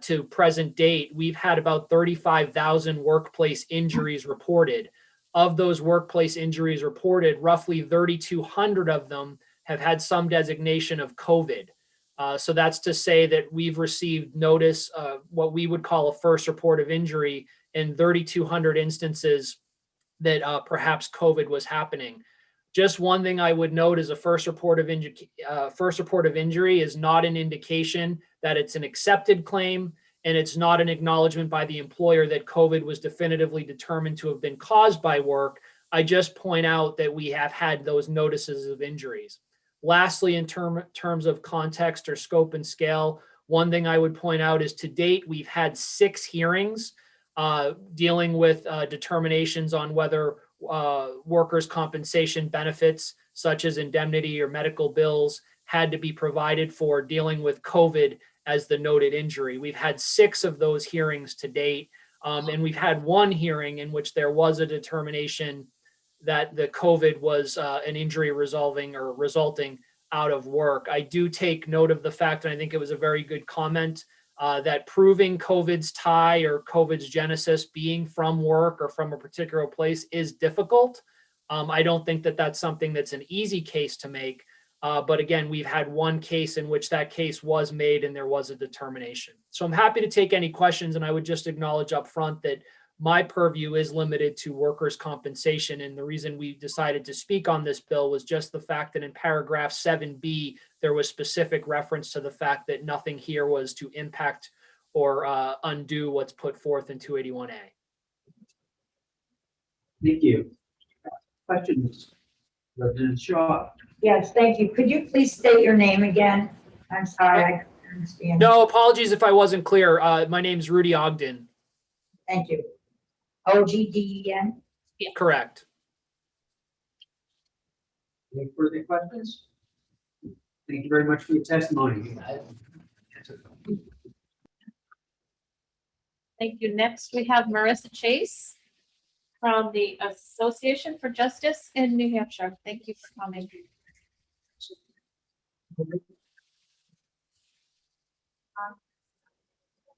to present date, we've had about 35,000 workplace injuries reported. Of those workplace injuries reported, roughly 3,200 of them have had some designation of COVID. So that's to say that we've received notice of what we would call a first report of injury in 3,200 instances that perhaps COVID was happening. Just one thing I would note is a first report of injury is not an indication that it's an accepted claim, and it's not an acknowledgement by the employer that COVID was definitively determined to have been caused by work. I just point out that we have had those notices of injuries. Lastly, in terms of context or scope and scale, one thing I would point out is to date, we've had 6 hearings dealing with determinations on whether workers' compensation benefits, such as indemnity or medical bills, had to be provided for dealing with COVID as the noted injury. We've had 6 of those hearings to date, and we've had 1 hearing in which there was a determination that the COVID was an injury resulting out of work. I do take note of the fact, and I think it was a very good comment, that proving COVID's tie or COVID's genesis being from work or from a particular place is difficult. I don't think that that's something that's an easy case to make. But again, we've had 1 case in which that case was made and there was a determination. So I'm happy to take any questions, and I would just acknowledge up front that my purview is limited to workers' compensation. And the reason we decided to speak on this bill was just the fact that in paragraph 7B, there was specific reference to the fact that nothing here was to impact or undo what's put forth in 281A. Thank you. Questions? Representative Shaw. Yes, thank you. Could you please state your name again? I'm sorry, I couldn't understand. No, apologies if I wasn't clear. My name's Rudy Ogden. Thank you. Ogden? Correct. Any further questions? Thank you very much for your testimony. Thank you. Next, we have Marissa Chase from the Association for Justice in New Hampshire. Thank you for coming.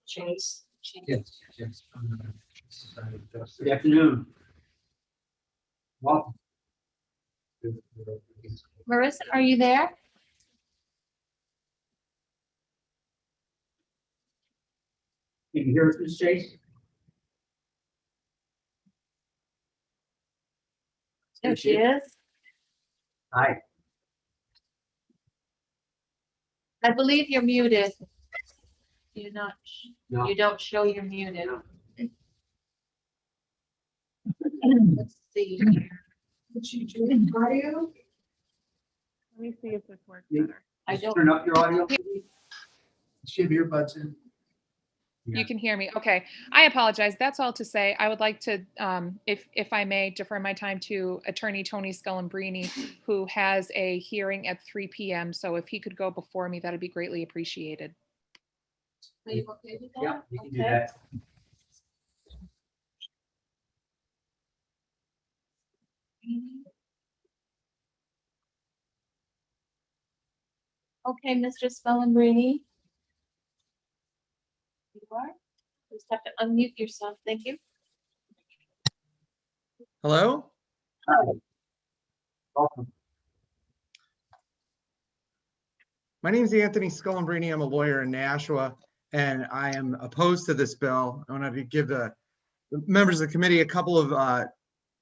Chase. Yes. Good afternoon. Welcome. Marissa, are you there? Can you hear us, Ms. Chase? There she is. Hi. I believe you're muted. You're not, No. you don't show you're muted. Let's see. Audio? Let me see if this works Yeah. better. I don't. Turn up your audio, please. Shiv earbuds in. Yeah. You can hear me. Okay. I apologize. That's all to say. I would like to, if I may, defer my time to Attorney Tony Scullambrini, who has a hearing at 3 p.m. So if he could go before me, that'd be greatly appreciated. Are you okay with that? Yeah, you can do Okay. that. Okay, Mr. Spellenbrini. You are? Just have to unmute yourself. Thank you. Hello? Hi. Welcome. My name is Anthony Scullambrini. I'm a lawyer in Nashua, and I am opposed to this bill. I want to give the members of the committee a couple of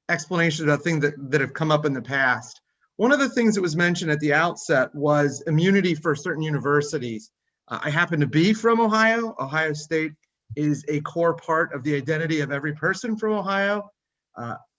explanations of things that have come up in the past. One of the things that was mentioned at the outset was immunity for certain universities. I happen to be from Ohio. Ohio State is a core part of the identity of every person from Ohio,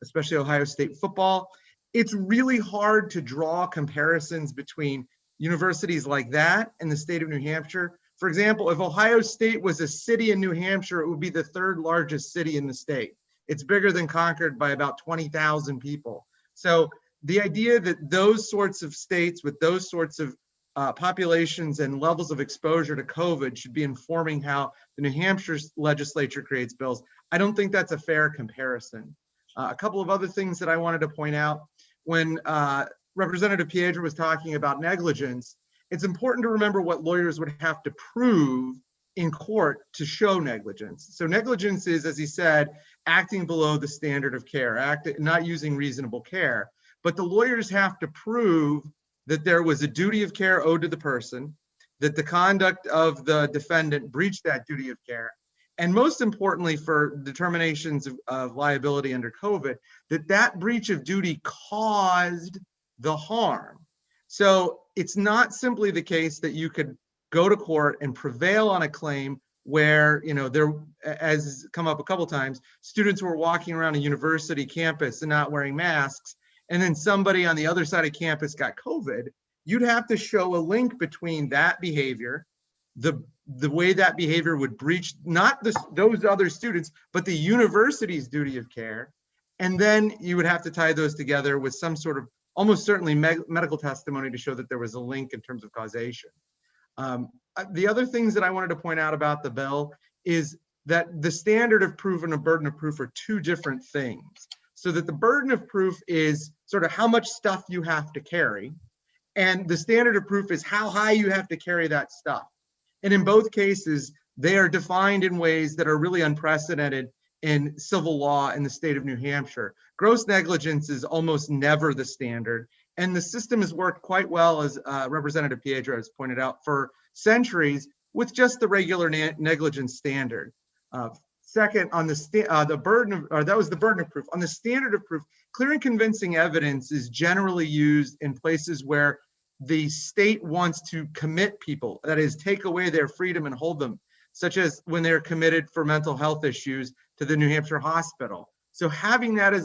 especially Ohio State football. It's really hard to draw comparisons between universities like that and the state of New Hampshire. For example, if Ohio State was a city in New Hampshire, it would be the 3rd largest city in the state. It's bigger than Concord by about 20,000 people. So the idea that those sorts of states with those sorts of populations and levels of exposure to COVID should be informing how the New Hampshire legislature creates bills, I don't think that's a fair comparison. A couple of other things that I wanted to point out. When Representative Piedra was talking about negligence, it's important to remember what lawyers would have to prove in court to show negligence. So negligence is, as he said, acting below the standard of care, not using reasonable care. But the lawyers have to prove that there was a duty of care owed to the person, that the conduct of the defendant breached that duty of care, and most importantly for determinations of liability under COVID, that breach of duty caused the harm. So it's not simply the case that you could go to court and prevail on a claim where, there, as has come up a couple times, students were walking around a university campus and not wearing masks, and then somebody on the other side of campus got COVID. You'd have to show a link between that behavior, the way that behavior would breach not those other students, but the university's duty of care. And then you would have to tie those together with some sort of almost certainly medical testimony to show that there was a link in terms of causation. The other things that I wanted to point out about the bill is that the standard of proof and a burden of proof are two different things. So that the burden of proof is sort of how much stuff you have to carry, and the standard of proof is how high you have to carry that stuff. And in both cases, they are defined in ways that are really unprecedented in civil law in the state of New Hampshire. Gross negligence is almost never the standard. And the system has worked quite well, as Representative Piedra has pointed out, for centuries with just the regular negligence standard. Second, on the burden of, or that was the burden of proof. On the standard of proof, clear and convincing evidence is generally used in places where the state wants to commit people, that is, take away their freedom and hold them, such as when they're committed for mental health issues to the New Hampshire hospital. So having that as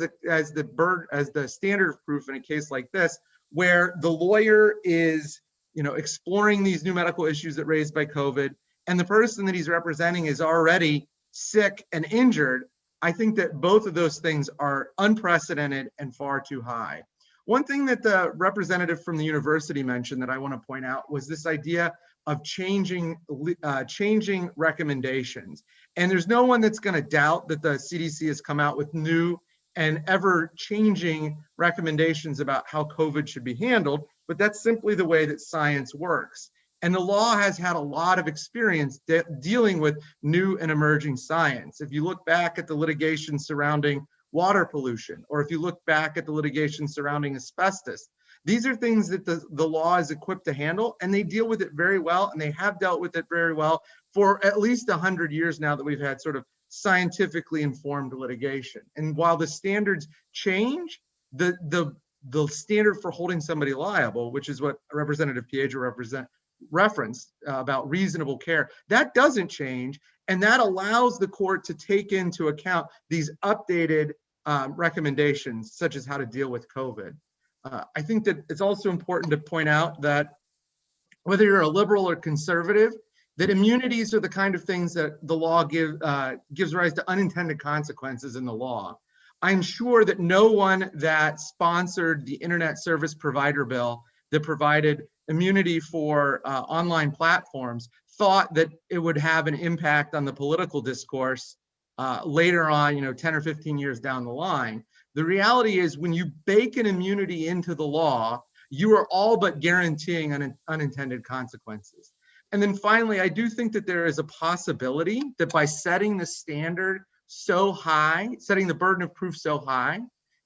the standard of proof in a case like this, where the lawyer is, exploring these new medical issues that raised by COVID, and the person that he's representing is already sick and injured, I think that both of those things are unprecedented and far too high. One thing that the representative from the university mentioned that I want to point out was this idea of changing recommendations. And there's no one that's going to doubt that the CDC has come out with new and ever-changing recommendations about how COVID should be handled, but that's simply the way that science works. And the law has had a lot of experience dealing with new and emerging science. If you look back at the litigation surrounding water pollution, or if you look back at the litigation surrounding asbestos, these are things that the law is equipped to handle, and they deal with it very well, and they have dealt with it very well for at least 100 years now that we've had sort of scientifically informed litigation. And while the standards change, the standard for holding somebody liable, which is what Representative Piedra referenced about reasonable care, that doesn't change, and that allows the court to take into account these updated recommendations, such as how to deal with COVID. I think that it's also important to point out that whether you're a liberal or conservative, that immunities are the kind of things that the law gives rise to unintended consequences in the law. I'm sure that no one that sponsored the Internet Service Provider Bill that provided immunity for online platforms thought that it would have an impact on the political discourse later on, 10 or 15 years down the line. The reality is, when you bake an immunity into the law, you are all but guaranteeing unintended consequences. And then finally, I do think that there is a possibility that by setting the standard so high, setting the burden of proof so high,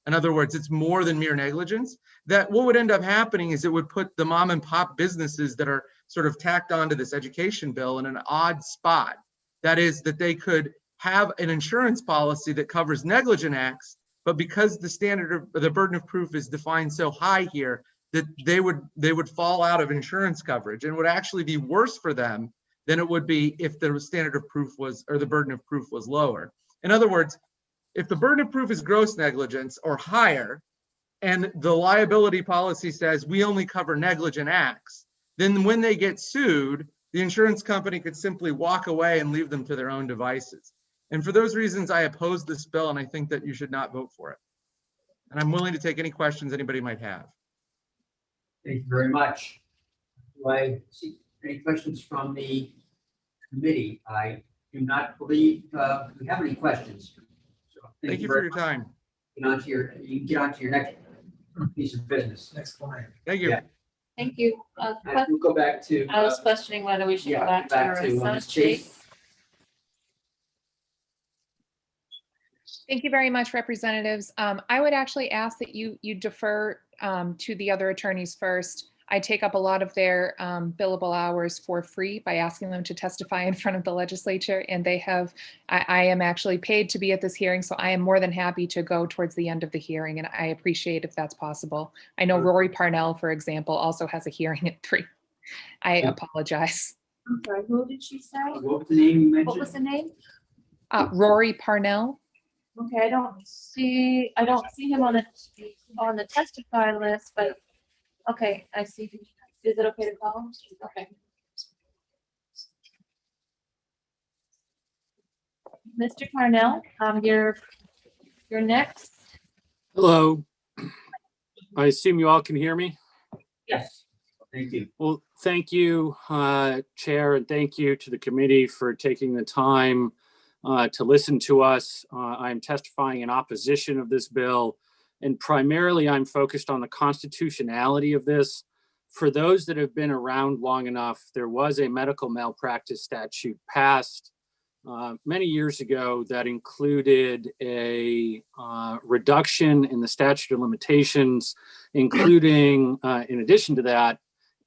in other words, it's more than mere negligence, that what would end up happening is it would put the mom and pop businesses that are sort of tacked onto this education bill in an odd spot. That is, that they could have an insurance policy that covers negligent acts, but because the standard of the burden of proof is defined so high here, that they would fall out of insurance coverage, and would actually be worse for them than it would be if the standard of proof was, or the burden of proof was lower. In other words, if the burden of proof is gross negligence or higher, and the liability policy says we only cover negligent acts, then when they get sued, the insurance company could simply walk away and leave them to their own devices. And for those reasons, I oppose this bill, and I think that you should not vote for it. And I'm willing to take any questions anybody might have. Thank you very much. Do I see any questions from the committee? I do not believe we have any questions. So Thank you for your time. You can get on to your next piece of business. Next slide. Thank you. Yeah. Thank you. We'll go back to. I was questioning whether we should go yeah, back to Ms. Ms. Chase. Thank you very much, representatives. I would actually ask that you defer to the other attorneys first. I take up a lot of their billable hours for free by asking them to testify in front of the legislature, and they have, I am actually paid to be at this hearing, so I am more than happy to go towards the end of the hearing, and I appreciate if that's possible. I know Rory Parnell, for example, also has a hearing at 3. I apologize. I'm sorry, who did she say? What was the name you mentioned? What was the name? Rory Parnell. Okay, I don't see him on the testify list, but, okay, I see. Is it okay to call him? Okay. Mr. Parnell, you're next. Hello. I assume you all can hear me? Yes. Thank you. Well, thank you, Chair, and thank you to the committee for taking the time to listen to us. I'm testifying in opposition of this bill, and primarily I'm focused on the constitutionality of this. For those that have been around long enough, there was a medical malpractice statute passed many years ago that included a reduction in the statute of limitations, including, in addition to that,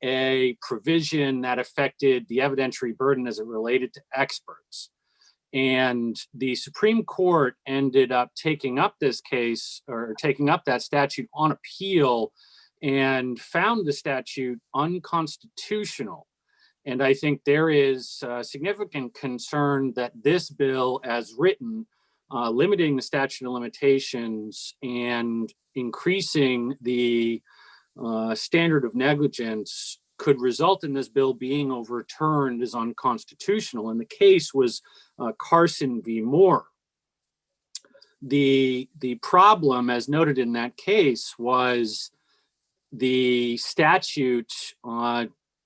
a provision that affected the evidentiary burden as it related to experts. And the Supreme Court ended up taking up this case, or taking up that statute on appeal, and found the statute unconstitutional. And I think there is significant concern that this bill, as written, limiting the statute of limitations and increasing the standard of negligence, could result in this bill being overturned as unconstitutional. And the case was Carson v. Moore. The problem, as noted in that case, was the statute,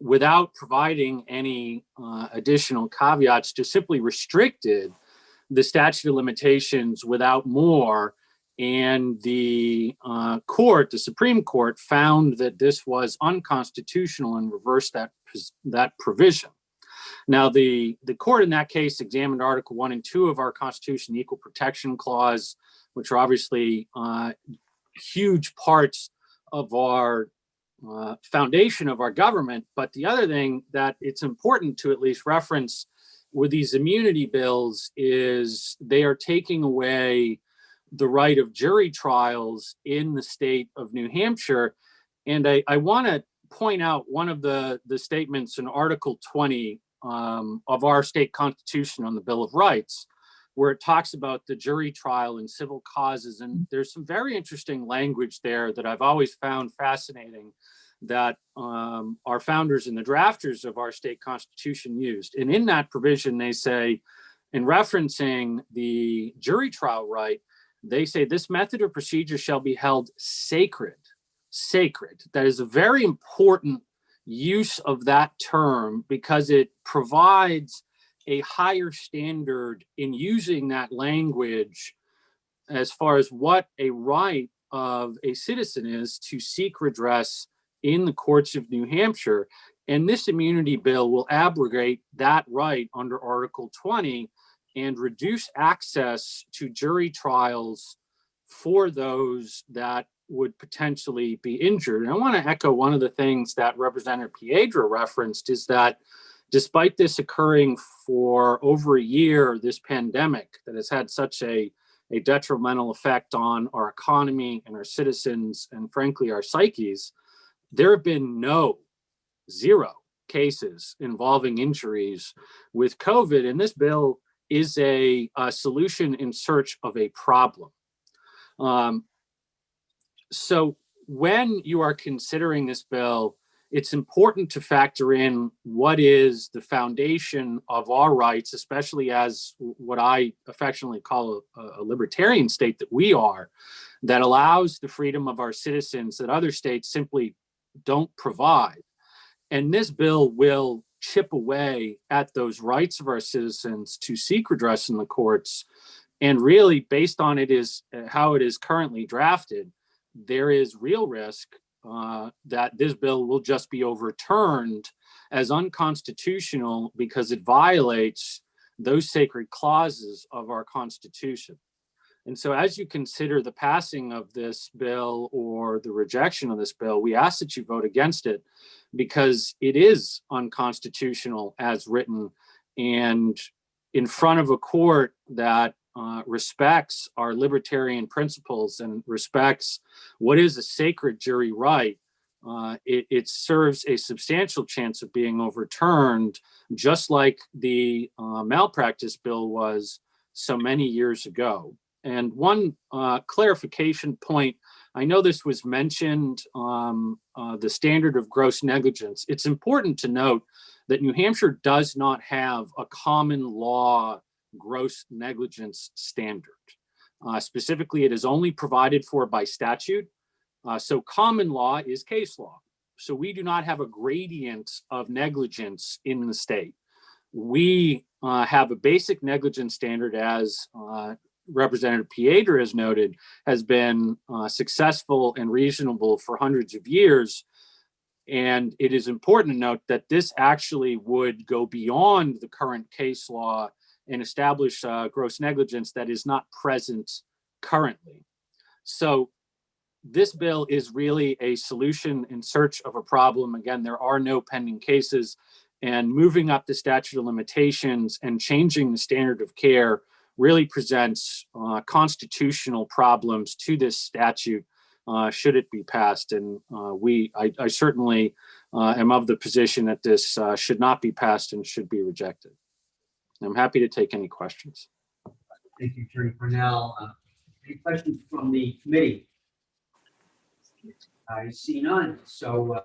without providing any additional caveats, just simply restricted the statute of limitations without more. And the court, the Supreme Court, found that this was unconstitutional and reversed that provision. Now, the court in that case examined Article 1 and 2 of our Constitution, the Equal Protection Clause, which are obviously huge parts of our foundation of our government. But the other thing that it's important to at least reference with these immunity bills is they are taking away the right of jury trials in the state of New Hampshire. And I want to point out one of the statements in Article 20 of our state constitution on the Bill of Rights, where it talks about the jury trial in civil causes. And there's some very interesting language there that I've always found fascinating that our founders and the drafters of our state constitution used. And in that provision, they say, in referencing the jury trial right, they say this method or procedure shall be held sacred. Sacred. That is a very important use of that term because it provides a higher standard in using that language as far as what a right of a citizen is to seek redress in the courts of New Hampshire. And this immunity bill will abrogate that right under Article 20 and reduce access to jury trials for those that would potentially be injured. And I want to echo one of the things that Representative Piedra referenced is that despite this occurring for over a year, this pandemic that has had such a detrimental effect on our economy and our citizens and frankly our psyches, there have been zero cases involving injuries with COVID. And this bill is a solution in search of a problem. So when you are considering this bill, it's important to factor in what is the foundation of our rights, especially as what I affectionately call a libertarian state that we are, that allows the freedom of our citizens that other states simply don't provide. And this bill will chip away at those rights of our citizens to seek redress in the courts. And really, based on how it is currently drafted, there is real risk that this bill will just be overturned as unconstitutional because it violates those sacred clauses of our Constitution. And so as you consider the passing of this bill or the rejection of this bill, we ask that you vote against it because it is unconstitutional as written, and in front of a court that respects our libertarian principles and respects what is a sacred jury right, it serves a substantial chance of being overturned, just like the malpractice bill was so many years ago. And one clarification point, I know this was mentioned, the standard of gross negligence. It's important to note that New Hampshire does not have a common law gross negligence standard. Specifically, it is only provided for by statute. So common law is case law. So we do not have a gradient of negligence in the state. We have a basic negligence standard, as Representative Piedra has noted, has been successful and reasonable for hundreds of years. And it is important to note that this actually would go beyond the current case law and establish gross negligence that is not present currently. So this bill is really a solution in search of a problem. Again, there are no pending cases, and moving up the statute of limitations and changing the standard of care really presents constitutional problems to this statute should it be passed. And I certainly am of the position that this should not be passed and should be rejected. I'm happy to take any questions. Thank you, Attorney Cornell. Any questions from the committee? I see none. So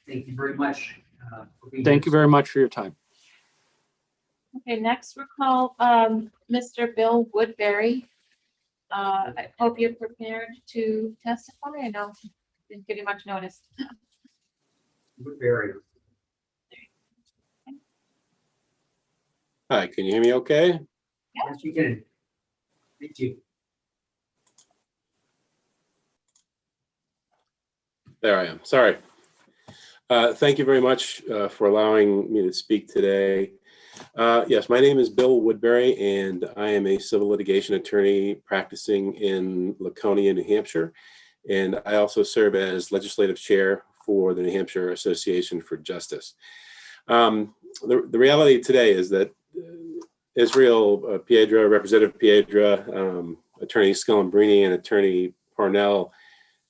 thank you very much. Thank you very much for your time. Okay, next we'll call Mr. Bill Woodbury. I hope you're prepared to testify. I know didn't give you much notice. Woodbury. Hi, can you hear me okay? Yes, you can. Thank you. There I am. Sorry. Thank you very much for allowing me to speak today. Yes, my name is Bill Woodbury, and I am a civil litigation attorney practicing in Laconia, New Hampshire. And I also serve as legislative chair for the New Hampshire Association for Justice. The reality today is that Israel Piedra, Representative Piedra, Attorney Scalambrini, and Attorney Parnell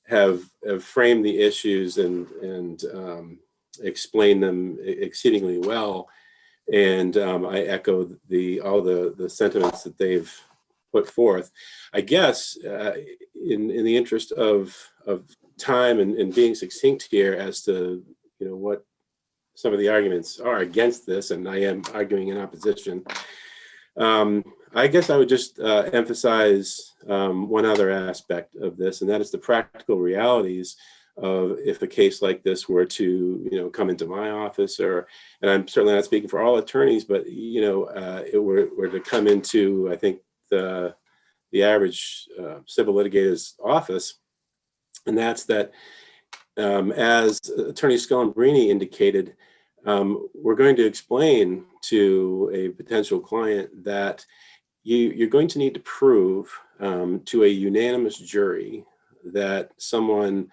have framed the issues and explained them exceedingly well. And I echo all the sentiments that they've put forth. I guess in the interest of time and being succinct here as to what some of the arguments are against this, and I am arguing in opposition. I guess I would just emphasize one other aspect of this, and that is the practical realities of if a case like this were to, come into my office, and I'm certainly not speaking for all attorneys, but it were to come into, I think, the average civil litigator's office, and that's that, as Attorney Scalambrini indicated, we're going to explain to a potential client that you're going to need to prove to a unanimous jury that someone,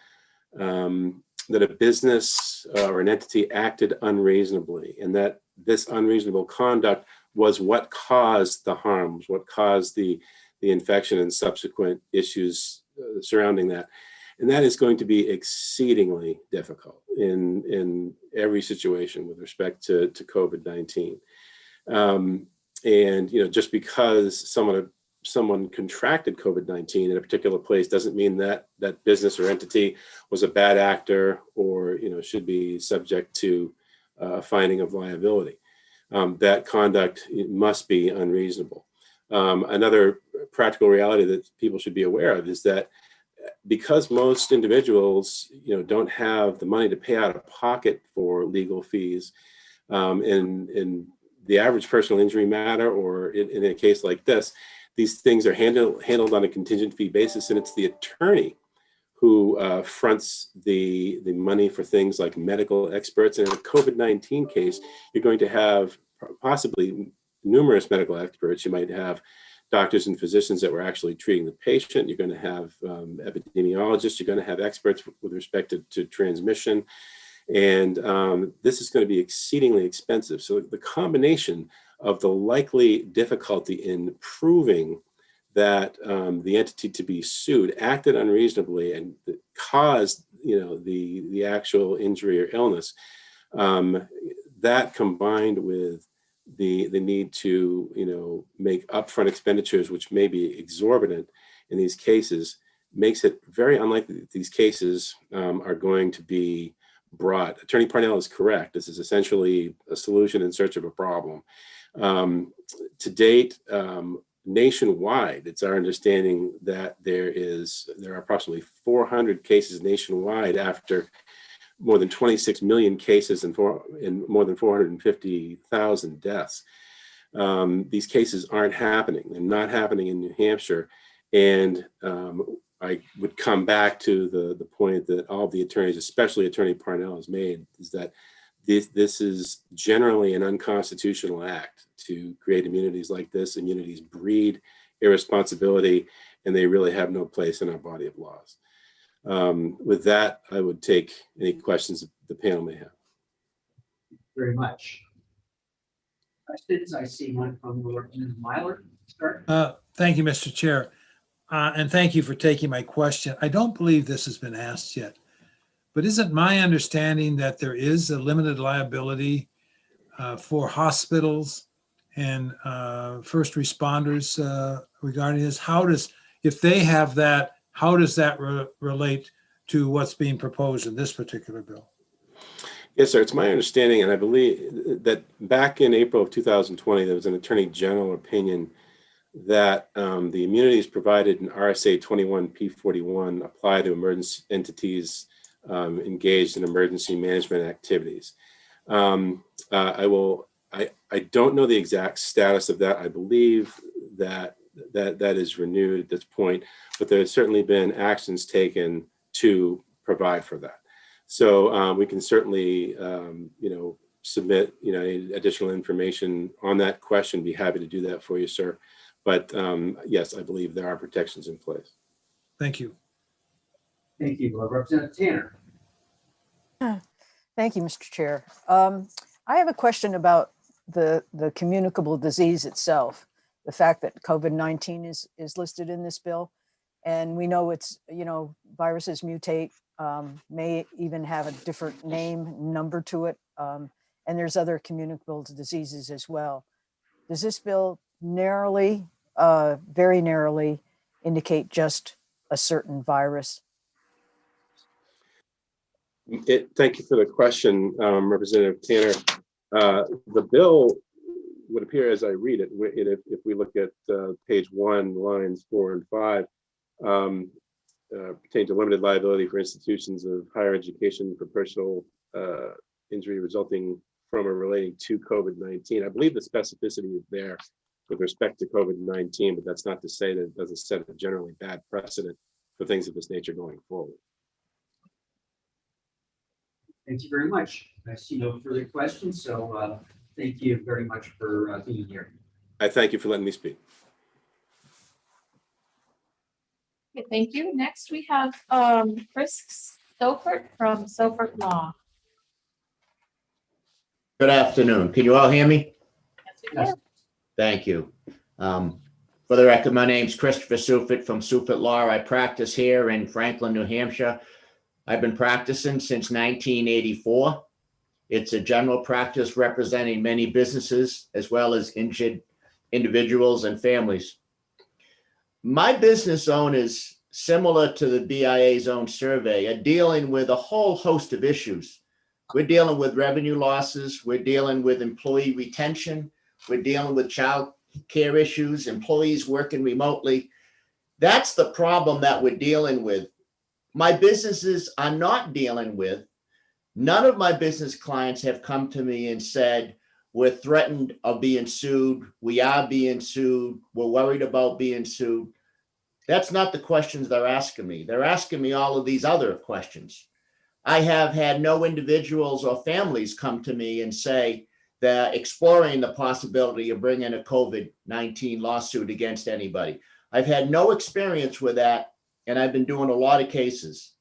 that a business or an entity acted unreasonably, and that this unreasonable conduct was what caused the harms, what caused the infection and subsequent issues surrounding that. And that is going to be exceedingly difficult in every situation with respect to COVID-19. And just because someone contracted COVID-19 in a particular place doesn't mean that that business or entity was a bad actor or should be subject to a finding of liability. That conduct must be unreasonable. Another practical reality that people should be aware of is that because most individuals don't have the money to pay out of pocket for legal fees, in the average personal injury matter or in a case like this, these things are handled on a contingent fee basis, and it's the attorney who fronts the money for things like medical experts. And in a COVID-19 case, you're going to have possibly numerous medical experts. You might have doctors and physicians that were actually treating the patient. You're going to have epidemiologists. You're going to have experts with respect to transmission. And this is going to be exceedingly expensive. So the combination of the likely difficulty in proving that the entity to be sued acted unreasonably and caused, the actual injury or illness, that combined with the need to, make upfront expenditures, which may be exorbitant in these cases, makes it very unlikely that these cases are going to be brought. Attorney Parnell is correct. This is essentially a solution in search of a problem. To date, nationwide, it's our understanding that there are approximately 400 cases nationwide after more than 26 million cases and more than 450,000 deaths. These cases aren't happening. They're not happening in New Hampshire. And I would come back to the point that all of the attorneys, especially Attorney Parnell, has made, is that this is generally an unconstitutional act to create immunities like this. Immunities breed irresponsibility, and they really have no place in our body of laws. With that, I would take any questions the panel may have. Very much. Questions? I see one from Representative Myler. Start. Thank you, Mr. Chair. And thank you for taking my question. I don't believe this has been asked yet, but isn't my understanding that there is a limited liability for hospitals and first responders regarding this? If they have that, how does that relate to what's being proposed in this particular bill? Yes, sir. It's my understanding, and I believe that back in April of 2020, there was an Attorney General opinion that the immunities provided in RSA 21P41 apply to emergency entities engaged in emergency management activities. I don't know the exact status of that. I believe that is renewed at this point, but there has certainly been actions taken to provide for that. So we can certainly, submit, additional information on that question. Be happy to do that for you, sir. But yes, I believe there are protections in place. Thank you. Thank you. Representative Tanner. Thank you, Mr. Chair. I have a question about the communicable disease itself. The fact that COVID-19 is listed in this bill, and we know it's, viruses mutate, may even have a different name, number to it, and there's other communicable diseases as well. Does this bill narrowly, very narrowly indicate just a certain virus? Thank you for the question, Representative Tanner. The bill would appear, as I read it, if we look at page 1, lines 4 and 5, pertain to limited liability for institutions of higher education for personal injury resulting from or relating to COVID-19. I believe the specificity is there with respect to COVID-19, but that's not to say that it doesn't set a generally bad precedent for things of this nature going forward. Thank you very much. I see no further questions, so thank you very much for being here. I thank you for letting me speak. Okay, thank you. Next, we have Chris Sofert from Sofert Law. Good afternoon. Can you all hear me? Yes, we can. Thank you. For the record, my name's Christopher Sufit from Sufit Law. I practice here in Franklin, New Hampshire. I've been practicing since 1984. It's a general practice representing many businesses as well as injured individuals and families. My business owners, similar to the BIA's own survey, are dealing with a whole host of issues. We're dealing with revenue losses. We're dealing with employee retention. We're dealing with child care issues, employees working remotely. That's the problem that we're dealing with. My businesses are not dealing with. None of my business clients have come to me and said, we're threatened of being sued. We are being sued. We're worried about being sued. That's not the questions they're asking me. They're asking me all of these other questions. I have had no individuals or families come to me and say they're exploring the possibility of bringing a COVID-19 lawsuit against anybody. I've had no experience with that, and I've been doing a lot of cases.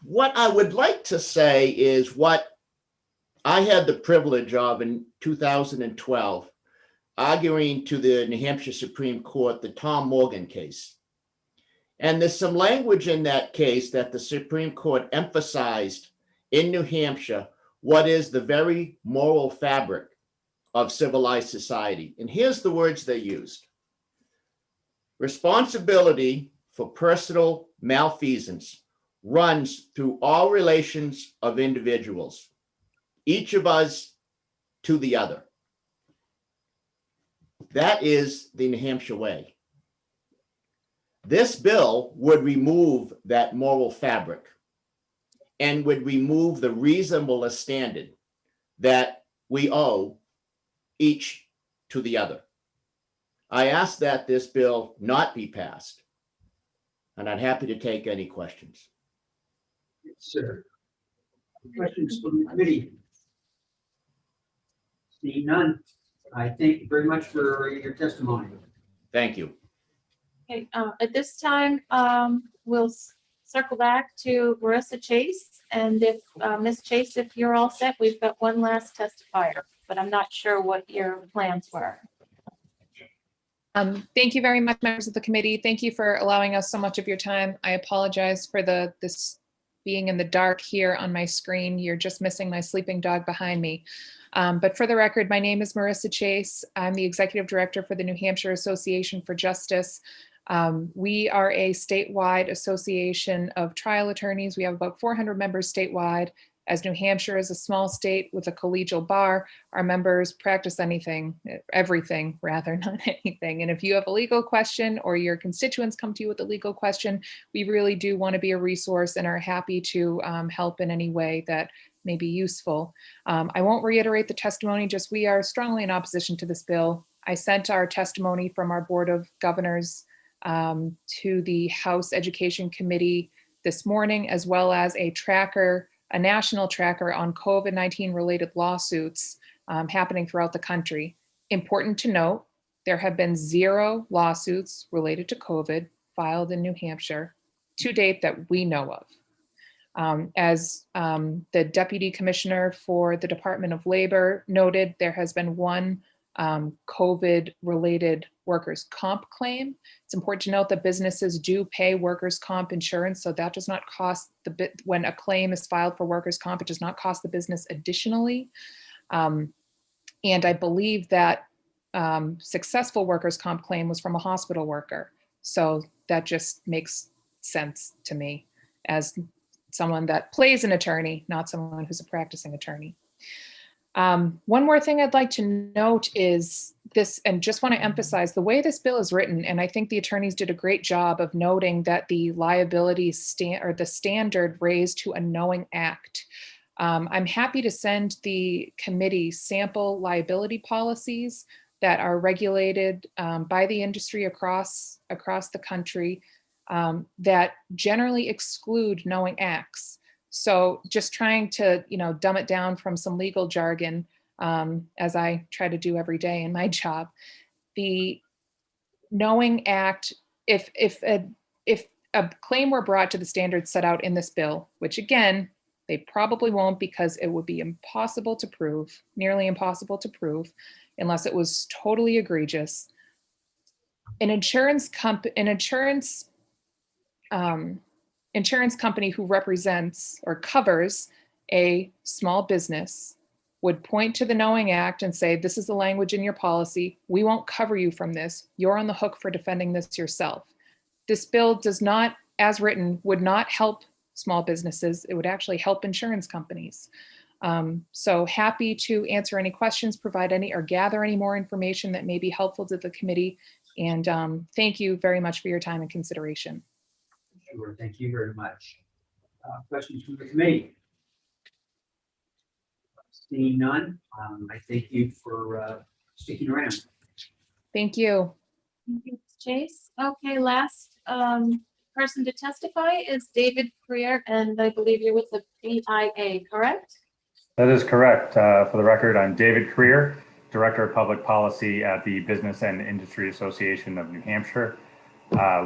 What I would like to say is what I had the privilege of in 2012, arguing to the New Hampshire Supreme Court, the Tom Morgan case. And there's some language in that case that the Supreme Court emphasized in New Hampshire what is the very moral fabric of civilized society. And here's the words they used. Responsibility for personal malfeasance runs through all relations of individuals, each of us to the other. That is the New Hampshire way. This bill would remove that moral fabric and would remove the reasonableness standard that we owe each to the other. I ask that this bill not be passed, and I'm happy to take any questions. Sir. Questions from the committee? Seeing none, I thank you very much for your testimony. Thank you. Okay, at this time, we'll circle back to Marissa Chase. And if, Ms. Chase, if you're all set, we've got one last testifier, but I'm not sure what your plans were. Thank you very much, members of the committee. Thank you for allowing us so much of your time. I apologize for this being in the dark here on my screen. You're just missing my sleeping dog behind me. But for the record, my name is Marissa Chase. I'm the executive director for the New Hampshire Association for Justice. We are a statewide association of trial attorneys. We have about 400 members statewide. As New Hampshire is a small state with a collegial bar, our members practice everything rather, not anything. And if you have a legal question or your constituents come to you with a legal question, we really do want to be a resource and are happy to help in any way that may be useful. I won't reiterate the testimony, just we are strongly in opposition to this bill. I sent our testimony from our Board of Governors to the House Education Committee this morning, as well as a national tracker on COVID-19 related lawsuits happening throughout the country. Important to note, there have been 0 lawsuits related to COVID filed in New Hampshire to date that we know of. As the Deputy Commissioner for the Department of Labor noted, there has been 1 COVID-related workers' comp claim. It's important to note that businesses do pay workers' comp insurance, so that does not cost when a claim is filed for workers' comp, it does not cost the business additionally. And I believe that successful workers' comp claim was from a hospital worker. So that just makes sense to me as someone that plays an attorney, not someone who's a practicing attorney. One more thing I'd like to note is this, and just want to emphasize the way this bill is written, and I think the attorneys did a great job of noting that the liability the standard raised to a knowing act. I'm happy to send the committee sample liability policies that are regulated by the industry across the country that generally exclude knowing acts. So just trying to, dumb it down from some legal jargon, as I try to do every day in my job. The knowing act, if a claim were brought to the standards set out in this bill, which again, they probably won't because it would be impossible to prove, nearly impossible to prove, unless it was totally egregious. An insurance company who represents or covers a small business would point to the knowing act and say, this is the language in your policy. We won't cover you from this. You're on the hook for defending this yourself. This bill does not, as written, would not help small businesses. It would actually help insurance companies. So happy to answer any questions, provide any or gather any more information that may be helpful to the committee. And thank you very much for your time and consideration. Sure, thank you very much. Questions from the committee? Seeing none, I thank you for sticking around. Thank you. Thank you, Chase. Okay, last person to testify is David Freer, and I believe you're with the BIA, correct? That is correct. For the record, I'm David Creer, Director of Public Policy at the Business and Industry Association of New Hampshire.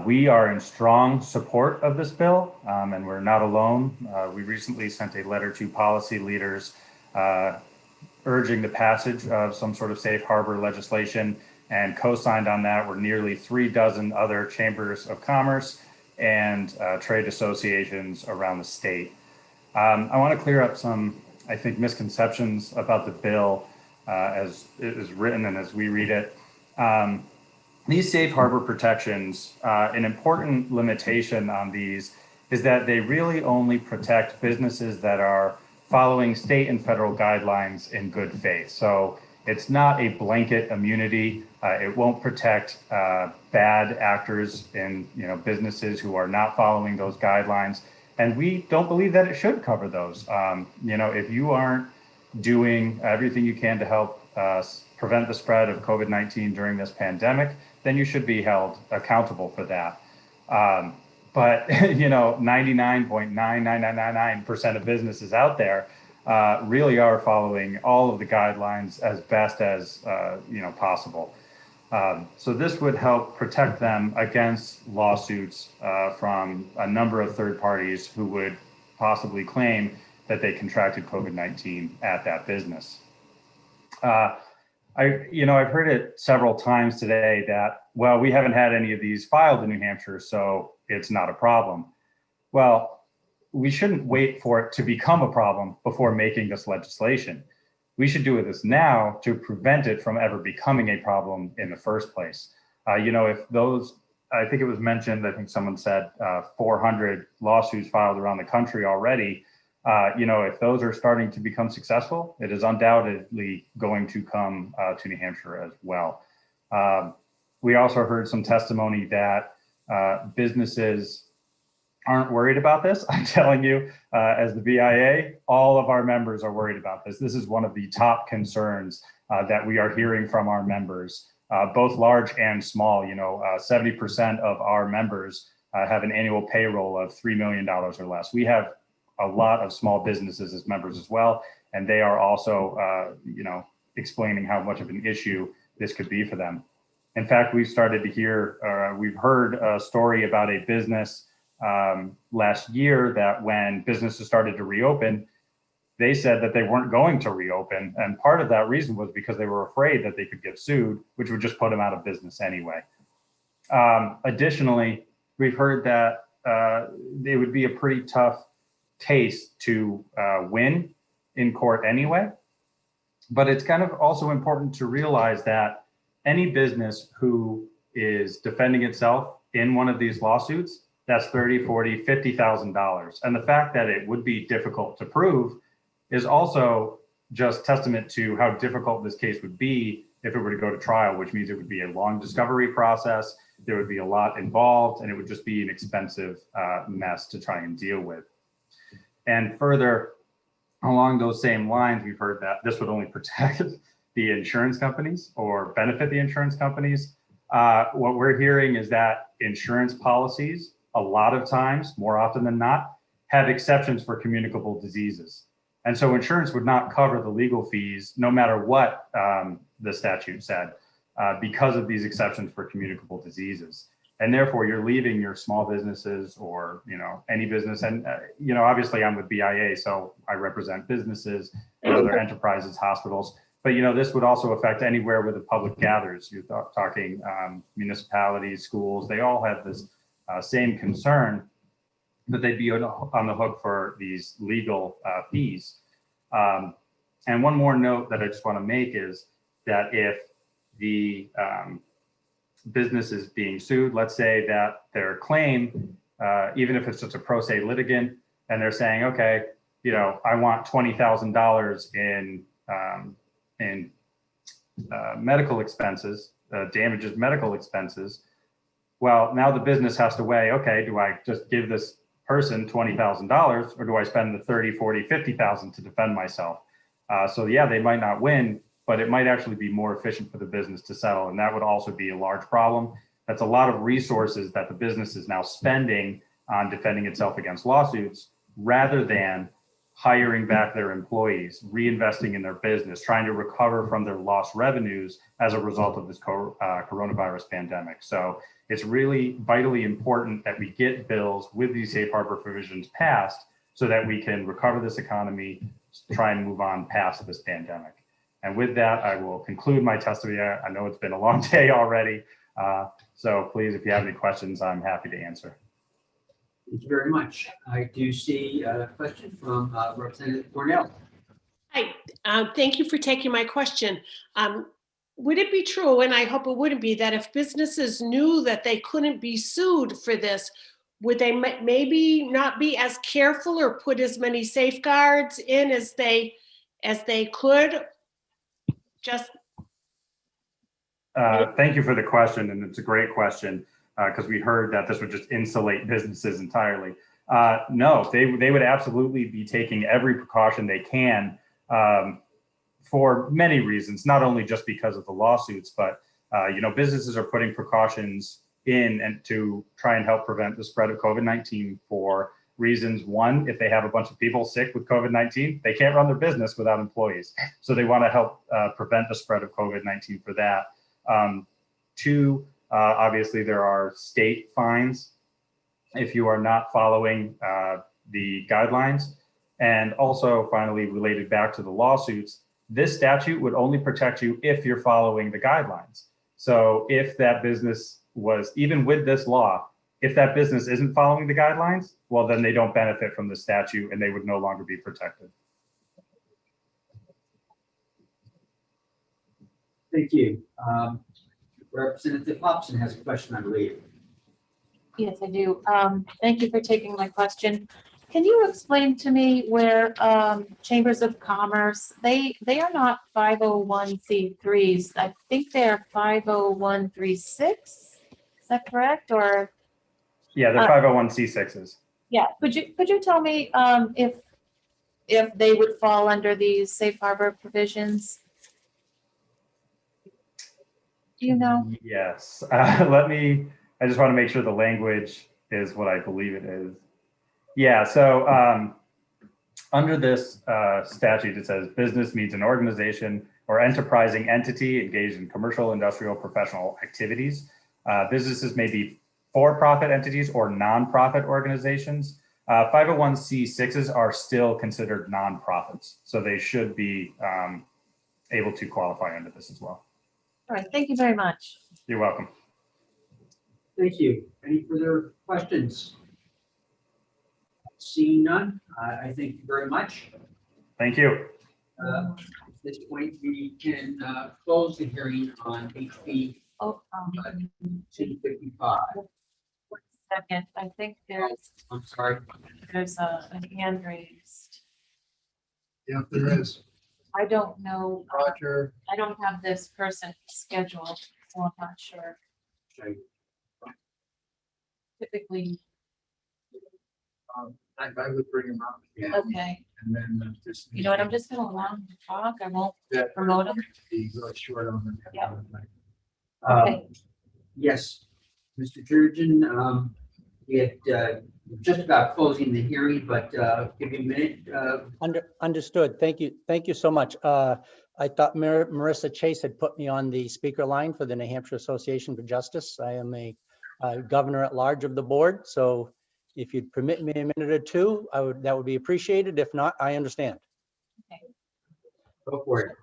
We are in strong support of this bill, and we're not alone. We recently sent a letter to policy leaders urging the passage of some sort of safe harbor legislation, and co-signed on that were nearly 36 other chambers of commerce and trade associations around the state. I want to clear up some, I think, misconceptions about the bill as it is written and as we read it. These safe harbor protections, an important limitation on these is that they really only protect businesses that are following state and federal guidelines in good faith. So it's not a blanket immunity. It won't protect bad actors in businesses who are not following those guidelines. And we don't believe that it should cover those. If you aren't doing everything you can to help prevent the spread of COVID-19 during this pandemic, then you should be held accountable for that. But 99.99999% of businesses out there really are following all of the guidelines as best as possible. So this would help protect them against lawsuits from a number of third parties who would possibly claim that they contracted COVID-19 at that business. I've heard it several times today that, well, we haven't had any of these filed in New Hampshire, so it's not a problem. Well, we shouldn't wait for it to become a problem before making this legislation. We should do this now to prevent it from ever becoming a problem in the first place. If those, I think it was mentioned, I think someone said 400 lawsuits filed around the country already. If those are starting to become successful, it is undoubtedly going to come to New Hampshire as well. We also heard some testimony that businesses aren't worried about this. I'm telling you, as the BIA, all of our members are worried about this. This is one of the top concerns that we are hearing from our members, both large and small. 70% of our members have an annual payroll of $3 million or less. We have a lot of small businesses as members as well, and they are also, explaining how much of an issue this could be for them. In fact, we've started to hear, we've heard a story about a business last year that when businesses started to reopen, they said that they weren't going to reopen. And part of that reason was because they were afraid that they could get sued, which would just put them out of business anyway. Additionally, we've heard that it would be a pretty tough case to win in court anyway. But it's kind of also important to realize that any business who is defending itself in one of these lawsuits, that's $30,000, $40,000, $50,000. And the fact that it would be difficult to prove is also just testament to how difficult this case would be if it were to go to trial, which means it would be a long discovery process. There would be a lot involved, and it would just be an expensive mess to try and deal with. And further, along those same lines, we've heard that this would only protect the insurance companies or benefit the insurance companies. What we're hearing is that insurance policies, a lot of times, more often than not, have exceptions for communicable diseases. And so insurance would not cover the legal fees, no matter what the statute said, because of these exceptions for communicable diseases. And therefore, you're leaving your small businesses or any business. And obviously, I'm with BIA, so I represent businesses and other enterprises, hospitals. But this would also affect anywhere where the public gathers. You're talking municipalities, schools. They all have this same concern that they'd be on the hook for these legal fees. And one more note that I just want to make is that if the business is being sued, let's say that their claim, even if it's just a pro se litigant, and they're saying, okay, I want $20,000 in medical expenses, damages medical expenses. Well, now the business has to weigh, okay, do I just give this person $20,000 or do I spend the 30, 40, 50,000 to defend myself? So yeah, they might not win, but it might actually be more efficient for the business to settle. And that would also be a large problem. That's a lot of resources that the business is now spending on defending itself against lawsuits rather than hiring back their employees, reinvesting in their business, trying to recover from their lost revenues as a result of this coronavirus pandemic. So it's really vitally important that we get bills with these safe harbor provisions passed so that we can recover this economy, try and move on past this pandemic. And with that, I will conclude my testimony. I know it's been a long day already. So please, if you have any questions, I'm happy to answer. Thank you very much. I do see a question from Representative Cornell. Hi, thank you for taking my question. Would it be true, and I hope it wouldn't be, that if businesses knew that they couldn't be sued for this, would they maybe not be as careful or put as many safeguards in as they could? Just. Thank you for the question, and it's a great question because we heard that this would just insulate businesses entirely. No, they would absolutely be taking every precaution they can for many reasons, not only just because of the lawsuits, but businesses are putting precautions in and to try and help prevent the spread of COVID-19 for reasons. One, if they have a bunch of people sick with COVID-19, they can't run their business without employees. So they want to help prevent the spread of COVID-19 for that. Two, obviously there are state fines if you are not following the guidelines. And also finally, related back to the lawsuits, this statute would only protect you if you're following the guidelines. So if that business was, even with this law, if that business isn't following the guidelines, well, then they don't benefit from the statute and they would no longer be protected. Thank you. Representative Hobson has a question, I believe. Yes, I do. Thank you for taking my question. Can you explain to me where chambers of commerce, they are not 501c3s. I think they're 501(c)(6). Is that correct? Or yeah, they're 501c6s. Yeah. Could you tell me if they would fall under these safe harbor provisions? Do you know? Yes. I just want to make sure the language is what I believe it is. Yeah, so under this statute, it says business means an organization or enterprising entity engaged in commercial, industrial, professional activities. Businesses may be for-profit entities or non-profit organizations. 501c6s are still considered non-profits, so they should be able to qualify under this as well. All right, thank you very much. You're welcome. Thank you. Any further questions? Seeing none, I thank you very much. Thank you. At this point, we can close the hearing on HB 255. 1 second, I think there's. I'm sorry. There's an hand raised. Yeah, there is. I don't know. Roger. I don't have this person scheduled, so I'm not sure. Okay. Typically. I would bring him up. Yeah. Okay. And then just. You know what? I'm just gonna allow him to talk. I won't promote him. Be really short on the. Yeah. Okay. Yes, Mr. Jurgen, we had just about closing the hearing, but give me a minute. Understood. Thank you. Thank you so much. I thought Marissa Chase had put me on the speaker line for the New Hampshire Association for Justice. I am a governor at large of the board, so if you'd permit me a minute or two, that would be appreciated. If not, I understand. Okay. Go for it.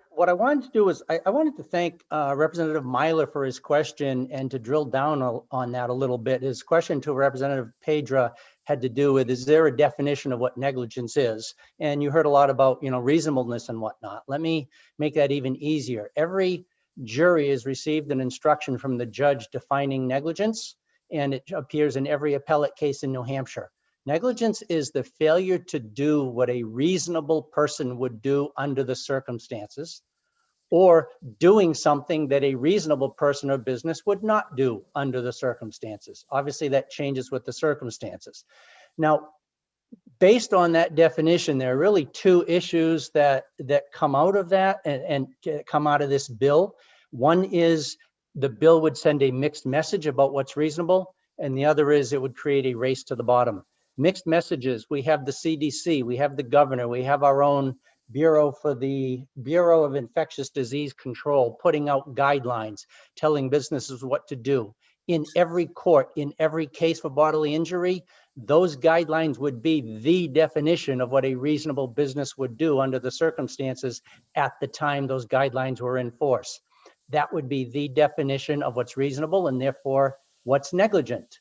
What I wanted to do is I wanted to thank Representative Myler for his question and to drill down on that a little bit. His question to Representative Pedra had to do with, is there a definition of what negligence is? And you heard a lot about, reasonableness and whatnot. Let me make that even easier. Every jury has received an instruction from the judge defining negligence, and it appears in every appellate case in New Hampshire. Negligence is the failure to do what a reasonable person would do under the circumstances, or doing something that a reasonable person or business would not do under the circumstances. Obviously, that changes with the circumstances. Now, based on that definition, there are really two issues that come out of that and come out of this bill. One is the bill would send a mixed message about what's reasonable, and the other is it would create a race to the bottom. Mixed messages, we have the CDC, we have the governor, we have our own Bureau of Infectious Disease Control putting out guidelines, telling businesses what to do. In every court, in every case for bodily injury, those guidelines would be the definition of what a reasonable business would do under the circumstances at the time those guidelines were in force. That would be the definition of what's reasonable and therefore what's negligent.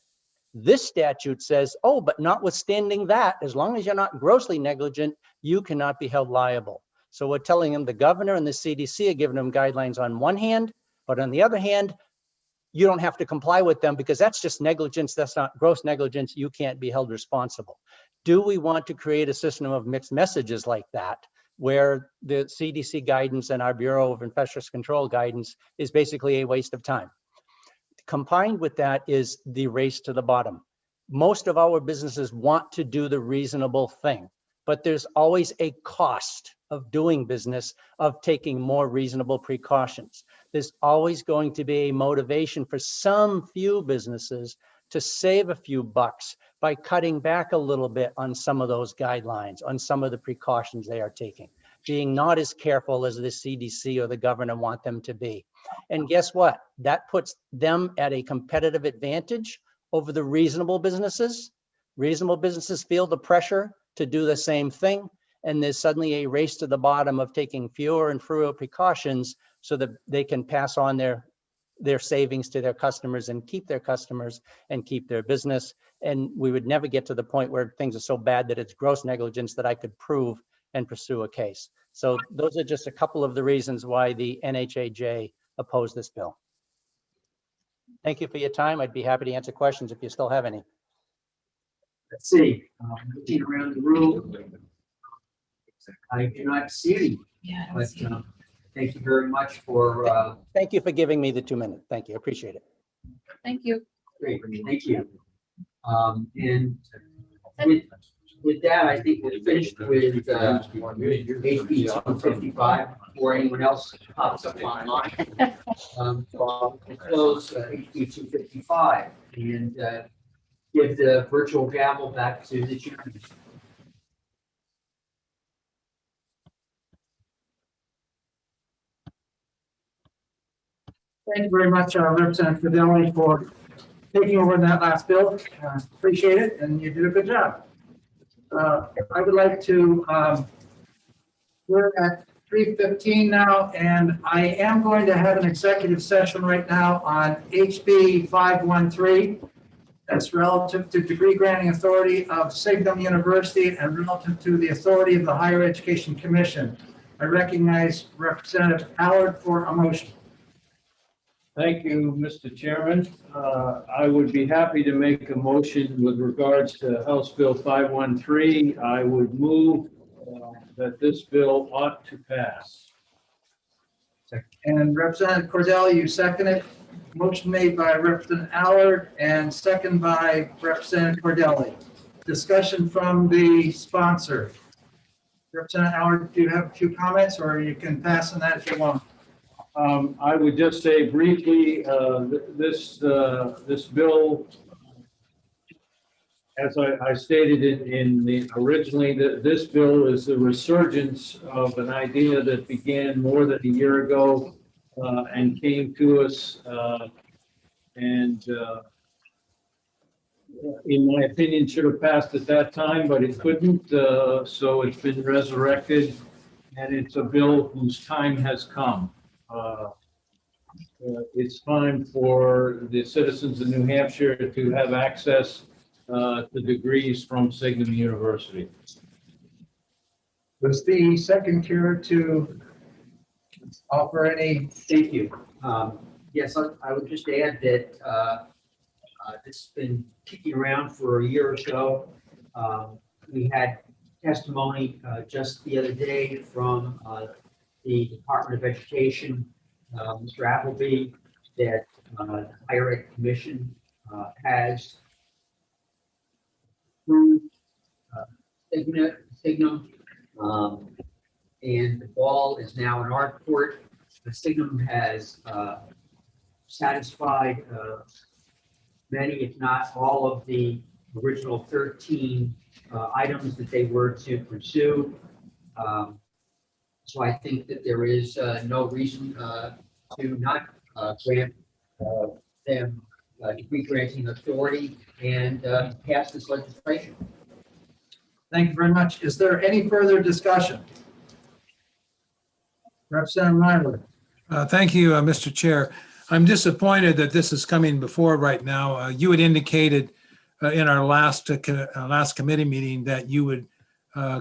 This statute says, oh, but notwithstanding that, as long as you're not grossly negligent, you cannot be held liable. So we're telling them the governor and the CDC are giving them guidelines on one hand, but on the other hand, you don't have to comply with them because that's just negligence. That's not gross negligence. You can't be held responsible. Do we want to create a system of mixed messages like that, where the CDC guidance and our Bureau of Infectious Control guidance is basically a waste of time? Combined with that is the race to the bottom. Most of our businesses want to do the reasonable thing, but there's always a cost of doing business, of taking more reasonable precautions. There's always going to be a motivation for some few businesses to save a few bucks by cutting back a little bit on some of those guidelines, on some of the precautions they are taking, being not as careful as the CDC or the governor want them to be. And guess what? That puts them at a competitive advantage over the reasonable businesses. Reasonable businesses feel the pressure to do the same thing. And there's suddenly a race to the bottom of taking fewer and fewer precautions so that they can pass on their savings to their customers and keep their customers and keep their business. And we would never get to the point where things are so bad that it's gross negligence that I could prove and pursue a case. So those are just a couple of the reasons why the NHAJ oppose this bill. Thank you for your time. I'd be happy to answer questions if you still have any. Let's see, looking around the room. I do not see any, but thank you very much for. Thank you for giving me the 2 minutes. Thank you. I appreciate it. Thank you. Great, thank you. And with that, I think we're finished with HB 255 or anyone else pops up online. I'll close HB 255 and give the virtual gavel back to the chairman. Thank you very much, Representative Fidelli, for taking over that last bill. Appreciate it, and you did a good job. I would like to, we're at 3:15 now, and I am going to have an executive session right now on HB 513. That's relative to degree granting authority of Signum University and relative to the authority of the Higher Education Commission. I recognize Representative Allard for a motion. Thank you, Mr. Chairman. I would be happy to make a motion with regards to House Bill 513. I would move that this bill ought to pass. And Representative Cordelli, you second it. Motion made by Representative Allard and second by Representative Cordelli. Discussion from the sponsor. Representative Allard, do you have a few comments, or you can pass on that if you want? I would just say briefly, this bill, as I stated in the originally, this bill is a resurgence of an idea that began more than a year ago and came to us and in my opinion should have passed at that time, but it couldn't. So it's been resurrected, and it's a bill whose time has come. It's time for the citizens of New Hampshire to have access to degrees from Signum University. Was the second cure to offer any? Thank you. Yes, I would just add that this has been kicking around for a year or so. We had testimony just the other day from the Department of Education, Mr. Appleby, that the Higher Ed Commission has approved Signum, and the ball is now in our court. The Signum has satisfied many, if not all, of the original 13 items that they were to pursue. So I think that there is no reason to not grant them degree granting authority and pass this legislation. Thank you very much. Is there any further discussion? Representative Myler. Thank you, Mr. Chair. I'm disappointed that this is coming before right now. You had indicated in our last committee meeting that you would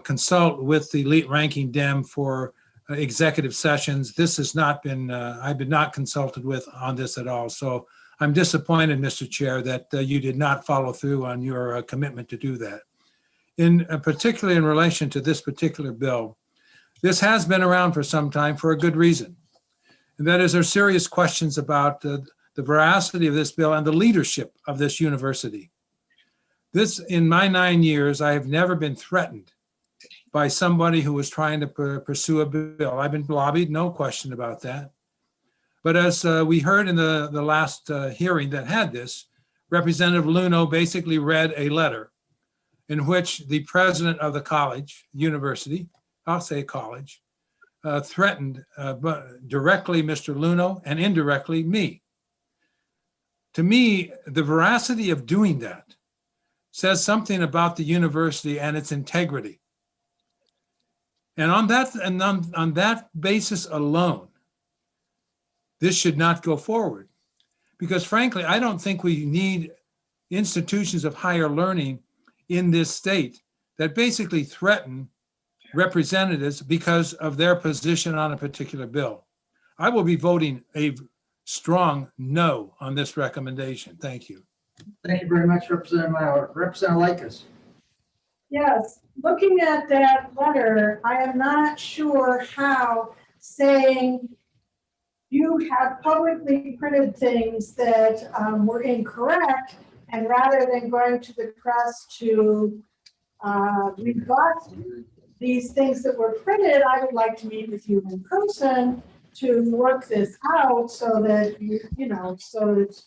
consult with the elite ranking Dem for executive sessions. This has not been, I've been not consulted with on this at all. So I'm disappointed, Mr. Chair, that you did not follow through on your commitment to do that. Particularly in relation to this particular bill, this has been around for some time for a good reason. And that is, there are serious questions about the veracity of this bill and the leadership of this university. This, in my 9 years, I have never been threatened by somebody who was trying to pursue a bill. I've been lobbied, no question about that. But as we heard in the last hearing that had this, Representative Luno basically read a letter in which the president of the college, university, I'll say college, threatened directly Mr. Luno and indirectly me. To me, the veracity of doing that says something about the university and its integrity. And on that basis alone, this should not go forward. Because frankly, I don't think we need institutions of higher learning in this state that basically threaten representatives because of their position on a particular bill. I will be voting a strong no on this recommendation. Thank you. Thank you very much, Representative Myler. Representative Lakis. Yes, looking at that letter, I am not sure how saying you have publicly printed things that were incorrect, and rather than going to the press to rebut these things that were printed, I would like to meet with you in person to work this out so that you know, so that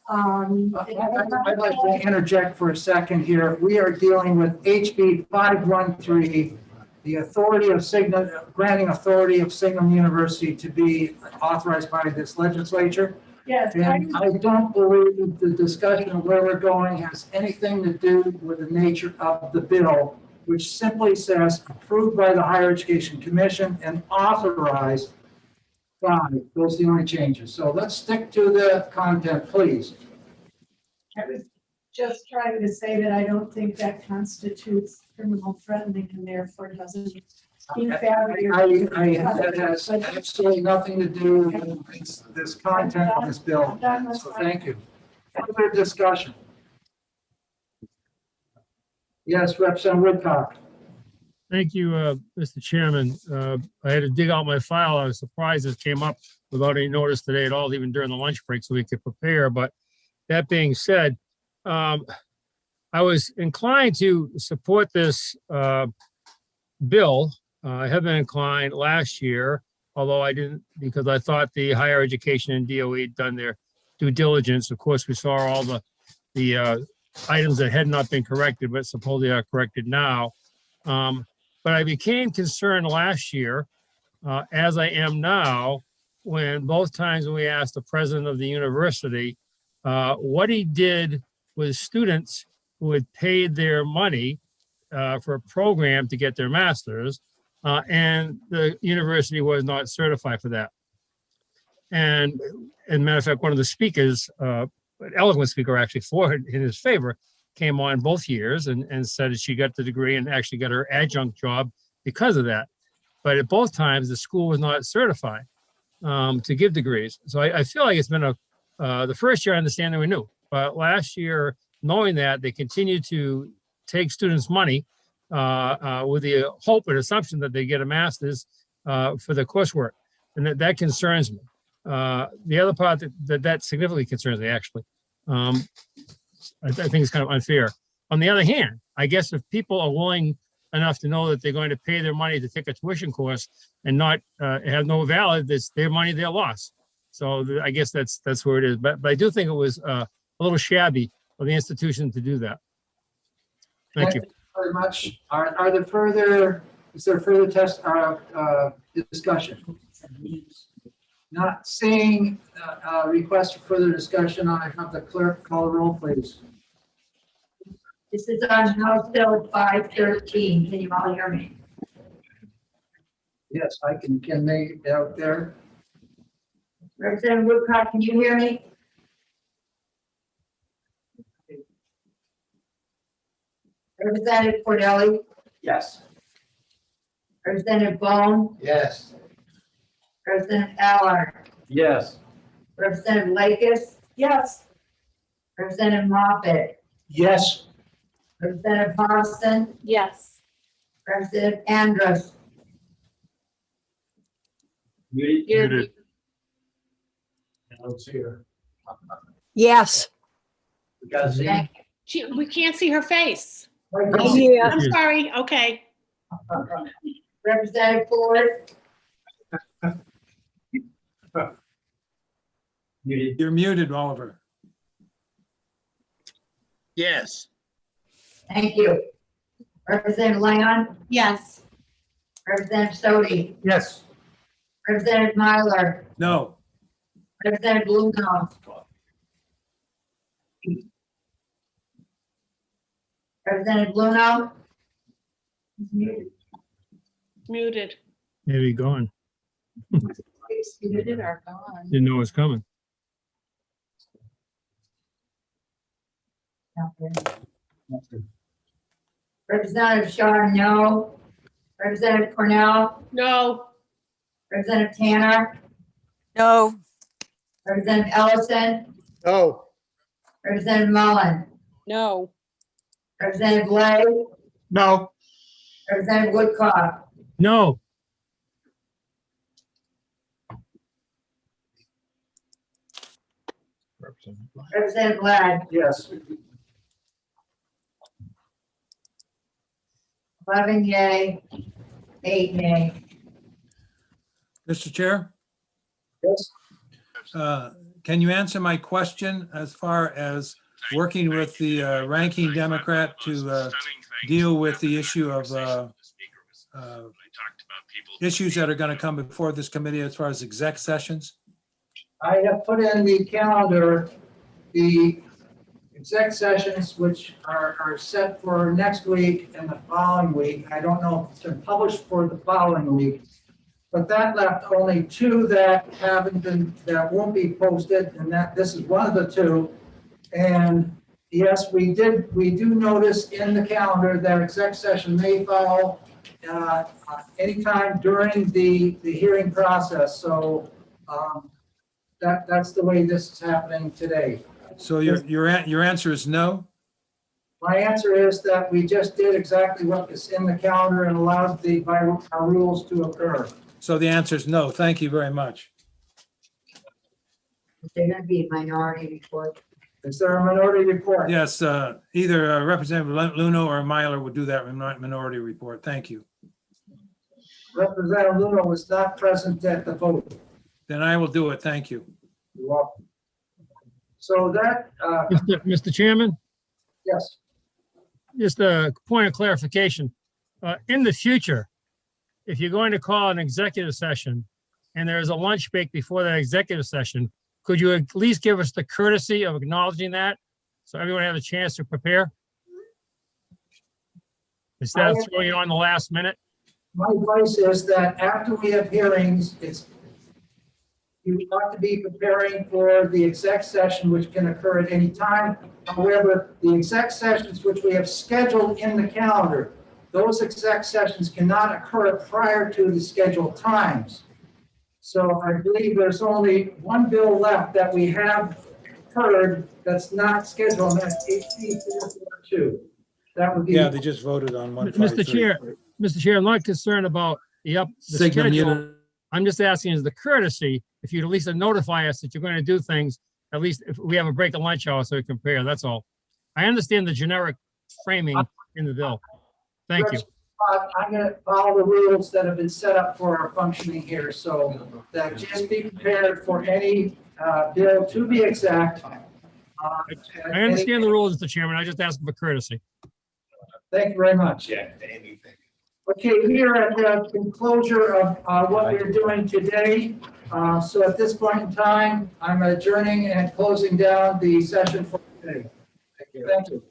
I'd like to interject for a second here. We are dealing with HB 513, the authority of Signum, granting authority of Signum University to be authorized by this legislature. Yes. And I don't believe the discussion of where we're going has anything to do with the nature of the bill, which simply says approved by the Higher Education Commission and authorized by, those are the only changes. So let's stick to the content, please. I was just trying to say that I don't think that constitutes criminal threatening and therefore doesn't. That has absolutely nothing to do with this content of this bill. So thank you. Further discussion? Yes, Representative Woodcock. Thank you, Mr. Chairman. I had to dig out my file. I was surprised this came up without any notice today at all, even during the lunch break, so we could prepare. But that being said, I was inclined to support this bill. I have been inclined last year, although I didn't, because I thought the higher education and DOE had done their due diligence. Of course, we saw all the items that had not been corrected, but supposedly are corrected now. But I became concerned last year, as I am now, when both times when we asked the president of the university what he did with students who had paid their money for a program to get their master's, and the university was not certified for that. And matter of fact, one of the speakers, an eloquent speaker actually for it in his favor, came on both years and said that she got the degree and actually got her adjunct job because of that. But at both times, the school was not certified to give degrees. So I feel like it's been the first year I understand that we knew, but last year, knowing that, they continued to take students' money with the hope and assumption that they get a master's for the coursework. And that concerns me. The other part that significantly concerns me, actually, I think it's kind of unfair. On the other hand, I guess if people are willing enough to know that they're going to pay their money to take a tuition course and not have no valid, it's their money, their loss. So I guess that's where it is. But I do think it was a little shabby of the institution to do that. Thank you. Very much. Are there further, is there further discussion? Not seeing request for further discussion, I have the clerk call the roll, please. This is on House Bill 513. Can you all hear me? Yes, I can make it out there. Representative Woodcock, can you hear me? Representative Cordelli? Yes. Representative Bone? Yes. Representative Allard? Yes. Representative Lakis? Yes. Representative Moffett? Yes. Representative Houston? Yes. Representative Andrus? Muted. I don't see her. Yes. We gotta see. We can't see her face. Yeah. I'm sorry. Okay. Representative Ford? You're muted, Oliver. Yes. Thank you. Representative Leon? Yes. Representative Sodi? Yes. Representative Myler? No. Representative Blumenauer? Representative Blumenauer? Muted. Maybe gone. Muted or gone. Didn't know it was coming. Representative Shaw, no. Representative Cornell? No. Representative Tanner? No. Representative Ellison? No. Representative Mullen? No. Representative Lay? No. Representative Woodcock? No. Representative Ladd? Yes. 11 yay, 8 nay. Mr. Chair? Yes. Can you answer my question as far as working with the ranking Democrat to deal with the issue of issues that are going to come before this committee as far as exec sessions? I have put in the calendar the exec sessions which are set for next week and the following week. I don't know if it's been published for the following week, but that left only two that haven't been, that won't be posted, and that this is one of the two. And yes, we do notice in the calendar that exec session may follow anytime during the hearing process. So that's the way this is happening today. So your answer is no? My answer is that we just did exactly what is in the calendar and allows by our rules to occur. So the answer is no. Thank you very much. They're going to be a minority report. Is there a minority report? Yes, either Representative Luno or Myler would do that minority report. Thank you. Representative Luno was not present at the vote. Then I will do it. Thank you. You're welcome. So that, Mr. Chairman, yes, just a point of clarification. In the future, if you're going to call an executive session and there is a lunch break before that executive session, could you at least give us the courtesy of acknowledging that so everyone has a chance to prepare? Instead of throwing it on the last minute? my advice is that after we have hearings, you ought to be preparing for the exec session, which can occur at any time. However, the exec sessions which we have scheduled in the calendar, those exec sessions cannot occur prior to the scheduled times. So I believe there's only one bill left that we have heard that's not scheduled, and that's HB 442. That would be. Yeah, they just voted on 153. Mr. Chair, I'm not concerned about the schedule. I'm just asking as the courtesy, if you'd at least notify us that you're going to do things, at least if we have a break at lunch hour so we compare, that's all. I understand the generic framing in the bill. Thank you. I'm gonna follow the rules that have been set up for our functioning here, so that just be prepared for any bill to be exact. I understand the rules, Mr. Chairman. I just ask for courtesy. Thank you very much. Okay, here at the conclusion of what we're doing today. So at this point in time, I'm adjourning and closing down the session for today. Thank you.